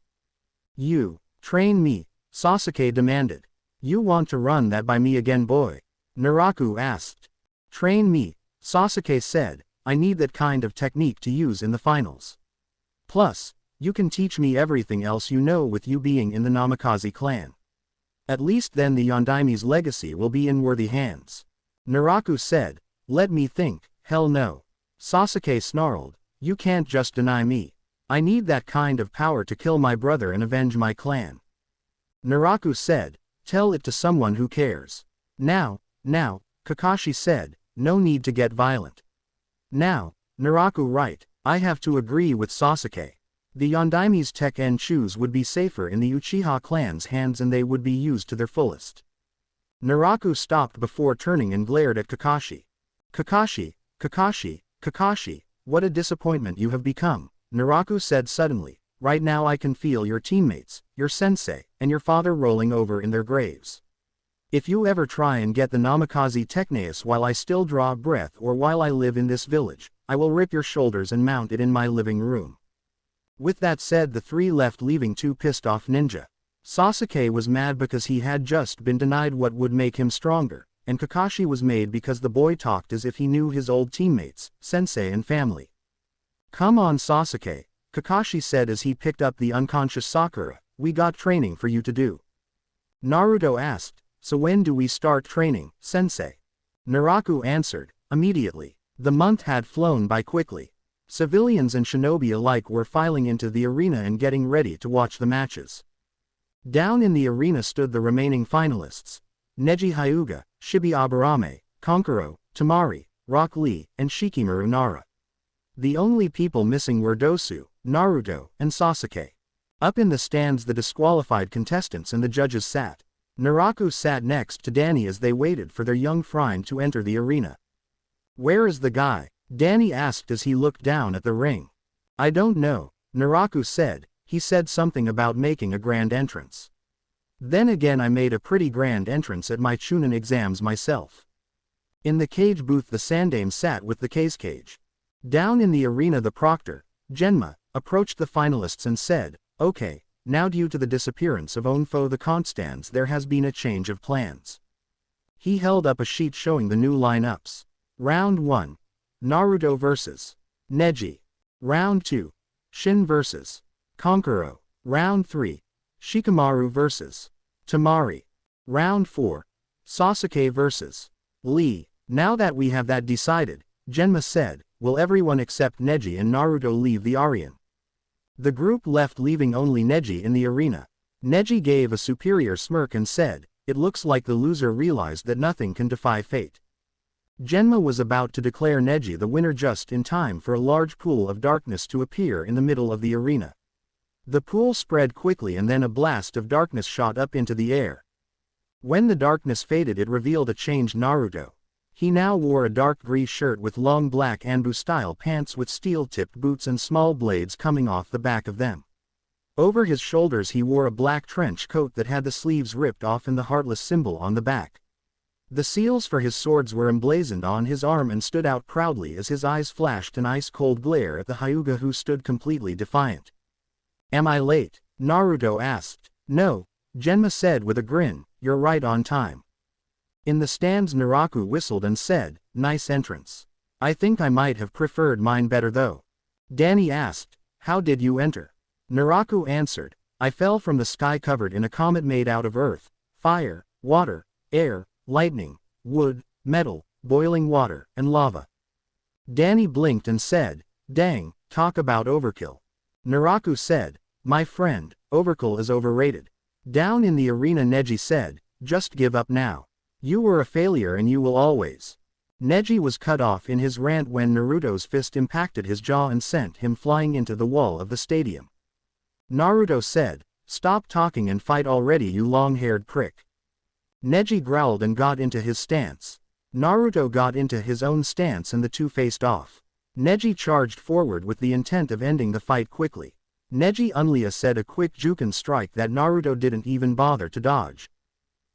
"You train me?" Sasuke demanded. "You want to run that by me again, boy?" Naraku asked. "Train me," Sasuke said. "I need that kind of technique to use in the finals. Plus, you can teach me everything else you know with you being in the Namikaze clan. At least then the Yondaime's legacy will be in worthy hands." Naraku said, "Let me think." "Hell no." Sasuke snarled, "You can't just deny me. I need that kind of power to kill my brother and avenge my clan." Naraku said, "Tell it to someone who cares." Now, Kakashi said, "No need to get violent." "Now, Naraku right, I have to agree with Sasuke. The Yondaime's Tekken-chus would be safer in the Uchiha clan's hands and they would be used to their fullest." Naraku stopped before turning and glared at Kakashi. Kakashi, what a disappointment you have become," Naraku said suddenly, right now I can feel your teammates, your sensei, and your father rolling over in their graves. If you ever try and get the Namikaze Techneus while I still draw breath or while I live in this village, I will rip your shoulders and mount it in my living room." With that said, the three left, leaving two pissed off ninja. Sasuke was mad because he had just been denied what would make him stronger, and Kakashi was made because the boy talked as if he knew his old teammates, sensei and family. "Come on Sasuke," Kakashi said as he picked up the unconscious Sakura, "we got training for you to do." Naruto asked, "So when do we start training, sensei?" Naraku answered, "Immediately." The month had flown by quickly. Civilians and shinobi alike were filing into the arena and getting ready to watch the matches. Down in the arena stood the remaining finalists: Neji Hyuga, Shibi Aburame, Kankuro, Temari, Rock Lee, and Shikamaru Nara. The only people missing were Dosu, Naruto, and Sasuke. Up in the stands the disqualified contestants and the judges sat. Naraku sat next to Danny as they waited for their young friend to enter the arena. "Where is the guy?" Danny asked as he looked down at the ring. "I don't know," Naraku said. "He said something about making a grand entrance. Then again, I made a pretty grand entrance at my Chunin exams myself." In the cage booth the Sandame sat with the cage. Down in the arena the proctor, Genma, approached the finalists and said, "Okay, now due to the disappearance of Onfo the Constans there has been a change of plans." He held up a sheet showing the new lineups. Round 1. Naruto vs. Neji. Round 2. Shin vs. Kankuro. Round 3. Shikamaru vs. Temari. Round 4. Sasuke vs. Lee. "Now that we have that decided," Genma said, "will everyone except Neji and Naruto leave the arena?" The group left, leaving only Neji in the arena. Neji gave a superior smirk and said, "It looks like the loser realized that nothing can defy fate." Genma was about to declare Neji the winner just in time for a large pool of darkness to appear in the middle of the arena. The pool spread quickly and then a blast of darkness shot up into the air. When the darkness faded it revealed a changed Naruto. He now wore a dark gray shirt with long black Anbu-style pants with steel-tipped boots and small blades coming off the back of them. Over his shoulders he wore a black trench coat that had the sleeves ripped off and the heartless symbol on the back. The seals for his swords were emblazoned on his arm and stood out proudly as his eyes flashed an ice-cold glare at the Hyuga, who stood completely defiant. "Am I late?" Naruto asked. "No," Genma said with a grin, "you're right on time." In the stands Naraku whistled and said, "Nice entrance. I think I might have preferred mine better though." Danny asked, "How did you enter?" Naraku answered, "I fell from the sky covered in a comet made out of earth, fire, water, air, lightning, wood, metal, boiling water, and lava." Danny blinked and said, "Dang, talk about overkill." Naraku said, "My friend, overkill is overrated." Down in the arena Neji said, "Just give up now. You were a failure and you will always." Neji was cut off in his rant when Naruto's fist impacted his jaw and sent him flying into the wall of the stadium. Naruto said, "Stop talking and fight already, you long-haired prick." Neji growled and got into his stance. Naruto got into his own stance and the two faced off. Neji charged forward with the intent of ending the fight quickly. Neji Unlia said a quick Juken strike that Naruto didn't even bother to dodge.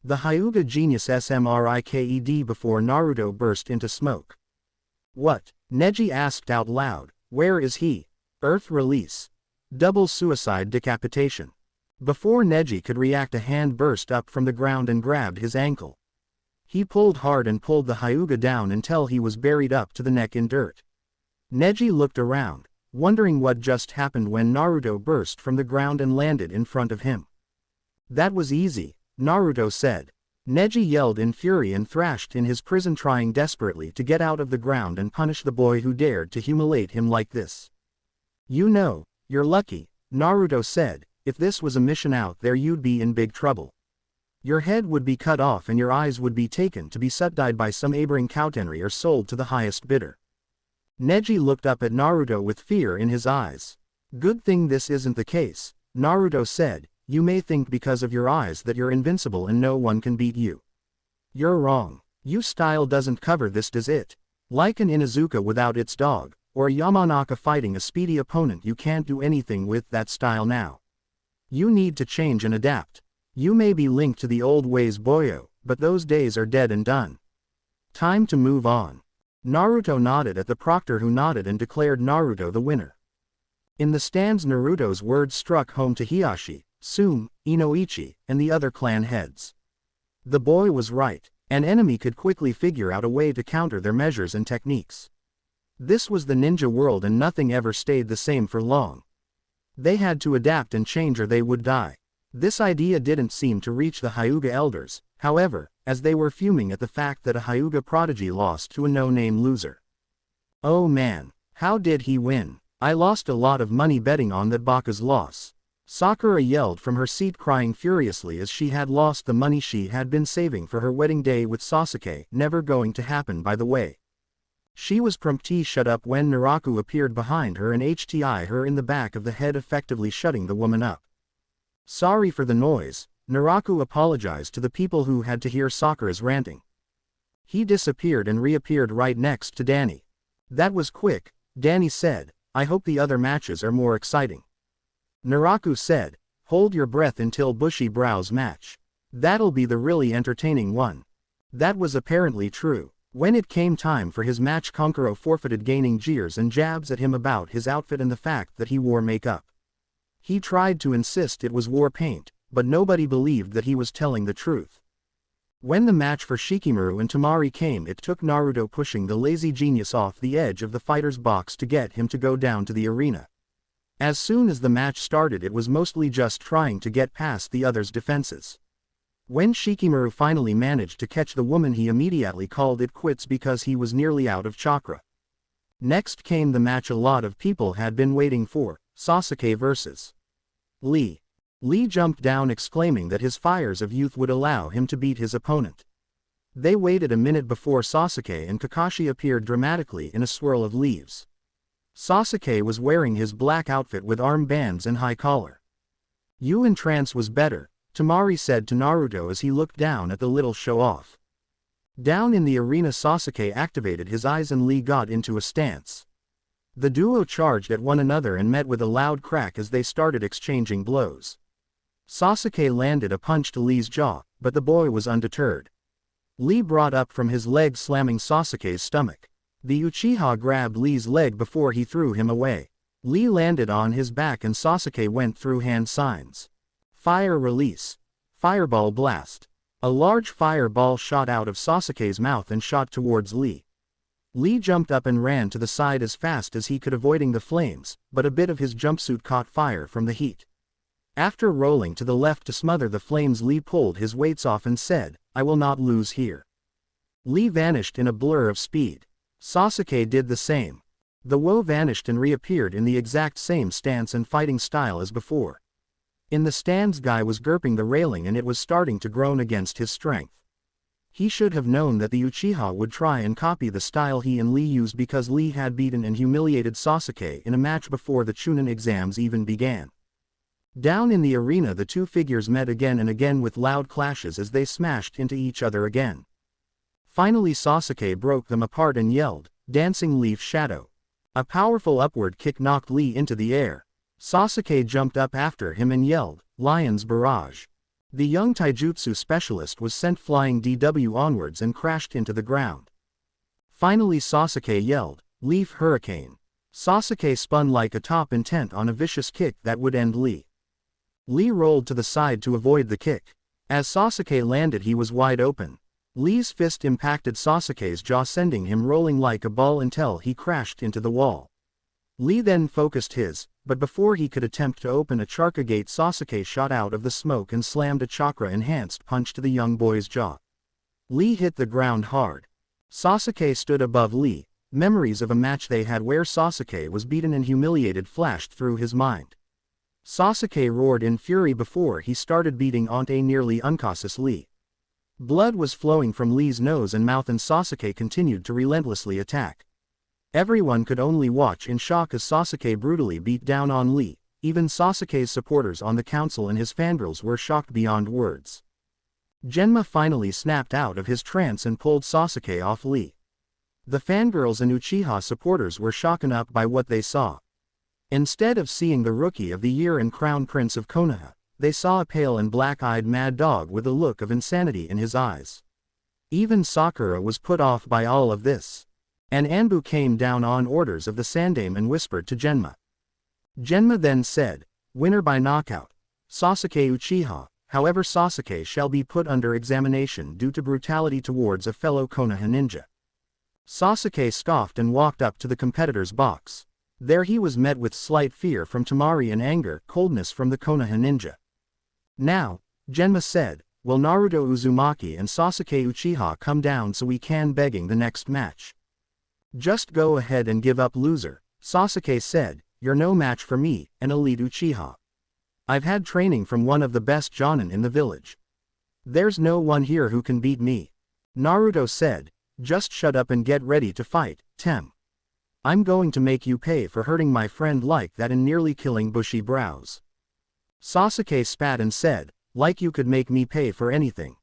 The Hyuga genius smriked before Naruto burst into smoke. "What?" Neji asked out loud. "Where is he?" "Earth release. Double suicide decapitation." Before Neji could react, a hand burst up from the ground and grabbed his ankle. He pulled hard and pulled the Hyuga down until he was buried up to the neck in dirt. Neji looked around, wondering what just happened when Naruto burst from the ground and landed in front of him. "That was easy," Naruto said. Neji yelled in fury and thrashed in his prison, trying desperately to get out of the ground and punish the boy who dared to humiliate him like this. "You know, you're lucky," Naruto said. "If this was a mission out there you'd be in big trouble. Your head would be cut off and your eyes would be taken to be subdied by some neighboring Kautenri or sold to the highest bidder." Neji looked up at Naruto with fear in his eyes. "Good thing this isn't the case," Naruto said. "You may think because of your eyes that you're invincible and no one can beat you. You're wrong. Your style doesn't cover this, does it? Like an Inuzuka without its dog, or a Yamanaka fighting a speedy opponent. You can't do anything with that style now. You need to change and adapt. You may be linked to the old ways, boyo, but those days are dead and done. Time to move on. Naruto nodded at the proctor, who nodded and declared Naruto the winner. In the stands, Naruto's words struck home to Hiyashi, Tsume, Inoichi, and the other clan heads. The boy was right. An enemy could quickly figure out a way to counter their measures and techniques. This was the ninja world, and nothing ever stayed the same for long. They had to adapt and change or they would die. This idea didn't seem to reach the Hyuga elders, however, as they were fuming at the fact that a Hyuga prodigy lost to a no-name loser. Oh man, how did he win? I lost a lot of money betting on that Baka's loss. Sakura yelled from her seat, crying furiously as she had lost the money she had been saving for her wedding day with Sasuke, never going to happen by the way. She was promptly shut up when Naraku appeared behind her and hit her in the back of the head, effectively shutting the woman up. Sorry for the noise, Naraku apologized to the people who had to hear Sakura's ranting. He disappeared and reappeared right next to Danny. That was quick, Danny said. I hope the other matches are more exciting. Naraku said, hold your breath until Bushy Brow's match. That'll be the really entertaining one. That was apparently true. When it came time for his match, Konkuro forfeited, gaining jeers and jabs at him about his outfit and the fact that he wore makeup. He tried to insist it was war paint, but nobody believed that he was telling the truth. When the match for Shikamaru and Temari came, it took Naruto pushing the lazy genius off the edge of the fighter's box to get him to go down to the arena. As soon as the match started, it was mostly just trying to get past the other's defenses. When Shikamaru finally managed to catch the woman, he immediately called it quits because he was nearly out of chakra. Next came the match a lot of people had been waiting for, Sasuke vs. Lee. Lee jumped down, exclaiming that his fires of youth would allow him to beat his opponent. They waited a minute before Sasuke and Kakashi appeared dramatically in a swirl of leaves. Sasuke was wearing his black outfit with armbands and high collar. You in trance was better, Temari said to Naruto as he looked down at the little show-off. Down in the arena, Sasuke activated his eyes and Lee got into a stance. The duo charged at one another and met with a loud crack as they started exchanging blows. Sasuke landed a punch to Lee's jaw, but the boy was undeterred. Lee brought up from his leg, slamming Sasuke's stomach. The Uchiha grabbed Lee's leg before he threw him away. Lee landed on his back and Sasuke went through hand signs. Fire release. Fireball blast. A large fireball shot out of Sasuke's mouth and shot towards Lee. Lee jumped up and ran to the side as fast as he could, avoiding the flames, but a bit of his jumpsuit caught fire from the heat. After rolling to the left to smother the flames, Lee pulled his weights off and said, I will not lose here. Lee vanished in a blur of speed. Sasuke did the same. The woe vanished and reappeared in the exact same stance and fighting style as before. In the stands, Guy was gripping the railing and it was starting to groan against his strength. He should have known that the Uchiha would try and copy the style he and Lee used, because Lee had beaten and humiliated Sasuke in a match before the Chunin exams even began. Down in the arena, the two figures met again and again with loud clashes as they smashed into each other again. Finally Sasuke broke them apart and yelled, Dancing Leaf Shadow. A powerful upward kick knocked Lee into the air. Sasuke jumped up after him and yelled, Lion's Barrage. The young taijutsu specialist was sent flying DW onwards and crashed into the ground. Finally Sasuke yelled, Leaf Hurricane. Sasuke spun like a top, intent on a vicious kick that would end Lee. Lee rolled to the side to avoid the kick. As Sasuke landed, he was wide open. Lee's fist impacted Sasuke's jaw, sending him rolling like a ball until he crashed into the wall. Lee then focused his, but before he could attempt to open a chakra gate, Sasuke shot out of the smoke and slammed a chakra-enhanced punch to the young boy's jaw. Lee hit the ground hard. Sasuke stood above Lee. Memories of a match they had where Sasuke was beaten and humiliated flashed through his mind. Sasuke roared in fury before he started beating on a nearly unconscious Lee. Blood was flowing from Lee's nose and mouth, and Sasuke continued to relentlessly attack. Everyone could only watch in shock as Sasuke brutally beat down on Lee. Even Sasuke's supporters on the council and his fangirls were shocked beyond words. Genma finally snapped out of his trance and pulled Sasuke off Lee. The fangirls and Uchiha supporters were shaken up by what they saw. Instead of seeing the Rookie of the Year and Crown Prince of Konoha, they saw a pale and black-eyed mad dog with a look of insanity in his eyes. Even Sakura was put off by all of this. And Anbu came down on orders of the Sandaime and whispered to Genma. Genma then said, "Winner by knockout, Sasuke Uchiha. However, Sasuke shall be put under examination due to brutality towards a fellow Konoha ninja." Sasuke scoffed and walked up to the competitor's box. There he was met with slight fear from Temari and anger, coldness from the Konoha ninja. Now, Genma said, "Will Naruto Uzumaki and Sasuke Uchiha come down so we can begging the next match?" "Just go ahead and give up, loser," Sasuke said. "You're no match for me, an elite Uchiha. I've had training from one of the best jonin in the village. There's no one here who can beat me." Naruto said, "Just shut up and get ready to fight, Tem. I'm going to make you pay for hurting my friend like that and nearly killing Bushy Brows." Sasuke spat and said, "Like you could make me pay for anything.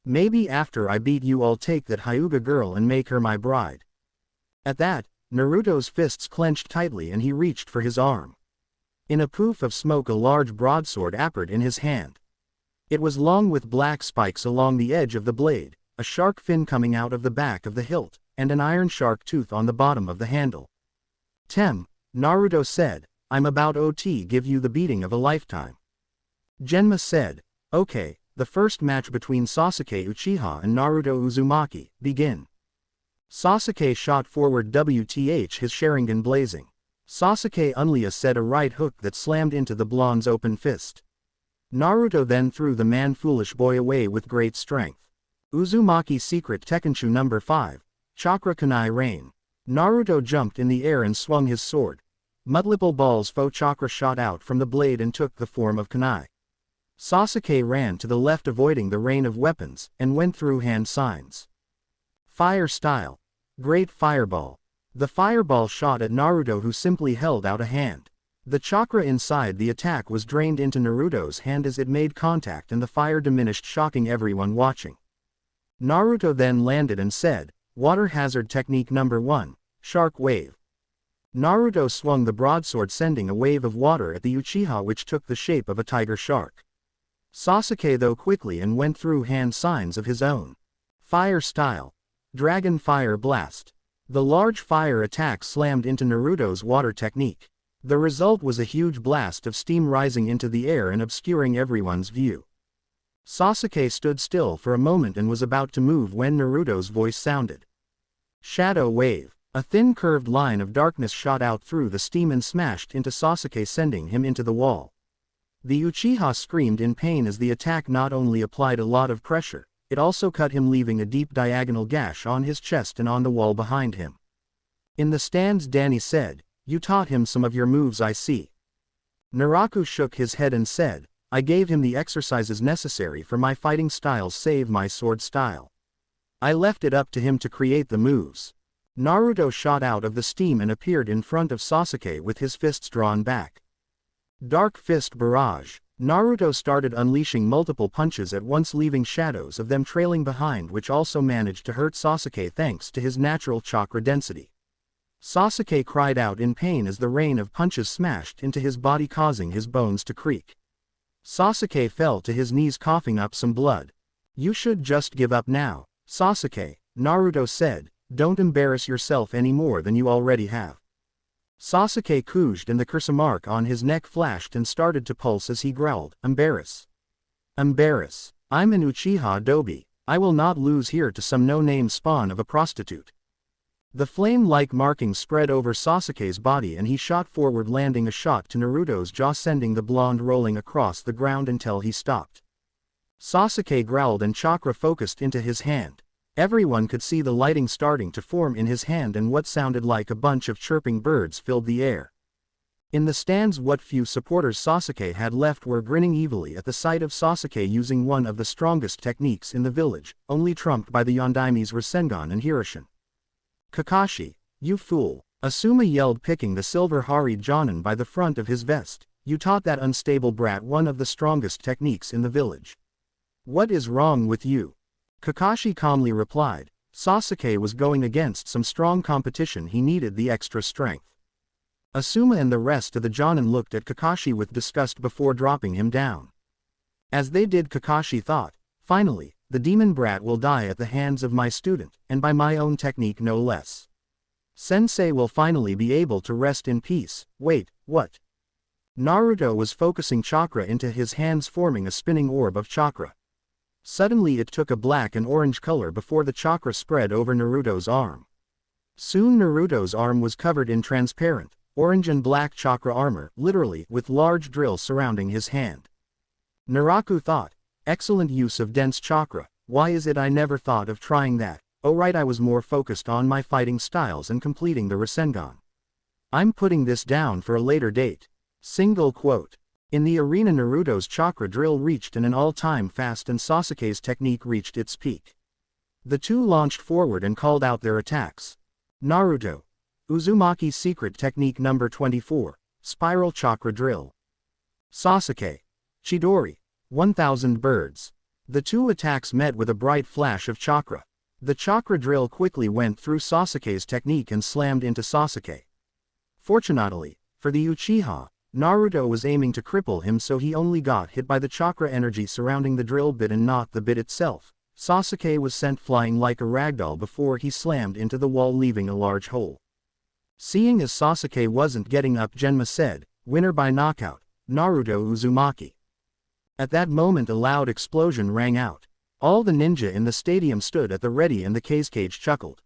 Maybe after I beat you I'll take that Hyuga girl and make her my bride." At that, Naruto's fists clenched tightly and he reached for his arm. In a poof of smoke a large broadsword appeared in his hand. It was long with black spikes along the edge of the blade, a shark fin coming out of the back of the hilt, and an iron shark tooth on the bottom of the handle. "Tem," Naruto said, "I'm about to give you the beating of a lifetime." Genma said, "Okay, the first match between Sasuke Uchiha and Naruto Uzumaki, begin." Sasuke shot forward his Sharingan blazing. Sasuke Unlia said a right hook that slammed into the blonde's open fist. Naruto then threw the man-foolish boy away with great strength. Uzumaki Secret Tekkenshu No. 5, Chakra Kunai Rain. Naruto jumped in the air and swung his sword. Multiple balls faux chakra shot out from the blade and took the form of kunai. Sasuke ran to the left avoiding the rain of weapons, and went through hand signs. Fire style. Great fireball. The fireball shot at Naruto who simply held out a hand. The chakra inside the attack was drained into Naruto's hand as it made contact and the fire diminished, shocking everyone watching. Naruto then landed and said, "Water hazard technique No. 1, Shark Wave." Naruto swung the broadsword sending a wave of water at the Uchiha which took the shape of a tiger shark. Sasuke though quickly and went through hand signs of his own. Fire style. Dragon Fire Blast. The large fire attack slammed into Naruto's water technique. The result was a huge blast of steam rising into the air and obscuring everyone's view. Sasuke stood still for a moment and was about to move when Naruto's voice sounded. Shadow Wave. A thin curved line of darkness shot out through the steam and smashed into Sasuke, sending him into the wall. The Uchiha screamed in pain as the attack not only applied a lot of pressure, it also cut him, leaving a deep diagonal gash on his chest and on the wall behind him. In the stands Danny said, "You taught him some of your moves, I see." Naraku shook his head and said, "I gave him the exercises necessary for my fighting style save my sword style. I left it up to him to create the moves." Naruto shot out of the steam and appeared in front of Sasuke with his fists drawn back. Dark Fist Barrage. Naruto started unleashing multiple punches at once, leaving shadows of them trailing behind, which also managed to hurt Sasuke thanks to his natural chakra density. Sasuke cried out in pain as the rain of punches smashed into his body, causing his bones to creak. Sasuke fell to his knees coughing up some blood. "You should just give up now, Sasuke," Naruto said. "Don't embarrass yourself any more than you already have." Sasuke coughed and the curse mark on his neck flashed and started to pulse as he growled, "Embarrass. Embarrass. I'm an Uchiha Dobi. I will not lose here to some no-name spawn of a prostitute." The flame-like markings spread over Sasuke's body and he shot forward, landing a shot to Naruto's jaw, sending the blonde rolling across the ground until he stopped. Sasuke growled and chakra focused into his hand. Everyone could see the lighting starting to form in his hand and what sounded like a bunch of chirping birds filled the air. In the stands what few supporters Sasuke had left were grinning evilly at the sight of Sasuke using one of the strongest techniques in the village, only trumped by the Yondaime's Rasengan and Hiroshin. "Kakashi, you fool," Asuma yelled, picking the silver Hari Jonin by the front of his vest. "You taught that unstable brat one of the strongest techniques in the village. What is wrong with you?" Kakashi calmly replied, Sasuke was going against some strong competition. He needed the extra strength. Asuma and the rest of the Jonin looked at Kakashi with disgust before dropping him down. As they did, Kakashi thought, finally, the demon brat will die at the hands of my student, and by my own technique no less. Sensei will finally be able to rest in peace. Wait, what? Naruto was focusing chakra into his hands, forming a spinning orb of chakra. Suddenly it took a black and orange color before the chakra spread over Naruto's arm. Soon Naruto's arm was covered in transparent, orange and black chakra armor, literally, with large drills surrounding his hand. Naraku thought, excellent use of dense chakra, why is it I never thought of trying that? Oh right, I was more focused on my fighting styles and completing the Rasengan. I'm putting this down for a later date. Single quote. In the arena, Naruto's chakra drill reached an all-time fast and Sasuke's technique reached its peak. The two launched forward and called out their attacks. Naruto. Uzumaki's secret technique number 24, Spiral Chakra Drill. Sasuke. Chidori. 1000 birds. The two attacks met with a bright flash of chakra. The chakra drill quickly went through Sasuke's technique and slammed into Sasuke. Fortunately, for the Uchiha, Naruto was aiming to cripple him, so he only got hit by the chakra energy surrounding the drill bit and not the bit itself. Sasuke was sent flying like a ragdoll before he slammed into the wall, leaving a large hole. Seeing as Sasuke wasn't getting up, Genma said, "Winner by knockout, Naruto Uzumaki." At that moment a loud explosion rang out. All the ninja in the stadium stood at the ready and the Kazekage chuckled.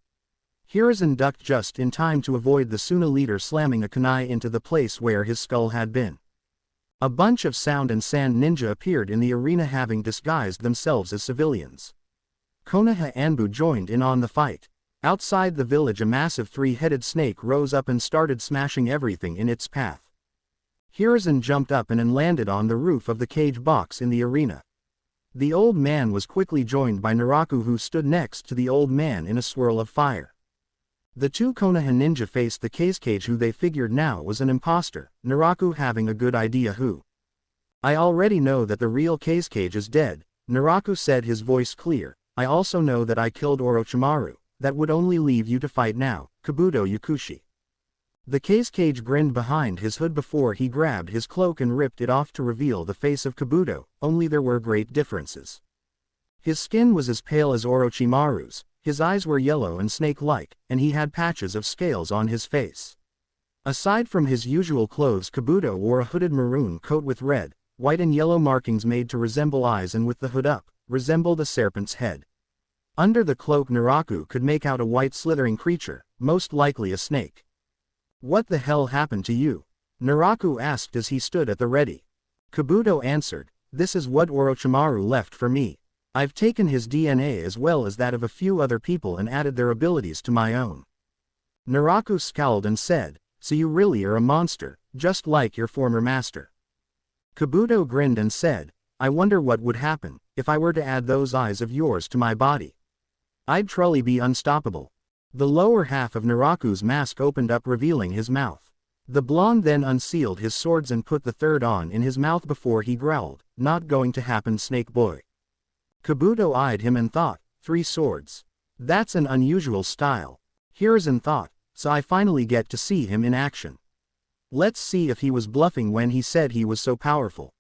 Hiruzen ducked just in time to avoid the Suna leader slamming a kunai into the place where his skull had been. A bunch of sound and sand ninja appeared in the arena, having disguised themselves as civilians. Konoha Anbu joined in on the fight. Outside the village a massive three-headed snake rose up and started smashing everything in its path. Hiruzen jumped up and landed on the roof of the cage box in the arena. The old man was quickly joined by Naraku, who stood next to the old man in a swirl of fire. The two Konoha ninja faced the Kazekage, who they figured now was an imposter, Naraku having a good idea who. "I already know that the real Kazekage is dead," Naraku said, his voice clear. "I also know that I killed Orochimaru. That would only leave you to fight now, Kabuto Yakushi." The Kazekage grinned behind his hood before he grabbed his cloak and ripped it off to reveal the face of Kabuto, only there were great differences. His skin was as pale as Orochimaru's, his eyes were yellow and snake-like, and he had patches of scales on his face. Aside from his usual clothes, Kabuto wore a hooded maroon coat with red, white and yellow markings made to resemble eyes, and with the hood up, resembled a serpent's head. Under the cloak Naraku could make out a white slithering creature, most likely a snake. "What the hell happened to you?" Naraku asked as he stood at the ready. Kabuto answered, "This is what Orochimaru left for me. I've taken his DNA as well as that of a few other people and added their abilities to my own." Naraku scowled and said, "So you really are a monster, just like your former master." Kabuto grinned and said, "I wonder what would happen if I were to add those eyes of yours to my body. I'd truly be unstoppable." The lower half of Naraku's mask opened up, revealing his mouth. The blonde then unsealed his swords and put the third on in his mouth before he growled, "Not going to happen, Snake Boy." Kabuto eyed him and thought, 3 swords. That's an unusual style. Hiruzen thought, so I finally get to see him in action. Let's see if he was bluffing when he said he was so powerful.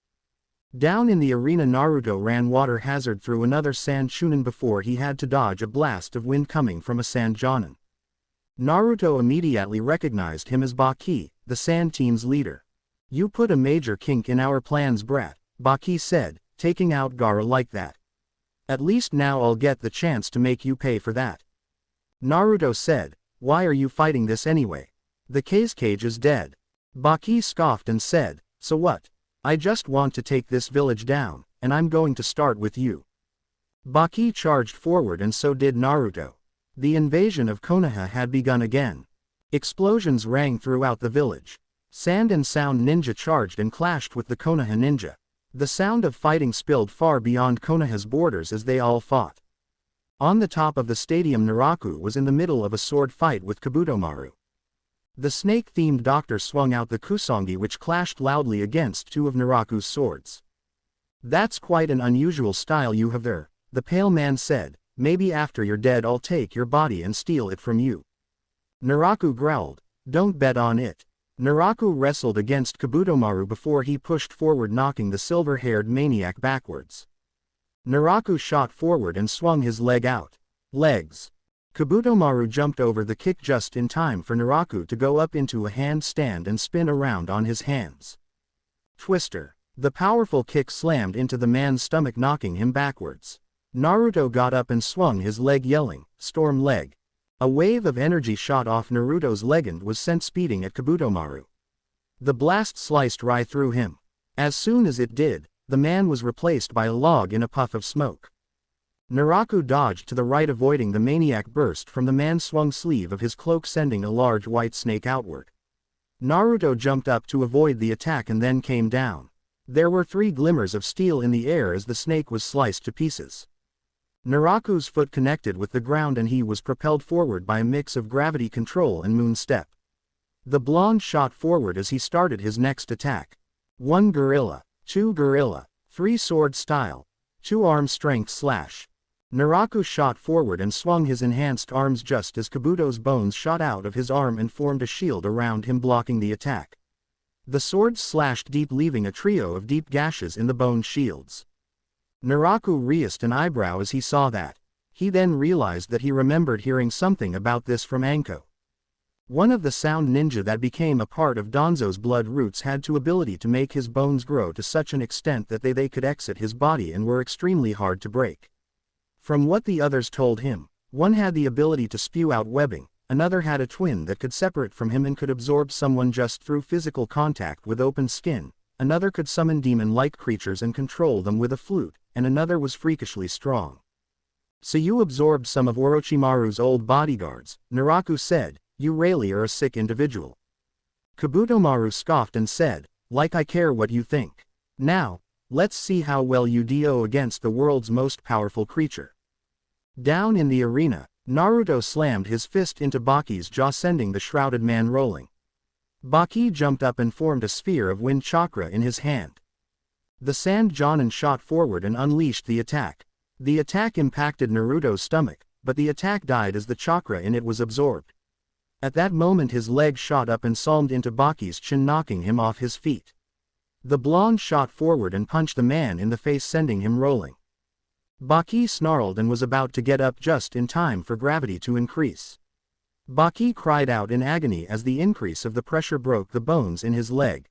Down in the arena, Naruto ran water hazard through another sand Chunin before he had to dodge a blast of wind coming from a sand Jonin. Naruto immediately recognized him as Baki, the sand team's leader. "You put a major kink in our plans, brat," Baki said, taking out Gaara like that. "At least now I'll get the chance to make you pay for that." Naruto said, "Why are you fighting this anyway? The Kazekage is dead." Baki scoffed and said, "So what? I just want to take this village down, and I'm going to start with you." Baki charged forward and so did Naruto. The invasion of Konoha had begun again. Explosions rang throughout the village. Sand and Sound Ninja charged and clashed with the Konoha ninja. The sound of fighting spilled far beyond Konoha's borders as they all fought. On the top of the stadium, Naraku was in the middle of a sword fight with Kabutomaru. The snake-themed doctor swung out the Kusangi, which clashed loudly against 2 of Naraku's swords. "That's quite an unusual style you have there," the pale man said, Maybe after you're dead I'll take your body and steal it from you. Naraku growled. Don't bet on it. Naraku wrestled against Kabutomaru before he pushed forward, knocking the silver-haired maniac backwards. Naraku shot forward and swung his leg out. Legs. Kabutomaru jumped over the kick just in time for Naraku to go up into a handstand and spin around on his hands. Twister. The powerful kick slammed into the man's stomach, knocking him backwards. Naruto got up and swung his leg, yelling, "Storm leg." A wave of energy shot off Naruto's leg and was sent speeding at Kabutomaru. The blast sliced right through him. As soon as it did, the man was replaced by a log in a puff of smoke. Naraku dodged to the right, avoiding the maniac burst from the man's swung sleeve of his cloak, sending a large white snake outward. Naruto jumped up to avoid the attack and then came down. There were 3 glimmers of steel in the air as the snake was sliced to pieces. Naraku's foot connected with the ground and he was propelled forward by a mix of gravity control and moon step. The blonde shot forward as he started his next attack. 1 gorilla, 2 gorilla, 3 sword style, 2 arm strength slash. Naraku shot forward and swung his enhanced arms just as Kabuto's bones shot out of his arm and formed a shield around him, blocking the attack. The swords slashed deep, leaving a trio of deep gashes in the bone shields. Naraku raised an eyebrow as he saw that. He then realized that he remembered hearing something about this from Anko. One of the sound ninja that became a part of Danzo's blood roots had the ability to make his bones grow to such an extent that they could exit his body and were extremely hard to break. From what the others told him, one had the ability to spew out webbing, another had a twin that could separate from him and could absorb someone just through physical contact with open skin, another could summon demon-like creatures and control them with a flute, and another was freakishly strong. "So you absorbed some of Orochimaru's old bodyguards," Naraku said. "You really are a sick individual." Kabutomaru scoffed and said, "Like I care what you think. Now, let's see how well you do against the world's most powerful creature." Down in the arena, Naruto slammed his fist into Baki's jaw, sending the shrouded man rolling. Baki jumped up and formed a sphere of wind chakra in his hand. The Sand Jonin shot forward and unleashed the attack. The attack impacted Naruto's stomach, but the attack died as the chakra in it was absorbed. At that moment his leg shot up and salmed into Baki's chin, knocking him off his feet. The blonde shot forward and punched the man in the face, sending him rolling. Baki snarled and was about to get up just in time for gravity to increase. Baki cried out in agony as the increase of the pressure broke the bones in his leg.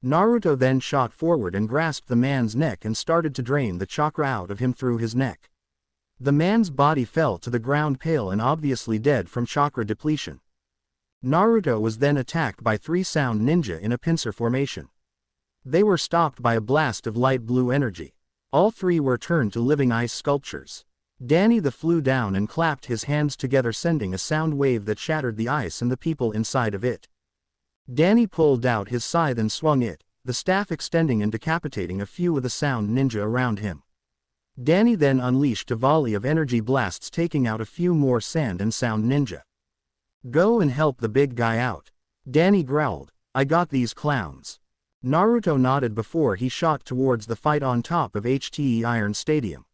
Naruto then shot forward and grasped the man's neck and started to drain the chakra out of him through his neck. The man's body fell to the ground, pale and obviously dead from chakra depletion. Naruto was then attacked by 3 sound ninja in a pincer formation. They were stopped by a blast of light blue energy. All 3 were turned to living ice sculptures. Danny flew down and clapped his hands together, sending a sound wave that shattered the ice and the people inside of it. Danny pulled out his scythe and swung it, the staff extending and decapitating a few of the sound ninja around him. Danny then unleashed a volley of energy blasts, taking out a few more sand and sound ninja. "Go and help the big guy out," Danny growled. "I got these clowns." Naruto nodded before he shot towards the fight on top of HTE Iron Stadium.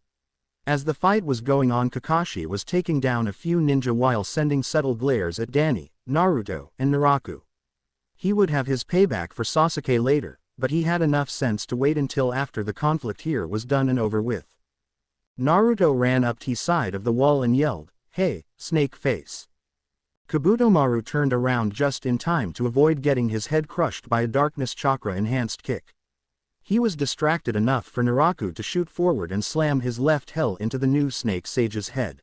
As the fight was going on, Kakashi was taking down a few ninja while sending subtle glares at Danny, Naruto, and Naraku. He would have his payback for Sasuke later, but he had enough sense to wait until after the conflict here was done and over with. Naruto ran up to the side of the wall and yelled, "Hey, snake face." Kabutomaru turned around just in time to avoid getting his head crushed by a darkness chakra enhanced kick. He was distracted enough for Naraku to shoot forward and slam his left hell into the new snake sage's head.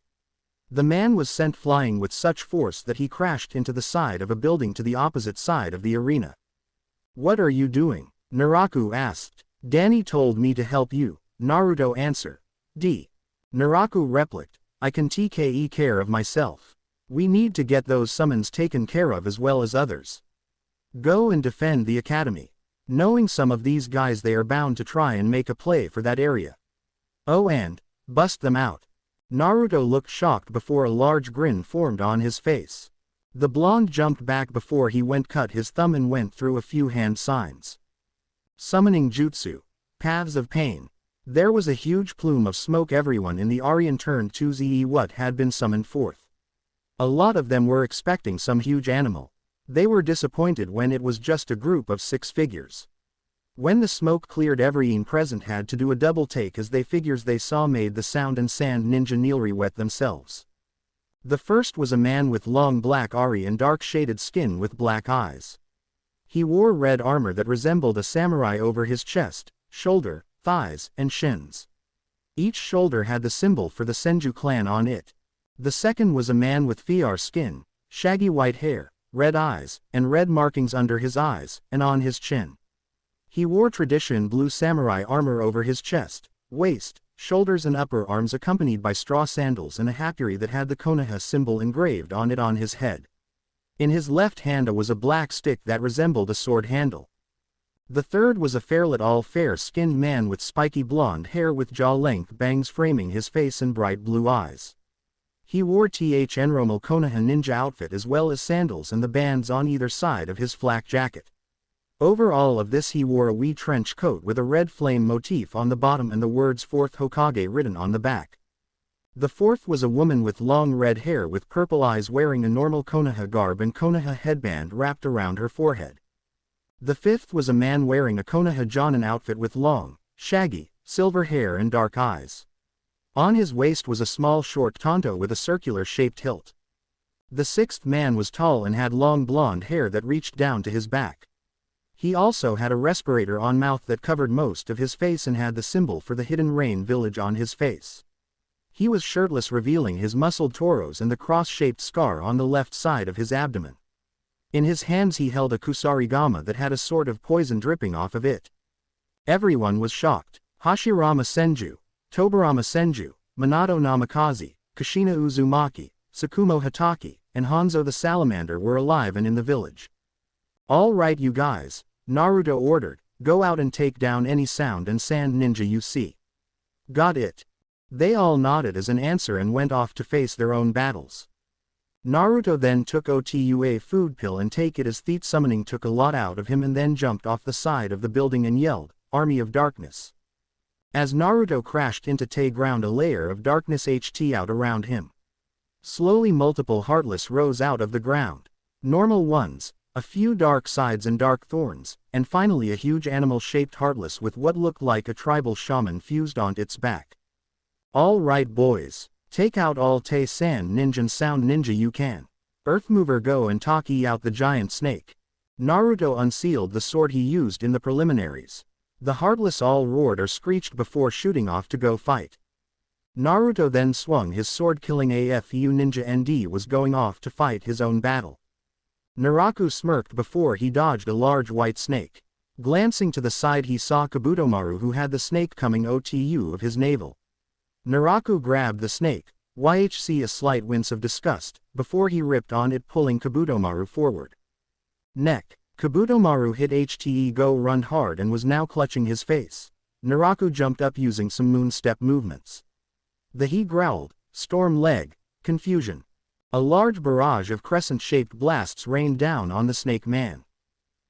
The man was sent flying with such force that he crashed into the side of a building to the opposite side of the arena. "What are you doing?" Naraku asked. "Danny told me to help you," Naruto answered. Naraku replied, "I can take care of myself. We need to get those summons taken care of as well as others. Go and defend the academy. Knowing some of these guys, they are bound to try and make a play for that area. Oh, and bust them out." Naruto looked shocked before a large grin formed on his face. The blonde jumped back before he cut his thumb and went through a few hand signs. Summoning Jutsu. Paths of Pain. There was a huge plume of smoke. Everyone in the Aryan turned to see what had been summoned forth. A lot of them were expecting some huge animal. They were disappointed when it was just a group of 6 figures. When the smoke cleared, everyone present had to do a double take as they figures they saw made the sound and sand ninja nearly wet themselves. The first was a man with long black ari and dark shaded skin with black eyes. He wore red armor that resembled a samurai over his chest, shoulder, thighs, and shins. Each shoulder had the symbol for the Senju clan on it. The second was a man with fair skin, shaggy white hair, red eyes, and red markings under his eyes, and on his chin. He wore tradition blue samurai armor over his chest, waist, shoulders and upper arms, accompanied by straw sandals and a hapuri that had the Konoha symbol engraved on it on his head. In his left hand was a black stick that resembled a sword handle. The third was a fair-skinned man with spiky blonde hair with jaw-length bangs framing his face and bright blue eyes. He wore normal Konoha ninja outfit as well as sandals and the bands on either side of his flak jacket. Over all of this he wore a wee trench coat with a red flame motif on the bottom and the words 4th Hokage written on the back. The fourth was a woman with long red hair with purple eyes wearing a normal Konoha garb and Konoha headband wrapped around her forehead. The fifth was a man wearing a Konoha Jonin outfit with long, shaggy, silver hair and dark eyes. On his waist was a small short tanto with a circular-shaped hilt. The sixth man was tall and had long blonde hair that reached down to his back. He also had a respirator on mouth that covered most of his face and had the symbol for the Hidden Rain Village on his face. He was shirtless, revealing his muscled torso and the cross-shaped scar on the left side of his abdomen. In his hands he held a kusarigama that had a sort of poison dripping off of it. Everyone was shocked. Hashirama Senju, Tobarama Senju, Minato Namikaze, Kushina Uzumaki, Tsukumo Hatake, and Hanzo the Salamander were alive and in the village. "All right you guys," Naruto ordered, "go out and take down any sound and sand ninja you see." "Got it." They all nodded as an answer and went off to face their own battles. Naruto then took Otua food pill and take it as Theat summoning took a lot out of him and then jumped off the side of the building and yelled, "Army of Darkness." As Naruto crashed into Tay ground, a layer of darkness ht out around him. Slowly multiple heartless rose out of the ground. Normal ones, a few dark sides and dark thorns, and finally a huge animal-shaped heartless with what looked like a tribal shaman fused onto its back. "All right boys. Take out all Tay Sand Ninja and Sound Ninja you can. Earth Mover, go and talkie out the giant snake." Naruto unsealed the sword he used in the preliminaries. The heartless all roared or screeched before shooting off to go fight. Naruto then swung his sword, killing AFU Ninja ND was going off to fight his own battle. Naraku smirked before he dodged a large white snake. Glancing to the side he saw Kabutomaru, who had the snake coming OTU of his navel. Naraku grabbed the snake, YHC a slight wince of disgust, before he ripped on it, pulling Kabutomaru forward. Neck. Kabutomaru hit HTE go run hard and was now clutching his face. Naraku jumped up using some moon step movements. The he growled, "Storm leg, confusion." A large barrage of crescent-shaped blasts rained down on the snake man.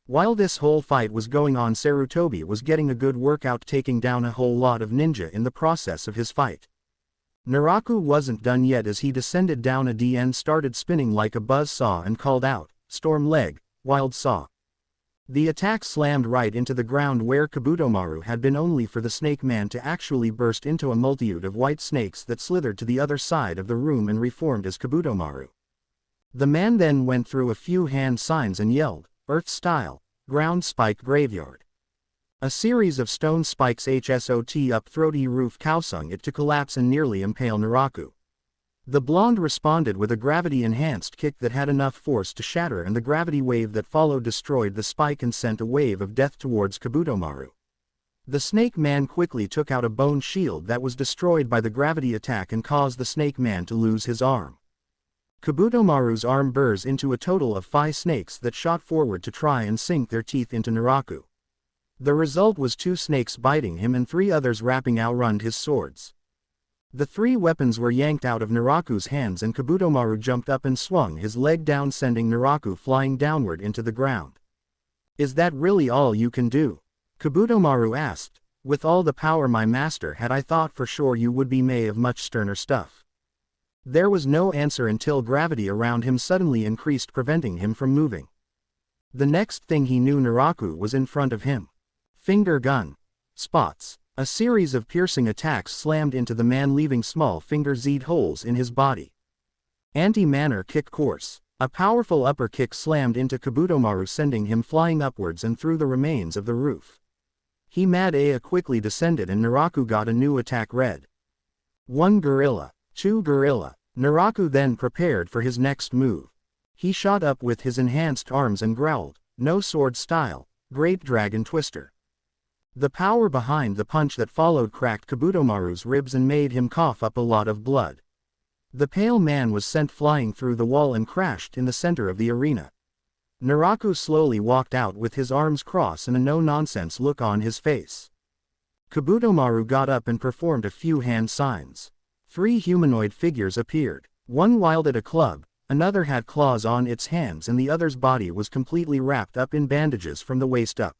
While this whole fight was going on, Sarutobi was getting a good workout, taking down a whole lot of ninja in the process of his fight. Naraku wasn't done yet as he descended down a D and started spinning like a buzz saw and called out, "Storm leg, wild saw." The attack slammed right into the ground where Kabutomaru had been, only for the snake man to actually burst into a multitude of white snakes that slithered to the other side of the room and reformed as Kabutomaru. The man then went through a few hand signs and yelled, "Earth style, ground spike graveyard." A series of stone spikes HSOT up throaty roof causing it to collapse and nearly impale Naraku. The blonde responded with a gravity-enhanced kick that had enough force to shatter, and the gravity wave that followed destroyed the spike and sent a wave of death towards Kabutomaru. The snake man quickly took out a bone shield that was destroyed by the gravity attack and caused the snake man to lose his arm. Kabutomaru's arm burst into a total of 5 snakes that shot forward to try and sink their teeth into Naraku. The result was 2 snakes biting him and 3 others wrapping outrun his swords. The 3 weapons were yanked out of Naraku's hands and Kabutomaru jumped up and swung his leg down, sending Naraku flying downward into the ground. "Is that really all you can do?" Kabutomaru asked. With all the power my master had, I thought for sure you would be made of much sterner stuff. There was no answer until gravity around him suddenly increased, preventing him from moving. The next thing he knew, Naraku was in front of him. Finger gun. Spots. A series of piercing attacks slammed into the man, leaving small finger-zed holes in his body. Anti-manner kick course. A powerful upper kick slammed into Kabutomaru, sending him flying upwards and through the remains of the roof. He mad Aya quickly descended and Naraku got a new attack read. 1 gorilla. 2 gorilla. Naraku then prepared for his next move. He shot up with his enhanced arms and growled, "No sword style, Great Dragon Twister." The power behind the punch that followed cracked Kabutomaru's ribs and made him cough up a lot of blood. The pale man was sent flying through the wall and crashed in the center of the arena. Naraku slowly walked out with his arms crossed and a no-nonsense look on his face. Kabutomaru got up and performed a few hand signs. 3 humanoid figures appeared. One wielded a club, another had claws on its hands, and the other's body was completely wrapped up in bandages from the waist up.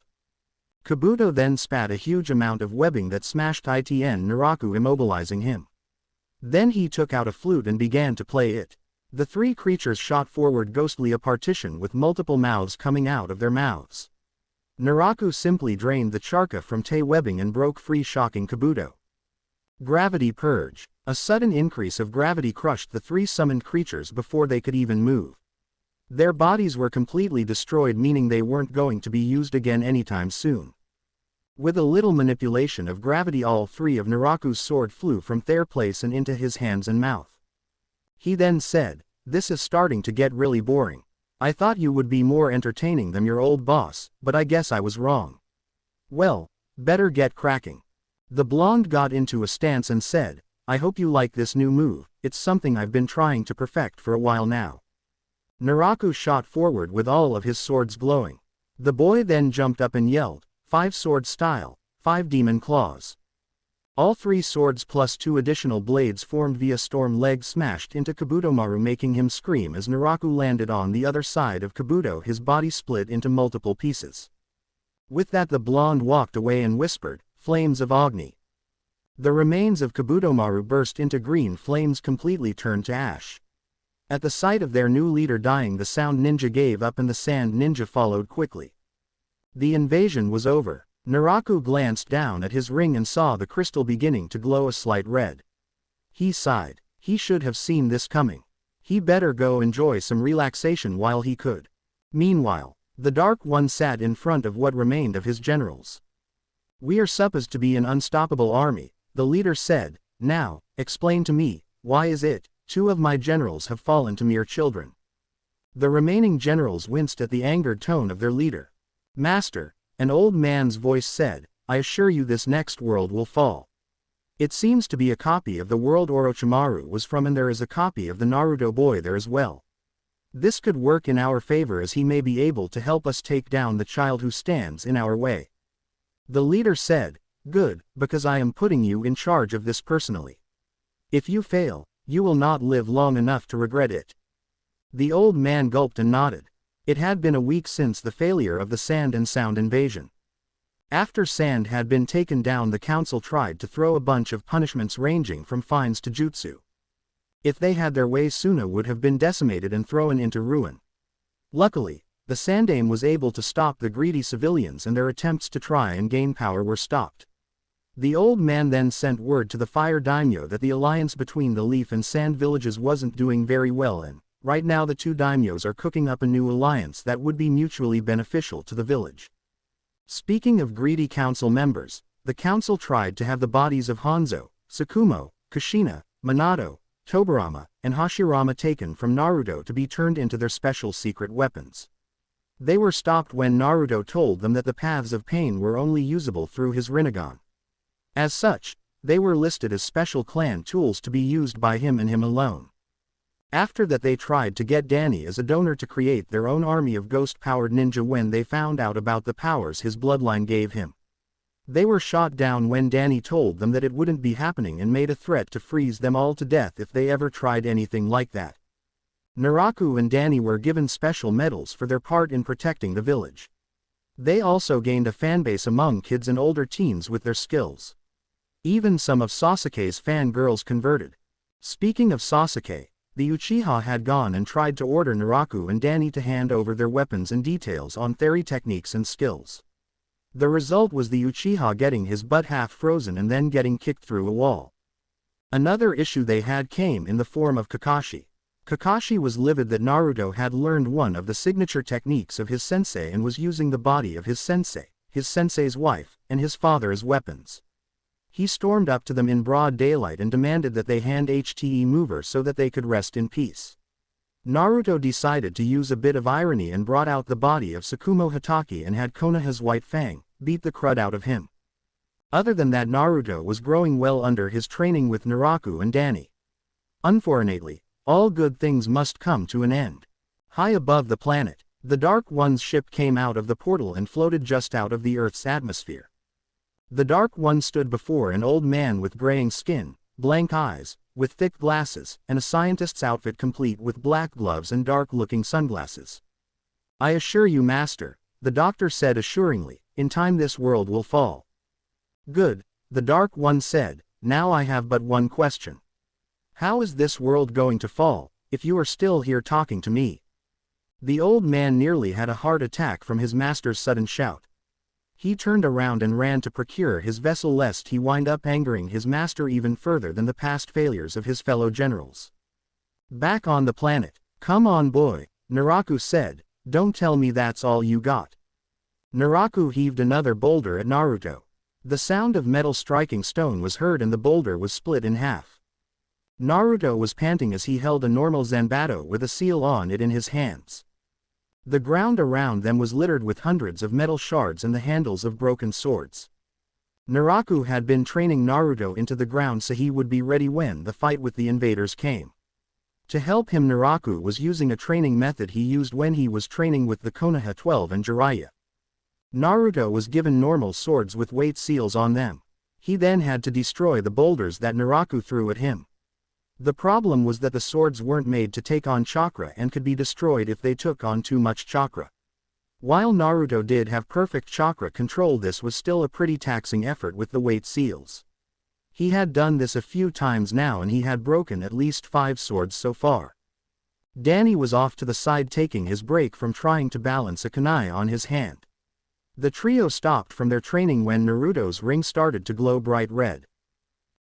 Kabuto then spat a huge amount of webbing that smashed Itn Naraku, immobilizing him. Then he took out a flute and began to play it. The 3 creatures shot forward ghostly, a partition with multiple mouths coming out of their mouths. Naraku simply drained the charka from Tay webbing and broke free, shocking Kabuto. Gravity purge. A sudden increase of gravity crushed the 3 summoned creatures before they could even move. Their bodies were completely destroyed, meaning they weren't going to be used again anytime soon. With a little manipulation of gravity, all 3 of Naraku's sword flew from their place and into his hands and mouth. He then said, "This is starting to get really boring. I thought you would be more entertaining than your old boss, but I guess I was wrong. Well, better get cracking." The blonde got into a stance and said, "I hope you like this new move, it's something I've been trying to perfect for a while now." Naraku shot forward with all of his swords glowing. The boy then jumped up and yelled, 5 sword style, 5 demon claws. All 3 swords plus 2 additional blades formed via storm leg smashed into Kabutomaru, making him scream as Naraku landed on the other side of Kabuto, his body split into multiple pieces. With that, the blonde walked away and whispered, "Flames of Agni." The remains of Kabutomaru burst into green flames, completely turned to ash. At the sight of their new leader dying, the sound ninja gave up and the sand ninja followed quickly. The invasion was over. Naraku glanced down at his ring and saw the crystal beginning to glow a slight red. He sighed. He should have seen this coming. He better go enjoy some relaxation while he could. Meanwhile, the Dark One sat in front of what remained of his generals. "We are supposed to be an unstoppable army," the leader said. "Now, explain to me, why is it 2 of my generals have fallen to mere children?" The remaining generals winced at the angered tone of their leader. "Master," an old man's voice said, "I assure you this next world will fall. It seems to be a copy of the world Orochimaru was from, and there is a copy of the Naruto boy there as well. This could work in our favor, as he may be able to help us take down the child who stands in our way." The leader said, "Good, because I am putting you in charge of this personally. If you fail, you will not live long enough to regret it." The old man gulped and nodded. It had been a week since the failure of the Sand and Sound invasion. After Sand had been taken down, the council tried to throw a bunch of punishments ranging from fines to jutsu. If they had their way, Suna would have been decimated and thrown into ruin. Luckily, the Sandaime was able to stop the greedy civilians, and their attempts to try and gain power were stopped. The old man then sent word to the Fire Daimyo that the alliance between the Leaf and Sand villages wasn't doing very well, and right now the 2 daimyos are cooking up a new alliance that would be mutually beneficial to the village. Speaking of greedy council members, the council tried to have the bodies of Hanzo, Tsukumo, Kushina, Minato, Tobirama, and Hashirama taken from Naruto to be turned into their special secret weapons. They were stopped when Naruto told them that the paths of pain were only usable through his Rinnegan. As such, they were listed as special clan tools to be used by him and him alone. After that, they tried to get Danny as a donor to create their own army of ghost-powered ninja when they found out about the powers his bloodline gave him. They were shot down when Danny told them that it wouldn't be happening and made a threat to freeze them all to death if they ever tried anything like that. Naraku and Danny were given special medals for their part in protecting the village. They also gained a fanbase among kids and older teens with their skills. Even some of Sasuke's fangirls converted. Speaking of Sasuke, the Uchiha had gone and tried to order Naraku and Danny to hand over their weapons and details on theory techniques and skills. The result was the Uchiha getting his butt half frozen and then getting kicked through a wall. Another issue they had came in the form of Kakashi. Kakashi was livid that Naruto had learned one of the signature techniques of his sensei and was using the body of his sensei's wife, and his father as weapons. He stormed up to them in broad daylight and demanded that they hand HTE mover so that they could rest in peace. Naruto decided to use a bit of irony and brought out the body of Tsukumo Hatake and had Konoha's white fang beat the crud out of him. Other than that, Naruto was growing well under his training with Naraku and Danny. Unfortunately, all good things must come to an end. High above the planet, the Dark One's ship came out of the portal and floated just out of the Earth's atmosphere. The Dark One stood before an old man with graying skin, blank eyes, with thick glasses, and a scientist's outfit complete with black gloves and dark-looking sunglasses. "I assure you, Master," the doctor said assuringly, "in time this world will fall." "Good," the Dark One said, "now I have but one question. How is this world going to fall, if you are still here talking to me?" The old man nearly had a heart attack from his master's sudden shout. He turned around and ran to procure his vessel lest he wind up angering his master even further than the past failures of his fellow generals. "Back on the planet. Come on, boy," Naraku said, "don't tell me that's all you got." Naraku heaved another boulder at Naruto. The sound of metal striking stone was heard and the boulder was split in half. Naruto was panting as he held a normal Zanbato with a seal on it in his hands. The ground around them was littered with hundreds of metal shards and the handles of broken swords. Naraku had been training Naruto into the ground so he would be ready when the fight with the invaders came. To help him, Naraku was using a training method he used when he was training with the Konoha 12 and Jiraiya. Naruto was given normal swords with weight seals on them. He then had to destroy the boulders that Naraku threw at him. The problem was that the swords weren't made to take on chakra and could be destroyed if they took on too much chakra. While Naruto did have perfect chakra control, this was still a pretty taxing effort with the weight seals. He had done this a few times now and he had broken at least 5 swords so far. Danny was off to the side taking his break from trying to balance a kunai on his hand. The trio stopped from their training when Naruto's ring started to glow bright red.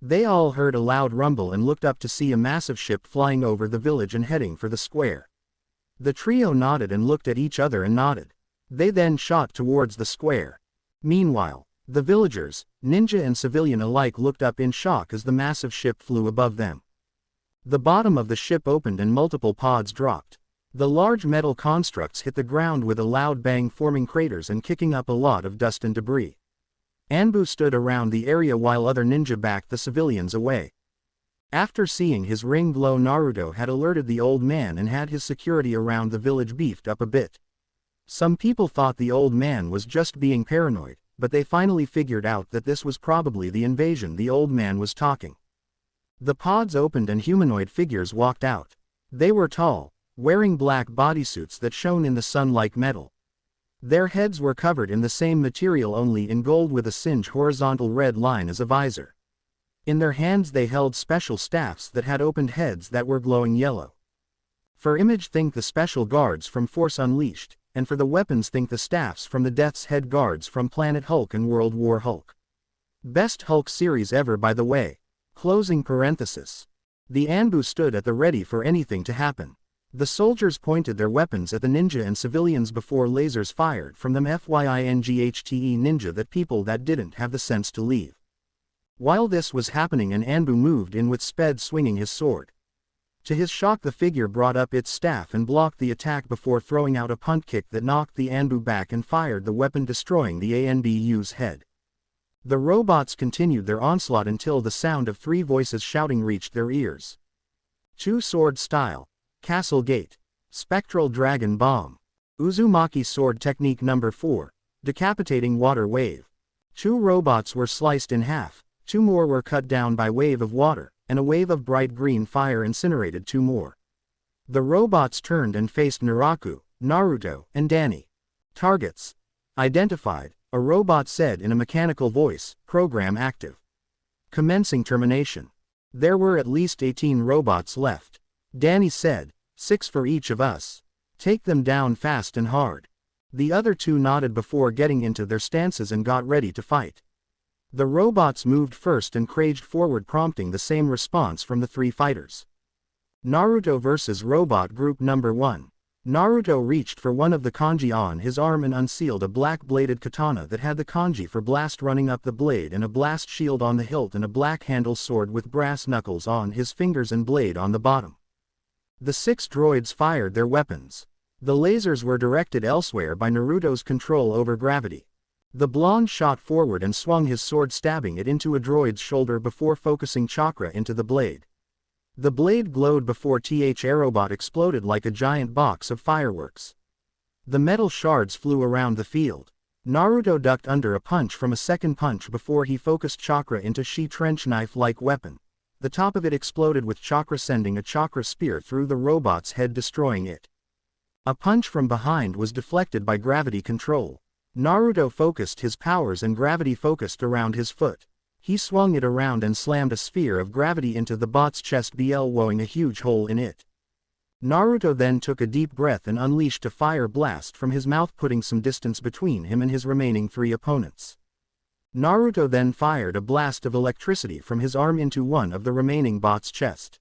They all heard a loud rumble and looked up to see a massive ship flying over the village and heading for the square. The trio nodded and looked at each other and nodded. They then shot towards the square. Meanwhile, the villagers, ninja and civilian alike, looked up in shock as the massive ship flew above them. The bottom of the ship opened and multiple pods dropped. The large metal constructs hit the ground with a loud bang, forming craters and kicking up a lot of dust and debris. Anbu stood around the area while other ninja backed the civilians away. After seeing his ring glow, Naruto had alerted the old man and had his security around the village beefed up a bit. Some people thought the old man was just being paranoid, but they finally figured out that this was probably the invasion the old man was talking. The pods opened and humanoid figures walked out. They were tall, wearing black bodysuits that shone in the sun like metal. Their heads were covered in the same material, only in gold, with a singed horizontal red line as a visor. In their hands they held special staffs that had opened heads that were glowing yellow. For image, think the special guards from Force Unleashed, and for the weapons, think the staffs from the Death's Head guards from Planet Hulk and World War Hulk. Best Hulk series ever, by the way. Closing parenthesis. The Anbu stood at the ready for anything to happen. The soldiers pointed their weapons at the ninja and civilians before lasers fired from them. FYINGHTE ninja, that people that didn't have the sense to leave. While this was happening, an Anbu moved in with speed, swinging his sword. To his shock, the figure brought up its staff and blocked the attack before throwing out a punt kick that knocked the Anbu back and fired the weapon, destroying the Anbu's head. The robots continued their onslaught until the sound of 3 voices shouting reached their ears. Chu sword style. Castle Gate. Spectral Dragon Bomb. Uzumaki sword technique number 4. Decapitating water wave. 2 robots were sliced in half, 2 more were cut down by wave of water, and a wave of bright green fire incinerated 2 more. The robots turned and faced Naraku, Naruto, and Danny. Targets. Identified, a robot said in a mechanical voice, program active. Commencing termination. There were at least 18 robots left. Danny said, 6 for each of us. Take them down fast and hard. The other 2 nodded before getting into their stances and got ready to fight. The robots moved first and crazed forward, prompting the same response from the 3 fighters. Naruto vs. Robot Group Number 1. Naruto reached for one of the kanji on his arm and unsealed a black-bladed katana that had the kanji for blast running up the blade and a blast shield on the hilt and a black-handled sword with brass knuckles on his fingers and blade on the bottom. The 6 droids fired their weapons. The lasers were directed elsewhere by Naruto's control over gravity. The blonde shot forward and swung his sword, stabbing it into a droid's shoulder before focusing chakra into the blade. The blade glowed before Aerobot exploded like a giant box of fireworks. The metal shards flew around the field. Naruto ducked under a punch from a second punch before he focused chakra into Shi trench knife-like weapon. The top of it exploded with chakra, sending a chakra spear through the robot's head, destroying it. A punch from behind was deflected by gravity control. Naruto focused his powers and gravity focused around his foot. He swung it around and slammed a sphere of gravity into the bot's chest, blowing a huge hole in it. Naruto then took a deep breath and unleashed a fire blast from his mouth, putting some distance between him and his remaining 3 opponents. Naruto then fired a blast of electricity from his arm into one of the remaining bot's chest.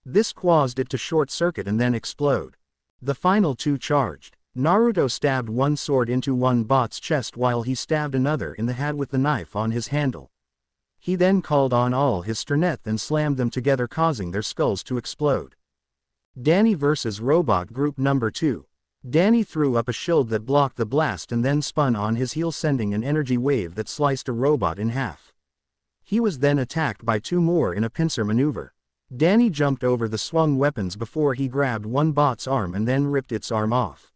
This caused it to short-circuit and then explode. The final 2 charged. Naruto stabbed one sword into one bot's chest while he stabbed another in the head with the knife on his handle. He then called on all his strength and slammed them together, causing their skulls to explode. Danny vs. Robot Group Number 2. Danny threw up a shield that blocked the blast and then spun on his heel, sending an energy wave that sliced a robot in half. He was then attacked by 2 more in a pincer maneuver. Danny jumped over the swung weapons before he grabbed one bot's arm and then ripped its arm off.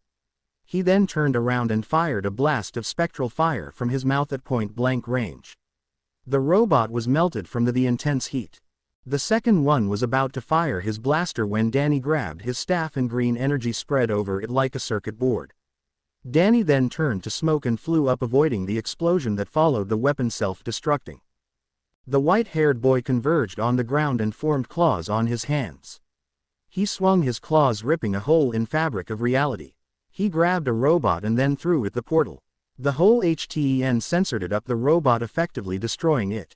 He then turned around and fired a blast of spectral fire from his mouth at point-blank range. The robot was melted from the intense heat. The second one was about to fire his blaster when Danny grabbed his staff and green energy spread over it like a circuit board. Danny then turned to smoke and flew up, avoiding the explosion that followed the weapon self-destructing. The white-haired boy converged on the ground and formed claws on his hands. He swung his claws, ripping a hole in fabric of reality. He grabbed a robot and then threw it the portal. The whole HTEN censored it up the robot, effectively destroying it.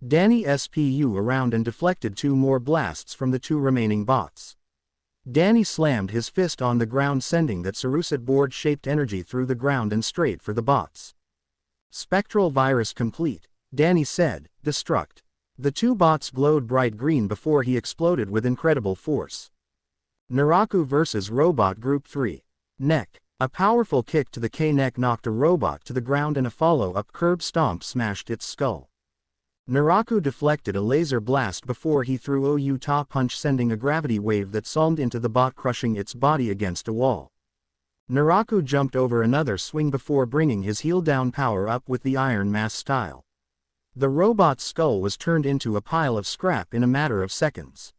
Danny SPU around and deflected 2 more blasts from the 2 remaining bots. Danny slammed his fist on the ground, sending that Saruset board-shaped energy through the ground and straight for the bots. Spectral virus complete, Danny said, destruct. The 2 bots glowed bright green before he exploded with incredible force. Naruto vs. Robot Group 3. Neck. A powerful kick to the K-neck knocked a robot to the ground and a follow-up curb stomp smashed its skull. Naruto deflected a laser blast before he threw a Utah punch, sending a gravity wave that slammed into the bot, crushing its body against a wall. Naruto jumped over another swing before bringing his heel down power up with the Iron Mass style. The robot's skull was turned into a pile of scrap in a matter of seconds.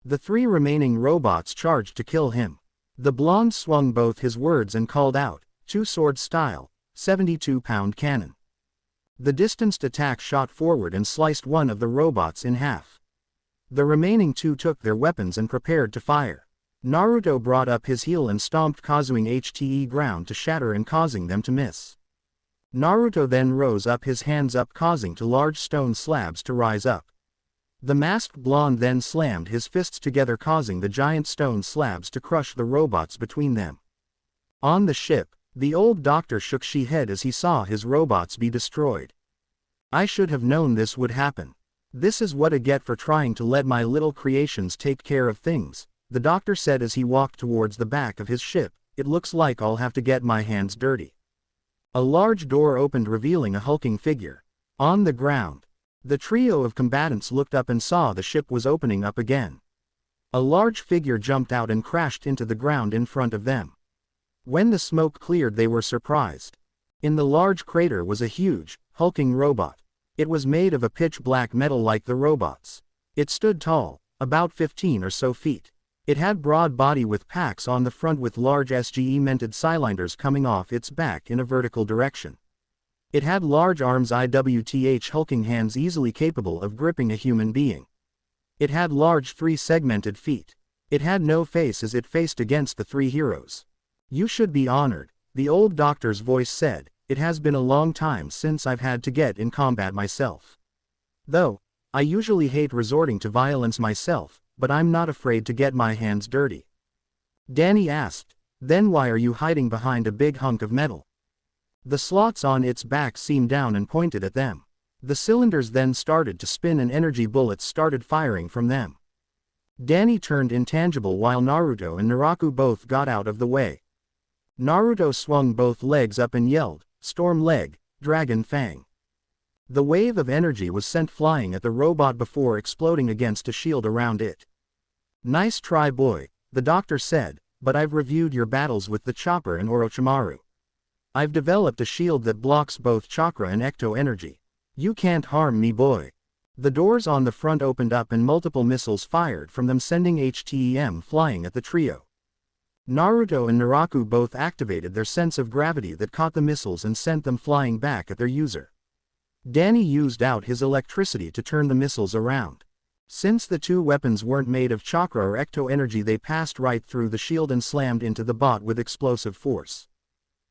The 3 remaining robots charged to kill him. The blonde swung both his words and called out, 2-sword style, 72-pound cannon. The distanced attack shot forward and sliced one of the robots in half. The remaining 2 took their weapons and prepared to fire. Naruto brought up his heel and stomped, causing HTE ground to shatter and causing them to miss. Naruto then rose up, his hands up, causing 2 large stone slabs to rise up. The masked blonde then slammed his fists together, causing the giant stone slabs to crush the robots between them. On the ship, the old doctor shook his head as he saw his robots be destroyed. I should have known this would happen. This is what I get for trying to let my little creations take care of things, the doctor said as he walked towards the back of his ship. It looks like I'll have to get my hands dirty. A large door opened, revealing a hulking figure. On the ground, the trio of combatants looked up and saw the ship was opening up again. A large figure jumped out and crashed into the ground in front of them. When the smoke cleared, they were surprised. In the large crater was a huge, hulking robot. It was made of a pitch black metal like the robots. It stood tall, about 15 or so feet. It had broad body with packs on the front with large SGE-mented cylinders coming off its back in a vertical direction. It had large arms IWTH hulking hands easily capable of gripping a human being. It had large three-segmented feet. It had no face as it faced against the three heroes. "You should be honored," the old doctor's voice said. "It has been a long time since I've had to get in combat myself. Though, I usually hate resorting to violence myself, but I'm not afraid to get my hands dirty." Danny asked, "Then why are you hiding behind a big hunk of metal?" The slots on its back seemed down and pointed at them. The cylinders then started to spin and energy bullets started firing from them. Danny turned intangible while Naruto and Naraku both got out of the way. Naruto swung both legs up and yelled, "Storm Leg, Dragon Fang." The wave of energy was sent flying at the robot before exploding against a shield around it. "Nice try, boy," the doctor said, "but I've reviewed your battles with the Chopper and Orochimaru. I've developed a shield that blocks both chakra and ecto energy. You can't harm me, boy." The doors on the front opened up and multiple missiles fired from them, sending HTEM flying at the trio. Naruto and Naraku both activated their sense of gravity that caught the missiles and sent them flying back at their user. Danny used out his electricity to turn the missiles around. Since the two weapons weren't made of chakra or ecto energy, they passed right through the shield and slammed into the bot with explosive force.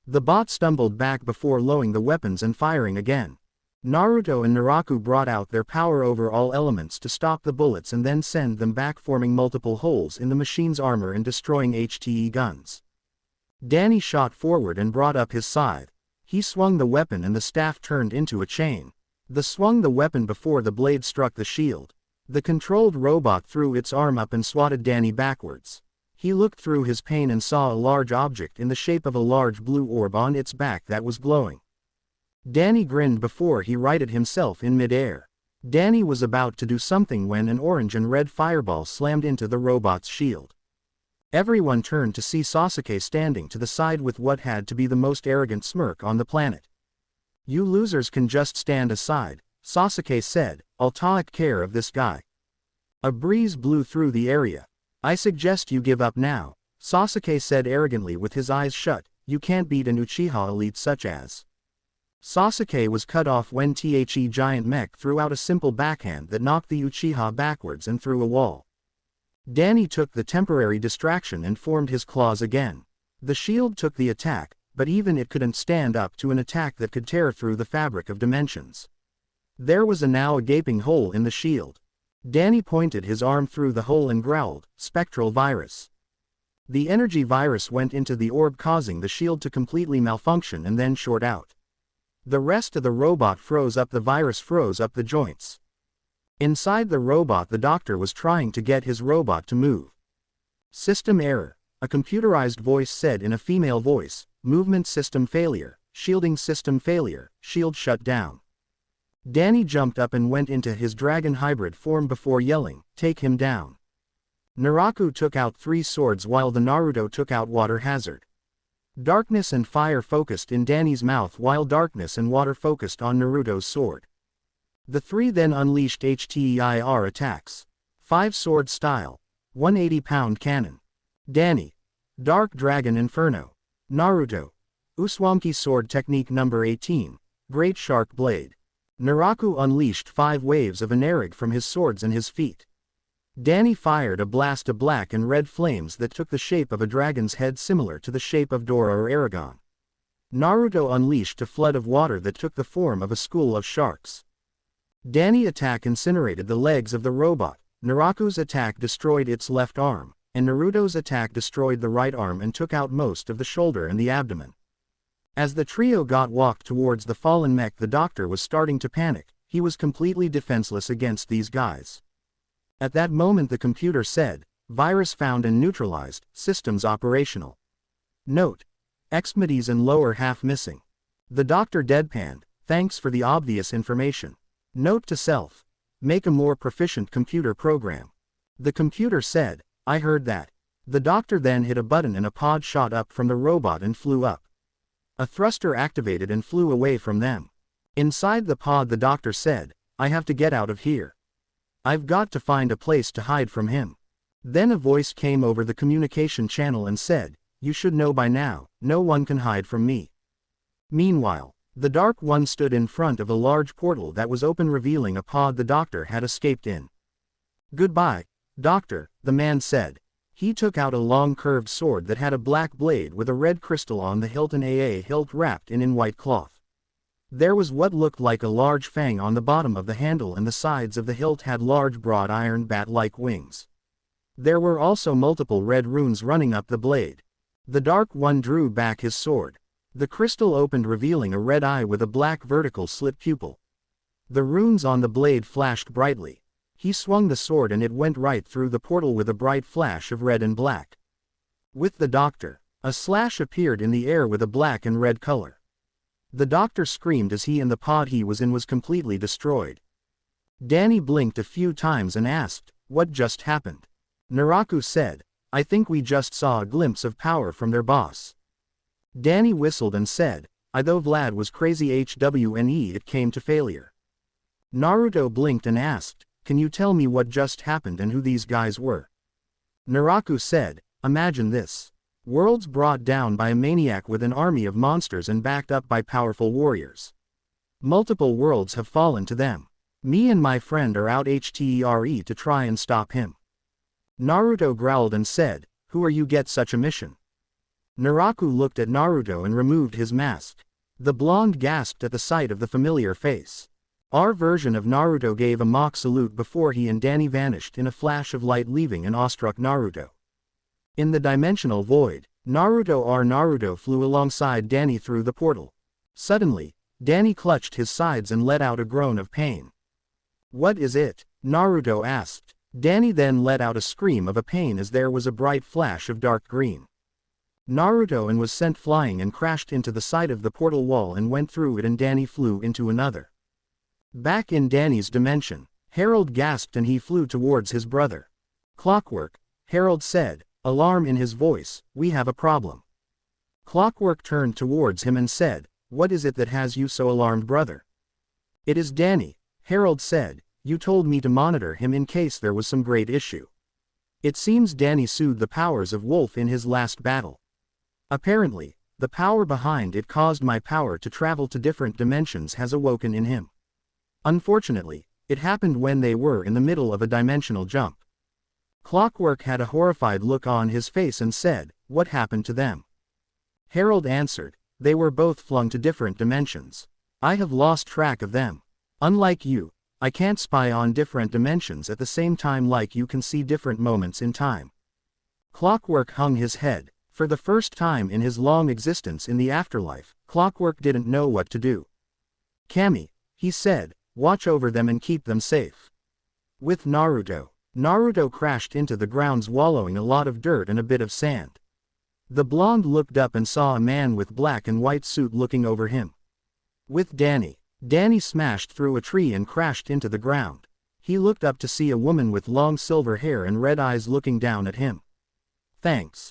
The bot stumbled back before lowering the weapons and firing again. Naruto and Naraku brought out their power over all elements to stop the bullets and then send them back, forming multiple holes in the machine's armor and destroying HTE guns. Danny shot forward and brought up his scythe. He swung the weapon and the staff turned into a chain. Swung the weapon before the blade struck the shield. The controlled robot threw its arm up and swatted Danny backwards. He looked through his pane and saw a large object in the shape of a large blue orb on its back that was glowing. Danny grinned before he righted himself in midair. Danny was about to do something when an orange and red fireball slammed into the robot's shield. Everyone turned to see Sasuke standing to the side with what had to be the most arrogant smirk on the planet. "You losers can just stand aside," Sasuke said. "I'll take care of this guy." A breeze blew through the area. "I suggest you give up now," Sasuke said arrogantly with his eyes shut. "You can't beat an Uchiha elite such as." Sasuke was cut off when The Giant Mech threw out a simple backhand that knocked the Uchiha backwards and through a wall. Danny took the temporary distraction and formed his claws again. The shield took the attack, but even it couldn't stand up to an attack that could tear through the fabric of dimensions. There was now a gaping hole in the shield. Danny pointed his arm through the hole and growled, "Spectral virus." The energy virus went into the orb, causing the shield to completely malfunction and then short out. The rest of the robot froze up. The virus froze up the joints. Inside the robot, the doctor was trying to get his robot to move. "System error," a computerized voice said in a female voice. "Movement system failure, shielding system failure, shield shut down." Danny jumped up and went into his dragon hybrid form before yelling, "Take him down." Naraku took out 3 swords while the Naruto took out water hazard. Darkness and fire focused in Danny's mouth while darkness and water focused on Naruto's sword. The 3 then unleashed HTEIR attacks. 5 sword style. 180-pound cannon. Danny. Dark Dragon Inferno. Naruto. Uswamki sword technique number 18. Great Shark Blade. Naraku unleashed 5 waves of Enerig from his swords and his feet. Danny fired a blast of black and red flames that took the shape of a dragon's head similar to the shape of Dora or Aragon. Naruto unleashed a flood of water that took the form of a school of sharks. Danny's attack incinerated the legs of the robot, Naraku's attack destroyed its left arm, and Naruto's attack destroyed the right arm and took out most of the shoulder and the abdomen. As the trio walked towards the fallen mech, the doctor was starting to panic. He was completely defenseless against these guys. At that moment the computer said, "Virus found and neutralized, systems operational." Note: extremities and lower half missing. The doctor deadpanned, "Thanks for the obvious information. Note to self: make a more proficient computer program." The computer said, "I heard that." The doctor then hit a button and a pod shot up from the robot and flew up. A thruster activated and flew away from them. Inside the pod the doctor said, "I have to get out of here. I've got to find a place to hide from him." Then a voice came over the communication channel and said, "You should know by now, no one can hide from me." Meanwhile, the Dark One stood in front of a large portal that was open, revealing a pod the Doctor had escaped in. "Goodbye, Doctor," the man said. He took out a long curved sword that had a black blade with a red crystal on the hilt and a hilt wrapped in white cloth. There was what looked like a large fang on the bottom of the handle, and the sides of the hilt had large broad iron bat-like wings. There were also multiple red runes running up the blade. The Dark One drew back his sword. The crystal opened, revealing a red eye with a black vertical slit pupil. The runes on the blade flashed brightly. He swung the sword and it went right through the portal with a bright flash of red and black. With the Doctor, a slash appeared in the air with a black and red color. The Doctor screamed as he and the pod he was in was completely destroyed. Danny blinked a few times and asked, "What just happened?" Naruto said, "I think we just saw a glimpse of power from their boss." Danny whistled and said, "Though Vlad was crazy HWNE, it came to failure." Naruto blinked and asked, "Can you tell me what just happened and who these guys were?" Naruto said, "Imagine this. Worlds brought down by a maniac with an army of monsters and backed up by powerful warriors. Multiple worlds have fallen to them. Me and my friend are out HTERE to try and stop him." Naruto growled and said, "Who are you get such a mission?" Naruto looked at Naruto and removed his mask. The blonde gasped at the sight of the familiar face. Our version of Naruto gave a mock salute before he and Danny vanished in a flash of light, leaving an awestruck Naruto. In the dimensional void, Naruto flew alongside Danny through the portal. Suddenly, Danny clutched his sides and let out a groan of pain. "What is it?" Naruto asked. Danny then let out a scream of pain as there was a bright flash of dark green. Naruto was sent flying and crashed into the side of the portal wall and went through it, and Danny flew into another. Back in Danny's dimension, Harold gasped and he flew towards his brother. "Clockwork," Harold said, alarm in his voice, "we have a problem." Clockwork turned towards him and said, "What is it that has you so alarmed, brother?" "It is Danny," Harold said. "You told me to monitor him in case there was some great issue. It seems Danny soothed the powers of Wolf in his last battle. Apparently, the power behind it caused my power to travel to different dimensions has awoken in him. Unfortunately, it happened when they were in the middle of a dimensional jump." Clockwork had a horrified look on his face and said, "What happened to them?" Harold answered, "They were both flung to different dimensions. I have lost track of them. Unlike you, I can't spy on different dimensions at the same time like you can see different moments in time." Clockwork hung his head. For the first time in his long existence in the afterlife, Clockwork didn't know what to do. "Kami," he said, "watch over them and keep them safe." With Naruto crashed into the ground, swallowing a lot of dirt and a bit of sand. The blonde looked up and saw a man with black and white suit looking over him. With Danny smashed through a tree and crashed into the ground. He looked up to see a woman with long silver hair and red eyes looking down at him. "Thanks."